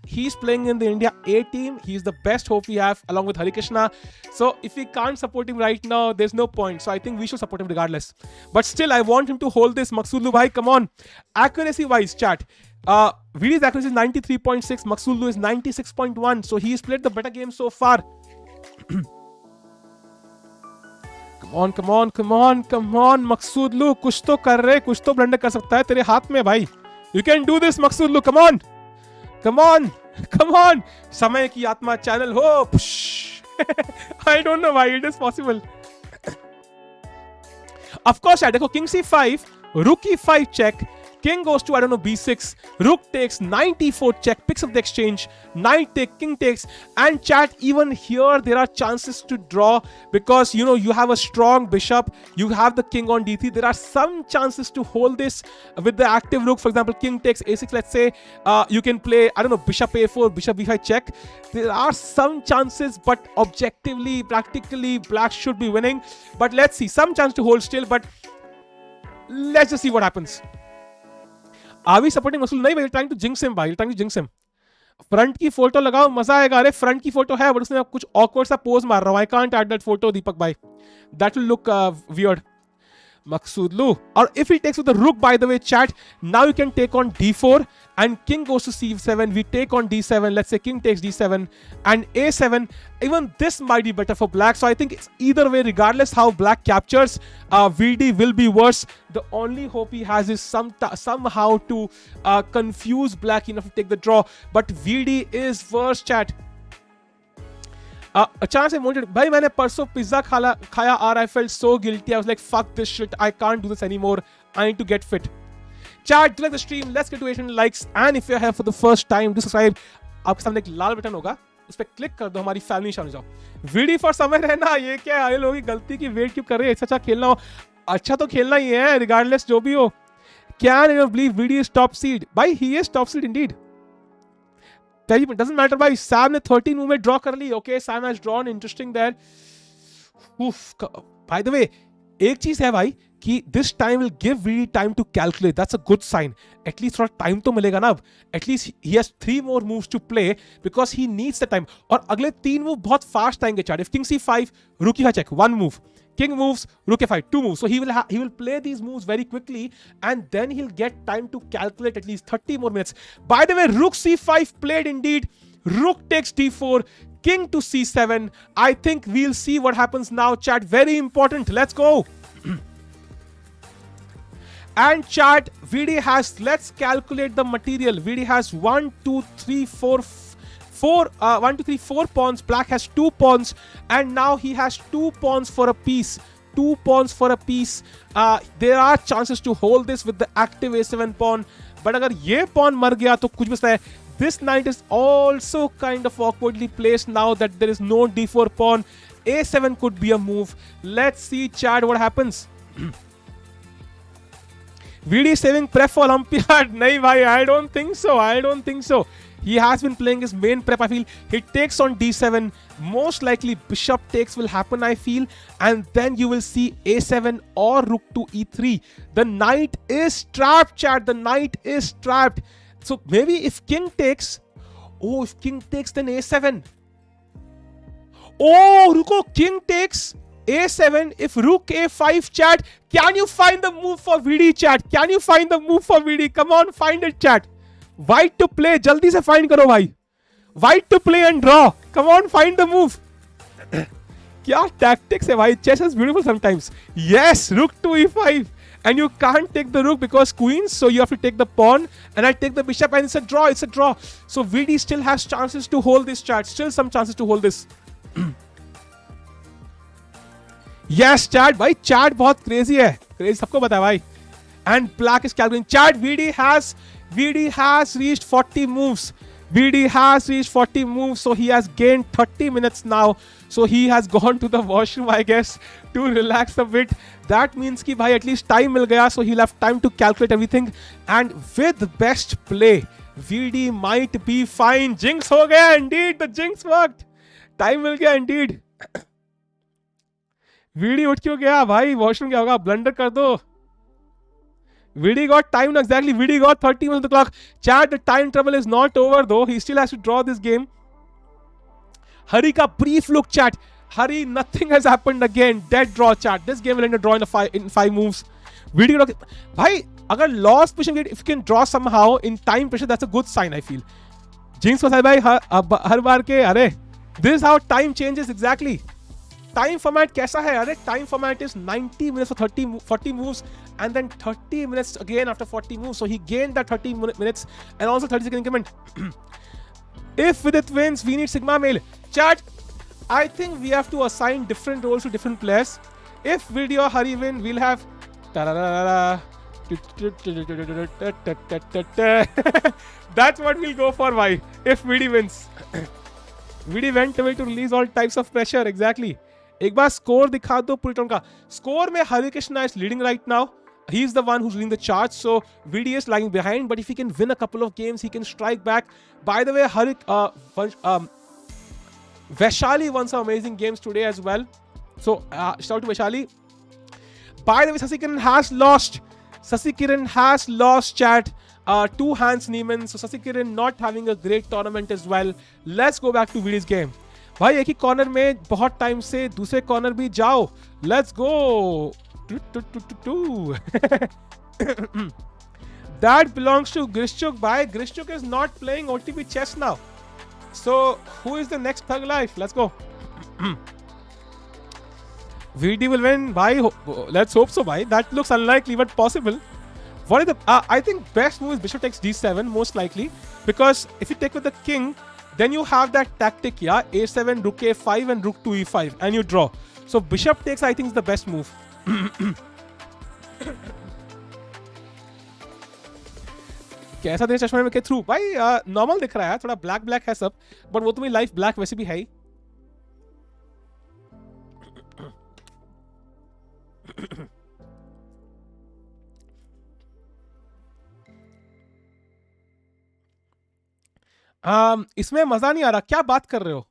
he's playing in the India A team. He's the best hope we have along with Harikishna. So if we can't support him right now, there's no point. So I think we should support him regardless. But still, I want him to hold this. Maghsoodloo bhai, come on. Accuracy wise, chat. VD's accuracy is 93.6. Maghsoodloo is 96.1. So he's played the better game so far. Come on, Maghsoodloo. कुछ तो कर रहे, कुछ तो blunder कर सकता है तेरे हाथ में भाई. You can do this, Maghsoodloo. Come on. समय की आत्मा चैनल हो. I don't know why it is possible. Of course, यार देखो, king c5, rook e5 check. King goes to, I don't know, b6. Rook takes, knight e4 check, picks up the exchange. Knight take, king takes. And chat, even here, there are chances to draw because, you know, you have a strong bishop. You have the king on d3. There are some chances to hold this with the active rook. For example, king takes a6, let's say. You can play, I don't know, bishop a4, bishop b5 check. There are some chances, but objectively, practically, black should be winning. But let's see. Some chance to hold still, but let's just see what happens. Are we supporting Maghsoodloo? नहीं भाई, trying to jinx him भाई, trying to jinx him. Front की photo लगाओ, मजा आएगा. अरे front की photo है, बट उसने कुछ awkward सा पोज मार रहा हूँ. I can't add that photo, दीपक भाई. That will look weird. Maghsoodloo. Or if he takes with the rook, by the way, chat, now you can take on d4 and king goes to c7. We take on d7. Let's say king takes d7 and a7. Even this might be better for black. So I think it's either way, regardless how black captures, VD will be worse. The only hope he has is somehow to confuse black enough to take the draw. But VD is worse, chat. अचानक से motivate भाई, मैंने परसों pizza खाया और I felt so guilty. I was like, fuck this shit. I can't do this anymore. I need to get fit. Chat, do like the stream. Let's get to 800 likes. And if you're here for the first time, do subscribe. आपके सामने एक लाल button होगा, उस पर click कर दो, हमारी family शामिल जाओ. वीडी फॉर समय रहना, ये क्या है लोगों की गलती की वेट क्यों कर रहे हैं. अच्छा खेलना हो, अच्छा तो खेलना ही है, रिगार्डलेस जो भी हो. Can you believe VD is top seed? Bhai, he is top seed indeed. Doesn't matter भाई. Sam ने 13 मूव में ड्रॉ कर ली. Okay, Sam has drawn. Interesting there. By the way, एक चीज है भाई कि this time will give VD time to calculate. That's a good sign. At least थोड़ा time तो मिलेगा ना अब. At least he has 3 more moves to play because he needs the time. और अगले 3 मूव बहुत fast आएंगे chat. If king c5, rook e5 check, 1 move. King moves, rook f5, 2 moves. So he will play these moves very quickly, and then he'll get time to calculate at least 30 more minutes. By the way, rook c5 played indeed. Rook takes d4, king to c7. I think we'll see what happens now, chat. Very important. Let's go. And chat, VD has, let's calculate the material. VD has 1, 2, 3, 4 pawns. Black has 2 pawns, and now he has 2 pawns for a piece. 2 pawns for a piece. There are chances to hold this with the active a7 pawn, but agar ye pawn mar gaya to kuch bhi hai. This knight is also kind of awkwardly placed now that there is no d4 pawn. a7 could be a move. Let's see, chat, what happens. VD saving prep for Olympiad. Nahi bhai, I don't think so. He has been playing his main prep. I feel he takes on d7. Most likely bishop takes will happen, I feel. And then you will see a7 or rook to e3. The knight is trapped, chat. The knight is trapped. So maybe if king takes, if king takes, then a7. Oh, ruko, king takes a7. If rook a5, chat. Can you find the move for VD, chat? Can you find the move for VD? Come on, find it, chat. White to play. Jaldi se find karo, bhai. White to play and draw. Come on, find the move. Kya tactics hai, bhai? Chess is beautiful sometimes. Yes, rook to e5. And you can't take the rook because queens, so you have to take the pawn. And I take the bishop, and it's a draw. It's a draw. So VD still has chances to hold this, chat. Still some chances to hold this. Yes, chat, bhai. Chat बहुत crazy है. Crazy, सबको पता है, bhai. And black is calculating. Chat, VD has reached 40 moves. VD has reached 40 moves, so he has gained 30 minutes now. So he has gone to the washroom, I guess, to relax a bit. That means कि भाई at least time मिल गया, so he'll have time to calculate everything. And with best play, VD might be fine. Jinx हो गया, indeed. The jinx worked. Time मिल गया, indeed. VD उठ क्यों गया भाई? वॉशरूम क्या होगा? ब्लंडर कर दो. VD got time now, exactly. VD got 30 minutes on the clock. Chat, the time trouble is not over though. He still has to draw this game. Hari ka brief look, chat. Hari, nothing has happened again. Dead draw, chat. This game will end a draw in 5 moves. VD got... Bhai, agar lost position, if you can draw somehow in time pressure, that's a good sign, I feel. Jinx was bhai, har baar ke, arey. This is how time changes, exactly. Time format कैसा है? अरे time format is 90 minutes for 40 moves and then 30 minutes again after 40 moves. So he gained that 30 minutes and also 30 second increment. If Vidit wins, we need Sigma Mail. Chat, I think we have to assign different roles to different players. If Vidit or Hari win, we'll have... That's what we'll go for, bhai. If Vidit wins. Vidit went away to release all types of pressure, exactly. एक बार score दिखा दो पुलटन का. Score में Harikishna is leading right now. He is the one who's leading the charge, so VD is lagging behind. But if he can win a couple of games, he can strike back. By the way, Vaishali won some amazing games today as well. So shout out to Vaishali. By the way, Sasikiran has lost, chat. 2 hands Neiman. So Sasikiran not having a great tournament as well. Let's go back to VD's game. भाई एक ही corner में बहुत time से दूसरे corner भी जाओ. Let's go. That belongs to Grishchuk. Bhai, Grishchuk is not playing OTP chess now. So who is the next Thug Life? Let's go. VD will win. Bhai, let's hope so. Bhai, that looks unlikely but possible. What is the? I think best move is Bishop takes D7 most likely, because if you take with the king, then you have that tactic, yeah, A7, Rook A5 and Rook to E5, and you draw. So Bishop takes, I think, is the best move. कैसा देश चश्मे में के through भाई normal दिख रहा है, थोड़ा ब्लैक ब्लैक है सब, बट वो तुम्हें लाइफ ब्लैक वैसे भी है ही. इसमें मजा नहीं आ रहा. क्या बात कर रहे हो,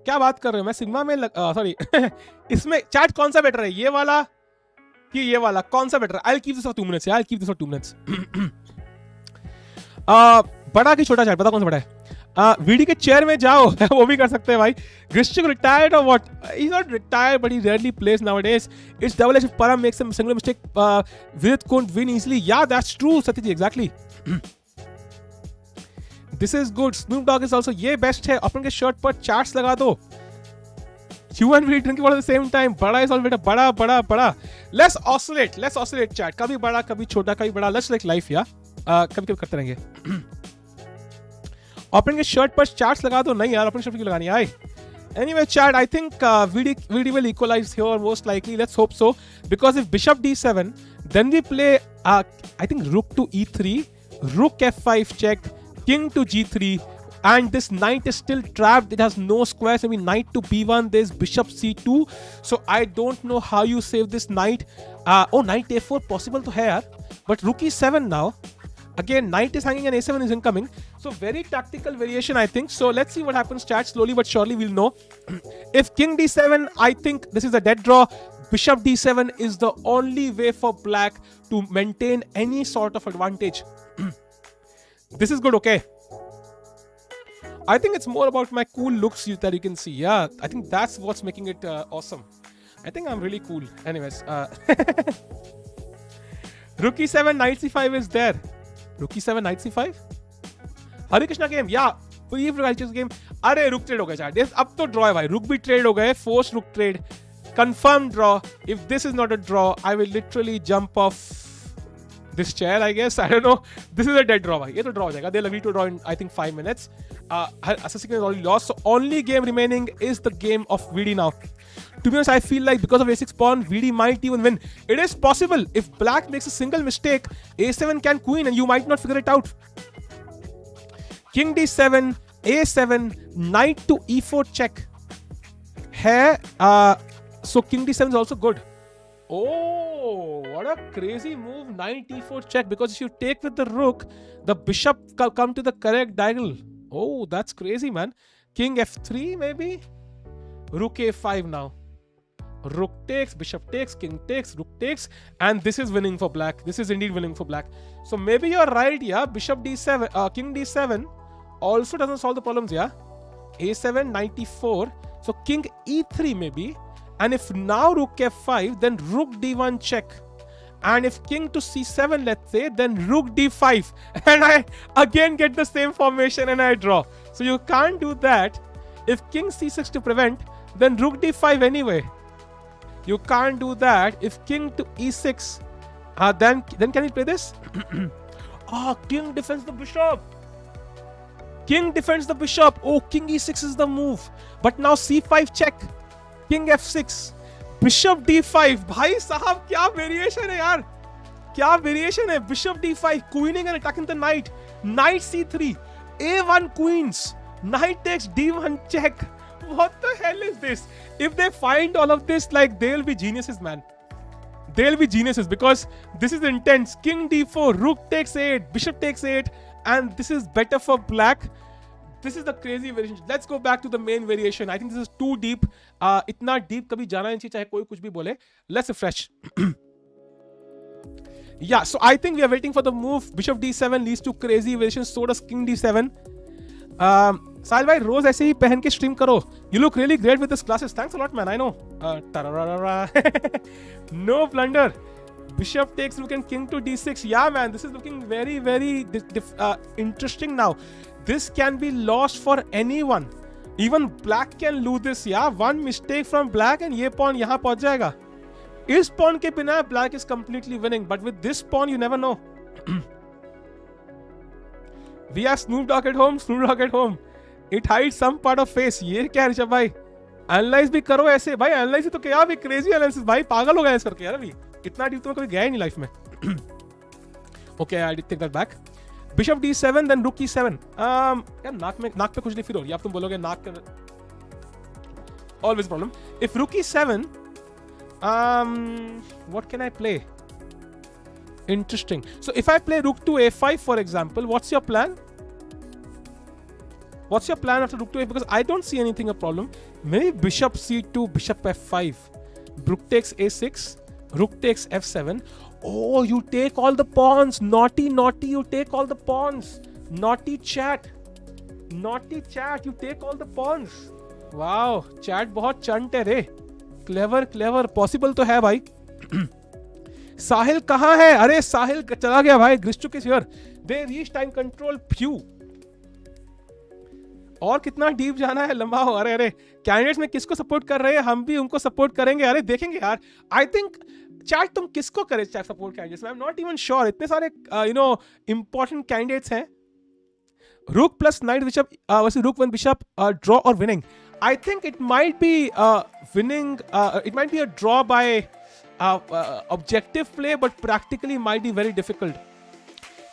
क्या बात कर रहे हो? मैं सिग्मा में सॉरी इसमें चैट कौन सा बेटर है, ये वाला कि ये वाला, कौन सा बेटर है? I'll keep this for 2 minutes. I'll keep this for 2 minutes. बड़ा कि छोटा चैट, पता कौन सा बड़ा है? वीडी के चेयर में जाओ. वो भी कर सकते हैं भाई. Grishchuk retired or what? He's not retired, but he rarely plays nowadays. It's double edged. If Parham makes a single mistake, Vidit couldn't win easily. Yeah, that's true, Satyji, exactly. This is good. Snoop Dogg is also, ये best है. अपन के shirt पर charts लगा दो. You and me drinking water at the same time. बड़ा is always बड़ा बड़ा बड़ा. Let's oscillate chat. कभी बड़ा कभी छोटा कभी बड़ा. Let's like life यार. कभी कभी करते रहेंगे. अपन के shirt पर charts लगा दो. नहीं यार, अपन shirt क्यों लगानी है? Anyway, chat, I think VD will equalize here most likely. Let's hope so. Because if bishop d7, then we play, I think rook to e3, rook f5 check, king to g3, and this knight is still trapped. It has no squares. I mean, knight to b1, there's bishop c2. So I don't know how you save this knight. Knight a4 possible to hai yaar. But rook e7 now. Again, knight is hanging and a7 is incoming. So very tactical variation, I think. So let's see what happens, chat. Slowly but surely we'll know. If king d7, I think this is a dead draw. Bishop d7 is the only way for black to maintain any sort of advantage. This is good, okay? I think it's more about my cool looks that you can see. Yeah, I think that's what's making it awesome. I think I'm really cool. Anyways. Rook e7, knight c5 is there. Rook e7, knight c5. Harikishna game, yeah. Pre-Prague game. अरे rook trade हो गया chat. अब तो draw है भाई. Rook भी trade हो गए. Forced rook trade. Confirmed draw. If this is not a draw, I will literally jump off this chair, I guess. I don't know. This is a dead draw भाई. ये तो draw हो जाएगा. They'll agree to draw in, I think, 5 minutes. Sasikiran is already lost. So only game remaining is the game of VD now. To be honest, I feel like because of a6 pawn, VD might even win. It is possible. If black makes a single mistake, a7 can queen and you might not figure it out. King d7, a7, knight to e4 check. Hai, so king d7 is also good. Oh, what a crazy move. Knight e4 check, because if you take with the rook, the bishop come to the correct diagonal. Oh, that's crazy, man. King f3 maybe? Rook a5 now. Rook takes, bishop takes, king takes, rook takes, and this is winning for black. This is indeed winning for black. So maybe you're right, yeah. Bishop d7, king d7 also doesn't solve the problems, yeah. a7, knight e4. So king e3 maybe. And if now rook f5, then rook d1 check. And if king to c7, let's say, then rook d5. And I again get the same formation and I draw. So you can't do that. If king c6 to prevent, then rook d5 anyway. You can't do that. If king to e6, then can we play this? King defends the bishop. King defends the bishop. Oh, king e6 is the move. But now c5 check. King f6. Bishop d5. भाई साहब क्या variation है यार? क्या variation है? Bishop d5. Queening and attacking the knight. Knight c3. a1 queens. Knight takes d1 check. What the hell is this? If they find all of this, like, they'll be geniuses, man. They'll be geniuses because this is intense. King d4, rook takes 8, bishop takes 8, and this is better for black. This is the crazy variation. Let's go back to the main variation. I think this is too deep. इतना deep कभी जाना नहीं चाहिए चाहे कोई कुछ भी बोले. Let's refresh. Yeah, so I think we are waiting for the move. Bishop d7 leads to crazy variations. So does king d7. साहिल भाई रोज ऐसे ही पहन के स्ट्रीम करो. You look really great with this glasses. Thanks a lot, man. I know. No blunder. Bishop takes rook and king to d6. Yeah, man. This is looking very, very interesting now. This can be lost for anyone. Even black can lose this. Yeah, one mistake from black and ये pawn यहाँ पहुँच जाएगा. इस pawn के बिना black is completely winning. But with this pawn, you never know. We have Snoop Dogg at home. Snoop Dogg at home. It hides some part of face. ये क्या है ऋषभ भाई? Analyze भी करो ऐसे भाई. Analyze तो क्या भी crazy analysis भाई. पागल हो गया ऐसे करके यार अभी. इतना deep तो मैं कभी गया ही नहीं life में. Okay, I did take that back. Bishop d7, then rook e7. यार नाक पे खुजली फिर हो रही है. आप तुम बोलोगे नाक का always problem. If rook e7, what can I play? Interesting. So if I play rook to a5, for example, what's your plan? What's your plan after rook to a5? Because I don't see anything a problem. Maybe bishop c2, bishop f5. Rook takes a6. Rook takes f7. Oh, you take all the pawns. Naughty, naughty. You take all the pawns. Naughty chat. Naughty chat. You take all the pawns. Wow. Chat बहुत चंट है रे. Clever, clever. Possible तो है भाई. साहिल कहाँ है? अरे साहिल चला गया भाई. Grishchuk is here. They reach time control. Phew. और कितना डीप जाना है, लंबा हो। अरे अरे कैंडिडेट्स में किसको सपोर्ट कर रहे हैं, हम भी उनको सपोर्ट करेंगे। अरे देखेंगे यार, आई थिंक चैट तुम किसको करे chat support candidates, I am not even sure. इतने सारे इंपॉर्टेंट कैंडिडेट्स हैं। Rook plus knight bishop versus rook one bishop, draw or winning. I think it might be winning. It might be a draw by objective play, but practically might be very difficult.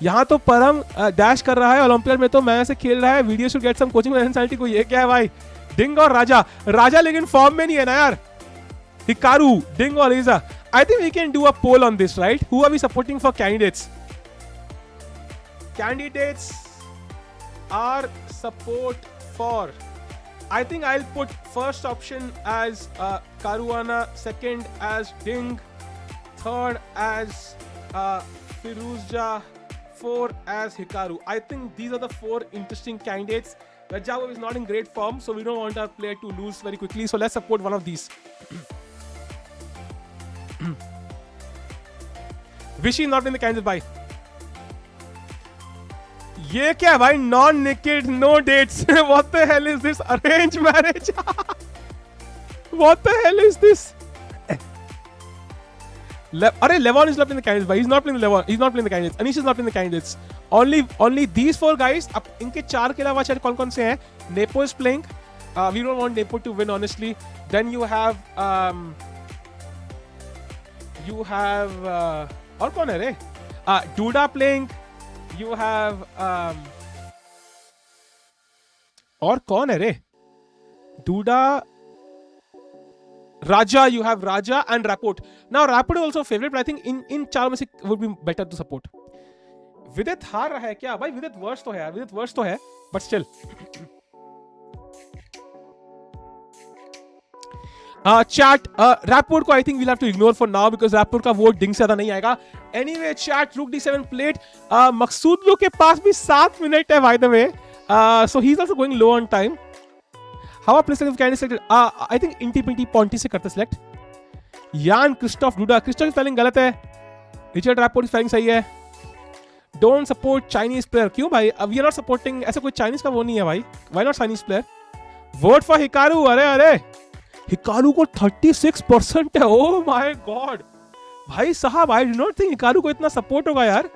यहाँ तो परम dash कर रहा है, olympiad में तो मैं से खेल रहा है। Video should get some coaching personality को। ये क्या है भाई, डिंग और राजा। राजा लेकिन फॉर्म में नहीं है ना यार। हिकारू, डिंग और रेजा। I think we can do a poll on this, right? Who are we supporting for candidates? Candidates are support for. I think I'll put first option as Caruana, second as Ding, third as Firouzja, four as Hikaru. I think these are the four interesting candidates. Rajab is not in great form, so we don't want our player to lose very quickly. So let's support one of these. Vishy not in the candidates by. ये क्या भाई, non naked no dates. What the hell is this? Arranged marriage? What the hell is this? अरे Levon is not playing the candidates भाई. He's not playing the Levon. He's not playing the candidates. Anish is not playing the candidates. Only these four guys. अब इनके चार के अलावा शायद कौन कौन से हैं? Nepo is playing. We don't want Nepo to win honestly. Then you have और कौन है रे? Duda playing. You have और कौन है रे? Duda, Raja. You have Raja and Rapport. Now Rapport is also favorite, but I think in चार में से would be better to support. विदित हार रहा है क्या भाई? विदित वर्स्ट तो है, विदित वर्स्ट तो है, but still. Chat, Rapport को I think we'll have to ignore for now because Rapport का वोट डिंग से ज्यादा नहीं आएगा. Anyway, chat, Rook D7 played. Maghsoodloo के पास भी 7 मिनट है by the way. So he's also going low on time. How are players candidate selected? I think Inti Pinti Ponti से करते select. Jan Christoph Duda. Christoph की spelling गलत है. Richard Rapport की spelling सही है. Don't support Chinese player. क्यों भाई? We are not supporting. ऐसा कोई Chinese का वो नहीं है भाई. Why not Chinese player? Vote for Hikaru. अरे अरे हिकारू को 36% है। ओह माय गॉड भाई साहब, I do not think Hikaru को इतना सपोर्ट होगा यार।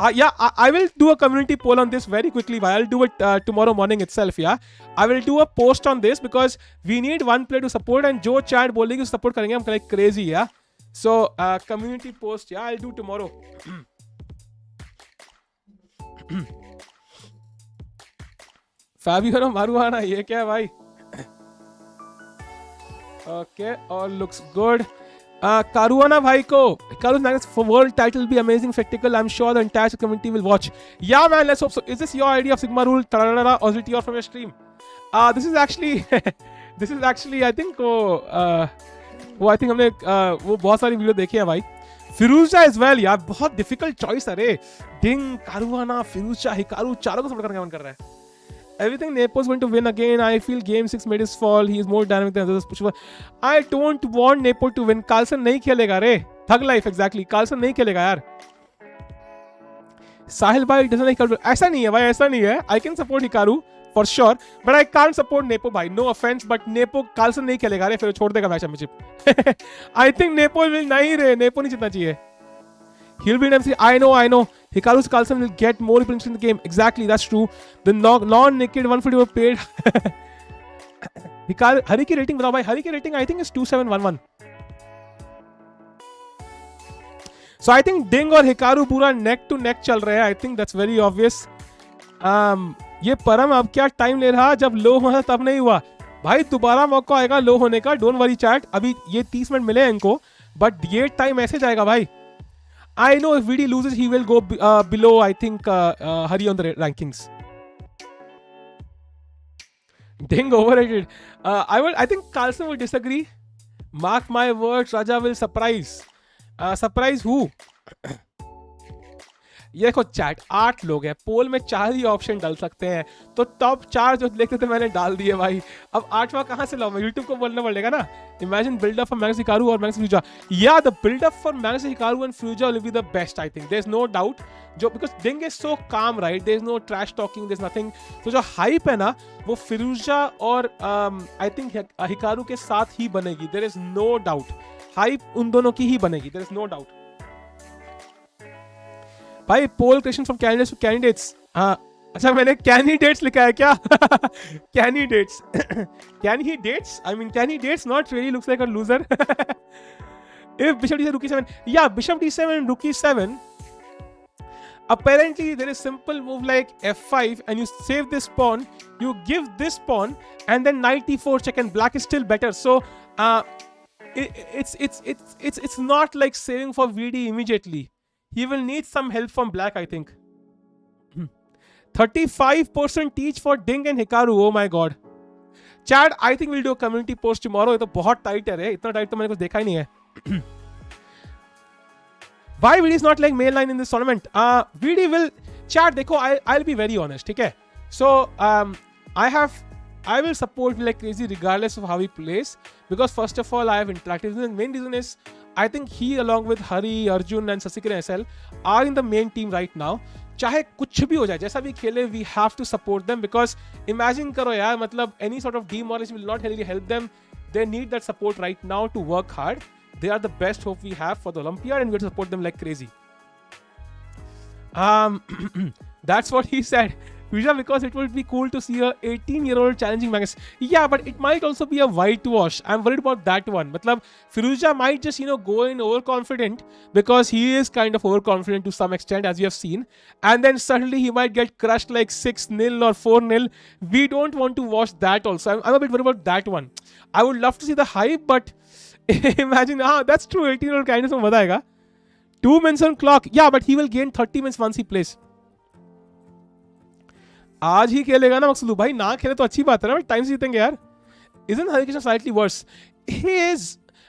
I will do a community poll on this very quickly. I'll do it tomorrow morning itself. Yeah, I will do a post on this because we need one player to support and जो chat बोलेगी उसे support करेंगे हम like crazy. Yeah, so community post. Yeah, I'll do tomorrow. Fabio Maruana, ये क्या है भाई? Okay, all looks good. Caruana भाई को Caru's next for world title will be amazing spectacle. I'm sure the entire community will watch. Yeah man, let's hope so. Is this your idea of Sigma rule? Or is it your from your stream? This is actually I think वो I think हमने वो बहुत सारी video देखी है भाई. फिरोजा as well यार, बहुत difficult choice है रे. डिंग, कारुआना, फिरोजा, हिकारू चारों को सपोर्ट करने का मन कर रहा है. Everything Nepo is going to win again. I feel game 6 made his fall. He is more dynamic than others. I don't want Nepo to win. Carlson नहीं खेलेगा रे. Thug life exactly. Carlson नहीं खेलेगा यार. साहिल भाई doesn't like Hikaru. ऐसा नहीं है भाई, ऐसा नहीं है. I can support Hikaru for sure, but I can't support Nepo भाई. No offense, but Nepo Carlson नहीं खेलेगा रे. फिर छोड़ देगा match championship. I think Nepo will नहीं रे. Nepo नहीं जीतना चाहिए. He'll be in MC. I know. Hikaru's Carlson will get more people in the game. Exactly, that's true. The non-naked 140 were paid. Hari की rating बताओ भाई. Hari की rating I think is 2711. So I think Ding और Hikaru पूरा neck to neck चल रहे हैं. I think that's very obvious. ये परम अब क्या टाइम ले रहा, जब लो हुआ तब नहीं हुआ भाई. दोबारा मौका आएगा लो होने का. Don't worry chat. अभी ये 30 मिनट मिले इनको, but ये टाइम ऐसे जाएगा भाई. I know if VD loses, he will go below, I think, Hari on the rankings. Ding overrated. I think Carlson will disagree. Mark my words, Raja will surprise. Surprise who? ये देखो chat 8 लोग हैं, पोल में 4 ही option डाल सकते हैं, तो top 4 जो लिखते थे मैंने डाल दिए भाई। अब 8वां कहाँ से लाऊं मैं, यूट्यूब को बोलना पड़ेगा ना। Imagine buildup for Magnus Hikaru और मैग्नस फ्यूजा, या the buildup for Magnus Hikaru and Firouzja will be the best I think, there is no doubt. जो because Ding is so calm right, there is no trash talking, there is nothing. तो जो hype है ना वो फिरोजा और I think Hikaru के साथ ही बनेगी, there is no doubt. Hype उन दोनों की ही बनेगी, देयर इज नो डाउट। भाई poll question from candidates to candidates, अच्छा मैंने कैंडिडेट्स लिखा है क्या? Candidates can he dates, I mean can he dates not really looks like a loser. If bishop d7 rook e7, yeah bishop d7 rook e7, apparently there is simple move like f5 and you save this pawn, you give this pawn and then knight e4 check and black is still better. So it's not like saving for VD immediately. He will need some help from black I think. 35% each for Ding and Hikaru, oh my god. Chad, I think we'll do a community post tomorrow. ये तो बहुत tight है, इतना tight तो मैंने कुछ देखा ही नहीं है। Why VD is not like main line in this tournament? VD will, Chad देखो, I'll be very honest, ठीक है? So I will support him like crazy regardless of how he plays, because first of all I have interactive reasons. The main reason is I think he along with Hari, Arjun and Sasikiran SL are in the main team right now. चाहे कुछ भी हो जाए, जैसा भी खेले, we have to support them, because imagine करो यार, मतलब any sort of demoralization will not really help them. They need that support right now to work hard. They are the best hope we have for the Olympiad and we have to support them like crazy. That's what he said. Vija, because it would be cool to see a 18-year-old challenging Magnus. Yeah, but it might also be a whitewash. I'm worried about that one. Matlab, Firuza might just, go in overconfident, because he is kind of overconfident to some extent, as you have seen. And then suddenly he might get crushed like 6-0 or 4-0. We don't want to watch that also. I'm a bit worried about that one. I would love to see the hype, but imagine, that's true. 18-year-old kindness of Madaiga. 2 minutes on clock. Yeah, but he will gain 30 minutes once he plays. आज ही खेलेगा ना मकसूदलू भाई, ना खेले तो अच्छी बात है ना, टाइम से जीतेंगे यार। Isn't Harikishna slightly worse? He is,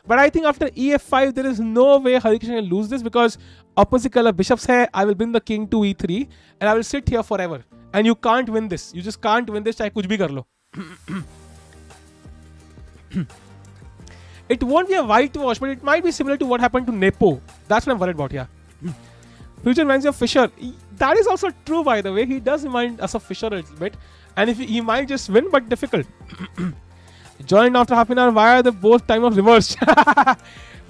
but I think after EF5 there is no way Harikishna can lose this, because opposite color bishops hai. I will bring the king to E3 and I will sit here forever. And you can't win this. You just can't win this. चाहे कुछ भी कर लो. It won't be a whitewash, but it might be similar to what happened to Nepo. That's what I'm worried about here. Future reminds you of Fisher. That is also true, by the way. He does remind us of Fisher a little bit. And if he might just win, but difficult. Joined after half an hour. Why are the both time of reversed?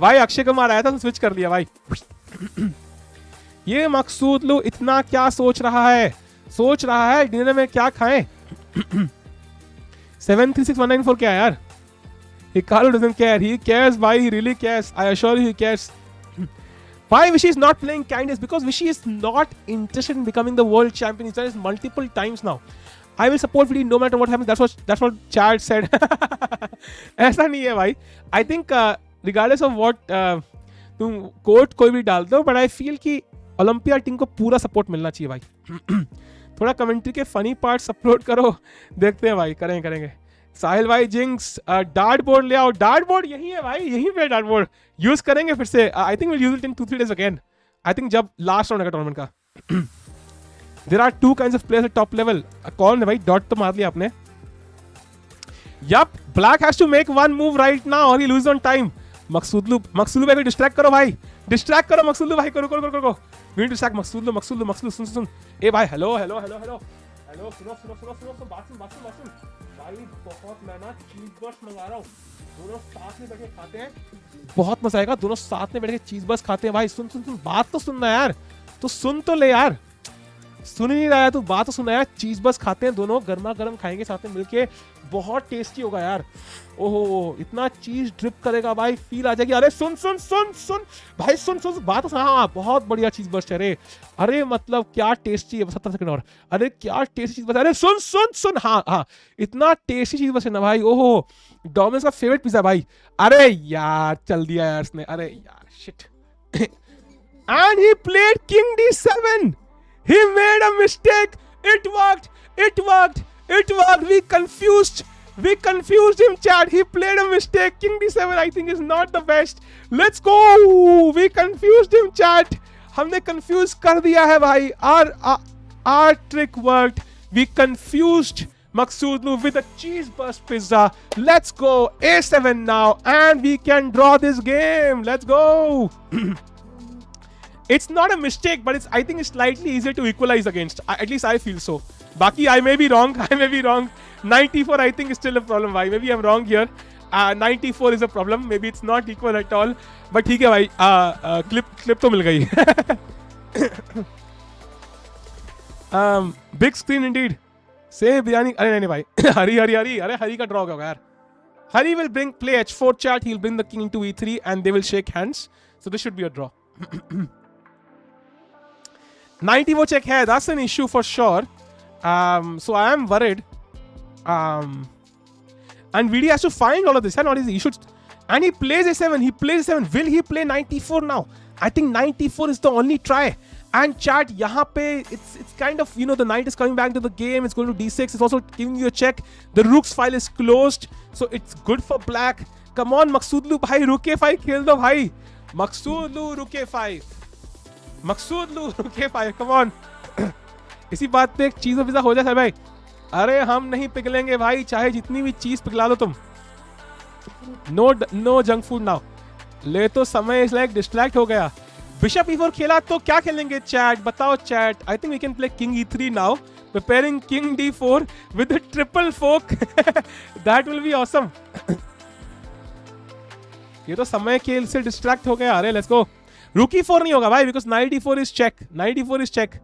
भाई अक्षय कुमार आया था तो switch कर लिया भाई। ये मकसूदलू इतना क्या सोच रहा है? सोच रहा है डिनर में क्या खाएं? 736194 क्या है यार? Hikaru doesn't care. He cares, why he really cares. I assure you he cares. Why Vishy is not playing Candice? Because Vishy is not interested in becoming the world champion. He's done this multiple times now. I will support Vidit no matter what happens. That's what Chad said. ऐसा नहीं है भाई. I think regardless of what तुम coat कोई भी डाल दो, but I feel कि Olympiad टीम को पूरा सपोर्ट मिलना चाहिए भाई. थोड़ा कमेंट्री के फनी पार्ट्स अपलोड करो. देखते हैं भाई, करेंगे. साहिल भाई जिंक्स डार्ट बोर्ड ले आओ. डार्ट बोर्ड यही है भाई, यहीं पे डार्ट बोर्ड यूज करेंगे फिर से. I think will use it in 2-3 days again. I think जब लास्ट राउंड है टूर्नामेंट का. There are 2 kinds of players at top level. कौन है भाई? डॉट तो मार लिया आपने. Yup, black has to make one move right now और he lose on time. Maghsoodloo भाई को डिस्ट्रैक्ट करो भाई. डिस्ट्रैक्ट करो मकसूदलू भाई. करो वी नीड टू सैक मकसूदलू. सुन. ए भाई हेलो सुनो बात सुन भाई. बहुत मैं ना चीज बर्स मंगा रहा हूँ. दोनों साथ में बैठे खाते हैं, बहुत मजा आएगा. दोनों साथ में बैठ के चीज बर्स खाते हैं भाई. सुन बात तो सुनना यार. तो सुन तो ले यार. सुन ही नहीं रहा है तो बात तो सुना यार. चीज बर्स खाते हैं दोनों, गर्मा गर्म खाएंगे साथ में मिलके. बहुत टेस्टी होगा यार. ओहो इतना चीज ड्रिप करेगा भाई, फील आ जाएगी. अरे सुन भाई सुन बात तो. हाँ बहुत बढ़िया चीज बर्स है. अरे मतलब क्या टेस्टी है. 70 सेकंड और. अरे क्या टेस्टी चीज बस. अरे सुन. हाँ इतना टेस्टी चीज बस है ना भाई. ओहो डोमिनोज का फेवरेट पिज्जा भाई. अरे यार चल दिया यार इसने. अरे यार shit. And he played king D7. He made a mistake. It worked. We confused him, Chad. He played a mistake. King D7 I think is not the best. Let's go. We confused him, Chad. हमने confuse कर दिया है भाई. Our trick worked. We confused Maghsoodloo with a cheese burst pizza. Let's go. A7 now. And we can draw this game. Let's go. It's not a mistake, but I think it's slightly easier to equalize against. At least I feel so. Baki, I may be wrong. 94, I think, is still a problem. Bhai. Maybe I'm wrong here. 94 is a problem. Maybe it's not equal at all. But ठीक है भाई. Clip तो मिल गई. Big screen indeed. Say biryani. अरे नहीं भाई. Hari. अरे Hari का draw होगा यार. Hari will play h4 chat. He'll bring the king into e3 and they will shake hands. So this should be a draw. 94 check hai. That's an issue for sure. So I am worried. And VD has to find all of this. Not easy. He should. And he plays a7. Will he play 94 now? I think 94 is the only try. And chat, yahan pe, it's kind of, the knight is coming back to the game. It's going to d6. It's also giving you a check. The rook's file is closed. So it's good for black. Come on, Maghsoodloo, bhai. Rook a5 khel do, bhai. Maghsoodloo, rook a5. Maghsoodloo, rook a5. Come on. इसी बात पे एक चीज pizza हो जाए भाई. अरे हम नहीं पिघलेंगे भाई, चाहे जितनी भी चीज पिघला दो तुम. No junk food now. ले तो समय इस लाइक डिस्ट्रैक्ट हो गया. बिशप e4 खेला तो क्या खेलेंगे चैट, बताओ chat. I think we can play king e3 now, preparing king d4 with a triple fork. That will be awesome. ये तो समय खेल से डिस्ट्रैक्ट हो गया. अरे लेट्स गो. rook e4 नहीं होगा भाई, because knight d4 is check. Knight d4 is check.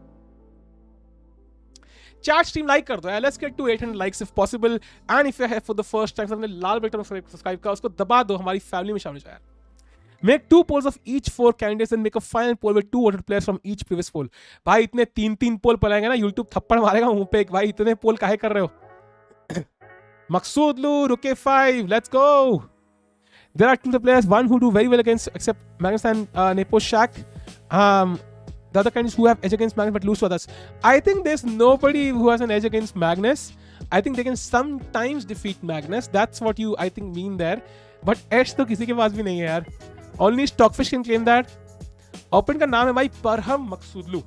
Chat stream like कर दो यार. Let's get to 800 likes if possible. And if you're here for the first time, सबने लाल बटन सब्सक्राइब का उसको दबा दो, हमारी फैमिली में शामिल हो जाए. Make 2 polls of each 4 candidates and make a final poll with 2 voted players from each previous poll. भाई इतने 3 पोल पलाएंगे ना, YouTube थप्पड़ मारेगा मुंह पे. भाई इतने पोल काहे कर रहे हो? Maghsoodloo, rook a5. Let's go. There are 2 players, one who do very well against except Magnus and Nepo Shaq. The other candidates who have edge against Magnus but lose to others. I think there's nobody who has an edge against Magnus. I think they can sometimes defeat Magnus. That's what you, I think, mean there. But edge तो किसी के पास भी नहीं है यार. Only Stockfish can claim that. Open का नाम है भाई Parham Maghsoodloo.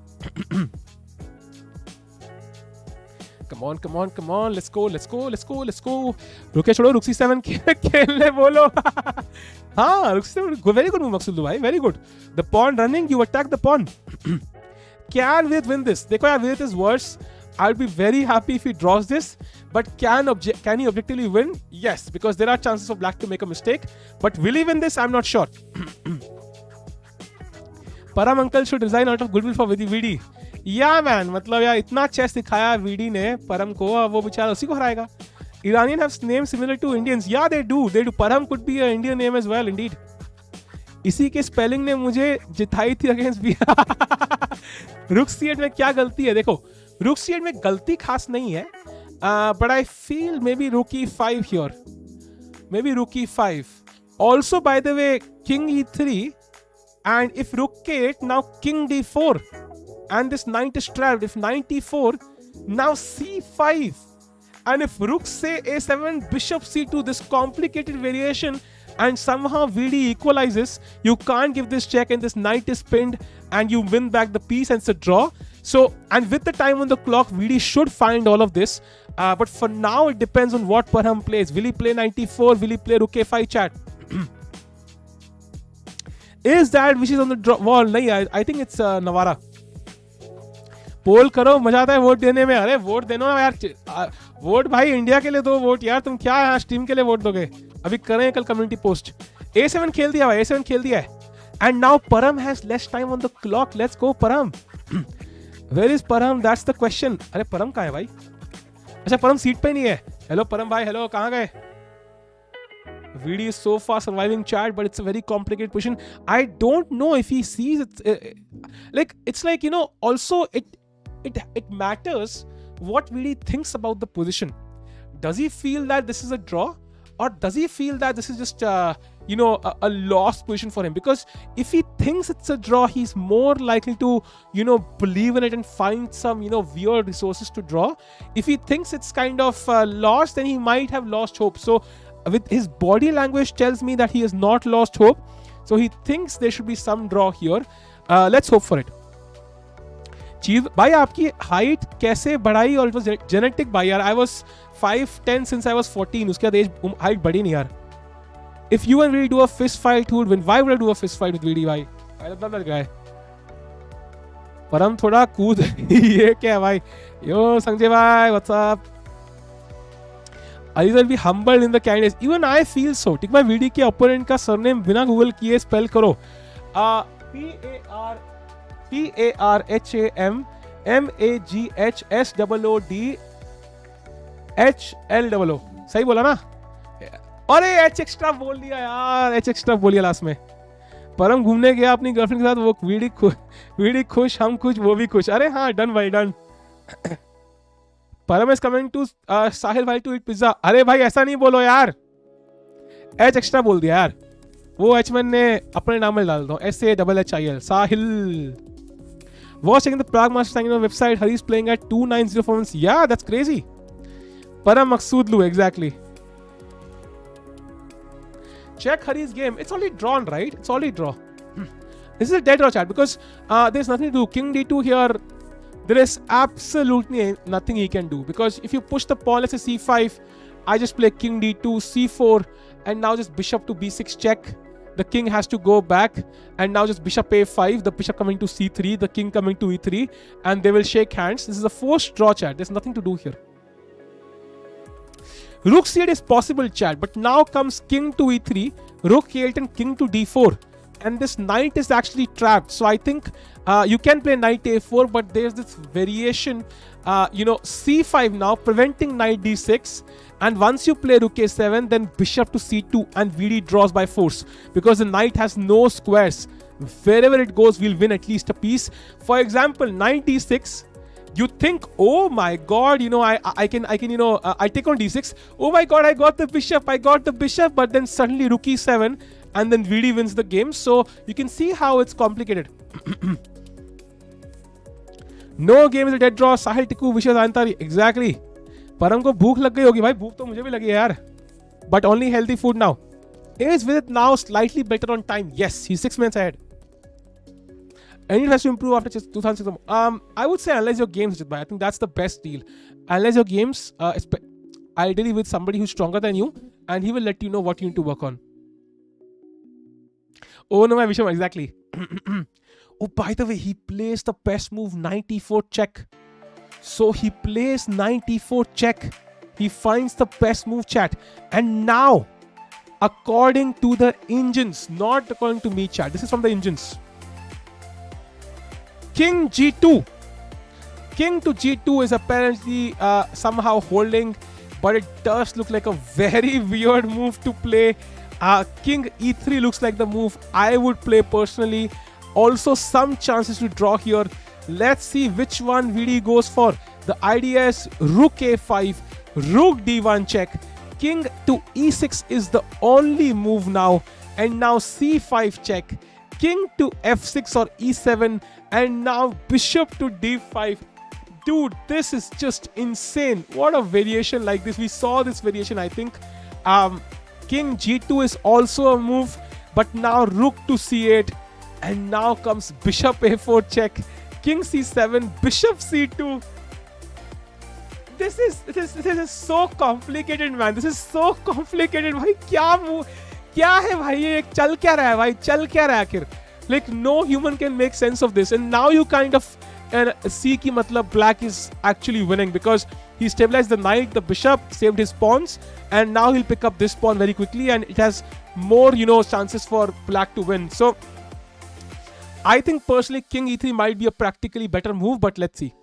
Come on. Let's go. रुके छोड़ो, rook c7 खेलने बोलो. हाँ, rook c7. Very good move, Maghsoodloo भाई. Very good. The pawn running, you attack the pawn. Can Vidit win this? देखो यार, Vidit is worse. I'll be very happy if he draws this. But can he objectively win? Yes, because there are chances for black to make a mistake. But will he win this? I'm not sure. Param uncle should resign out of goodwill for VD. Yeah man, मतलब यार इतना chess दिखाया VD ने परम को, वो बेचारा उसी को हराएगा. Iranian have names similar to Indians. Yeah, they do. Param could be an Indian name as well, indeed. इसी के स्पेलिंग ने मुझे जिताई थी अगेंस्ट बिहार. रुक c8 में क्या गलती है? देखो, रुक c8 में गलती खास नहीं है. But I feel maybe rook e5 here. Maybe rook e5. Also, by the way, king e3. And if rook k8, now king d4. And this knight is trapped. If knight e4, now c5. And if rook say a7, bishop c2, this complicated variation, and somehow VD equalizes, you can't give this check and this knight is pinned and you win back the piece and it's a draw. So, and with the time on the clock, VD should find all of this. But for now, it depends on what Parham plays. Will he play 94? Will he play rook a5 chat? Is that which is on the wall? No, I think it's Navara. पोल करो, मजा आता है vote देने में. अरे vote देना यार, vote भाई इंडिया के लिए दो वोट यार. तुम क्या यहाँ स्ट्रीम के लिए वोट दोगे? अभी करें कल कम्युनिटी पोस्ट. A7 खेल दिया भाई, A7 खेल दिया है. एंड नाउ परम has less time on the clock. Let's go परम. वेयर इज परम? That's the question. अरे परम कहाँ है भाई? अच्छा, परम सीट पे नहीं है. हेलो परम भाई, हेलो, कहाँ गए? VD is so far surviving chat, but it's a very complicated position. I don't know if he sees it. It's like, also it matters what VD thinks about the position. Does he feel that this is a draw, or does he feel that this is just a lost position for him? Because if he thinks it's a draw, he's more likely to believe in it and find some weird resources to draw. If he thinks it's kind of lost, then he might have lost hope. So with his body language tells me that he has not lost hope. So he thinks there should be some draw here. Let's hope for it. चीज भाई आपकी height कैसे बढ़ाई? और genetic भाई यार. I was 5'10" since I was 14. उसके बाद एज हाइट बढ़ी नहीं यार. If you and Vidit do a fist fight, who would win? Why would I do a fist fight with Vidit भाई? I love that guy. परम थोड़ा कूद. ये क्या है भाई? Yo संजय भाई, what's up? I will be humbled in the candidates. Even I feel so. ठीक है, Vidit के opponent का सरनेम बिना गूगल किए स्पेल करो. Parham Maghsoodloo. सही बोला ना? अरे H एक्स्ट्रा बोल दिया यार. H एक्स्ट्रा बोलिए लास्ट में. परम घूमने गया अपनी गर्लफ्रेंड के साथ. वो Vidit खुश, हम खुश, वो भी खुश. अरे हाँ, डन भाई डन. परम इज कमिंग टू साहिल भाई टू ईट पिज्जा. अरे भाई ऐसा नहीं बोलो यार. H एक्स्ट्रा बोल दिया यार. वो H मैंने अपने नाम में डाल दो. SAHHIL Sahil. Was checking the Prague Masters on website. Hari's playing at 290 performance. Yeah, that's crazy. Parham Maghsoodloo, exactly. Check Hari's game. It's already drawn, right? It's already draw. This is a dead draw, chat, because there's nothing to do. King D2 here. There is absolutely nothing he can do, because if you push the pawn, let's say C5, I just play King D2, C4, and now just Bishop to B6 check. The king has to go back, and now just Bishop A5, the Bishop coming to C3, the King coming to E3, and they will shake hands. This is a forced draw, chat. There's nothing to do here. Rook C8 is possible, chat, but now comes King to E3, Rook E8 and King to D4. And this knight is actually trapped. So I think you can play knight A4, but there's this variation, C5 now, preventing knight D6. And once you play Rook A7, then Bishop to C2, and Vidit draws by force, because the knight has no squares. Wherever it goes, we'll win at least a piece. For example, knight D6. You think, oh my god, I can, I take on D6. Oh my god, I got the bishop. But then suddenly Rook E7, and then Vidit wins the game. So you can see how it's complicated. No game is a dead draw. Sahil Tikku wishes Antari. Exactly. परम को भूख लग गई होगी भाई. भूख तो मुझे भी लगी है यार. But only healthy food now. Is Vidit now slightly better on time? Yes, he's 6 minutes ahead. And it has to improve after 2006. I would say analyze your games, I think that's the best deal. Analyze your games, ideally with somebody who's stronger than you, and he will let you know what you need to work on. Oh no, my Visham, exactly. Oh, by the way, he plays the best move, knight e4 check. So he plays knight e4 check. He finds the best move, chat. And now, according to the engines, not according to me, chat, this is from the engines. King G2. King to G2 is apparently somehow holding, but it does look like a very weird move to play. King E3 looks like the move I would play personally. Also, some chances to draw here. Let's see which one Vidit goes for. The idea is Rook A5, Rook D1 check. King to E6 is the only move now. And now C5 check. King to F6 or E7. And now Bishop to D5. Dude, this is just insane. What a variation like this. We saw this variation, I think. King G2 is also a move. But now Rook to C8. And now comes Bishop A4 check. King C7, Bishop C2. This is so complicated, man. This is so complicated. भाई क्या है भाई ये चल क्या रहा है भाई चल क्या रहा है आखिर? Like no human can make sense of this. And now you kind of see कि मतलब black is actually winning, because he stabilized the knight, the bishop, saved his pawns, and now he'll pick up this pawn very quickly, and it has more chances for black to win. So I think personally King E3 might be a practically better move, but let's see.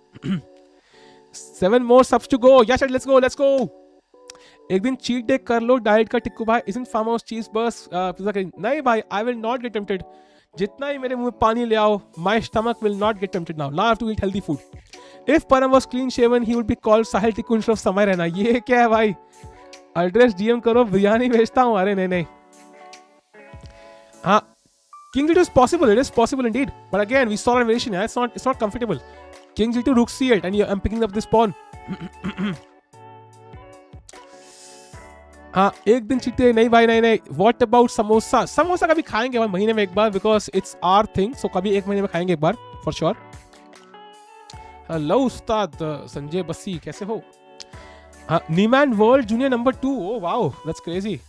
7 more subs to go. Yes, let's go. एक दिन cheat day कर लो diet का टिक्कू भाई. Isn't farmhouse cheese burst pizza करें? नहीं भाई, I will not get tempted. जितना ही मेरे मुंह में पानी ले आओ, my stomach will not get tempted now. Now I have to eat healthy food. If Parham was clean shaven, he would be called Sahil Tikku instead of Samay रहना. ये क्या है भाई? Address DM करो, बिरयानी भेजता हूँ. अरे नहीं. हाँ. King G2 is possible. It is possible indeed. But again, we saw a variation. Yeah? It's not comfortable. King G2, Rook C8, and I'm picking up this pawn. हाँ एक दिन छीटे नहीं भाई नहीं नहीं. What about samosa? समोसा कभी खाएंगे भाई महीने में एक बार बिकॉज इट्स आवर थिंग. सो कभी एक महीने में खाएंगे एक बार फॉर श्योर. हेलो उस्ताद संजय बस्सी कैसे हो? Niemann world junior number 2. Oh wow that's crazy.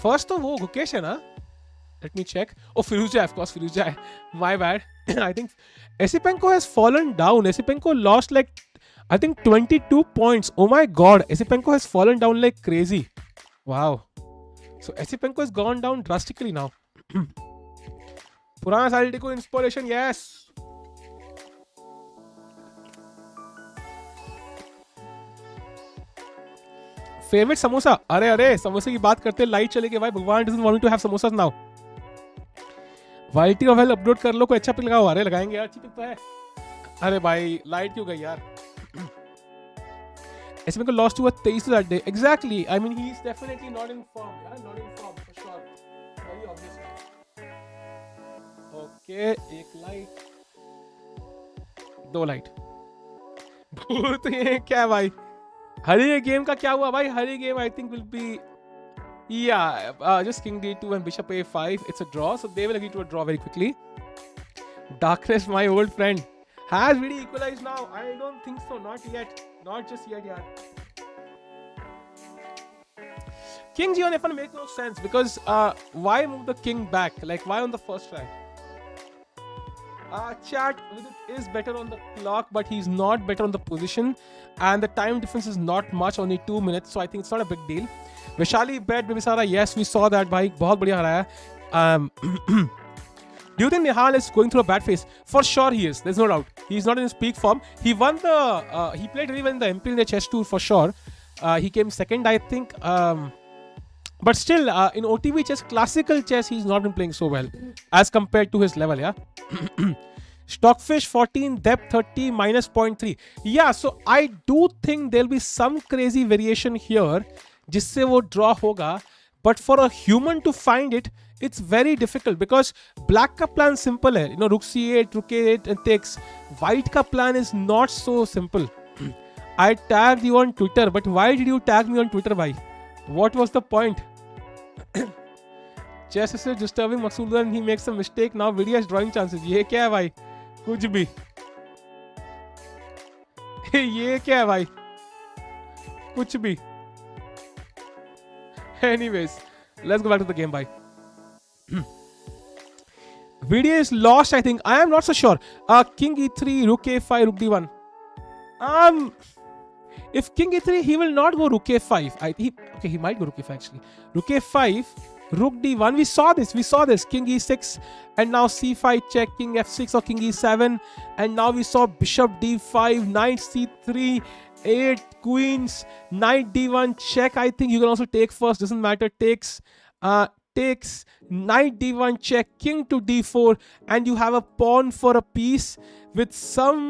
First तो वो गुकेश है ना? Let me check. Oh, Firuzja, of course, Firuzja. My bad. I think Esipenko has fallen down. Esipenko lost like, I think 22 points. Oh my god. Esipenko has fallen down like crazy. Wow. So Esipenko has gone down drastically now. Purana Saleh ko inspiration, yes. Favorite samosa? अरे समोसे की बात करते light चले गए भाई. भगवान doesn't want me to have samosas now. Whitey of upload कर लो. कोई अच्छा पिक लगाओ. अरे लगाएंगे यार. अच्छी पिक तो है. अरे भाई लाइट क्यों गई यार? इसमें को लॉस्ट हुआ 23 that day. Exactly. I mean he is definitely not in form यार. Not in form for sure. Very obvious. Okay एक लाइट 2 लाइट. भूत ये क्या भाई? हरी गेम का क्या हुआ भाई? Hari game I think will be just king d2 and bishop a5. It's a draw, so they will agree to a draw very quickly. Darkness, my old friend, has really equalized now. I don't think so. Not yet. Not just yet, yaar. King g on f1 makes no sense because why move the king back? Like why on the first rank? Chat Vidit is better on the clock, but he's not better on the position, and the time difference is not much, only 2 minutes. So I think it's not a big deal. Vishali bet Bimisara, yes, we saw that भाई बहुत बढ़िया हराया. Do you think Nihal is going through a bad phase? For sure he is. There's no doubt. He's not in his peak form. He won the. He played really well in the Imperial Chess Tour for sure. He came second, I think. But still, in OTB chess, classical chess, he's not been playing so well as compared to his level. Yeah. Stockfish 14, depth 30, minus 0.3. Yeah. So I do think there'll be some crazy variation here. जिससे वो draw होगा. But for a human to find it it's very difficult because black का plan simple है. Rook c8, rook a8 and takes. White का plan is not so simple. I tag you on Twitter, but why did you tag me on Twitter भाई? What was the point? Chess is disturbing Maghsoodloo and he makes a mistake now. Video is drawing chances. ये क्या है भाई? कुछ भी. ये क्या है भाई? कुछ भी. Anyways, let's go back to the game, bye. Video is lost, I think. I am not so sure. King e3, rook a5, rook d1. If king e3, he will not go rook a5. He might go rook a5 actually. Rook a5, rook d1. We saw this. King e6, and now c5 check, king f6 or king e7, and now we saw bishop d5, knight c3. 8 queens, knight d1 check. I think you can also take first, doesn't matter. Takes knight d1 check, king to d4, and you have a pawn for a piece with some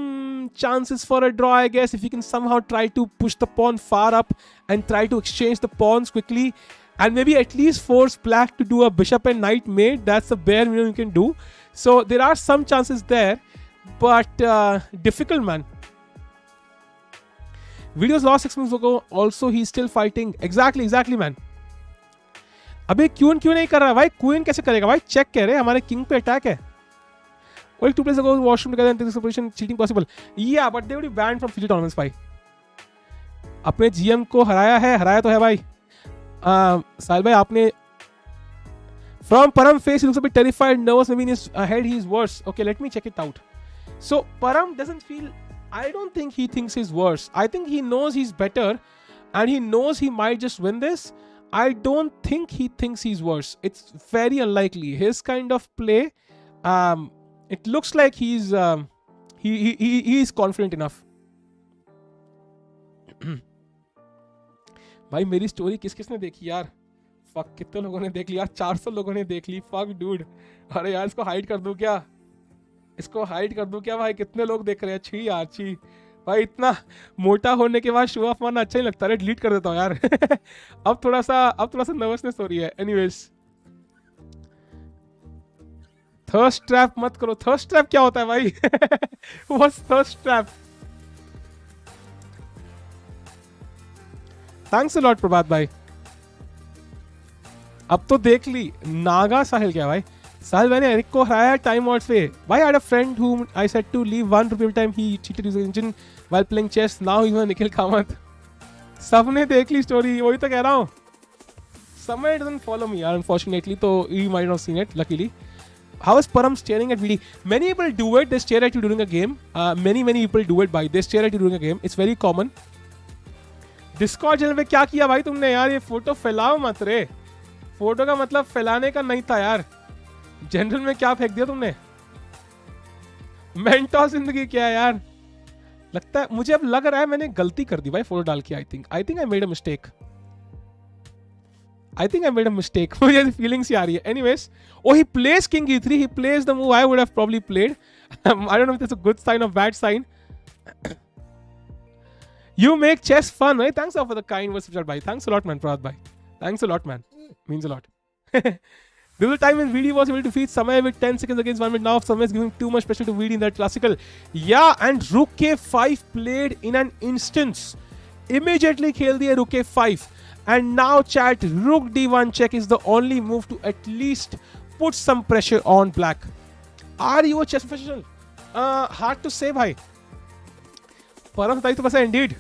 chances for a draw, I guess, if you can somehow try to push the pawn far up and try to exchange the pawns quickly and maybe at least force black to do a bishop and knight mate. That's the bare minimum you can do. So there are some chances there, but difficult, man. Videos lost 6 months ago. Also, he's still fighting. Exactly, man. अबे क्यों नहीं कर रहा भाई? Queen कैसे करेगा भाई? Check कह रहे हमारे किंग पे अटैक है. Well, 2 players ago, washroom together and this separation cheating possible. Yeah, but they will be banned from future tournaments भाई. अपने GM को हराया तो है भाई. साहिल भाई आपने from Parham face he looks a bit terrified, nervous. Maybe in his head he is worse. Okay, let me check it out. So Parham doesn't feel. I don't think he thinks he's worse. I think he knows he's better and he knows he might just win this. I don't think he thinks he's worse. It's very unlikely. His kind of play, it looks like he's confident enough. भाई मेरी story किसने देखी यार? Fuck कितने लोगों ने देख ली यार? 400 लोगों ने देख ली. Fuck dude. अरे यार इसको हाइड कर दूं क्या? भाई? कितने लोग देख रहे हैं? छी यार छी भाई. इतना मोटा होने के बाद शो ऑफ मारना अच्छा नहीं लगता. अरे डिलीट कर देता हूँ यार. अब थोड़ा सा नर्वसनेस हो रही है. एनीवेज, थर्स्ट ट्रैप मत करो. थर्स्ट ट्रैप क्या होता है भाई? What's thirst trap? Thanks a lot, Prabhat bhai. अब तो देख ली नागा साहिल क्या भाई. साहिल मैंने एरिक को हराया टाइम आउट पे. भाई I had a friend whom I said to leave 1 rupee every time he cheated his engine while playing chess. Now even Nikhil Kamath. सबने देख ली स्टोरी. वही तो कह रहा हूँ. समय doesn't follow me unfortunately, so you might not have seen it luckily. How is Parham staring at VD? Many people do it. They stare at you during a game. Many people do it by they stare at you during a game. It's very common. Discord channel पे क्या किया भाई तुमने यार? ये photo फैलाओ मत रे. Photo का मतलब फैलाने का नहीं था यार. जनरल में क्या फेंक दिया तुमने? मेंटो जिंदगी क्या है यार? लगता है मुझे अब लग रहा है मैंने गलती कर दी भाई फोटो डाल के. I think I made a mistake. मुझे फीलिंग्स आ रही है. Anyways, he plays king e3. He plays the move I would have probably played. I don't know if that's a good sign or bad sign. You make chess fun, right? Thanks for the kind words, bhai. Thanks a lot, man, Prad bhai. Thanks a lot, man. Means a lot. There was a time when VD was able to defeat Samay with 10 seconds against 1 minute. Now Samay is giving too much pressure to VD in that classical. Yeah, and Rook K5 played in an instance. Immediately खेल दिया Rook K5. And now chat, Rook D1 check is the only move to at least put some pressure on black. Are you a chess professional? Hard to say, bhai. परम 27% indeed.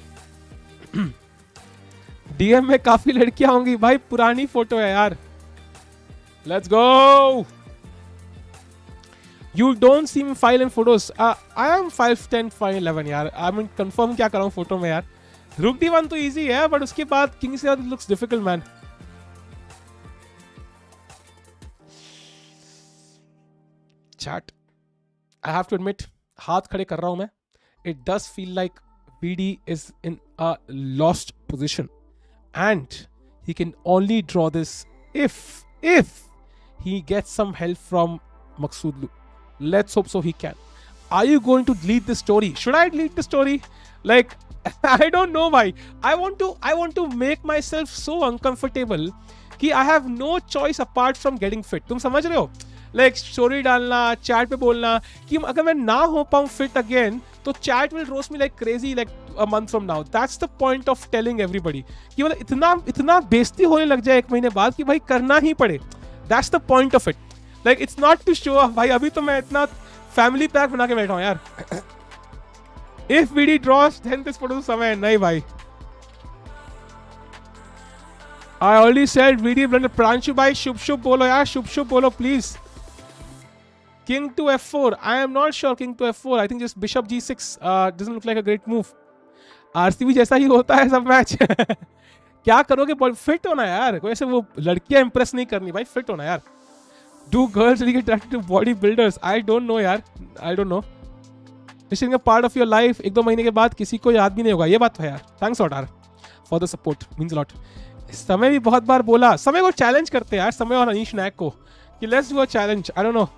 DM में काफी लड़कियां होंगी भाई. पुरानी photo है यार. Let's go. You don't see me file in photos. I am 5'10", 5'11" यार. I mean confirm क्या कर रहा हूँ फोटो में यार. Rook D1 तो easy है, but उसके बाद King से it looks difficult, man. Chat. I have to admit, हाथ खड़े कर रहा हूँ मैं. It does feel like VD is in a lost position, and he can only draw this if he gets some help from Maghsoodloo. Let's hope so he can. Are you going to lead the story? Should I lead the story? Like, I don't know why. I want to make myself so uncomfortable कि I have no choice apart from getting fit. तुम समझ रहे हो? Like story डालना, chat पे बोलना कि अगर मैं ना हो पाऊँ fit again, तो chat will roast me like crazy like a month from now. That's the point of telling everybody. कि मतलब इतना बेइज्जती होने लग जाए एक महीने बाद कि भाई करना ही पड़े. That's the point of it. Like it's not to show off. भाई अभी तो मैं इतना family pack बना के बैठा हूँ यार. If VD draws, then this photo समय नहीं भाई. I already said VD blunder. Pranshu bhai, शुभ बोलो यार, शुभ बोलो please. King to f4. I am not sure king to f4. I think just bishop g6 doesn't look like a great move. RCB जैसा ही होता है सब मैच. क्या करोगे? Fit होना यार. कोई ऐसे वो लड़कियां इंप्रेस नहीं करनी भाई. फिट होना यार. Do girls really get attracted to bodybuilders? I don't know यार. I don't know. Listening a part of your life, 1-2 महीने के बाद किसी को याद भी नहीं होगा. ये बात तो है यार. Thanks a lot for the support. Means a lot. समय भी बहुत बार बोला. समय को चैलेंज करते हैं यार. समय और अनीश नायक को कि let's do a challenge. I don't know.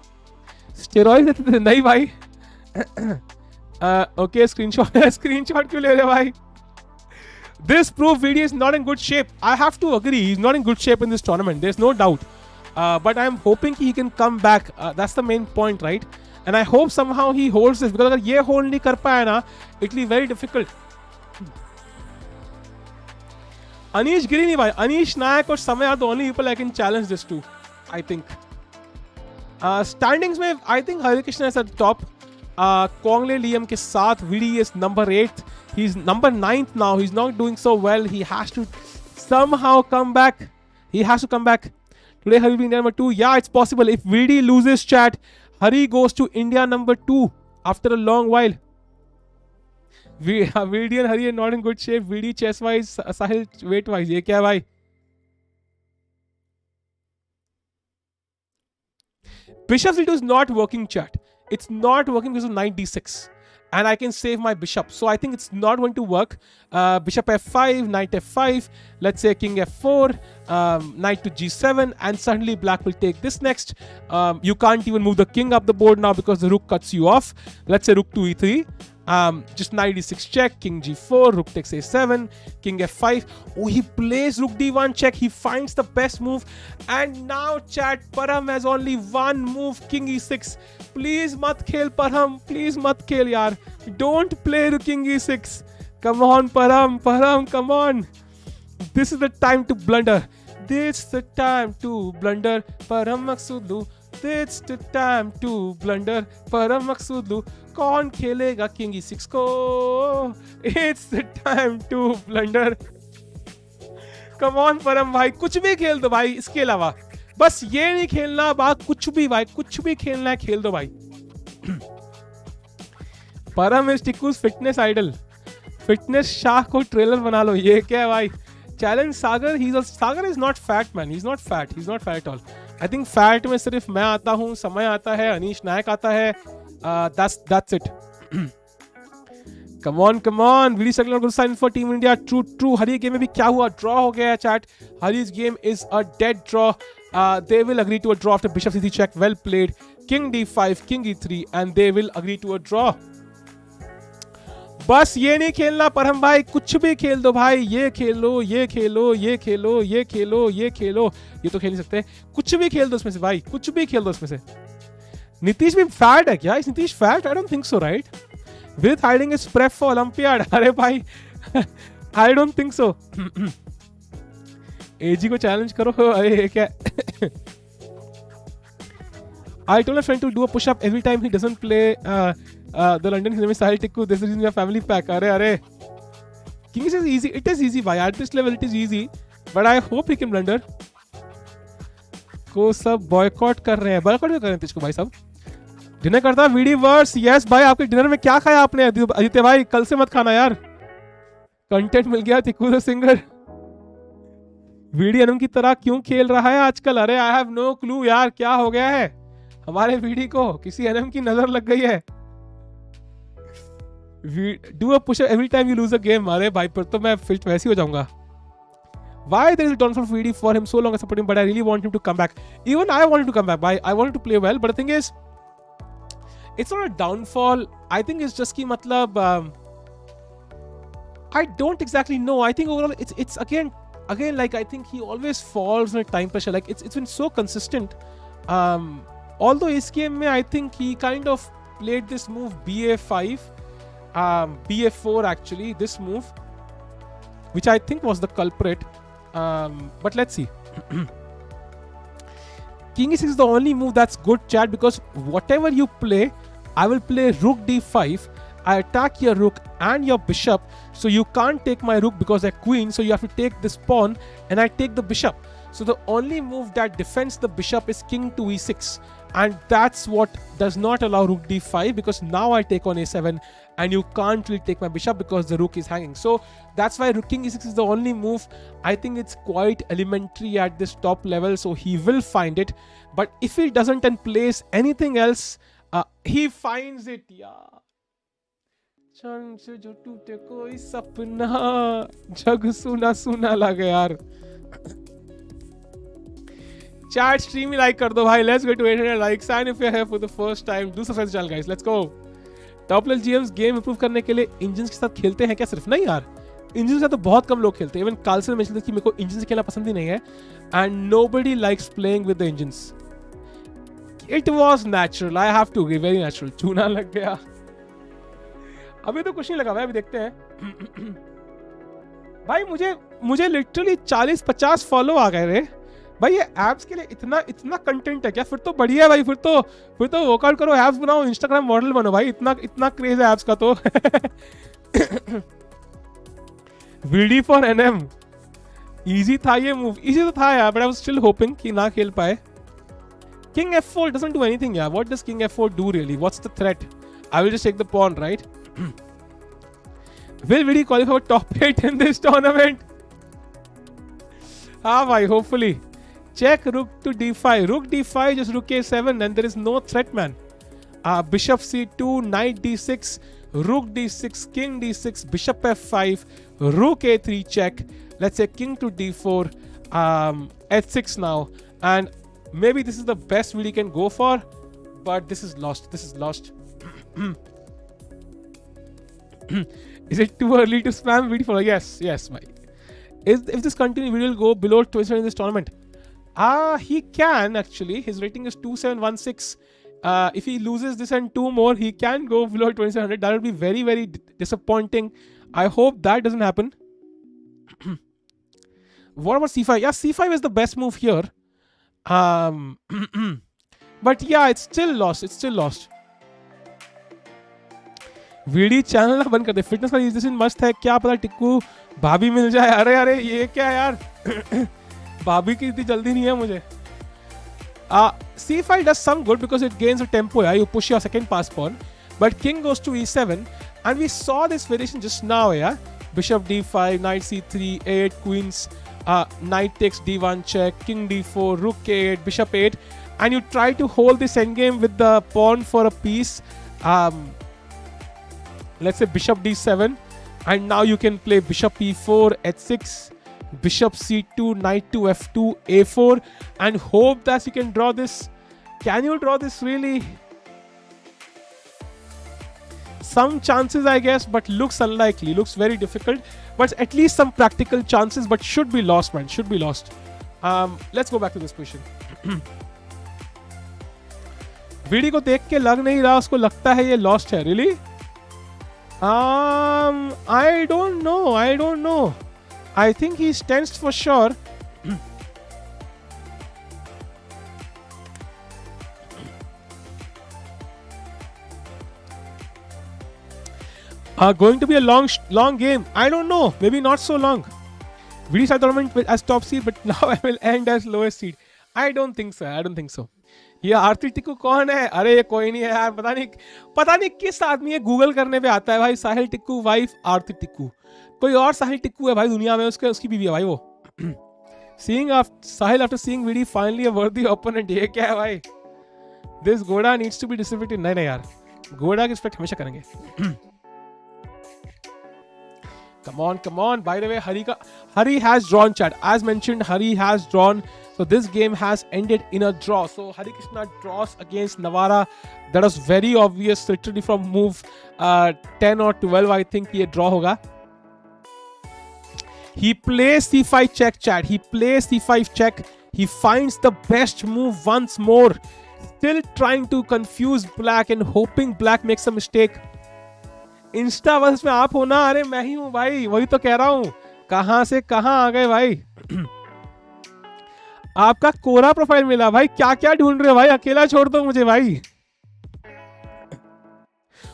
Steroids नहीं भाई. Okay, screenshot क्यों ले रहे भाई? This proof VD is not in good shape. I have to agree. He's not in good shape in this tournament. There's no doubt. But I'm hoping he can come back. That's the main point, right? And I hope somehow he holds this, because अगर ये hold नहीं कर पाया ना, it'll be very difficult. Anish गिरी नहीं भाई. Anish Nayak और समय are the only people I can challenge this to, I think. Standings में I think Harikishna is at the top. Quang le Liem के साथ VD is number 8th. He's number 9th now. He's not doing so well. He has to somehow come back. Today Hari will be India number 2. Yeah, it's possible. If VD loses chat, Hari goes to India number 2 after a long while. VD and Hari are not in good shape. VD chess wise, Sahil weight wise. ये क्या है भाई? Bishop c2 is not working, chat. It's not working because of knight d6. And I can save my bishop. So I think it's not going to work. Bishop f5, knight f5. Let's say king f4, knight to g7. And suddenly black will take this next. You can't even move the king up the board now because the rook cuts you off. Let's say rook to e3. Just knight d6 check, king g4, rook takes a7, king f5. Oh, he plays rook d1 check. He finds the best move. And now chat, Parham has only one move, king e6. Please mat khel Parham, please mat khel yaar. Don't play king e6. Come on Parham, come on. This is the time to blunder. This is the time to blunder. Parham Maghsoodloo. This the time to blunder. Parham Maghsoodloo. कौन खेलेगा king E6 को? It's the time to blunder. Come on परम भाई, कुछ भी खेल दो भाई इसके अलावा. बस ये नहीं खेलना बात, कुछ भी भाई, कुछ भी खेलना है खेल दो भाई. Param is Tikku's fitness idol. Fitness Shah को ट्रेलर बना लो. ये क्या है भाई? Challenge Sagar. Sagar is not fat man. He is not fat. He is not fat at all. I think fat में सिर्फ मैं आता हूँ, समय आता है, अनीश नायक आता है. That's it. Come on. Vidit Gujrathi good sign for Team India. True. Hari game में भी क्या हुआ? ड्रॉ हो गया है chat. हरी's game is a dead draw. They will agree to a draw after Bishop C3 check. Well played. King D5, King E3, and they will agree to a draw. बस ये नहीं खेलना परम भाई, कुछ भी खेल दो भाई. ये खेलो, ये खेलो, ये खेलो, ये खेलो, ये खेलो. ये तो खेल नहीं सकते. कुछ भी खेल दो उसमें से भाई, कुछ भी खेल दो उसमें से. नीतीश भी फैट है क्या? इस Nitish fat? I don't think so right. With hiding is prep for olympiad. अरे भाई आई डोंट थिंक सो. एजी को चैलेंज करो. अरे क्या? I told a friend to do a push-up every time he doesn't play the London. His name is Sahil Tikku. This is in your family pack. Arre. King is easy. It is easy, bhai. At this level, it is easy. But I hope he can blunder. को सब boycott कर रहे हैं. Boycott क्यों कर रहे हैं इसको भाई साहब? डिनर करता वीडिवर्स. यस भाई, आपके डिनर में क्या खाया आपने आदित्य भाई? कल से मत खाना यार. कंटेंट मिल गया. तिक्कू द सिंगर वीडियो की तरह क्यों खेल रहा है आजकल? अरे आई हैव नो क्लू यार, क्या हो गया है हमारे वीडियो को? किसी एनएम की नजर लग गई है. Do a push every time you lose a game. अरे भाई फिर तो मैं फिर वैसे ही हो जाऊंगा. Why there is a downfall for VD for him so long I supported him, but I really want him to come back. Even I wanted to come back. I wanted to play well, but the thing is, it's not a downfall. I think it's just ki matlab. I don't exactly know. I think overall it's again like I think he always falls under time pressure. Like it's been so consistent. Although his game mein, I think he kind of played this move BA5, BA4 actually. This move, which I think was the culprit. But let's see. King E6 is the only move that's good, chat, because whatever you play, I will play Rook D5. I attack your Rook and your Bishop, so you can't take my Rook because they're Queen, so you have to take this pawn, and I take the Bishop. So the only move that defends the Bishop is King to E6, and that's what does not allow Rook D5, because now I take on A7, and you can't really take my Bishop because the Rook is hanging. So that's why Rook King E6 is the only move. I think it's quite elementary at this top level, so he will find it. But if he doesn't and plays anything else, he finds it. Yeah. जो टूटे कोई सपना जग सुना सुना लगे यार. Chat stream ही like कर दो भाई. Let's get to 800 likes, and if you're here for the first time, do subscribe to the channel guys. Let's go. Top level GMs game improve करने के लिए इंजन के साथ खेलते हैं क्या? सिर्फ नहीं यार, इंजन के साथ तो बहुत कम लोग खेलते हैं. इवन काल से मेंशन कि मेरे को इंजन से खेलना पसंद ही नहीं है, and nobody likes playing with the engines. It was natural. I have to give very natural. चूना लग गया. अभी तो कुछ नहीं लगा भाई, अभी देखते हैं. भाई मुझे लिटरली 40-50 फॉलो आ गए रे भाई. ये एप्स के लिए इतना कंटेंट है क्या? फिर तो बढ़िया है भाई. फिर तो वर्कआउट करो, एप्स बनाओ, इंस्टाग्राम मॉडल बनो भाई. इतना क्रेज है एप्स का तो. वीडी फॉर एनएम इजी था ये मूव. इजी तो था यार, but I was still hopping कि ना खेल पाए. King F4 doesn't do anything यार. What does King F4 do really? What's the threat? I will just take the pawn, right? Will Vidi qualify for top 8 in this tournament? हाँ भाई, hopefully. Check Rook to D5. Rook D5, just Rook A7, and there is no threat, man. Bishop C2, Knight D6, Rook D6, King D6, Bishop F5, Rook A3 check. Let's say King to D4, H6 now, and maybe this is the best Vidi can go for, but this is lost. This is lost. Is it too early to spam Vidi for? Yes, my. If this continues, Vidi will go below 27 in this tournament. He can actually. His rating is 2716. If he loses this and 2 more, he can go below 2700. That would be very, very disappointing. I hope that doesn't happen. What about c5? Yeah, c5 is the best move here. But yeah, it's still lost. It's still lost. VD channel ना बंद कर दे. Fitness का यूजेशन मस्त है. क्या पता टिक्कू भाभी मिल जाए. अरे अरे ये क्या यार. भाभी की इतनी जल्दी नहीं है मुझे. c5 does some good because it gains a tempo. Yeah, you push your second pass pawn, but king goes to e7, and we saw this variation just now. Yeah, bishop d5, knight c3, 8 queens, knight takes d1 check, king d4, rook a8, bishop 8, and you try to hold this endgame with the pawn for a piece. Let's say bishop d7, and now you can play bishop e4, h6, bishop c2, knight to f2, a4, and hope that you can draw this. Can you draw this really? Some chances, I guess, but looks unlikely. Looks very difficult, but at least some practical chances, but should be lost, man. Should be lost. Let's go back to this question. Video को देख के लग नहीं रहा, उसको लगता है ये lost है. Really? I don't know. I think he's tensed for sure. Going to be a long game. I don't know. Maybe not so long. We started tournament as top seed, but now I will end as lowest seed. I don't think so. ये आरती टिक्कू कौन है? अरे ये कोई नहीं है यार. पता नहीं किस आदमी है. गूगल करने पे आता है भाई. साहिल टिक्कू वाइफ आरती टिक्कू. कोई और साहिल टिक्कू है भाई दुनिया में. उसकी बीवी है भाई वो. Sahil after seeing Vidit finally a worthy opponent. ये क्या है भाई? This Goda needs to be distributed. नहीं यार. Goda की respect हमेशा करेंगे. Come on. By the way, Hari has drawn, chat. As mentioned, Hari has drawn. So this game has ended in a draw. So Harikishna draws against Navara. That was very obvious, literally from move 10 or 12. I think ये draw होगा. He plays c5 check, chat. He plays c5 check. He finds the best move once more. Still trying to confuse black and hoping black makes a mistake. Insta verse में आप हो ना. अरे मैं ही हूं भाई. वही तो कह रहा हूं. कहां से कहां आ गए भाई. आपका कोरा प्रोफाइल मिला भाई. क्या क्या ढूंढ रहे हो भाई. अकेला छोड़ दो मुझे भाई.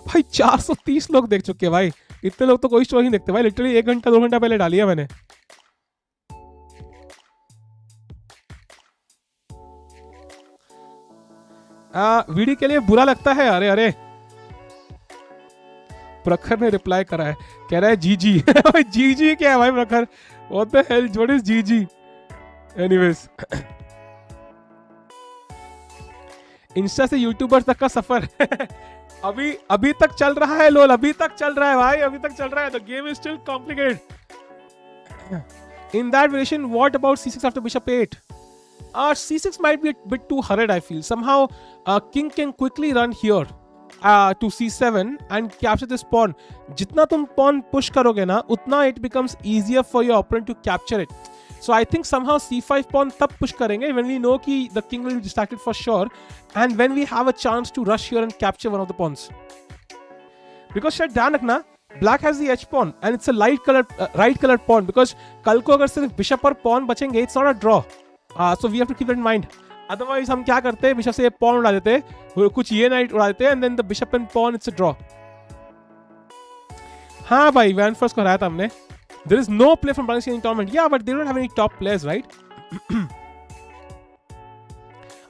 भाई 430 लोग देख चुके हैं भाई. इतने लोग तो कोई स्टोरी नहीं देखते भाई. लिटरली 1 घंटा 2 घंटा पहले डाली है मैंने. वीडियो के लिए बुरा लगता है. अरे प्रखर ने रिप्लाई करा है. कह रहा है जीजी. जीजी क्या है भाई प्रखर. What the hello. What is जीजी. एनीवेज, इंस्टा से यूट्यूबर तक का सफर अभी तक चल रहा है. लोल अभी तक चल रहा है भाई. अभी तक चल रहा है. The game is still complicated. In that variation, what about c6 after bishop 8? C6 might be a bit too hurried, I feel. Somehow, king can quickly run here to c7 and capture this pawn. Jitna tum pawn push karoge na, utna it becomes easier for your opponent to capture it. So I think somehow c5 pawn tab push karenge when we know ki the king will be distracted for sure, and when we have a chance to rush here and capture one of the pawns. Because shayad dhyan rakhna, black has the h pawn and it's a light colored right colored pawn, because kal ko agar sirf bishop और pawn बचेंगे, it's not a draw. So we have to keep that in mind. Otherwise हम क्या करते हैं, bishop से pawn उड़ा देते हैं, कुछ ये knight उड़ा देते हैं, and then the bishop and pawn, it's a draw. हाँ भाई, Van First को हराया था हमने. There is no play from Parham in tournament. Yeah, but they don't have any top players, right?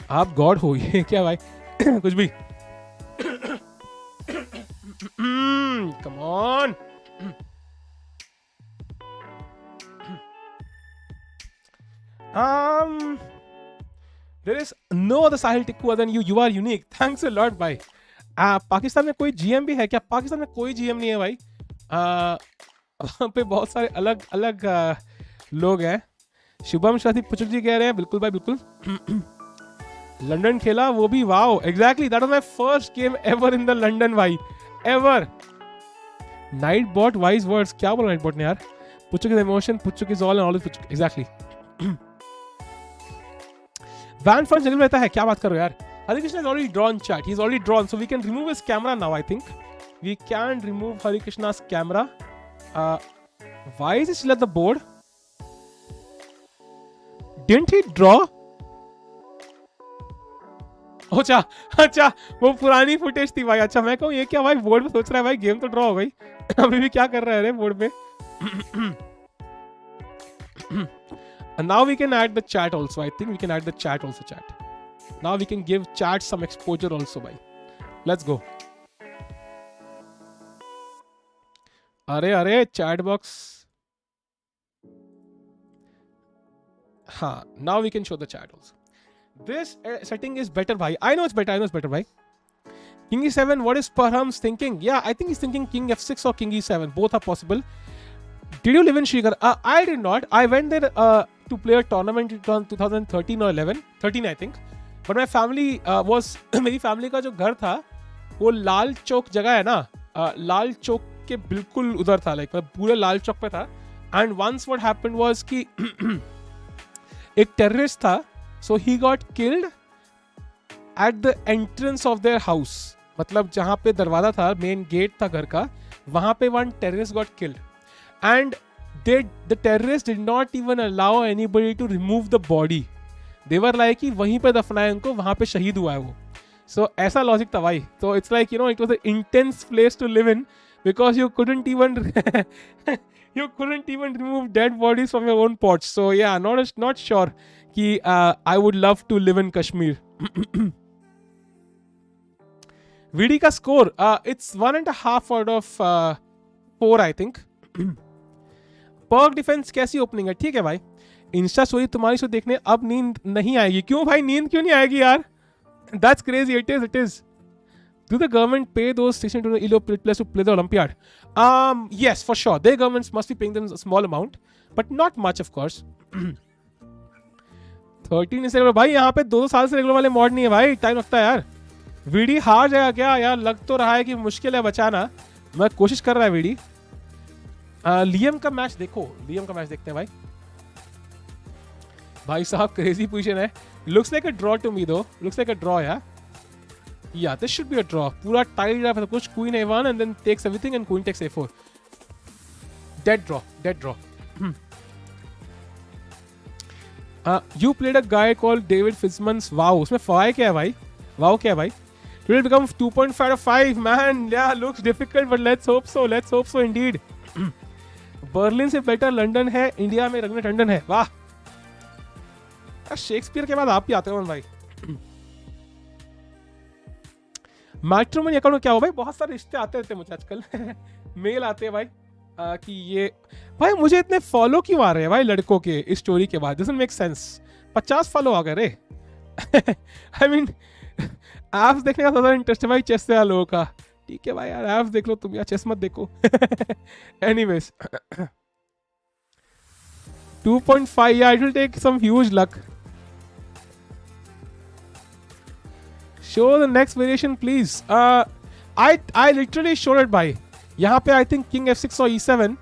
आप god हो, ये क्या भाई? कुछ भी. Come on. There is no other Sahil Tikku other than you. You are unique. Thanks a lot, भाई. पाकिस्तान में कोई GM भी है क्या? पाकिस्तान में कोई GM नहीं है भाई. वहाँ पे बहुत सारे अलग अलग लोग हैं. शुभम शादी पुचक जी कह रहे हैं, बिल्कुल भाई बिल्कुल. लंदन खेला वो भी, wow, exactly, that was my first game ever in the London भाई, ever. Knight bot wise words, क्या बोला नाइट बॉट ने यार? पुचक इज इमोशन, पुचक is all and all is पुचक, एग्जैक्टली. वैन फन जंगल में रहता है, क्या बात कर रहे हो यार? Harikishna is already drawn, chat. He's already drawn, so we can remove his camera now. I think we can remove Harikishna's camera. Why is he still at the board? Didn't he draw? अच्छा अच्छा, वो पुरानी footage थी भाई. अच्छा मैं कहूँ ये क्या भाई बोर्ड पे सोच रहा है भाई, गेम तो ड्रॉ हो गई. अभी भी क्या कर रहा है रे बोर्ड पे. And now we can add the chat also. I think we can add the chat also. Chat. Now we can give chat some exposure also, bhai. Let's go. अरे chat box. हाँ, now we can show the chat also. This setting is better, bhai. I know it's better, bhai. King e7. What is Parham's thinking? Yeah, I think he's thinking King f6 or King e7. Both are possible. Did you live in Srinagar? I did not. I went there to play a tournament in 2013 or 11. 13 I think. But my family was मेरी family का जो घर था वो लाल चौक जगह है ना, लाल चौक के बिल्कुल उधर था, like पूरे लाल चौक पे था. And once what happened was कि एक terrorist था, so he got killed at the entrance of their house. मतलब जहाँ पे दरवाजा था, main gate था घर का, वहाँ पे one terrorist got killed. And the terrorists did not even allow anybody to remove the body. They were like कि वहीं पे दफनाए उनको, वहाँ पे शहीद हुआ है वो. So ऐसा लॉजिक था भाई. So it's like, you know, it was an intense place to live in because you couldn't even remove dead bodies from your own porch. So yeah, not sure कि I would love to live in Kashmir. VD का score, it's 1.5 out of 4 I think. Pirc defence कैसी opening है? ठीक है भाई. Insta story तुम्हारी show देखने अब नींद नहीं आएगी. क्यों भाई, नींद क्यों नहीं आएगी यार? That's crazy. It is. Do the government pay those station to the Elo players to play the Olympiad? Yes, for sure. Their governments must be paying them a small amount, but not much of course. 13 is regular भाई. यहाँ पे 2 साल से regular वाले mod नहीं है भाई. Time लगता है यार. वीडी हार जाएगा क्या यार? लग तो रहा है कि मुश्किल है बचाना. मैं कोशिश कर रहा है वीडी. लियम का मैच देखो. लियम का मैच देखते हैं भाई. भाई साहब क्रेजी पोजीशन है. Looks like a draw to me though. Looks like a draw यार. Yeah, this should be a draw. पूरा tied up है कुछ. Queen a1 and then takes everything and Queen takes a4. Dead draw. You played a guy called David Fitzman's. Wow, उसमें फवाए क्या है भाई? Wow क्या है भाई? It will become 2.5 out of 5. Man, yeah, looks difficult but let's hope so indeed. Berlin से better London है. India में रंगने टंडन है. वाह, शेक्सपियर के बाद आप ही आते हो भाई. मैट्रिमोनी अकाउंट में क्या हो भाई? बहुत सारे रिश्ते आते रहते हैं मुझे आजकल. मेल आते हैं भाई कि ये भाई मुझे इतने फॉलो क्यों आ रहे हैं भाई लड़कों के इस स्टोरी के बाद? Doesn't make sense. 50 फॉलो आ गए रे. आई मीन एप्स देखने का ज्यादा इंटरेस्ट है भाई चेस से लोगों का. ठीक है भाई यार, एप्स देख लो तुम यार, चेस मत देखो. Anyways 2.5. yeah, it will take some huge luck. Show the next variation please. I literally showed it by. यहाँ पे I think King f6 or e7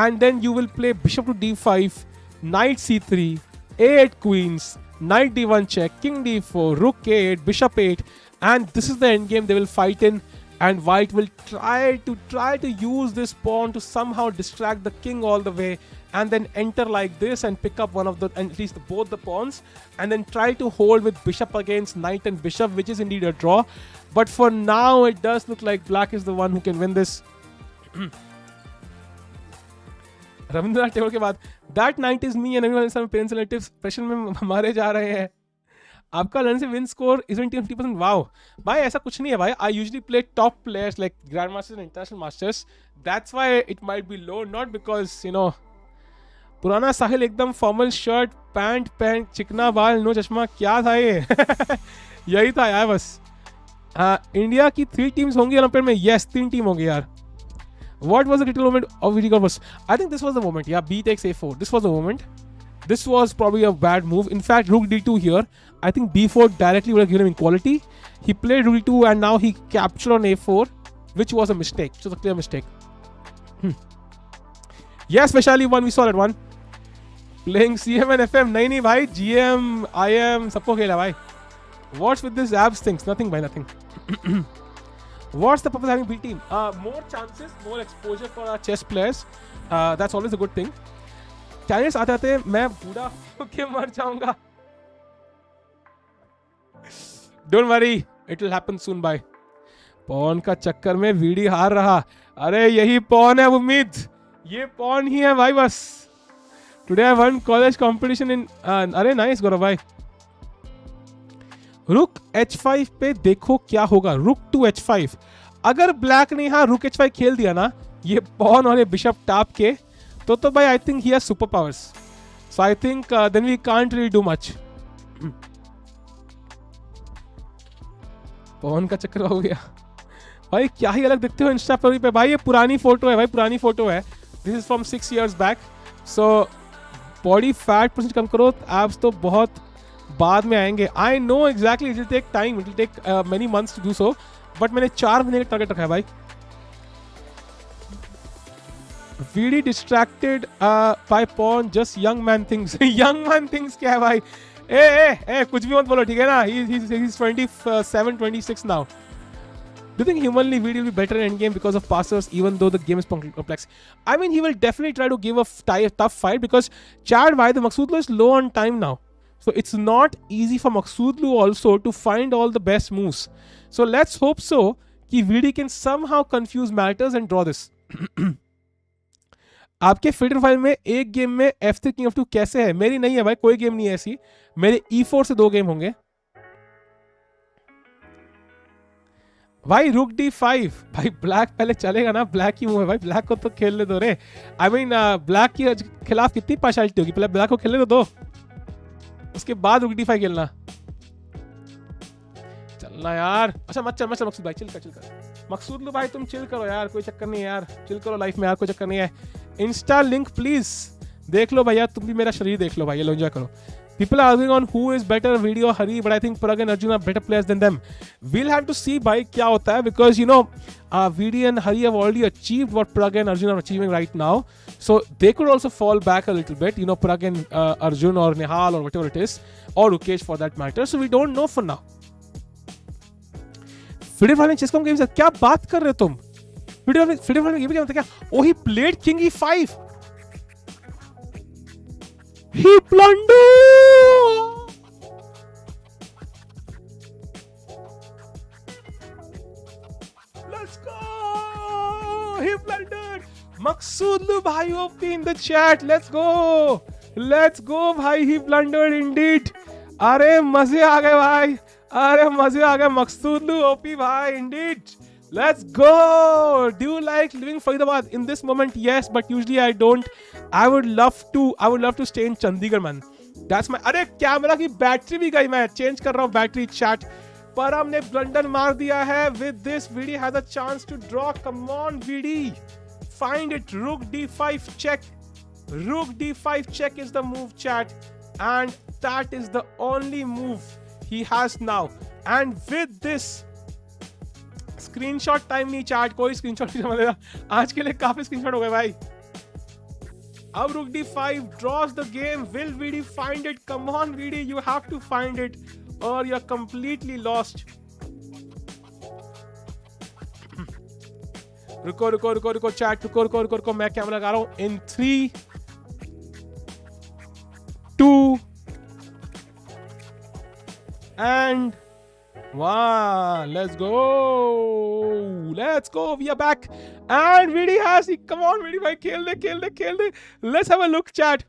and then you will play bishop to d5, knight c3, a8 queens, knight d1 check, king d4, rook a8, bishop 8, and this is the endgame they will fight in. And white will try to use this pawn to somehow distract the king all the way, and then enter like this and pick up one of the, at least both the pawns, and then try to hold with bishop against knight and bishop, which is indeed a draw. But for now, it does look like black is the one who can win this. Rabindranath table के बाद that knight is me and everyone else parents relatives प्रश्न में हमारे जा रहे हैं. आपका learn से विन स्कोर इजंट 50%. वाओ भाई, ऐसा कुछ नहीं है भाई. I usually play top players like grand masters and international masters. That's why it might B low, not because you know. पुराना साहिल एकदम फॉर्मल शर्ट पैंट चिकना बाल नो चश्मा, क्या था ये? यही था यार बस. इंडिया की 3 टीम्स होंगी ओलंपियाड में. यस, 3 टीम होंगी यार. What was the critical moment of Vidit Gujrathi? I think this was the moment. Yeah, B takes a4. This was the moment. This was probably a bad move. In fact, rook d2 here. I think b4 directly would have given him equality. He played rook d2 and now he captured on a4, which was a mistake. Which was a clear mistake. Yes, Vaishali won. We saw that one. Playing CM and FM. नहीं भाई, GM, IM, सबको खेला भाई. What's with this abs things? Nothing by nothing. What's the purpose of having B team? More chances, more exposure for our chess players. That's always a good thing. Candidates आते आते मैं बूढ़ा होके मर जाऊंगा. Don't worry, it will happen soon. Bye. Pawn का चक्कर में वीडी हार रहा. अरे यही पॉन है उम्मीद, ये पॉन ही है भाई बस. Today I one college competition in. अरे नाइस गौरव भाई. रुक h5 पे देखो क्या होगा. रुक टू h5. अगर ब्लैक ने यहाँ रुक h5 खेल दिया ना, ये पॉन और ये बिशप टैप के, तो भाई I think he has super powers. So I think then we can't really do much. Pawn का चक्कर हो गया भाई. क्या ही अलग दिखते हो इंस्टा स्टोरी पे भाई. ये पुरानी फोटो है भाई, पुरानी फोटो है. दिस इज फ्रॉम 6 years बैक. सो बॉडी फैट परसेंट कम करो, एब्स तो बहुत बाद में आएंगे. I know exactly, it will take time, it will take many months to do so. But मैंने 4 महीने का टारगेट रखा है भाई. VD distracted by pawn, just young man things. Young man things क्या है भाई? ए कुछ भी मत बोलो, ठीक है ना? He's 27, 26 now. Do you think humanly Vidit will be better in endgame because of passers, even though the game is complex? I mean, he will definitely try to give a tough fight because Chad, why the Maghsoodloo is low on time now. So it's not easy for Maghsoodloo also to find all the best moves. So let's hope so कि Vidit can somehow confuse matters and draw this. आपके filter file में एक game में F3 King of 2 कैसे है? मेरी नहीं है भाई, कोई गेम नहीं है ऐसी. मेरे E4 से 2 गेम होंगे भाई. रुक D5 भाई. ब्लैक पहले चलेगा ना, ब्लैक की मूव है भाई. ब्लैक को तो खेलने दो रे. आई मीन ब्लैक के खिलाफ कितनी पार्शियलिटी होगी? पहले ब्लैक को खेलने दो, उसके बाद रुक D5 खेलना. चलना यार. अच्छा मत चल मकसूद भाई, चिल कर. मकसूदलू भाई तुम चिल करो यार, कोई चक्कर नहीं है यार. चिल करो लाइफ में यार, कोई चक्कर नहीं है. इंस्टा लिंक प्लीज देख लो भैया, तुम भी मेरा शरीर देख लो भाई, एंजॉय करो. People are arguing on who is better, Vidit or Hari, but I think Parag and Arjun are better players than them. We'll have to see भाई क्या होता है, because you know Vidit and Hari have already achieved what Parag and Arjun are achieving right now, so they could also fall back a little bit. You know, Parag and Arjun or Nihal or whatever it is, or Rukesh for that matter. So we don't know for now. Vidit वाले chess com games क्या बात कर रहे हो तुम? Vidit वाले ये भी क्या मतलब क्या? Oh, he played King E5. He blundered. Let's go. He blundered. Maghsoodloo bhai OP in the chat. Let's go. Let's go bhai. He blundered indeed. अरे मजे आ गए भाई. अरे मजे आ गए. Maghsoodloo OP भाई indeed. Let's go. Do you like living Faridabad in this moment? Yes, but usually I don't. I would love to stay in Chandigarh, man. That's my. अरे camera की बैटरी भी गई, मैं चेंज कर रहा हूँ battery. Chat परम ने ब्लंडर मार दिया है. With this, Vidit has a chance to draw. Come on, Vidit. Find it. Rook D5 check. Rook D5 check is the move, chat. And that is the only move he has now. And with this, screenshot time नहीं chat, कोई screenshot नहीं समझेगा. आज के लिए काफी screenshot हो गए भाई. अब रुक D5 draws the game. Will Vidit find it? Come on Vidit, you have to find it or you're completely lost. रुको चैट, रुको. मैं कैमरा लगा रहा हूं. In 3, 2 and 1. Let's go. We are back. And Vidit has it. Come on, Vidit bhai. Khel de. Let's have a look, chat.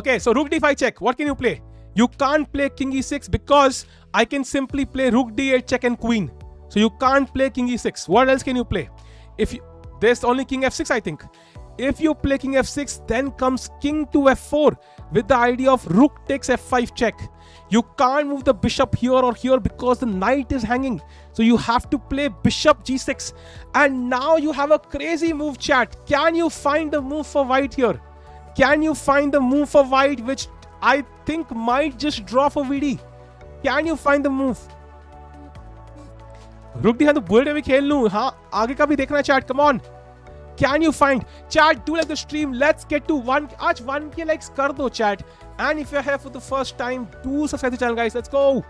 Okay, so Rook D5 check. What can you play? You can't play King E6 because I can simply play Rook D8 check and Queen. So you can't play King E6. What else can you play? There's only King F6, I think. If you play King F6, then comes King to F4 with the idea of Rook takes F5 check. You can't move the bishop here or here because the knight is hanging. So you have to play bishop G6. And now you have a crazy move, chat. Can you find the move for white here? Can you find the move for white, which I think might just draw for Vidit? Can you find the move? रुक दिया तो bullet में खेल लूं. हाँ, आगे का भी देखना chat. Come on. Can you find? Chat, do like the stream. Let's get to 1. आज 1 के likes कर दो chat. And if you're here for the first time, do subscribe to the channel, guys. Let's go.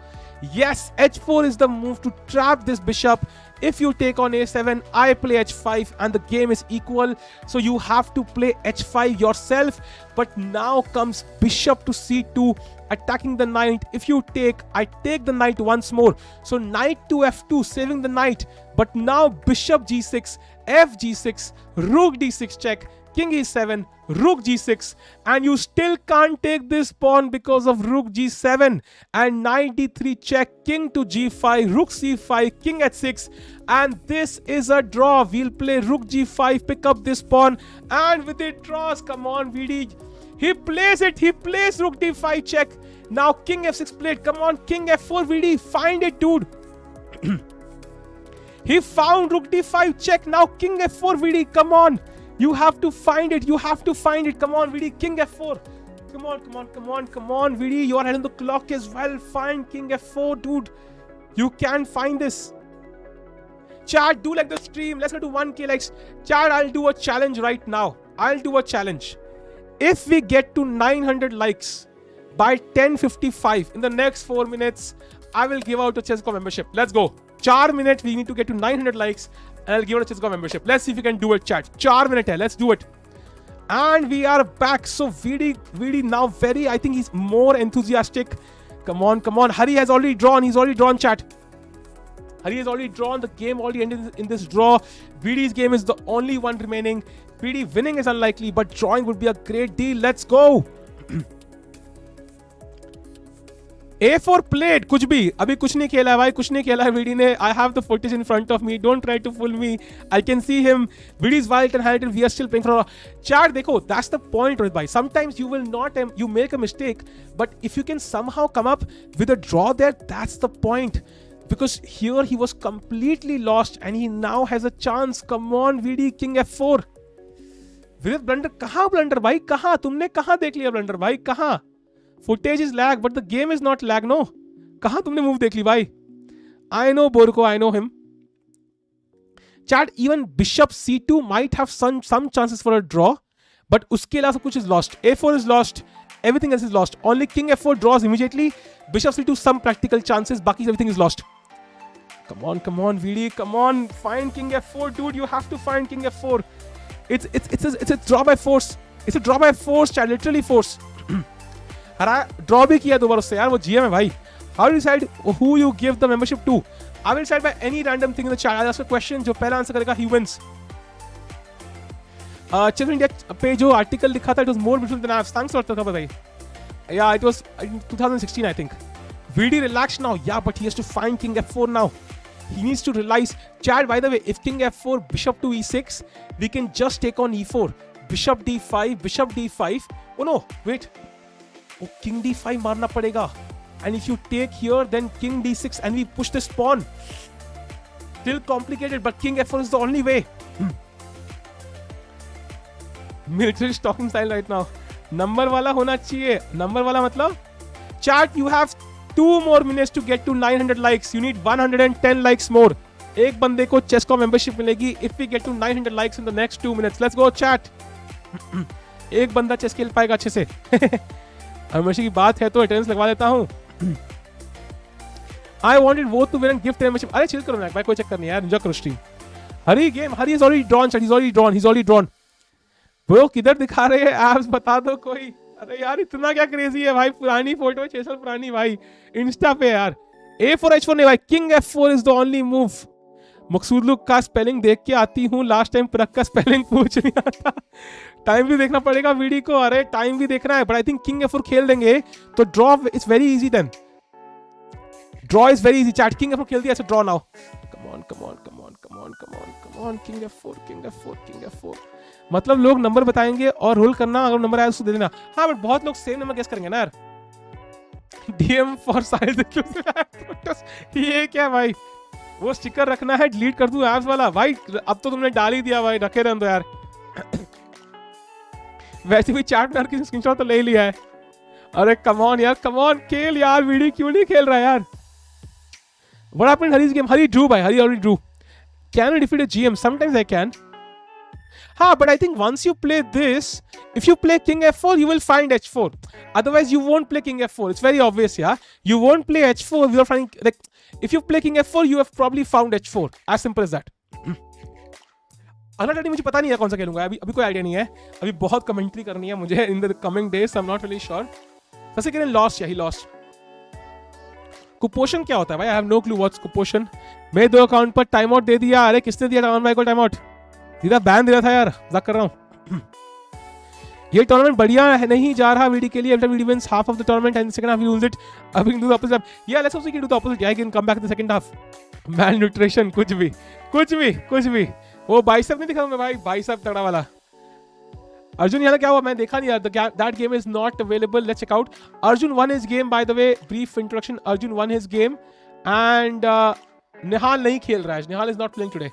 Yes, h4 is the move to trap this bishop. If you take on a7, I play h5 and the game is equal. So you have to play h5 yourself. But now comes bishop to c2, attacking the knight. If you take, I take the knight once more. So knight to f2, saving the knight. But now bishop g6, f g6, rook d6 check, king e7, rook g6, and you still can't take this pawn because of rook g7, and knight d3 check, king to g5, rook c5, king h6, and this is a draw. We'll play rook g5, pick up this pawn, and with it draws. Come on, VD. He plays it. He plays rook d5 check. Now king f6 played. Come on, king f4, VD. Find it, dude. He found rook d5 check. Now king f4, VD. Come on. You have to find it. You have to find it. Come on, VD. King f4. Come on, come on, come on, come on, VD. You are ahead on the clock as well. Find king f4, dude. You can find this. Chat, do like the stream. Let's go to 1K likes. Chat, I'll do a challenge right now. I'll do a challenge. If we get to 900 likes by 10:55 in the next 4 minutes, I will give out a ChessGo membership. Let's go. 4 minutes. We need to get to 900 likes. And I'll give it a ChessGo membership. Let's see if we can do it, chat. 4 minutes hai. Let's do it. And we are back. So VD now very, I think he's more enthusiastic. Come on, come on. Hari has already drawn. He's already drawn, chat. Hari has already drawn. The game already ended in this draw. VD's game is the only one remaining. VD winning is unlikely, but drawing would be a great deal. Let's go. A4 played, कुछ भी अभी कुछ नहीं खेला है भाई, कुछ नहीं खेला है VD ने. I have the footage in front of me. Don't try to fool me. I can see him. VD's wild and Hamilton. We are still playing for a chat. देखो, that's the point, Rohit bhai. Sometimes you will not, you make a mistake, but if you can somehow come up with a draw there, that's the point. Because here he was completely lost and he now has a chance. Come on, VD, king f4. Vidit blunder, कहाँ blunder भाई, कहाँ तुमने कहाँ देख लिया blunder भाई, कहाँ? Footage is lag, but the game is not lag, no. कहाँ तुमने move देख ली भाई? I know Borko, I know him. Chat, even bishop c2 might have some chances for a draw, but उसके अलावा सब कुछ is lost. a4 is lost, everything else is lost. Only king f4 draws immediately. Bishop c2 some practical chances, बाकी everything is lost. Come on, VD, come on, find king f4, dude. You have to find king f4. It's a draw by force. It's a draw by force, chat, literally force. हरा draw भी किया दो बार उससे यार, वो GM है भाई. How do you decide who you give the membership to? I will decide by any random thing in the chat. I'll ask a question. जो पहला आंसर करेगा he wins. Chess India पे जो आर्टिकल लिखा था, it was more beautiful than I have. Thanks for the भाई. Yeah, it was in 2016 I think. VD relaxed now. Yeah, but he has to find king f4 now. He needs to realize. Chat, by the way, if king f4, bishop to e6, we can just take on e4. Bishop d5, bishop d5. Oh no, wait. Oh, king d5 मारना पड़ेगा. And if you take here, then king d6 and we push this pawn. Still complicated, but king f4 is the only way. Military talking style right now. Number वाला होना चाहिए. Number वाला मतलब? Chat, you have 2 more minutes to get to 900 likes. You need 110 likes more. एक बंदे को ChessGo membership मिलेगी if we get to 900 likes in the next 2 minutes. Let's go, chat. एक बंदा चेस खेल पाएगा अच्छे से. membership की बात है तो अटेंडेंस लगवा देता हूँ. I wanted both to win and gift membership. अरे chill करो ना भाई, कोई चक्कर नहीं यार, enjoy करो stream. Hari game, Hari is already drawn, chat. He's already drawn. Bro, किधर दिखा रहे हैं apps, बता दो कोई. अरे यार इतना क्या क्रेजी है भाई, पुरानी फोटो है, 6 साल पुरानी भाई, इंस्टा पे यार. A4 H4 नहीं भाई, King F4 is the only move. मकसूदलू का स्पेलिंग देख के आती हूँ, लास्ट टाइम प्रक का स्पेलिंग पूछ नहीं आता. टाइम भी देखना पड़ेगा वीडियो को, अरे टाइम भी देखना है. But I think King F4 खेल देंगे तो draw is very easy. Then draw is very easy. Chat King F4 खेल दिया, so draw now. Come on King F4. मतलब लोग नंबर बताएंगे और रोल करना, अगर नंबर आया उसको दे देना. हाँ बट बहुत लोग सेम नंबर गेस करेंगे ना यार. DM फॉर साइज ये क्या भाई, वो स्टिकर रखना है, डिलीट कर दूं एप्स वाला भाई. अब तो तुमने डाल ही दिया भाई, रखे रहने दो यार. वैसे भी चैट में हर किसी स्क्रीनशॉट तो ले लिया है. अरे कम ऑन यार, कम ऑन खेल यार. वीडियो क्यों नहीं खेल रहा यार? What happened in Hari's game? Hari drew भाई, Hari already drew. Can I defeat a GM? Sometimes I can. but I think once you play this, if you play king f4, you will find h4. Otherwise, you won't play king f4. It's very obvious, yeah. You won't play h4. You're finding, like, if you play king f4, you have probably found h4. As simple as that. अगला turn मुझे पता नहीं है कौन सा खेलूंगा, अभी कोई आइडिया नहीं है, अभी बहुत कमेंट्री करनी है मुझे in the coming days, I am not really sure. Sasikiran lost, yeah, he lost. कुपोषण क्या होता है भाई? I have no clue what's कुपोषण. मैं 2 अकाउंट पर टाइम आउट दे दिया. अरे किसने दिया टाइम भाई को टाइम आउट? सीधा बैन दिया था यार, मजाक कर रहा हूँ. ये टूर्नामेंट बढ़िया नहीं जा रहा वीडी के लिए. Every Vidi wins half of the tournament and second half he loses it. अब we can do the opposite. Yeah, let's also do the opposite. Yeah, I can come back in the second half. Malnutrition, कुछ भी. वो bicep नहीं दिखा मैं भाई, bicep तगड़ा वाला. अर्जुन यहाँ क्या हुआ मैं देखा नहीं यार. That game is not available. Let's check out. Arjun won his game, by the way. Brief introduction. Arjun won his game and Nihal नहीं खेल रहा है. Nihal is not playing today.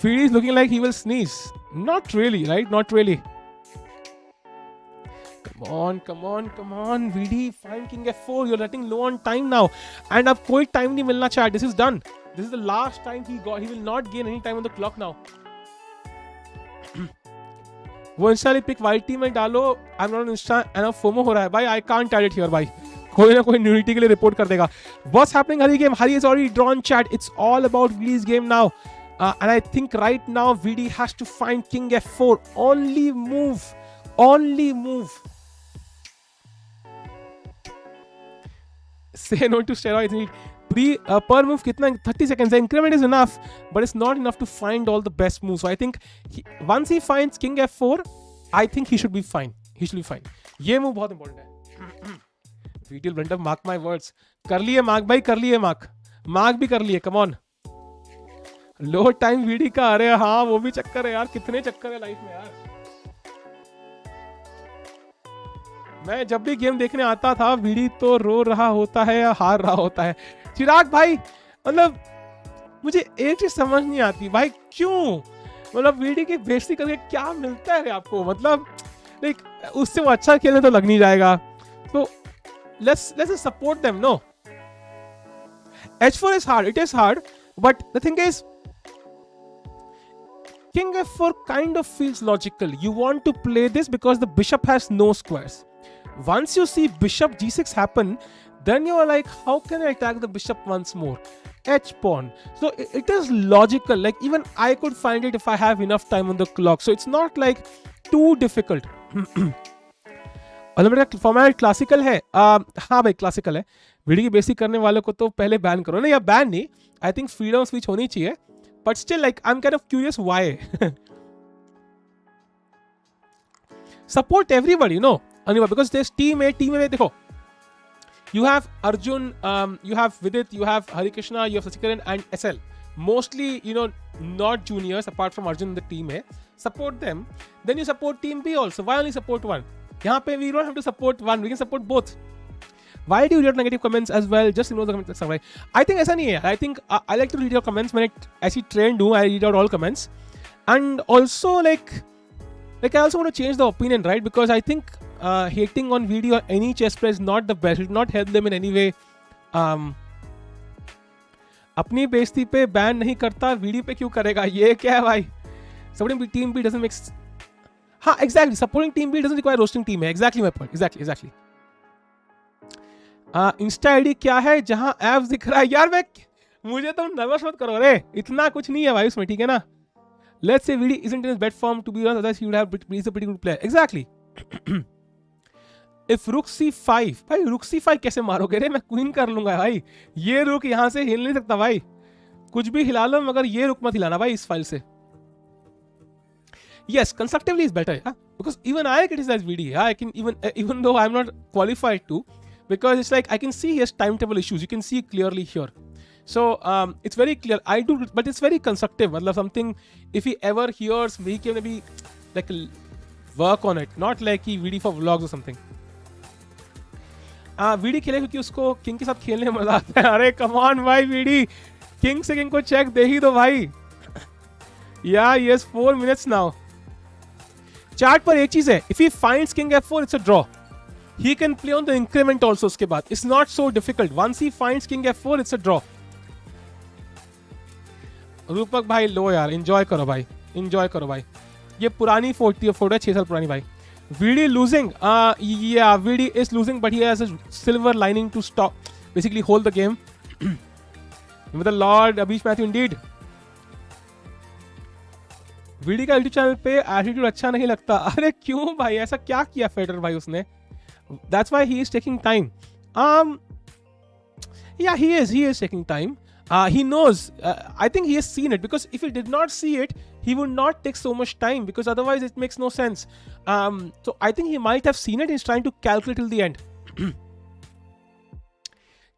Vidi is looking like he will sneeze. Not really, right? Not really. Come on. Vidi, find king f4. You're letting low on time now. And अब कोई time नहीं मिलना चाहिए. This is done. This is the last time he got. He will not gain any time on the clock now. वो Insta pic YT में डालो. I am not Insta and FOMO हो रहा है भाई. I can't add it here भाई. कोई ना कोई न्यूनिटी के लिए रिपोर्ट कर देगा. What's happening Hari game? Hari is already drawn chat. It's all about Vidi's game now. And I think right now Vidi has to find king f4. Only move. Say no to steroids. Per move kitna 30 seconds. The increment is enough, but it's not enough to find all the best moves. So I think once he finds king f4, I think he should be fine. ये move बहुत important है. Vidi will blunder. Mark my words. कर लिए mark भाई, कर लिए mark भी कर लिए. Come on. Low time Vidi का. अरे हाँ, वो भी चक्कर है यार. कितने चक्कर है लाइफ में यार. मैं जब भी गेम देखने आता था Vidi तो रो रहा होता है या हार रहा होता है. चिराग भाई, मतलब मुझे एक चीज समझ नहीं आती भाई, क्यों मतलब Vidi की बेइज्जती करके क्या मिलता है आपको? मतलब लाइक उससे वो अच्छा खेलने तो लग नहीं जाएगा. तो let's support them. No, h4 is hard. It is hard, but the thing is, king f4 kind of feels logical. You want to play this because the bishop has no squares. Once you see bishop g6 happen, then you are like, how can I attack the bishop once more? H pawn. So it is logical. Like even I could find it if I have enough time on the clock. So it's not like too difficult. Olympiad का format classical है. हाँ भाई classical है. Vidi की basic करने वालों को तो पहले बैन करो ना, या बैन नहीं. I think freedom of speech होनी चाहिए. But still, like, I'm kind of curious why. Support everybody, you know. Because there's team A, देखो. You have Arjun, you have Vidit, you have Harikishna, you have Sasikiran and SL. Mostly, you know, not juniors apart from Arjun in the team A. Support them. Then you support team B also. Why only support one? यहाँ पे we don't have to support one. We can support both. Why do you read negative comments as well? Just ignore the comments. Right? I think ऐसा नहीं है. I think I like to read your comments. मैंने ऐसी trained हूँ. I read out all comments. And also like I also want to change the opinion, right? Because I think hating on Vidi or any chess player is not the best. It will not help them in any way. अपनी बेइज्जती पे ban नहीं करता, Vidi पे क्यों करेगा? ये क्या है भाई? Supporting team B doesn't make. हाँ, exactly. Supporting team B doesn't require roasting team A. Exactly my point. Exactly. Insta ID क्या है जहां एप्स दिख रहा है? यार मुझे तो नर्वस मत करो रे, इतना कुछ नहीं है भाई उसमें, ठीक है ना. Let's say Vidi isn't in his best form to be honest, otherwise he would have been a pretty good player. Exactly. If rook c5, भाई rook c5 कैसे मारोगे रे? मैं क्वीन कर लूंगा भाई. ये रुक यहां से हिल नहीं सकता भाई. कुछ भी हिला लो मगर ये रुक मत हिलाना भाई इस फाइल से. Yes, constructively is better, yeah? Because even I criticize Vidi. Yeah? I can even though I'm not qualified to. Because it's like I can see his timetable issues. You can see clearly here. So it's very clear. I do, but it's very constructive. मतलब something, if he ever hears, he can maybe like work on it. Not like he Vidi for vlogs or something. Vidi खेले क्योंकि उसको king के साथ खेलने में मजा आता है. अरे come on भाई Vidi, किंग से किंग को चेक दे ही दो भाई. Yeah, yes, 4 minutes now. Chart पर एक चीज है. If he finds king f4, it's a draw. He can play on the increment also उसके बाद. It's not so difficult. Once he finds king f4, it's a draw. रूपक भाई लो यार, enjoy करो भाई, एंजॉय करो भाई. ये पुरानी फोटो है, 6 साल पुरानी भाई. VD losing. Yeah, VD is losing, but he has a silver lining to stop, basically hold the game. With the Lord Abhish Matthew indeed. VD का YouTube चैनल पे एटीट्यूड अच्छा नहीं लगता. अरे क्यों भाई, ऐसा क्या किया फेडरर भाई उसने? That's why he is taking time. Yeah, he is taking time. He knows. I think he has seen it, because if he did not see it, he would not take so much time, because otherwise it makes no sense. So I think he might have seen it. He's trying to calculate till the end.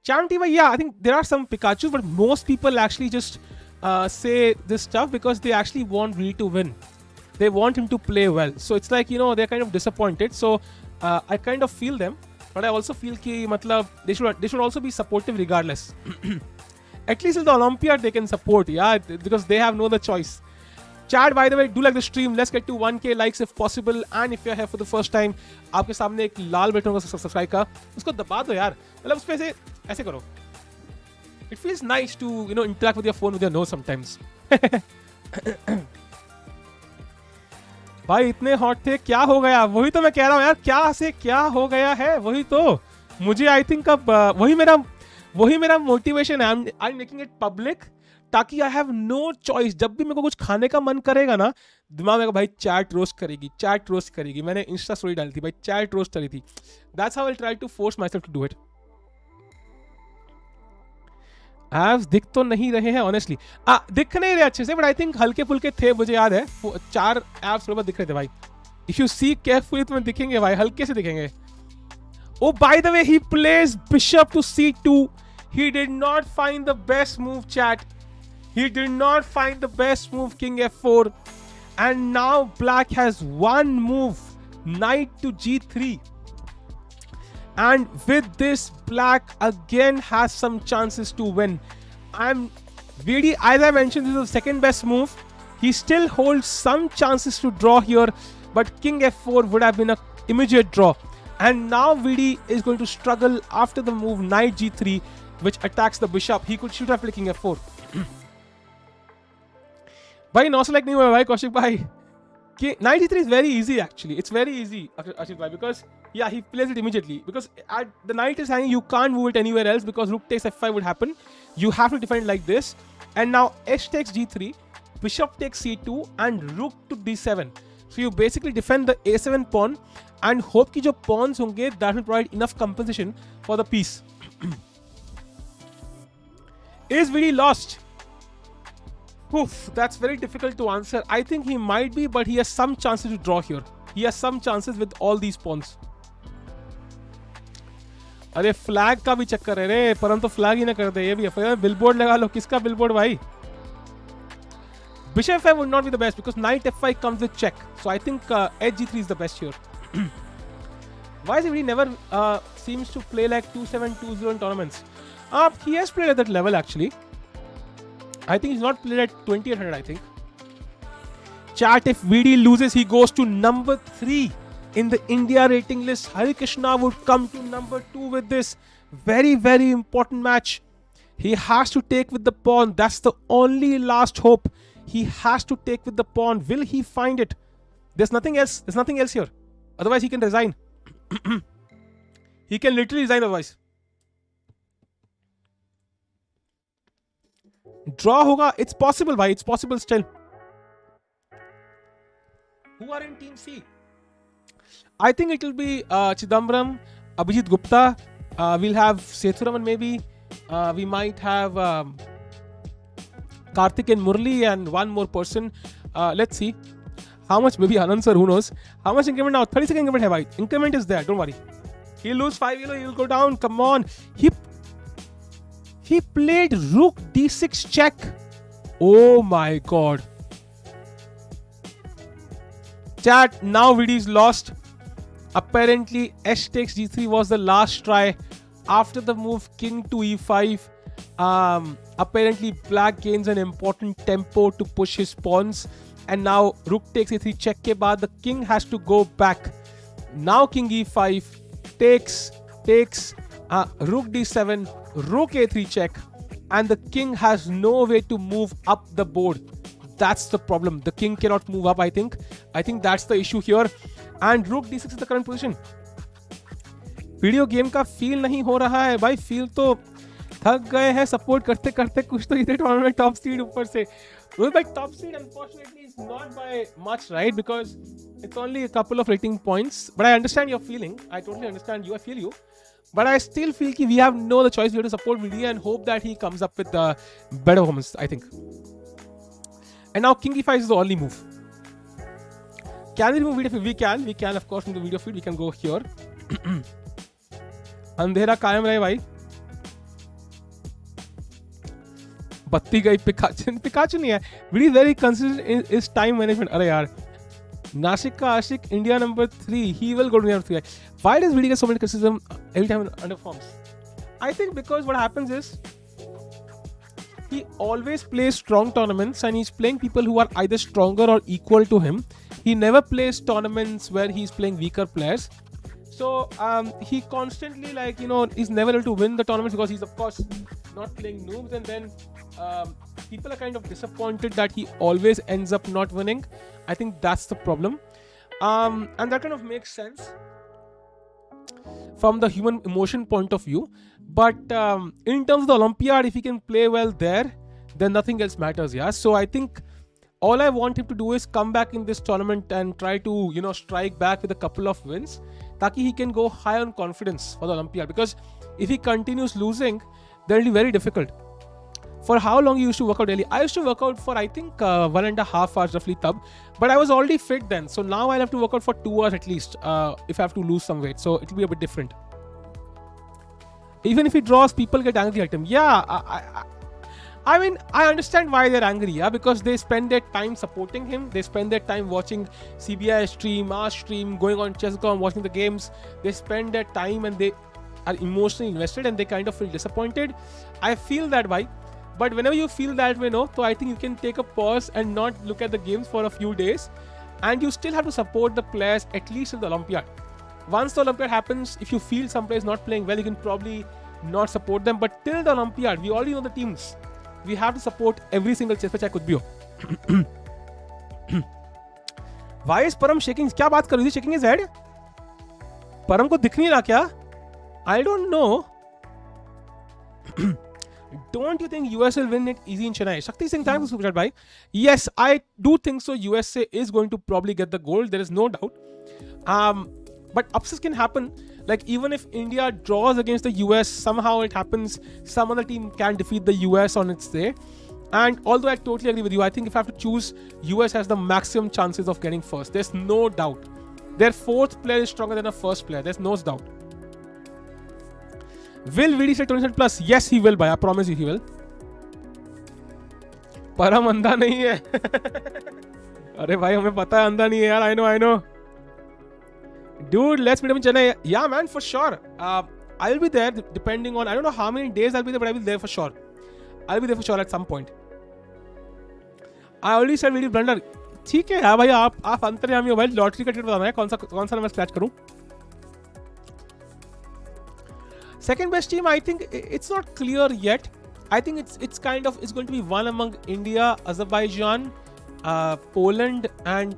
Chanti, yeah, I think there are some Pikachu, but most people actually just say this stuff because they actually want Lee to win. They want him to play well. So it's like, they're kind of disappointed. So I kind of feel them, but I also feel ki matlab they should also be supportive regardless. At least in the Olympiad they can support, yeah, because they have no other choice. Chat, by the way, do like the stream. Let's get to 1K likes if possible. And if you're here for the first time, आपके सामने एक लाल button होगा subscribe का, उसको दबा दो यार. मतलब उस पे ऐसे करो. It feels nice to interact with your phone with your nose sometimes. भाई इतने हॉट थे, क्या हो गया? वही तो मैं कह रहा हूँ यार, क्या से क्या हो गया है, वही तो मुझे आई थिंक अब वही मेरा मोटिवेशन है. I am making it public ताकि आई हैव नो चॉइस. जब भी मेरे को कुछ खाने का मन करेगा ना, दिमाग में भाई चैट रोस्ट करेगी. मैंने इंस्टा स्टोरी डाली थी भाई, चैट रोस्ट करी थी. That's how I try to force myself to do it. Abs दिख तो नहीं रहे हैं ऑनेस्टली, दिख नहीं रहे अच्छे से, बट आई थिंक हल्के फुल्के थे. मुझे याद है 4 एब्स थोड़ा दिख रहे थे भाई. इफ यू सी केयरफुली तुम्हें दिखेंगे भाई, हल्के से दिखेंगे. Oh, by the way, he plays bishop to c2. He did not find the best move, chat. He did not find the best move, king f4. And now black has one move, knight to g3. And with this, black again has some chances to win. VD, as I mentioned, this is the second best move. He still holds some chances to draw here, but king f4 would have been an immediate draw. And now VD is going to struggle after the move knight g3, which attacks the bishop. He should have played king f4. भाई 9 से like नहीं हुआ भाई कौशिक भाई. Knight e3 is very easy actually. It's very easy, Ashit bhai, because yeah, he plays it immediately. Because the knight is hanging, you can't move it anywhere else because rook takes f5 would happen. You have to defend like this. And now h takes g3, bishop takes c2, and rook to d7. So you basically defend the a7 pawn and hope कि जो pawns होंगे that will provide enough compensation for the piece. Is VD lost? Oof, that's very difficult to answer. I think he might be, but he has some chances to draw here. He has some chances with all these pawns. अरे flag का भी चक्कर है रे, परंतु flag ही ना कर दे. ये भी है, बिलबोर्ड लगा लो. किसका बिलबोर्ड भाई? Bishop f5 would not be the best because knight f5 comes with check. So I think edge g3 is the best here. Why is he never seems to play like 2-7, 2-0 in tournaments? He has played at that level actually. I think he's not played at 2800, I think. Chat, if VD loses, he goes to number 3 in the India rating list. Harikishna would come to number 2 with this. Very, very important match. He has to take with the pawn. That's the only last hope. He has to take with the pawn. Will he find it? There's nothing else. There's nothing else here. Otherwise, he can resign. He can literally resign otherwise. Draw hoga. It's possible, bhai. It's possible still. Who are in team C? I think it will be Chidambaram, Abhijit Gupta. We'll have Sethuraman maybe. We might have Karthik and Murli and one more person. Let's see. How much? Maybe Anand sir, who knows? How much increment now? 30 second increment hai bhai. Increment is there. Don't worry. He'll lose 5 kilo. He'll go down. Come on. He played rook d6 check. Oh my god. Chat, now VD is lost. Apparently, h takes g3 was the last try. After the move king to e5, apparently black gains an important tempo to push his pawns. And now rook takes a3 check ke baad, the king has to go back. Now king e5 takes rook d7, rook a3 check. and the king has no way to move up the board. That's the problem. The king cannot move up, I think. I think that's the issue here. And rook d6 is the current position. Video game का feel नहीं हो रहा है भाई. Feel तो थक गए हैं सपोर्ट करते करते. कुछ तो इधर टूर्नामेंट टॉप सीड ऊपर से. भाई top seed unfortunately is not by much, right? Because it's only a couple of rating points. But I understand your feeling. I totally understand you. I feel you. But I still feel that we have no other choice. We have to support Vidit and hope that he comes up with better performance, I think. And now king e5 is the only move. Can we remove video feed? We can of course from the video feed. We can go here. अंधेरा कायम रहे भाई. बत्ती गई. Pikachu नहीं है. Very consistent in his time management. अरे यार. Nashik ka Ashik, India number 3. He will go to number 3. Why does Vidit get so many criticism every time it underperforms? I think because what happens is he always plays strong tournaments and he's playing people who are either stronger or equal to him. He never plays tournaments where he's playing weaker players. So he constantly is never able to win the tournaments because he's of course not playing noobs, and then people are kind of disappointed that he always ends up not winning. I think that's the problem. And that kind of makes sense from the human emotion point of view. But in terms of the Olympiad, if he can play well there, then nothing else matters. Yeah. So I think all I want him to do is come back in this tournament and try to, strike back with a couple of wins, taki he can go high on confidence for the Olympiad. Because if he continues losing, then it'll be very difficult. For how long you used to work out daily? I used to work out for I think 1.5 hours roughly tab, but I was already fit then. So now I'll have to work out for 2 hours at least if I have to lose some weight. So it'll be a bit different. Even if he draws, people get angry at him. Yeah, I mean, I understand why they're angry. Yeah, because they spend their time supporting him. They spend their time watching CBI stream, our stream, going on chess.com, watching the games. They spend their time and they are emotionally invested and they kind of feel disappointed. I feel that way. But whenever you feel that way, so I think you can take a pause and not look at the games for a few days. And you still have to support the players at least in the Olympiad. Once the Olympiad happens, if you feel some players not playing well, you can probably not support them. But till the Olympiad, we already know the teams. We have to support every single chess match I could be. Why is Param shaking? क्या बात कर रही थी? Shaking his head? Param को दिख नहीं रहा क्या? I don't know. Don't you think US will win it easy in Chennai? Shakti Singh, thanks for super chat, bhai. Yes, I do think so. USA is going to probably get the gold. There is no doubt. But upsets can happen. Like even if India draws against the US, somehow it happens. Some other team can defeat the US on its day. And although I totally agree with you, I think if I have to choose, US has the maximum chances of getting first. There's no doubt. Their fourth player is stronger than the first player. There's no doubt. Will Vidit say 20% plus? Yes, he will, bhai. I promise you, he will. Param अंधा नहीं है. अरे भाई हमें पता है अंधा नहीं है यार. I know. Dude, let's meet him in Chennai. Yeah, man, for sure. I'll be there depending on, I don't know how many days I'll be there, but I'll be there for sure. I'll be there for sure at some point. I already said Vidit blunder. ठीक है यार भाई, आप अंतर्यामी हो भाई. Lottery का ticket बताना है कौन सा नंबर स्क्रैच करूं. Second best team, I think it's not clear yet. I think it's going to be one among India, Azerbaijan, Poland, and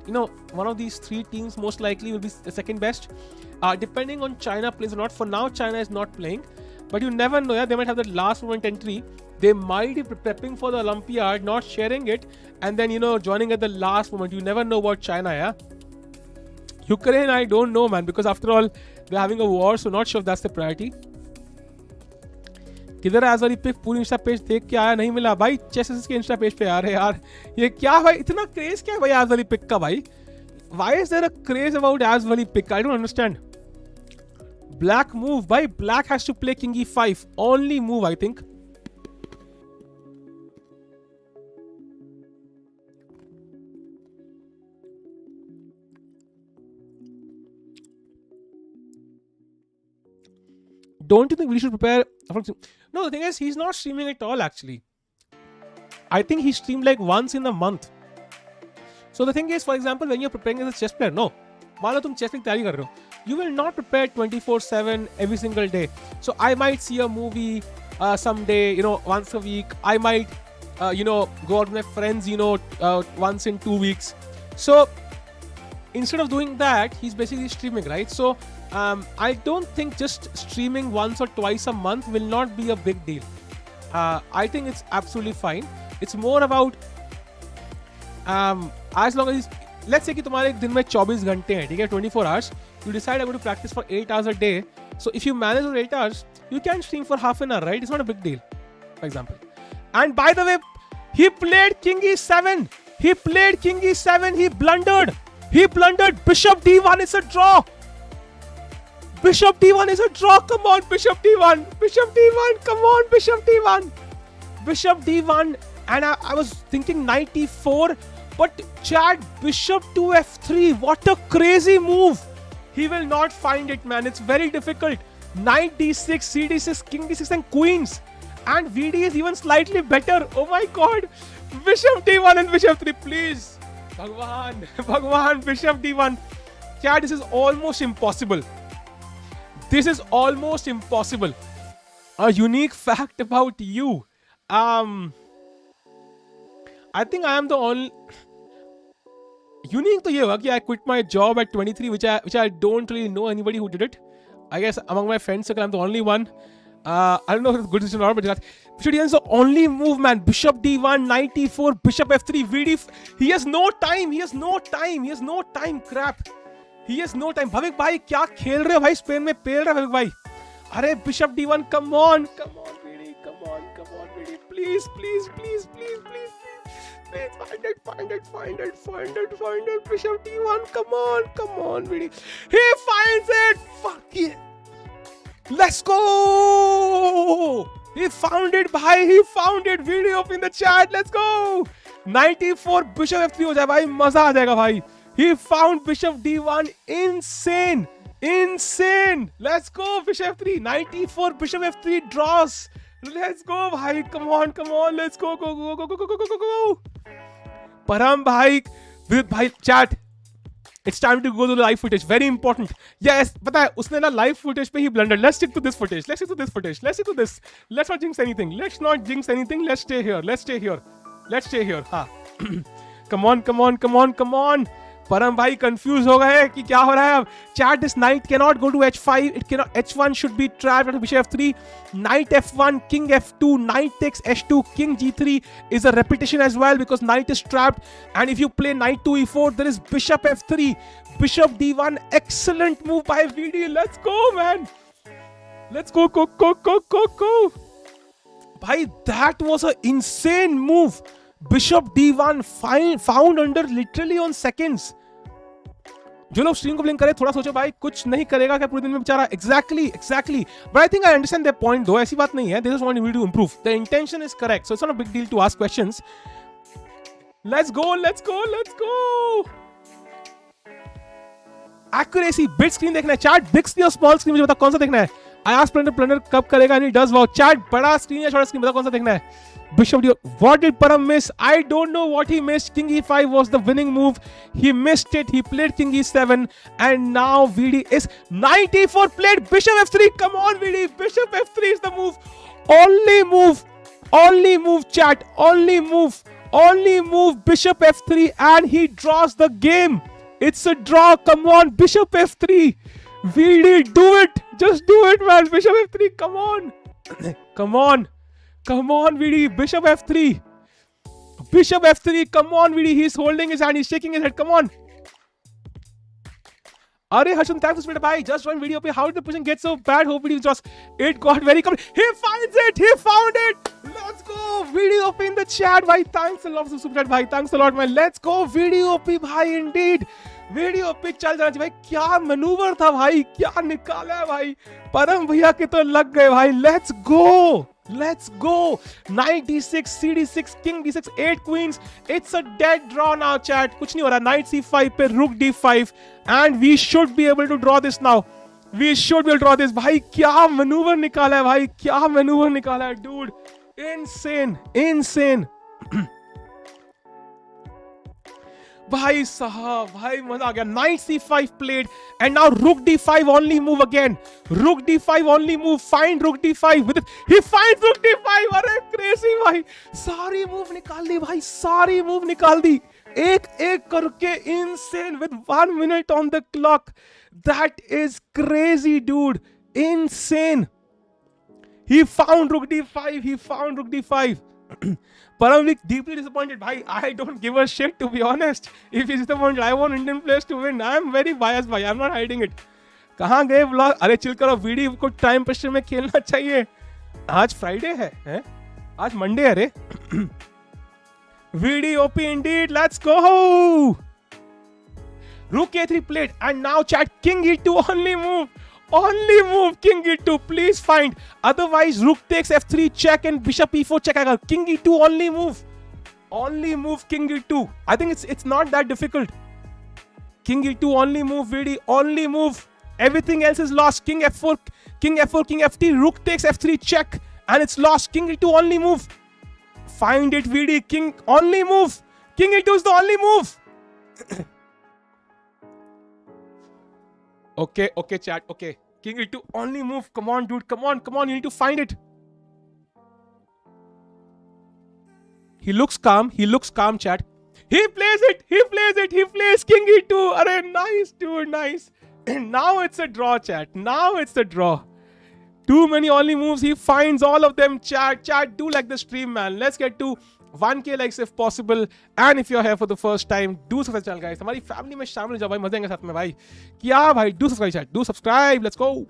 one of these three teams most likely will be the second best. Depending on China plays or not. For now, China is not playing, but you never know. Yeah, they might have the last moment entry. They might be prepping for the Olympiad, not sharing it, and then joining at the last moment. You never know about China. Yeah, Ukraine, I don't know, man, because after all they're having a war, so not sure if that's the priority. किधर आज वाली pick पूरी Insta page देख के आया नहीं मिला भाई. चेस के इंस्टा पेज पे आ रहे यार. ये क्या भाई, इतना क्रेज क्या है भाई आज वाली पिक का भाई? Why is there a craze about as वाली pick? I don't understand. Black move भाई. Black has to play king e5. Only move, I think. Don't you think we should prepare? No, the thing is, he's not streaming at all actually. I think he streamed like once in a month. So the thing is, for example, when you're preparing as a chess player, no. मान लो तुम chess की तैयारी कर रहे हो. You will not prepare 24/7 every single day. So I might see a movie someday, once a week. I might, go out with my friends, once in 2 weeks. So instead of doing that, he's basically streaming, right? So I don't think just streaming once or twice a month will not be a big deal. I think it's absolutely fine. It's more about as long as let's say कि तुम्हारे एक दिन में 24 घंटे हैं, ठीक है, 24 hours. You decide I'm going to practice for 8 hours a day. So if you manage those 8 hours, you can stream for half an hour, right? It's not a big deal, for example. And by the way, he played King E7. He played King E7. He blundered. Bishop D1 is a draw. Bishop D1 is a draw. Come on, Bishop D1. Bishop D1. Come on, Bishop D1. Bishop D1. And I was thinking knight E4. But Chad, Bishop to F3. What a crazy move. He will not find it, man. It's very difficult. Knight D6, C D6, King D6 and Queens. And VD is even slightly better. Oh my god. Bishop D1 and Bishop 3, please. Bhagwan, Bishop D1. Chad, this is almost impossible. This is almost impossible. A unique fact about you. I think I am the only... Unique to ये हुआ कि I quit my job at 23, which I don't really know anybody who did it. I guess among my friends circle, I'm the only one. I don't know if it's good decision or not, but Bishop D1 is the only move, man. Bishop D1, Knight E4, Bishop F3, VD. He has no time. Crap. He has no time. Bhavik bhai, क्या खेल रहे हो भाई? Spain में पेल रहा है Bhavik bhai. अरे Bishop D1, come on, VD, come on, VD, please. Find it. Bishop D1, come on, VD. He finds it. Fuck yeah. Let's go. He found it, bhai. He found it. Video up in the chat. Let's go. 94 Bishop F3 हो जाए भाई, मजा आ जाएगा भाई. He found Bishop D1. Insane. Let's go. Bishop F3. 94 Bishop F3 draws. Let's go, bhai. Come on. Let's go. Go. Parham bhai, Vidit bhai, chat. It's time to go to the live footage. Very important. Yes, पता है उसने ना live footage पे ही blundered. Let's stick to this footage. Let's do this. Let's not jinx anything. Let's stay here. हाँ. Come on. Param bhai confused हो गए कि क्या हो रहा है अब. Chat, this knight cannot go to h5. It cannot. h1 should be trapped at bishop f3. Knight f1, king f2, knight takes h2, king g3 is a repetition as well because knight is trapped. And if you play knight to e4, there is bishop f3, bishop d1. Excellent move by VD. Let's go, man. Let's go. Bhai, that was an insane move. Bishop D1 found under literally on seconds. जो लोग stream को blink करे थोड़ा सोचो भाई, कुछ नहीं करेगा क्या पूरे दिन में बेचारा. Exactly. But I think I understand their point though. ऐसी बात नहीं है. They just want me to improve. The intention is correct, so it's not a big deal to ask questions. Let's go. Accuracy, big screen देखना है. Chat, big screen और small screen मुझे बता कौन सा देखना है. I asked Plunder कब करेगा and he does wow. Chat, बड़ा screen या छोटा screen बता कौन सा देखना है. Bishop D1. What did Param miss? I don't know what he missed. King E5 was the winning move. He missed it. He played King E7. And now VD is Knight E4 played Bishop F3. Come on, VD. Bishop F3 is the move. Only move, chat. Only move. Bishop F3 and he draws the game. It's a draw. Come on, Bishop F3. VD, do it. Just do it, man. Bishop F3. Come on, VD. Bishop F3. Come on, VD. He's holding his hand. He's shaking his head. Come on. Are Harshun, thanks for split bhai. Just joined video. How did the position get so bad? Hope video just it got very common. He finds it. He found it. Let's go. Video OP in the chat, bhai. Thanks a lot for super chat, bhai. Thanks a lot, man. Let's go. Video OP, bhai. Indeed. Video पे चल जाना चाहिए भाई. क्या manoeuvre था भाई, क्या निकाला है भाई. परम भैया के तो लग गए भाई. Let's go. Knight d6, c d6, king d6, 8 queens. It's a dead draw now, chat. कुछ नहीं हो रहा. Knight c5 पे rook d5 and we should be able to draw this now. भाई क्या मैनूवर निकाला है भाई. Dude. Insane. भाई साहब, भाई मजा आ गया. Knight c5 played, and now rook d5 only move again. Rook d5 only move. Find rook d5 with it. He finds rook d5. अरे crazy भाई, सारी move निकाल दी भाई, सारी move निकाल दी. एक एक करके insane with 1 minute on the clock. That is crazy, dude. Insane. He found rook d5. He found rook d5. Parham deeply disappointed. Bhai, I don't give a shit, to be honest. If he's disappointed, I want Indian players to win. I am very biased, bhai. I'm not hiding it. कहाँ गए vlog? अरे chill करो. VD को time pressure में खेलना चाहिए. आज Friday है? आज मंडे है रे. VD OP indeed. Let's go. Rook a3 played, and now chat king e2 only move. Only move king e2, please find. Otherwise, rook takes f3 check and bishop e4 check. King e2 only move. Only move king e2. I think it's not that difficult. King e2 only move, VD. Only move. Everything else is lost. King f4, king f4, king f3. Rook takes f3 check, and it's lost. King e2 only move. Find it, VD. King only move. King e2 is the only move. Okay, chat. Okay. King e2 only move. Come on, dude. Come on. You need to find it. He looks calm, chat. He plays it. He plays king e2. Arey, nice, dude. Nice. Now it's a draw, chat. Now it's a draw. Too many only moves. He finds all of them, chat. Chat, do like the stream, man. Let's get to 1K likes if possible. And if you're here for the first time, do subscribe channel, guys. हमारी family में शामिल हो जाओ भाई, मजे आएंगे साथ में भाई. क्या भाई, do subscribe chat. Do subscribe. Let's go.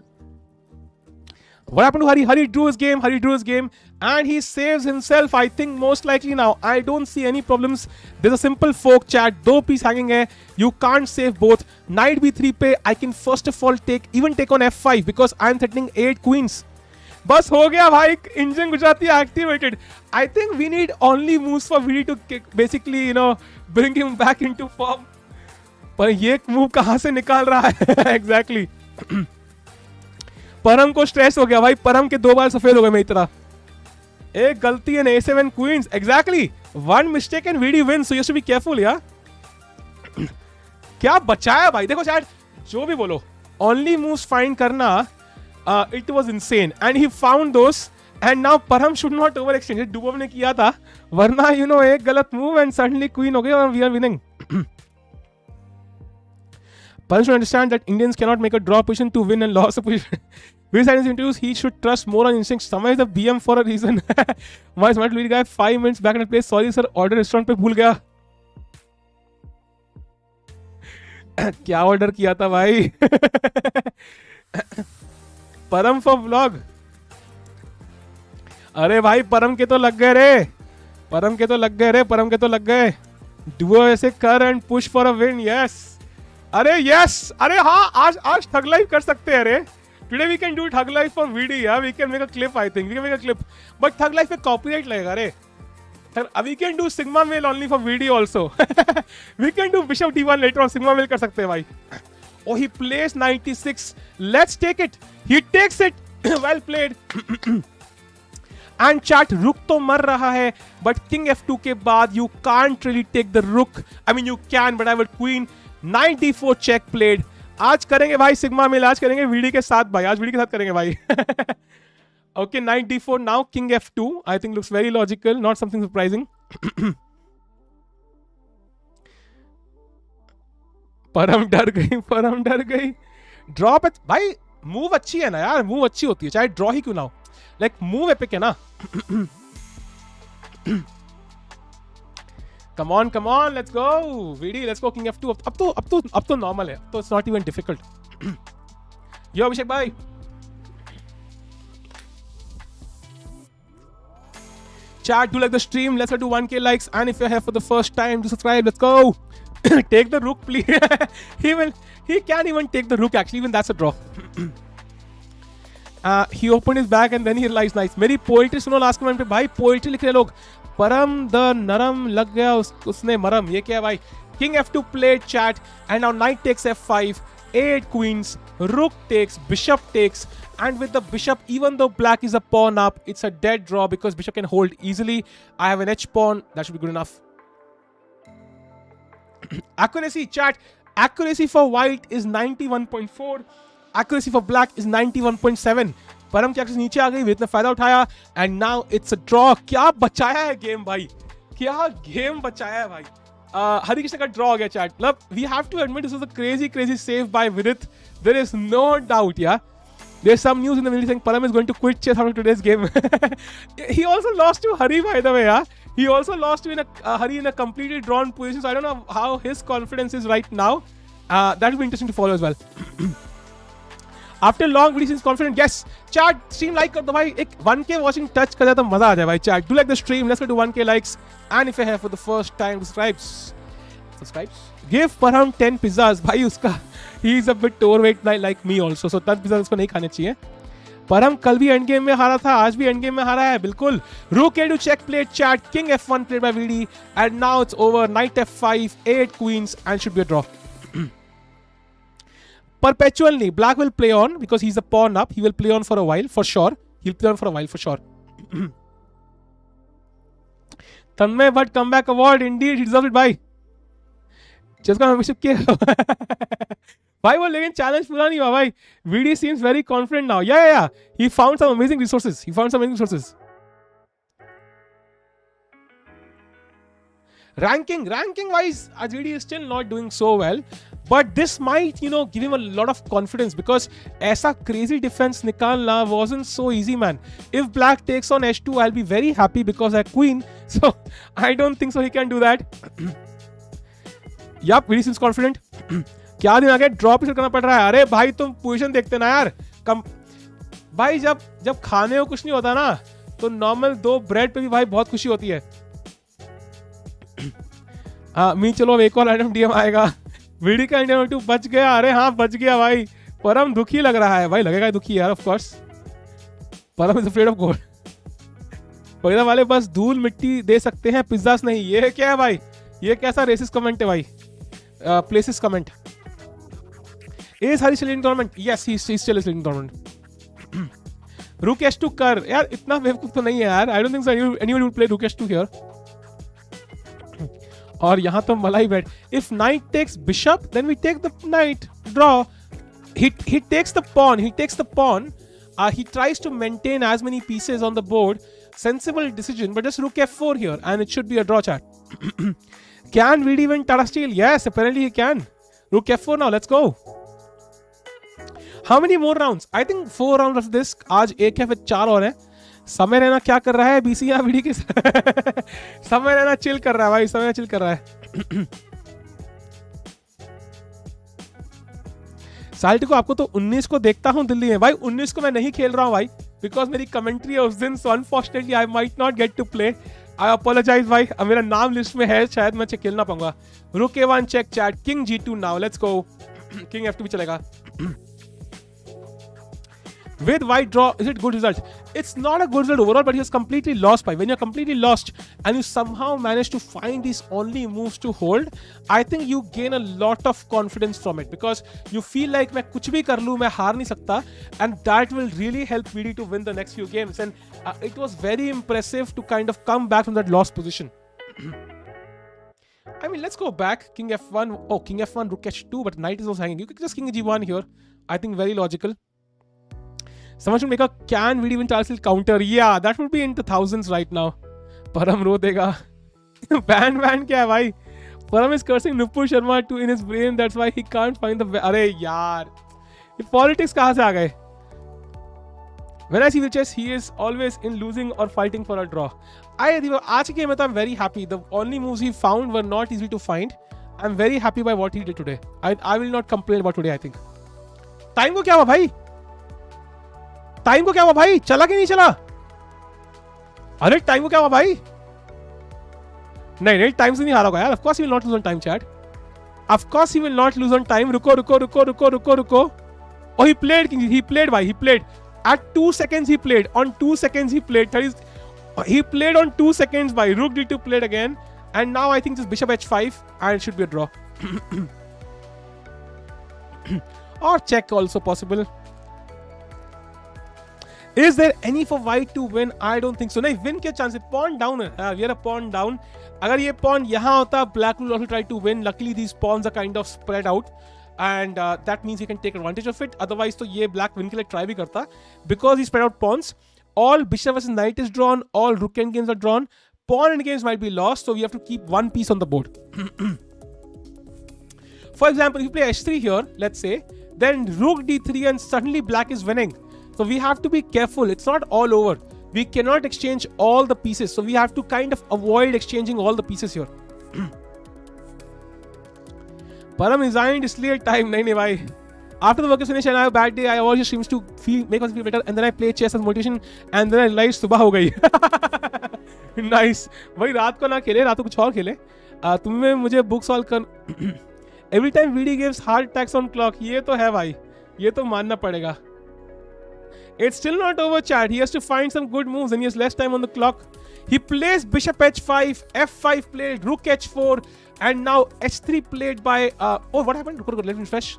What happened to Hari? Hari drew his game and he saves himself, I think, most likely now. I don't see any problems. There's a simple fork, chat. दो piece hanging है. You can't save both. Knight b3 पे I can first of all take on f5 because I'm threatening 8 queens. बस हो गया भाई. Engine Gujarati activated. I think we need only moves for VD to basically, bring him back into form. पर ये move कहां से निकाल रहा है? Exactly. परम को स्ट्रेस हो गया भाई. परम के 2 बार सफेद हो गए मेरी तरह. एक गलती है a7 queens. Exactly. One mistake and VD wins. So you have to be careful, यार. क्या बचाया भाई. देखो चैट, जो भी बोलो, only moves find करना, it was insane and he found those, and now Parham should not overextend. Dubov ने किया था, वरना एक गलत move and suddenly queen हो गई और we are winning. Parham should understand that Indians cannot make a draw position to win and loss a position. With his interviews, he should trust more on instincts. Somewhere is the BM for a reason. My smart lead guy 5 minutes back in the place. Sorry sir, order restaurant पे भूल गया. क्या order किया था भाई? परम for vlog. अरे भाई परम के तो लग गए रे. परम के तो लग गए. डुओ ऐसे कर and push for a win. Yes. अरे यस. अरे हाँ, आज ठग लाइव कर सकते हैं रे. Today we can do thug life for video. यार we can make a clip. I think we can make a clip, but thug life पे कॉपीराइट लगेगा रे. We can do Sigma mail only for video also. We can do Bishop D1 later on. Sigma mail कर सकते हैं भाई. Oh, he plays 96. Let's take it. He takes it. Well played. And chat, rook तो मर रहा है, but king f2 के बाद you can't really take the rook. I mean you can, but I would queen. Knight d4 check played. आज करेंगे भाई sigma male. आज करेंगे वीडी के साथ भाई. आज वीडी के साथ करेंगे भाई. Okay, knight d4, now king f2. I think looks very logical, not something surprising. परम डर गई. Drop it. भाई मूव अच्छी है ना यार, मूव अच्छी होती है चाहे ड्रॉ ही क्यों ना हो. लाइक मूव एपिक है ना. Come on, let's go. VD, let's go king f2. अब तो नॉर्मल है. तो it's not even difficult. Yo Abhishek bhai. Chat, do like the stream. Let's get to 1K likes. And if you're here for the first time, do subscribe. Let's go. Take the rook, please. He can't even take the rook, actually. Even that's a draw. He opened his bag and then he realized, nice. मेरी poetry सुनो last comment पे भाई. Poetry लिख रहे लोग. परम the नरम लग गया उसने मरम. ये क्या है भाई? King f2 played, chat. And now knight takes f5. 8 queens. Rook takes. Bishop takes. And with the bishop, even though black is a pawn up, it's a dead draw because bishop can hold easily. I have an h pawn. That should be good enough. Accuracy, chat. Accuracy for white is 91.4. Accuracy for black is 91.7. परम की access नीचे आ गई, विदित ने फायदा उठाया and now it's a draw. क्या बचाया है गेम भाई, क्या गेम बचाया है भाई. हरिकृष्ण का ड्रॉ हो गया चैट. मतलब we have to admit this was a crazy save by Vidit. There is no doubt. Yeah there's some news in the middle saying Param is going to quit chess after today's game. He also lost to Hari, by the way. Yeah, he also lost to Hari in a completely drawn position. So I don't know how his confidence is right now. That will be interesting to follow as well. After long video, he's confident. Yes, chat stream like कर दो भाई. एक 1K watching touch कर जाए तो मजा आ जाए भाई. Chat do like the stream. Let's get to 1K likes. And if you're here for the first time, subscribes. Give Parham 10 pizzas. भाई उसका he is a bit overweight like me also. So 10 pizzas उसको नहीं खाने चाहिए. परम कल भी end game में हारा था, आज भी एंड गेम में हारा है. बिल्कुल. Rook A to check plate chat. King F1 played by VD. And now it's over. Knight F5, 8 queens and should be a draw. Perpetually, black will play on because he's a pawn up. He will play on for a while for sure. He'll play on for a while for sure. Tanmay Bhatt comeback award. Indeed, he deserves it, bhai. जिसका membership किया भाई वो, लेकिन challenge पूरा नहीं हुआ भाई. VD seems very confident now. Yeah. He found some amazing resources. Ranking wise, VD is still not doing so well. But this might, give him a lot of confidence because ऐसा crazy defense निकालना wasn't so easy, man. If black takes on H2, I'll be very happy because I queen. So I don't think so he can do that. Yup, VD seems confident. क्या दिन आगे drop करना पड़ रहा है. अरे भाई तुम पोजीशन देखते ना यार. भाई जब खाने को कुछ नहीं होता ना तो नॉर्मल 2 ब्रेड पे भी भाई बहुत खुशी होती है. हाँ मी चलो अब एक और आइटम DM आएगा. VD का इंडियन 2 बच गया. अरे हाँ बच गया भाई. परम दुखी लग रहा है भाई. लगेगा दुखी यार ऑफ कोर्स. परम इज अफ्रेड ऑफ गॉड. पैदा वाले बस धूल मिट्टी दे सकते हैं, पिज्जास नहीं. ये क्या है भाई, ये कैसा रेसिस्ट कमेंट है भाई. Places comment. Is Hari still in tournament? Yes, he's still in tournament. Rook H2 कर यार, इतना बेवकूफ तो नहीं है यार. I don't think so anyone would play Rook H2 here. और यहाँ तो मलाई बैठ. If knight takes bishop, then we take the knight. Draw. He takes the pawn. He tries to maintain as many pieces on the board. Sensible decision, but just Rook F4 here, and it should be a draw, chat. Can VD win Tata Steel? Yes, apparently he can. Rook F4 now. Let's go. How many more rounds? I think 4 rounds of this. आज एक है, फिर 4 और है. समय रहना क्या कर रहा है BC यहाँ VD के समय रहना चिल कर रहा है भाई. समय चिल कर रहा है. साल्टी को आपको तो 19 को देखता हूँ दिल्ली में भाई. 19 को मैं नहीं खेल रहा हूँ भाई बिकॉज मेरी कमेंट्री है उस दिन. So unfortunately I might not get to play. I apologise भाई. अब मेरा नाम लिस्ट में है, शायद मैं खेल ना पाऊंगा. Rook A1 check chat. King G2 now. Let's go. King F2 भी चलेगा. With white draw, is it good result? It's not a good result overall, but he was completely lost. When you're completely lost and you somehow manage to find these only moves to hold, I think you gain a lot of confidence from it because you feel like मैं कुछ भी कर लूँ मैं हार नहीं सकता, and that will really help VD to win the next few games. And it was very impressive to kind of come back from that lost position. I mean, let's go back. King F1. Oh, King F1, Rook H2, but Knight is also hanging. You could just King G1 here. I think very logical. Someone should make a can VD win Tata Steel counter. Yeah, that would be in the thousands right now. Param ro dega. Ban क्या है भाई? Param is cursing Nupur Sharma too in his brain. That's why he can't find the. अरे यार, ये politics कहाँ से आ गए? When I see the chess, he is always in losing or fighting for a draw. आज के game में I'm very happy. The only moves he found were not easy to find. I'm very happy by what he did today. I will not complain about today. I think. Time को क्या हुआ भाई? Time को क्या हुआ भाई? चला कि नहीं चला? अरे टाइम को क्या हुआ भाई? नहीं टाइम से नहीं हारा होगा यार. Of course he will not lose on time, chat. Of course he will not lose on time. रुको. Oh, he played king. He played. At 2 seconds he played. On 2 seconds he played. He played on 2 seconds by Rook D2 played again. And now I think it's Bishop H5 and it should be a draw. Or check also possible. Is there any for white to win? I don't think so. नहीं, win के chance है. Pawn down है. We are a pawn down. अगर ये pawn यहाँ होता, black will also try to win. Luckily, these pawns are kind of spread out, and that means he can take advantage of it. Otherwise, तो ये black win के लिए try भी करता. Because he spread out pawns, all bishop versus knight is drawn. All rook endgames are drawn. Pawn endgames might be lost, so we have to keep one piece on the board. For example, if you play h3 here, let's say, then rook d3 and suddenly black is winning. So we have to be careful. It's not all over. We cannot exchange all the pieces. So we have to kind of avoid exchanging all the pieces here. Param resigned इसलिए time नहीं भाई. After the work is finished and I have a bad day, I always just streams to make myself feel better, and then I play chess as motivation, and then I realize सुबह हो गई. Nice. भाई रात को ना खेले, रात को कुछ और खेले. तुम्हें मुझे बुक सॉल्व कर. Every time VD gives heart attacks on clock. ये तो है भाई. ये तो मानना पड़ेगा. It's still not over, chat. He has to find some good moves and he has less time on the clock. He plays bishop h5, f5 played, rook h4, and now h3 played by. Oh, what happened? Let me refresh.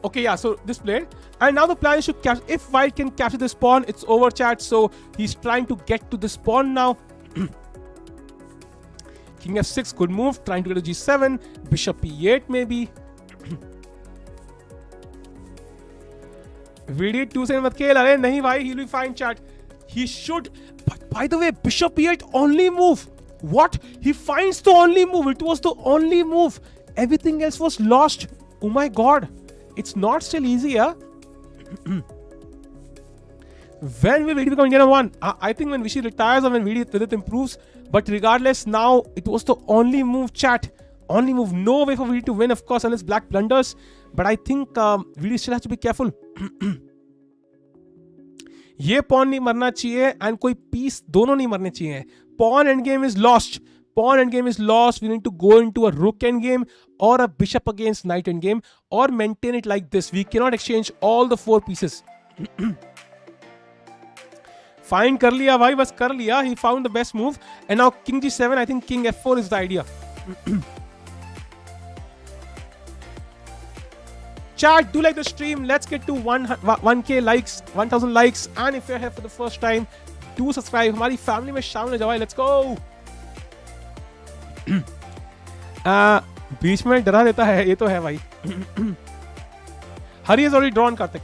Okay, yeah. So this played, and now the plan is to capture. If white can capture this pawn, it's over, chat. So he's trying to get to this pawn now. King f6, good move. Trying to get to g7. Bishop e8 maybe. VD 2 से मत खेल. अरे नहीं भाई, he'll be fine, chat. He should. But by the way, bishop e8 only move. What? He finds the only move. It was the only move. Everything else was lost. Oh my god. It's not still easy, yeah? When will VD become Indian number 1? I think when Vishy retires or when Vidit improves. But regardless, now it was the only move, chat. Only move. No way for VD to win, of course, unless black blunders. But I think VD still has to be careful. ये pawn नहीं मरना चाहिए and कोई piece दोनों नहीं मरने चाहिए. Pawn endgame is lost. Pawn endgame is lost. We need to go into a rook endgame or a bishop against knight endgame or maintain it like this. We cannot exchange all the 4 pieces. Fine कर लिया भाई, बस कर लिया. He found the best move. And now king g7, I think king f4 is the idea. Chat, do like the stream. Let's get to 1k likes, 1000 likes. And if you're here for the first time, do subscribe. हमारी family में शामिल हो जाओ. Let's go. बीच में डरा देता है, ये तो है भाई. Hari has already drawn Karthik.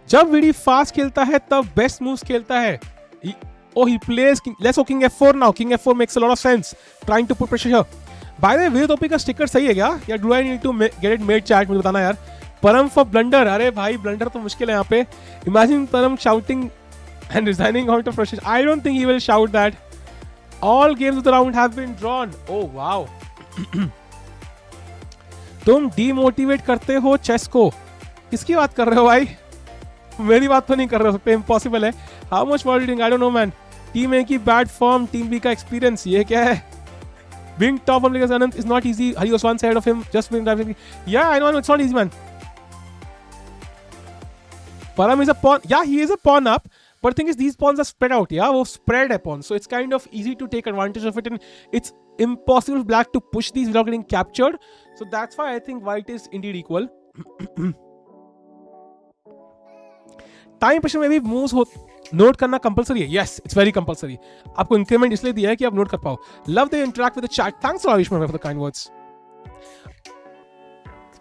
जब VD फास्ट खेलता है तब बेस्ट मूव्स खेलता है. He plays let's go king f4 now. King f4 makes a lot of sense. Trying to put pressure here. By the way, Vidit OP का sticker सही है क्या? या do I need to get it made, chat? मुझे बताना यार. Param for blunder. अरे भाई blunder तो मुश्किल है यहाँ पे. Imagine Param shouting and resigning out of frustration. I don't think he will shout that. All games of the round have been drawn. Oh wow. तुम demotivate करते हो चेस को. किसकी बात कर रहे हो भाई? मेरी बात तो नहीं कर रहे हो सकते. Impossible है. How much more reading? I don't know, man. Team A की bad form, Team B का experience. ये क्या है? Being top of League Anand is not easy. Hari was one side of him. Just being driving. Yeah, I know. It's not easy, man. Param is a pawn. Yeah, he is a pawn up. But the thing is, these pawns are spread out. Yeah, वो spread है pawns. So it's kind of easy to take advantage of it. And it's impossible for black to push these without getting captured. So that's why I think white is indeed equal. Time pressure में भी moves note करना compulsory है. Yes, it's very compulsory. आपको increment इसलिए दिया है कि आप नोट कर पाओ. Love the interact with the chat. Thanks Ayushman for the kind words.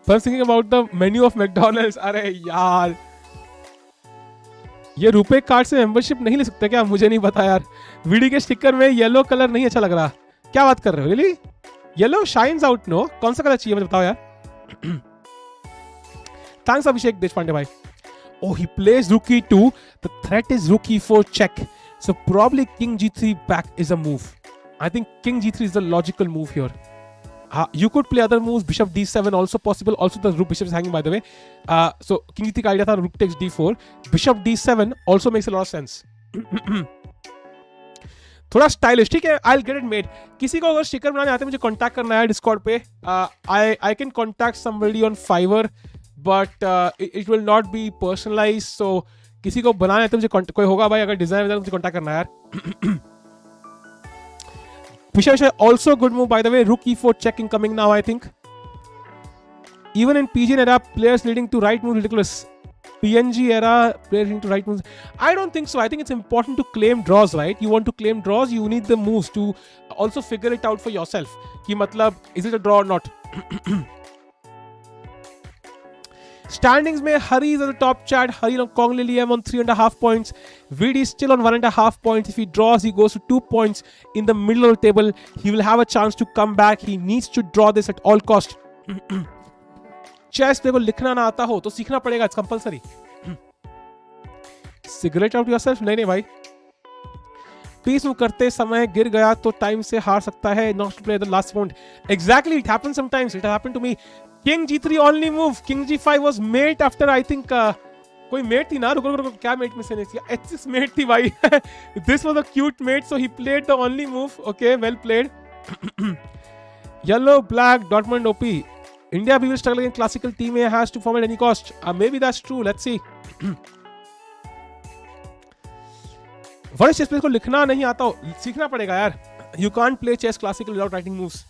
पर thinking about the menu of McDonald's. अरे यार, ये रुपए कार्ड से मेंबरशिप नहीं ले सकते क्या? मुझे नहीं पता यार. वीडी के स्टिकर में येलो कलर नहीं अच्छा लग रहा. क्या बात कर रहे हो? Really? Yellow shines out. No, कौन सा कलर चाहिए मुझे बताओ यार. थैंक्स अभिषेक देशपांडे भाई. Oh, he plays rook e2. The threat is rook e4 check. So probably king g3 back is a move. I think king g3 is the logical move here. You could play other moves. Bishop d7 also possible. Also the rook bishop is hanging, by the way. So king g3 का idea था rook takes d4. Bishop d7 also makes a lot of sense. थोड़ा stylish. ठीक है, I'll get it made. किसी को अगर sticker बनाने आते हैं मुझे कांटेक्ट करना है डिस्कॉर्ड पे. I can contact somebody on Fiverr. But it will not be personalized. So किसी को बनाना है तो मुझे कोई होगा भाई, अगर डिजाइन मुझे कांटेक्ट करना है यार. Bishop H5 also good move, by the way. Rook E4 check incoming now, I think. Even in PG era, players leading to right moves ridiculous. PNG era, players leading to right moves. I don't think so. I think it's important to claim draws, right? You want to claim draws, you need the moves to also figure it out for yourself. Ki matlab, is it a draw or not? Standings mein Hari is at the top, chat. Hari on Quang le Liem on 3.5 points. VD is still on 1.5 points. If he draws, he goes to 2 points in the middle of the table. He will have a chance to come back. He needs to draw this at all cost. Chess देखो लिखना ना आता हो तो सीखना पड़ेगा, it's compulsory. Cigarette out yourself, नहीं भाई. पीस मूव करते समय गिर गया तो टाइम से हार सकता है. Not to play the last point. Exactly, it happens sometimes. It happened to me. King G3 only move. King G5 was mate after, I think कोई मेट थी ना. रुको क्या मेट में से नहीं थी. H6 मेट थी भाई. This was a cute mate, so he played the only move. Okay, well played. Yellow black Dortmund OP. India will struggle against classical team A has to form at any cost. Maybe that's true. Let's see. What is chess player को लिखना नहीं आता हो, सीखना पड़ेगा यार. You can't play chess classical without writing moves.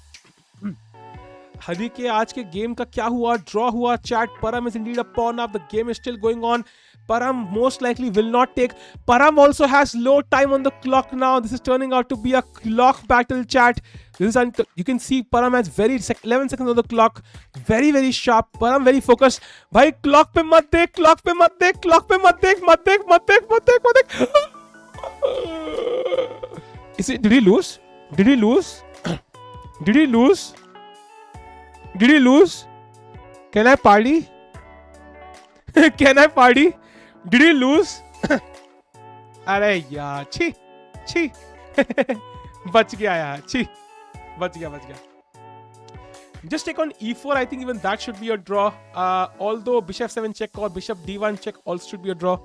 हरी के आज के गेम का क्या हुआ? ड्रॉ हुआ. Chat. Parham is indeed a pawn up. The game is still going on. Parham most likely will not take. Parham also has low time on the clock now. This is turning out to be a clock battle, chat. This is you can see Parham has 11 seconds on the clock. Very, very sharp. Parham very focused. भाई clock पे मत देख, clock पे मत देख, clock पे मत देख, मत देख, मत देख, मत देख, मत देख. Did he lose? Did he lose? Did he lose? Did he lose? Can I party? Can I party? Did he lose? अरे यार, छी. बच गया यार, छी. बच गया. Just take on E4. I think even that should be a draw. Although Bishop 7 check or Bishop D1 check also should be a draw.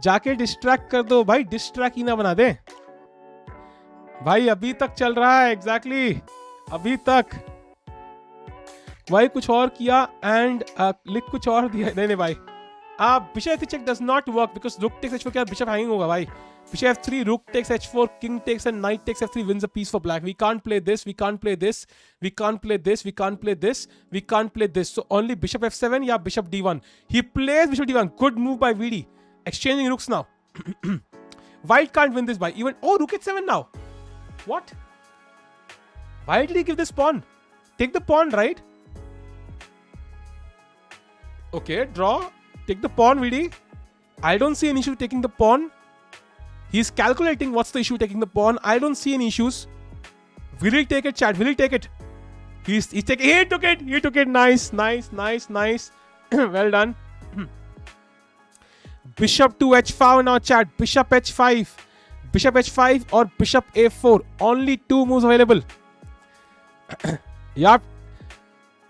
जाके डिस्ट्रैक्ट कर दो भाई. डिस्ट्रैक्ट ही ना बना दे भाई. अभी तक चल रहा है. एग्जैक्टली अभी तक भाई. कुछ और किया एंड लिख कुछ और दिया. नहीं भाई. Bishop F3 check does not work because rook takes H4 क्या Bishop hanging होगा भाई. Bishop F3, rook takes H4, king takes and knight takes F3 wins a piece for black. We can't play this. We can't play this. We can't play this. We can't play this. We can't play this. So only Bishop F7 या Bishop D1. He plays Bishop D1. Good move by VD. Exchanging rooks now. White can't win this by even. Oh, rook H7 now. What? Why did he give this pawn? Take the pawn, right? Okay, draw. Take the pawn, VD. I don't see an issue taking the pawn. He's calculating what's the issue taking the pawn. I don't see any issues. Will he take it, chat? Will he take it? He's taking. He took it. He took it. Nice. Well done. Bishop to H5 now, chat. Bishop H5. Bishop H5 or Bishop A4. Only 2 moves available. Yup.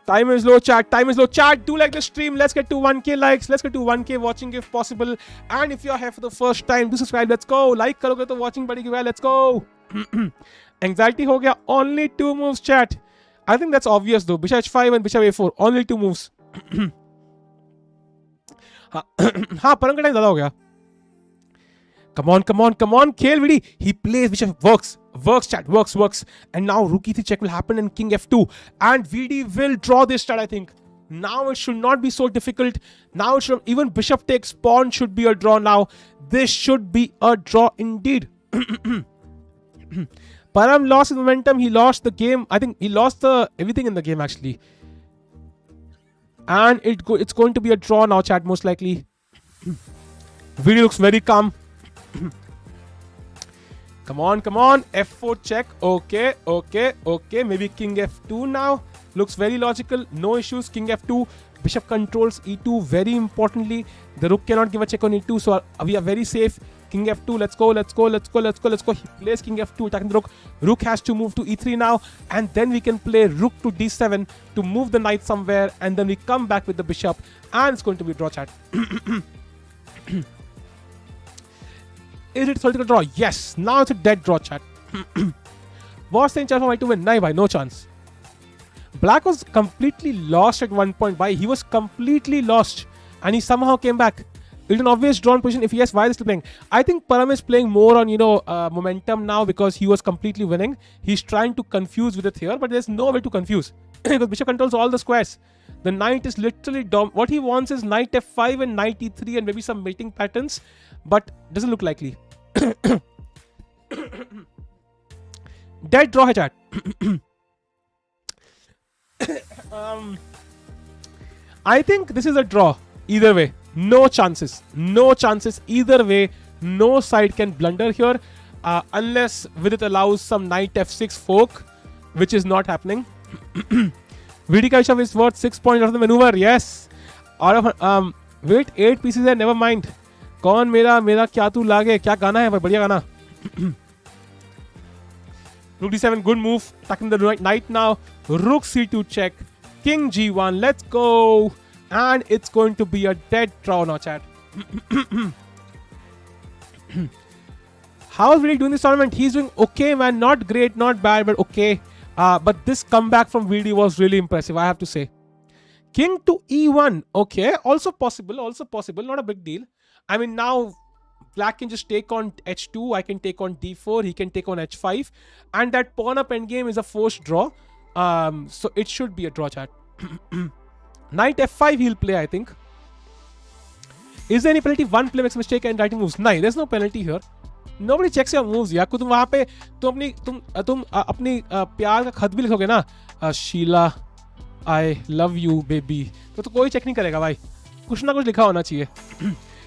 Time is low, chat. Time is low, chat. Do like the stream. Let's get to 1K likes. Let's get to 1K watching if possible. And if you're here for the first time, do subscribe. Let's go. Like करोगे तो watching बढ़ेगी. Let's go. Anxiety हो गया. Only 2 moves, chat. I think that's obvious though. Bishop H5 and Bishop A4. Only 2 moves. हाँ, परम का time ज़्यादा हो गया. Come on. खेल VD. He plays Bishop. Works, chat. Works. And now rook E3 check will happen and king F2. And VD will draw this, chat, I think. Now it should not be so difficult. Now it should, even Bishop takes pawn should be a draw now. This should be a draw indeed. Parham lost his momentum. He lost the game. I think he lost everything in the game actually. And it's going to be a draw now, chat, most likely. VD looks very calm. Come on. F4 check. Okay. Maybe king F2 now. Looks very logical. No issues. King F2. Bishop controls E2. Very importantly, the rook cannot give a check on E2. So we are very safe. King F2. Let's go. He plays king F2, attacking the rook. Rook has to move to E3 now. And then we can play rook to D7 to move the knight somewhere. And then we come back with the bishop. And it's going to be a draw, chat. Is it a theoretical draw? Yes. Now it's a dead draw, chat. Was there any chance for white to win? No, no chance. Black was completely lost at one point. He was completely lost. And he somehow came back. It's an obvious drawn position. If yes, why is he playing? I think Parham is playing more on momentum now because he was completely winning. He's trying to confuse Vidit here, but there's no way to confuse because bishop controls all the squares. The knight is literally what he wants is knight f5 and knight e3 and maybe some mating patterns, but doesn't look likely. Dead draw hai chat. I think this is a draw either way. No chances either way. No side can blunder here unless Vidit allows some knight f6 fork, which is not happening. Vidit is worth 6 points out of the maneuver. Yes. Out of wait, 8 pieces है. Never mind. कौन मेरा क्या तू लागे? क्या गाना है भाई? बढ़िया गाना. Rook d7, good move. Attacking the knight now. Rook c2 check. King g1. Let's go. And it's going to be a dead draw now, chat. How is Vidit doing this tournament? He's doing okay, man. Not great, not bad, but okay. But this comeback from Vidit was really impressive, I have to say. King to e1. Okay, also possible. Not a big deal. I mean, now Black can just take on h2. I can take on d4. He can take on h5. And that pawn up endgame is a forced draw. So it should be a draw, chat. Knight f5 he'll play, I think. Is there any penalty? One play makes a mistake and writing moves. No, there's no penalty here. Nobody checks your moves. यार तुम वहाँ पे तुम अपनी प्यार का खत भी लिखोगे ना, Sheila I love you baby, तो कोई चेक नहीं करेगा भाई. कुछ ना कुछ लिखा होना चाहिए.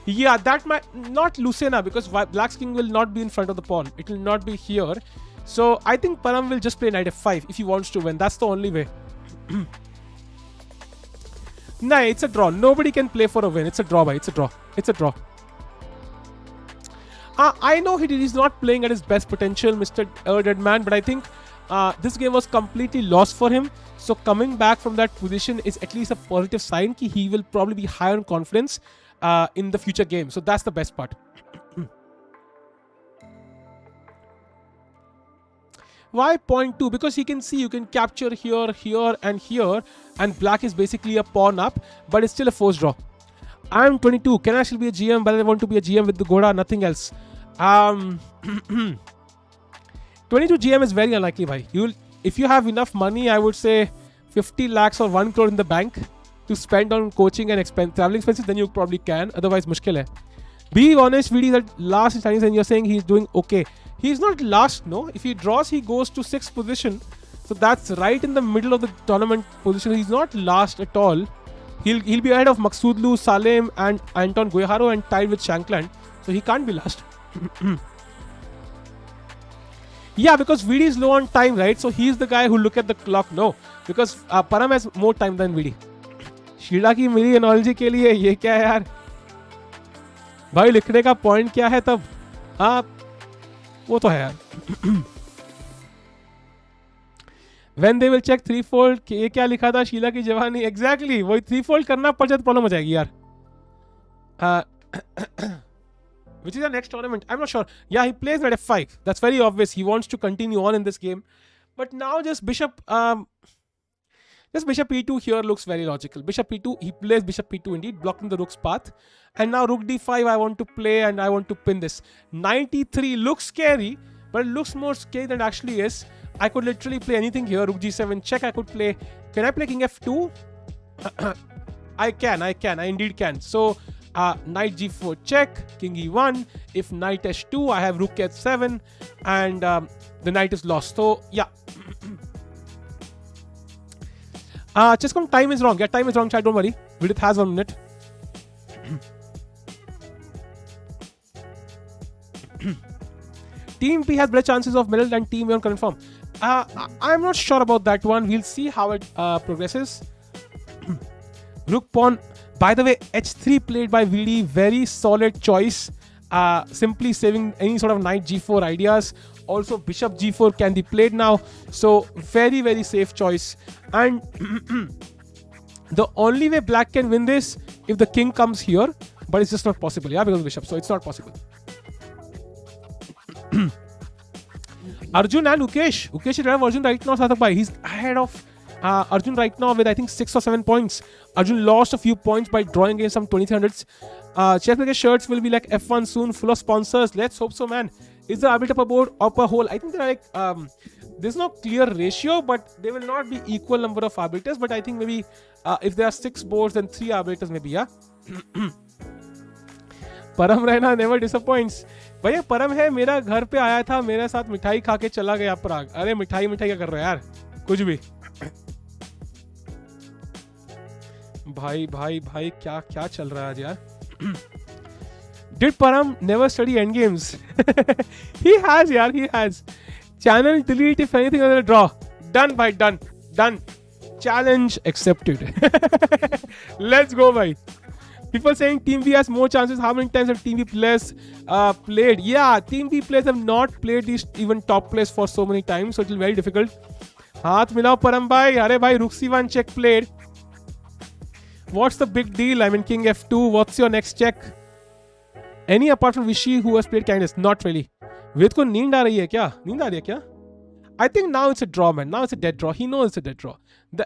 Yeah, that might not Lucena because Black's king will not be in front of the pawn. It will not be here. So I think Parham will just play knight f5 if he wants to win. That's the only way. Nah, it's a draw. Nobody can play for a win. It's a draw, bhai. It's a draw. I know he's not playing at his best potential, Mr. Dead Man, but I think this game was completely lost for him. So coming back from that position is at least a positive sign that he will probably be higher on confidence in the future game. So that's the best part. Why 0.2? Because he can see you can capture here, here, and here, and Black is basically a pawn up, but it's still a forced draw. I'm 22. Can I actually be a GM? But I want to be a GM with the Goda, nothing else. 22 GM is very unlikely, bhai. If you have enough money, I would say 50 lakhs or 1 crore in the bank to spend on coaching and traveling expenses, then you probably can. Otherwise, mushkil hai. Be honest, VD is at last in Chinese and you're saying he's doing okay. He's not last, no. If he draws, he goes to 6th position. So that's right in the middle of the tournament position. He's not last at all. He'll be ahead of Maghsoodloo, Salem and Anton Guijarro and tied with Shankland. So he can't be last. Yeah, because VD is low on time, right? So he's the guy who look at the clock. No, because Parham has more time than VD. Sheila की मेरी analogy के लिए ये क्या है यार भाई, लिखने का पॉइंट क्या है तब? वो तो है यार. When they will check threefold, ये क्या लिखा था शीला की जवानी? Exactly, वही threefold करना पड़ जाए तो प्रॉब्लम हो जाएगी यार. Which is the next tournament? I'm not sure. Yeah, he plays knight f5. That's very obvious. He wants to continue on in this game. But now just bishop e2 here looks very logical. Bishop e2, he plays bishop e2 indeed, blocking the rook's path. And now rook d5 I want to play and I want to pin this. Knight e3 looks scary, but it looks more scary than it actually is. I could literally play anything here. Rook g7 check. I could play. Can I play king f2? I can. I indeed can. So knight g4 check, king e1. If knight h2, I have rook h7, and the knight is lost. So yeah. Chesscom time is wrong. Yeah, time is wrong, chat. Don't worry. Vidit has 1 minute. Team P has better chances of medal than Team A on current form. I'm not sure about that one. We'll see how it progresses. Rook pawn. By the way, h3 played by VD. Very solid choice. Simply saving any sort of knight g4 ideas. Also, bishop g4 can be played now. So, very, very safe choice. And the only way Black can win this if the king comes here. But it's just not possible. Yeah, because of bishop. So, it's not possible. Arjun and Ukesh. Ukesh is ahead of Arjun right now, Sathak bhai. He's ahead of Arjun right now with I think 6 or 7 points. Arjun lost a few points by drawing against some 2300s. Chess Maker shirts will be like F1 soon, full of sponsors. Let's hope so, man. Is the arbiter per board or per hole? I think there are like there's no clear ratio, but there will not be equal number of arbiters. But I think maybe if there are 6 boards, then 3 arbiters maybe. Yeah. परम रहना never disappoints. भैया परम है, मेरा घर पे आया था, मेरे साथ मिठाई खा के चला गया प्राग. अरे मिठाई क्या कर रहे हो यार, कुछ भी. भाई क्या चल रहा है आज यार. Did Param never study end games? He has yaar, he has. Channel delete if anything other than draw. Done bhai, done. Challenge accepted. Let's go bhai. People saying Team B has more chances. How many times have Team B players played? Yeah, Team B players have not played these even top players for so many times, so it will be very difficult. हाथ मिलाओ परम भाई. अरे भाई Rook C1 check played. What's the big deal? I mean King F2. What's your next check? Any apart from Vishy who has played kindness? Not really. वेद को नींद आ रही है क्या? नींद आ रही है क्या? I think now it's a draw, man. Now it's a dead draw. He knows it's a dead draw.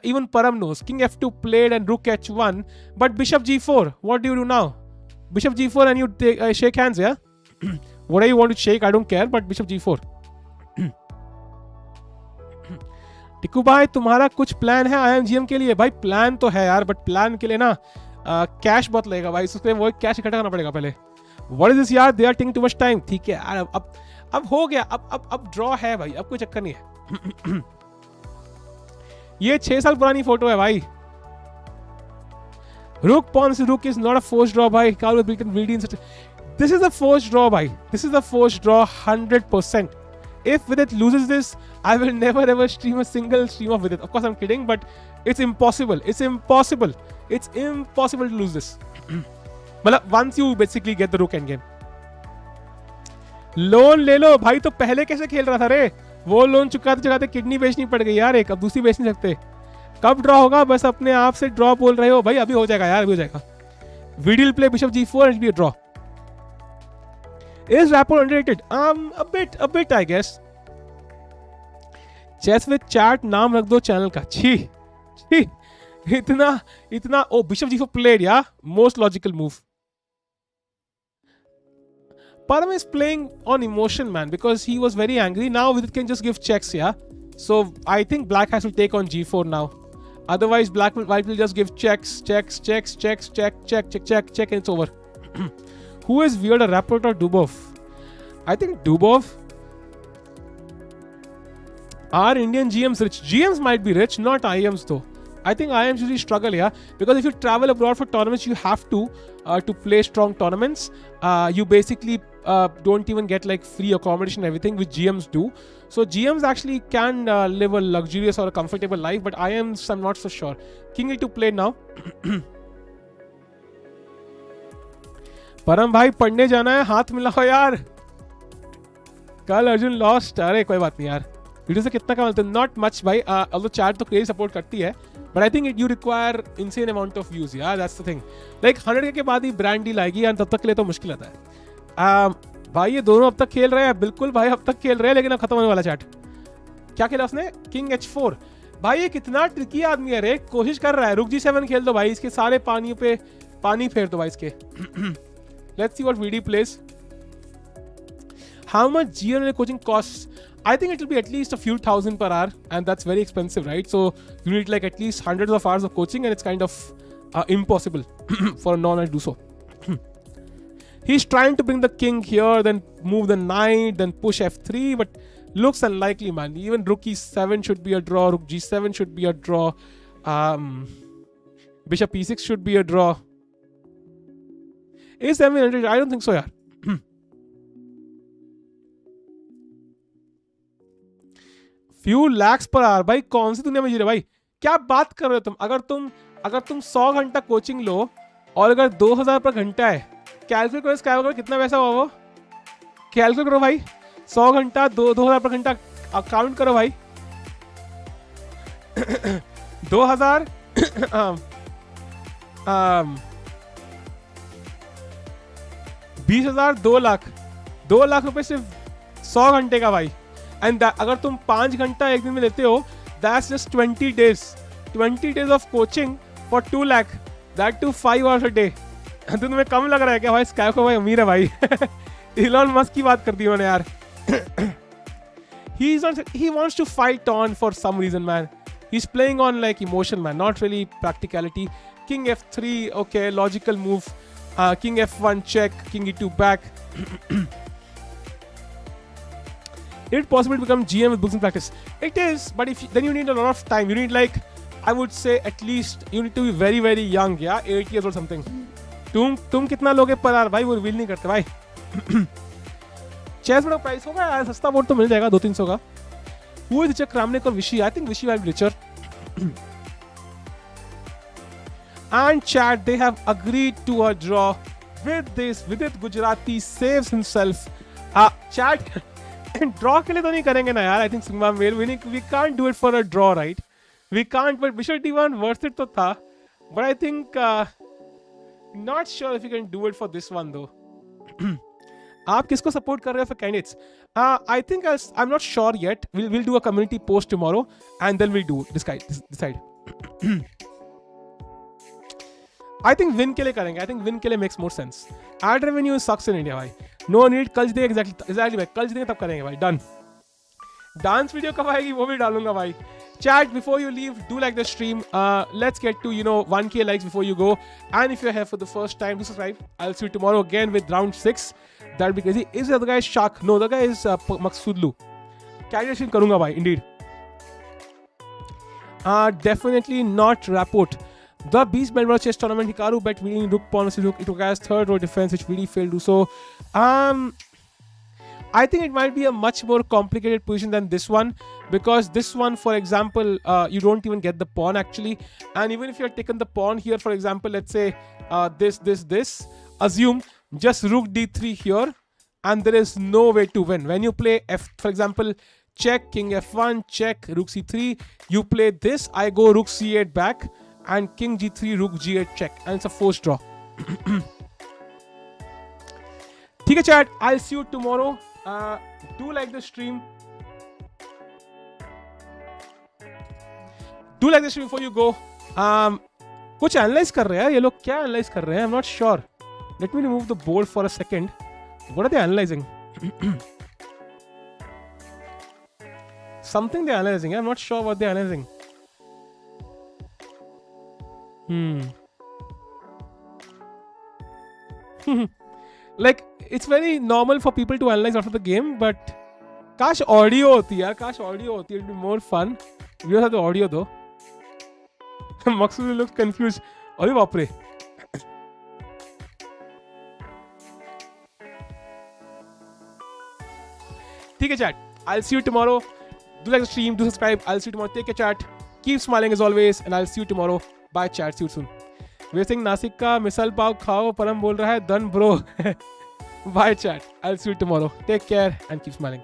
Even Param knows. King F2 played and Rook H1, but Bishop G4. What do you do now? Bishop G4 and you shake hands, yeah? Whatever you want to shake, I don't care, but Bishop G4. टिकू भाई तुम्हारा कुछ plan है IMGM के लिए? भाई plan तो है यार, बट प्लान के लिए ना कैश बहुत लगेगा भाई, उसके लिए वो कैश इकट्ठा करना पड़ेगा पहले. What is this यार? They are taking too much time. ठीक है यार, अब हो गया, अब ड्रॉ है भाई, अब कोई चक्कर नहीं है. ये 6 साल पुरानी फोटो है भाई. Rook Pons Rook is not a forced draw भाई. Carl was beaten VD in such. This is a forced draw भाई. This is a forced draw 100%. If Vidit loses this, I will never ever stream a single stream of Vidit. Of course I'm kidding, but it's impossible. It's impossible to lose this. मतलब once you basically get the Rook endgame. Loan ले लो भाई. तो पहले कैसे खेल रहा था रे? वो लोन चुकाते किडनी बेचनी पड़ गई यार एक, अब दूसरी बेच नहीं सकते. कब ड्रॉ होगा? बस अपने आप से ड्रॉ बोल रहे हो भाई. अभी हो जाएगा यार, अभी हो जाएगा. Vidit play Bishop G4 and it will be a draw. Is rapport underrated? A bit I guess. Chess with chat नाम रख दो चैनल का. छी इतना. Oh, Bishop G4 played, yeah. Most logical move. Param is playing on emotion, man, because he was very angry. Now Vidit can just give checks, yeah. So I think Black has to take on G4 now. Otherwise, White will just give checks, check, and it's over. Who is weirder, Rapport or Dubov? I think Dubov. Are Indian GMs rich? GMs might be rich, not IMs though. I think IMs usually struggle, yeah, because if you travel abroad for tournaments, you have to play strong tournaments. You basically don't even get like free accommodation and everything, which GMs do. So GMs actually can live a luxurious or a comfortable life, but IMs I'm not so sure. King E2 played now. परम भाई पढ़ने जाना है, हाथ मिलाओ यार. कल Arjun lost. अरे कोई बात नहीं यार, वीडियो से कितना कमाते हैं? नॉट मच भाई. ऑल्दो चैट तो क्रेजी सपोर्ट करती है, but I think you require insane amount of views यार. That's the thing. लाइक 100 के बाद ही ब्रांड डील आएगी यार, तब तक के लिए तो मुश्किल आता है. भाई ये दोनों अब तक खेल रहे हैं, बिल्कुल भाई अब तक खेल रहे हैं, लेकिन अब खत्म होने वाला चैट. क्या खेला उसने? King H4. भाई ये कितना ट्रिकी आदमी है रे. कोशिश कर रहा है. Rook G7 खेल दो भाई, इसके सारे पानी पे पानी फेर दो भाई इसके. Let's see what VD plays. How much GM coaching costs? I think it will be at least a few thousand per hour, and that's very expensive, right? So you need like at least hundreds of hours of coaching, and it's kind of impossible for a non to do so. He's trying to bring the king here, then move the knight, then push F3, but looks unlikely, man. Even Rook E7 should be a draw. Rook G7 should be a draw. Bishop E6 should be a draw. Is 700? I don't think so, यार. Few lakhs per hour. भाई कौन सी दुनिया में जी रहे भाई? क्या बात कर रहे हो तुम? अगर तुम 100 घंटा कोचिंग लो और अगर 2000 पर घंटा है, कैलकुलेट करो इसका कितना पैसा हुआ वो. कैलकुलेट करो भाई. 100 घंटा 2000 पर घंटा काउंट करो भाई. 2000 20,000 2 लाख रुपए सिर्फ 100 घंटे का भाई. एंड अगर तुम 5 घंटा एक दिन में लेते हो, that's just 20 days. 20 days of coaching for 2 lakh, that too 5 hours a day. तो तुम्हें कम लग रहा है क्या भाई? स्काई को भाई अमीर है भाई. इलॉन मस्क की बात कर दी मैंने यार. He wants to fight on for some reason, man. He's playing on like emotion, man, not really practicality. King f3, okay, logical move. King f1 check, king e2 back. Is it possible to become GM with books in practice? It is, but then you need a lot of time. You need like, I would say at least you need to be very very young, yeah, 8 years or something. तुम कितना लोगे पर यार भाई? वो reveal नहीं करते भाई. चेस बड़ा प्राइस होगा यार, सस्ता बोर्ड तो मिल जाएगा 200-300 का. Who is Richard Kramnik or Vishy? I think Vishy will be richer. And chat, they have agreed to a draw. With this, Vidit Gujrathi saves himself. Chat, draw के लिए तो नहीं करेंगे ना यार. I think Sigma Mail, we can't do it for a draw, right? We can't, but Bishop D1 worth it तो था. But I think, not sure if you can do it for this one though. आप किसको support कर रहे हो for candidates? I think I'm not sure yet. We'll do a community post tomorrow and then we'll decide. I think win के लिए करेंगे. I think win के लिए makes more sense. Ad revenue sucks in India भाई. No need. कल देंगे exactly भाई. कल देंगे तब करेंगे भाई. Done. Dance video कब आएगी वो भी डालूंगा भाई. Chat, before you leave, do like the stream. Let's get to 1K likes before you go. And if you're here for the first time, do subscribe. I'll see you tomorrow again with round 6. That'll be crazy. Is the other guy Shark? No, the guy is Maghsoodloo. Carry stream karunga bhai, indeed. Definitely not Rapport. The Beast Melbourne Chess Tournament, Hikaru bet winning Rook Pons. It requires third row defense, which really failed to do so. I think it might be a much more complicated position than this one, because this one, for example, you don't even get the pawn actually. And even if you had taken the pawn here, for example, let's say this, assume just rook d3 here, and there is no way to win. When you play for example, check, king f1, check, rook c3, you play this, I go rook c8 back, and king g3, rook g8 check, and it's a forced draw. ठीक है chat, I'll see you tomorrow. Do like the stream. Do like the stream before you go. कुछ analyse कर रहे हैं ये लोग. क्या analyse कर रहे हैं? I'm not sure. Let me remove the board for a second. What are they analyzing? Something they're analyzing. I'm not sure what they're analyzing. Like, it's very normal for people to analyze after the game, but काश audio होती यार. काश audio होती. It'd be more fun. We don't have the audio though. Maghsoodloo looks confused. अरे बाप रे. ठीक है chat. I'll see you tomorrow. Do like the stream. Do subscribe. I'll see you tomorrow. Take care chat. Keep smiling as always, and I'll see you tomorrow. Bye chat. See you soon. वे सिंह नासिक का मिसल पाव खाओ. परम बोल रहा है done bro. Bye chat. I'll see you tomorrow. Take care and keep smiling.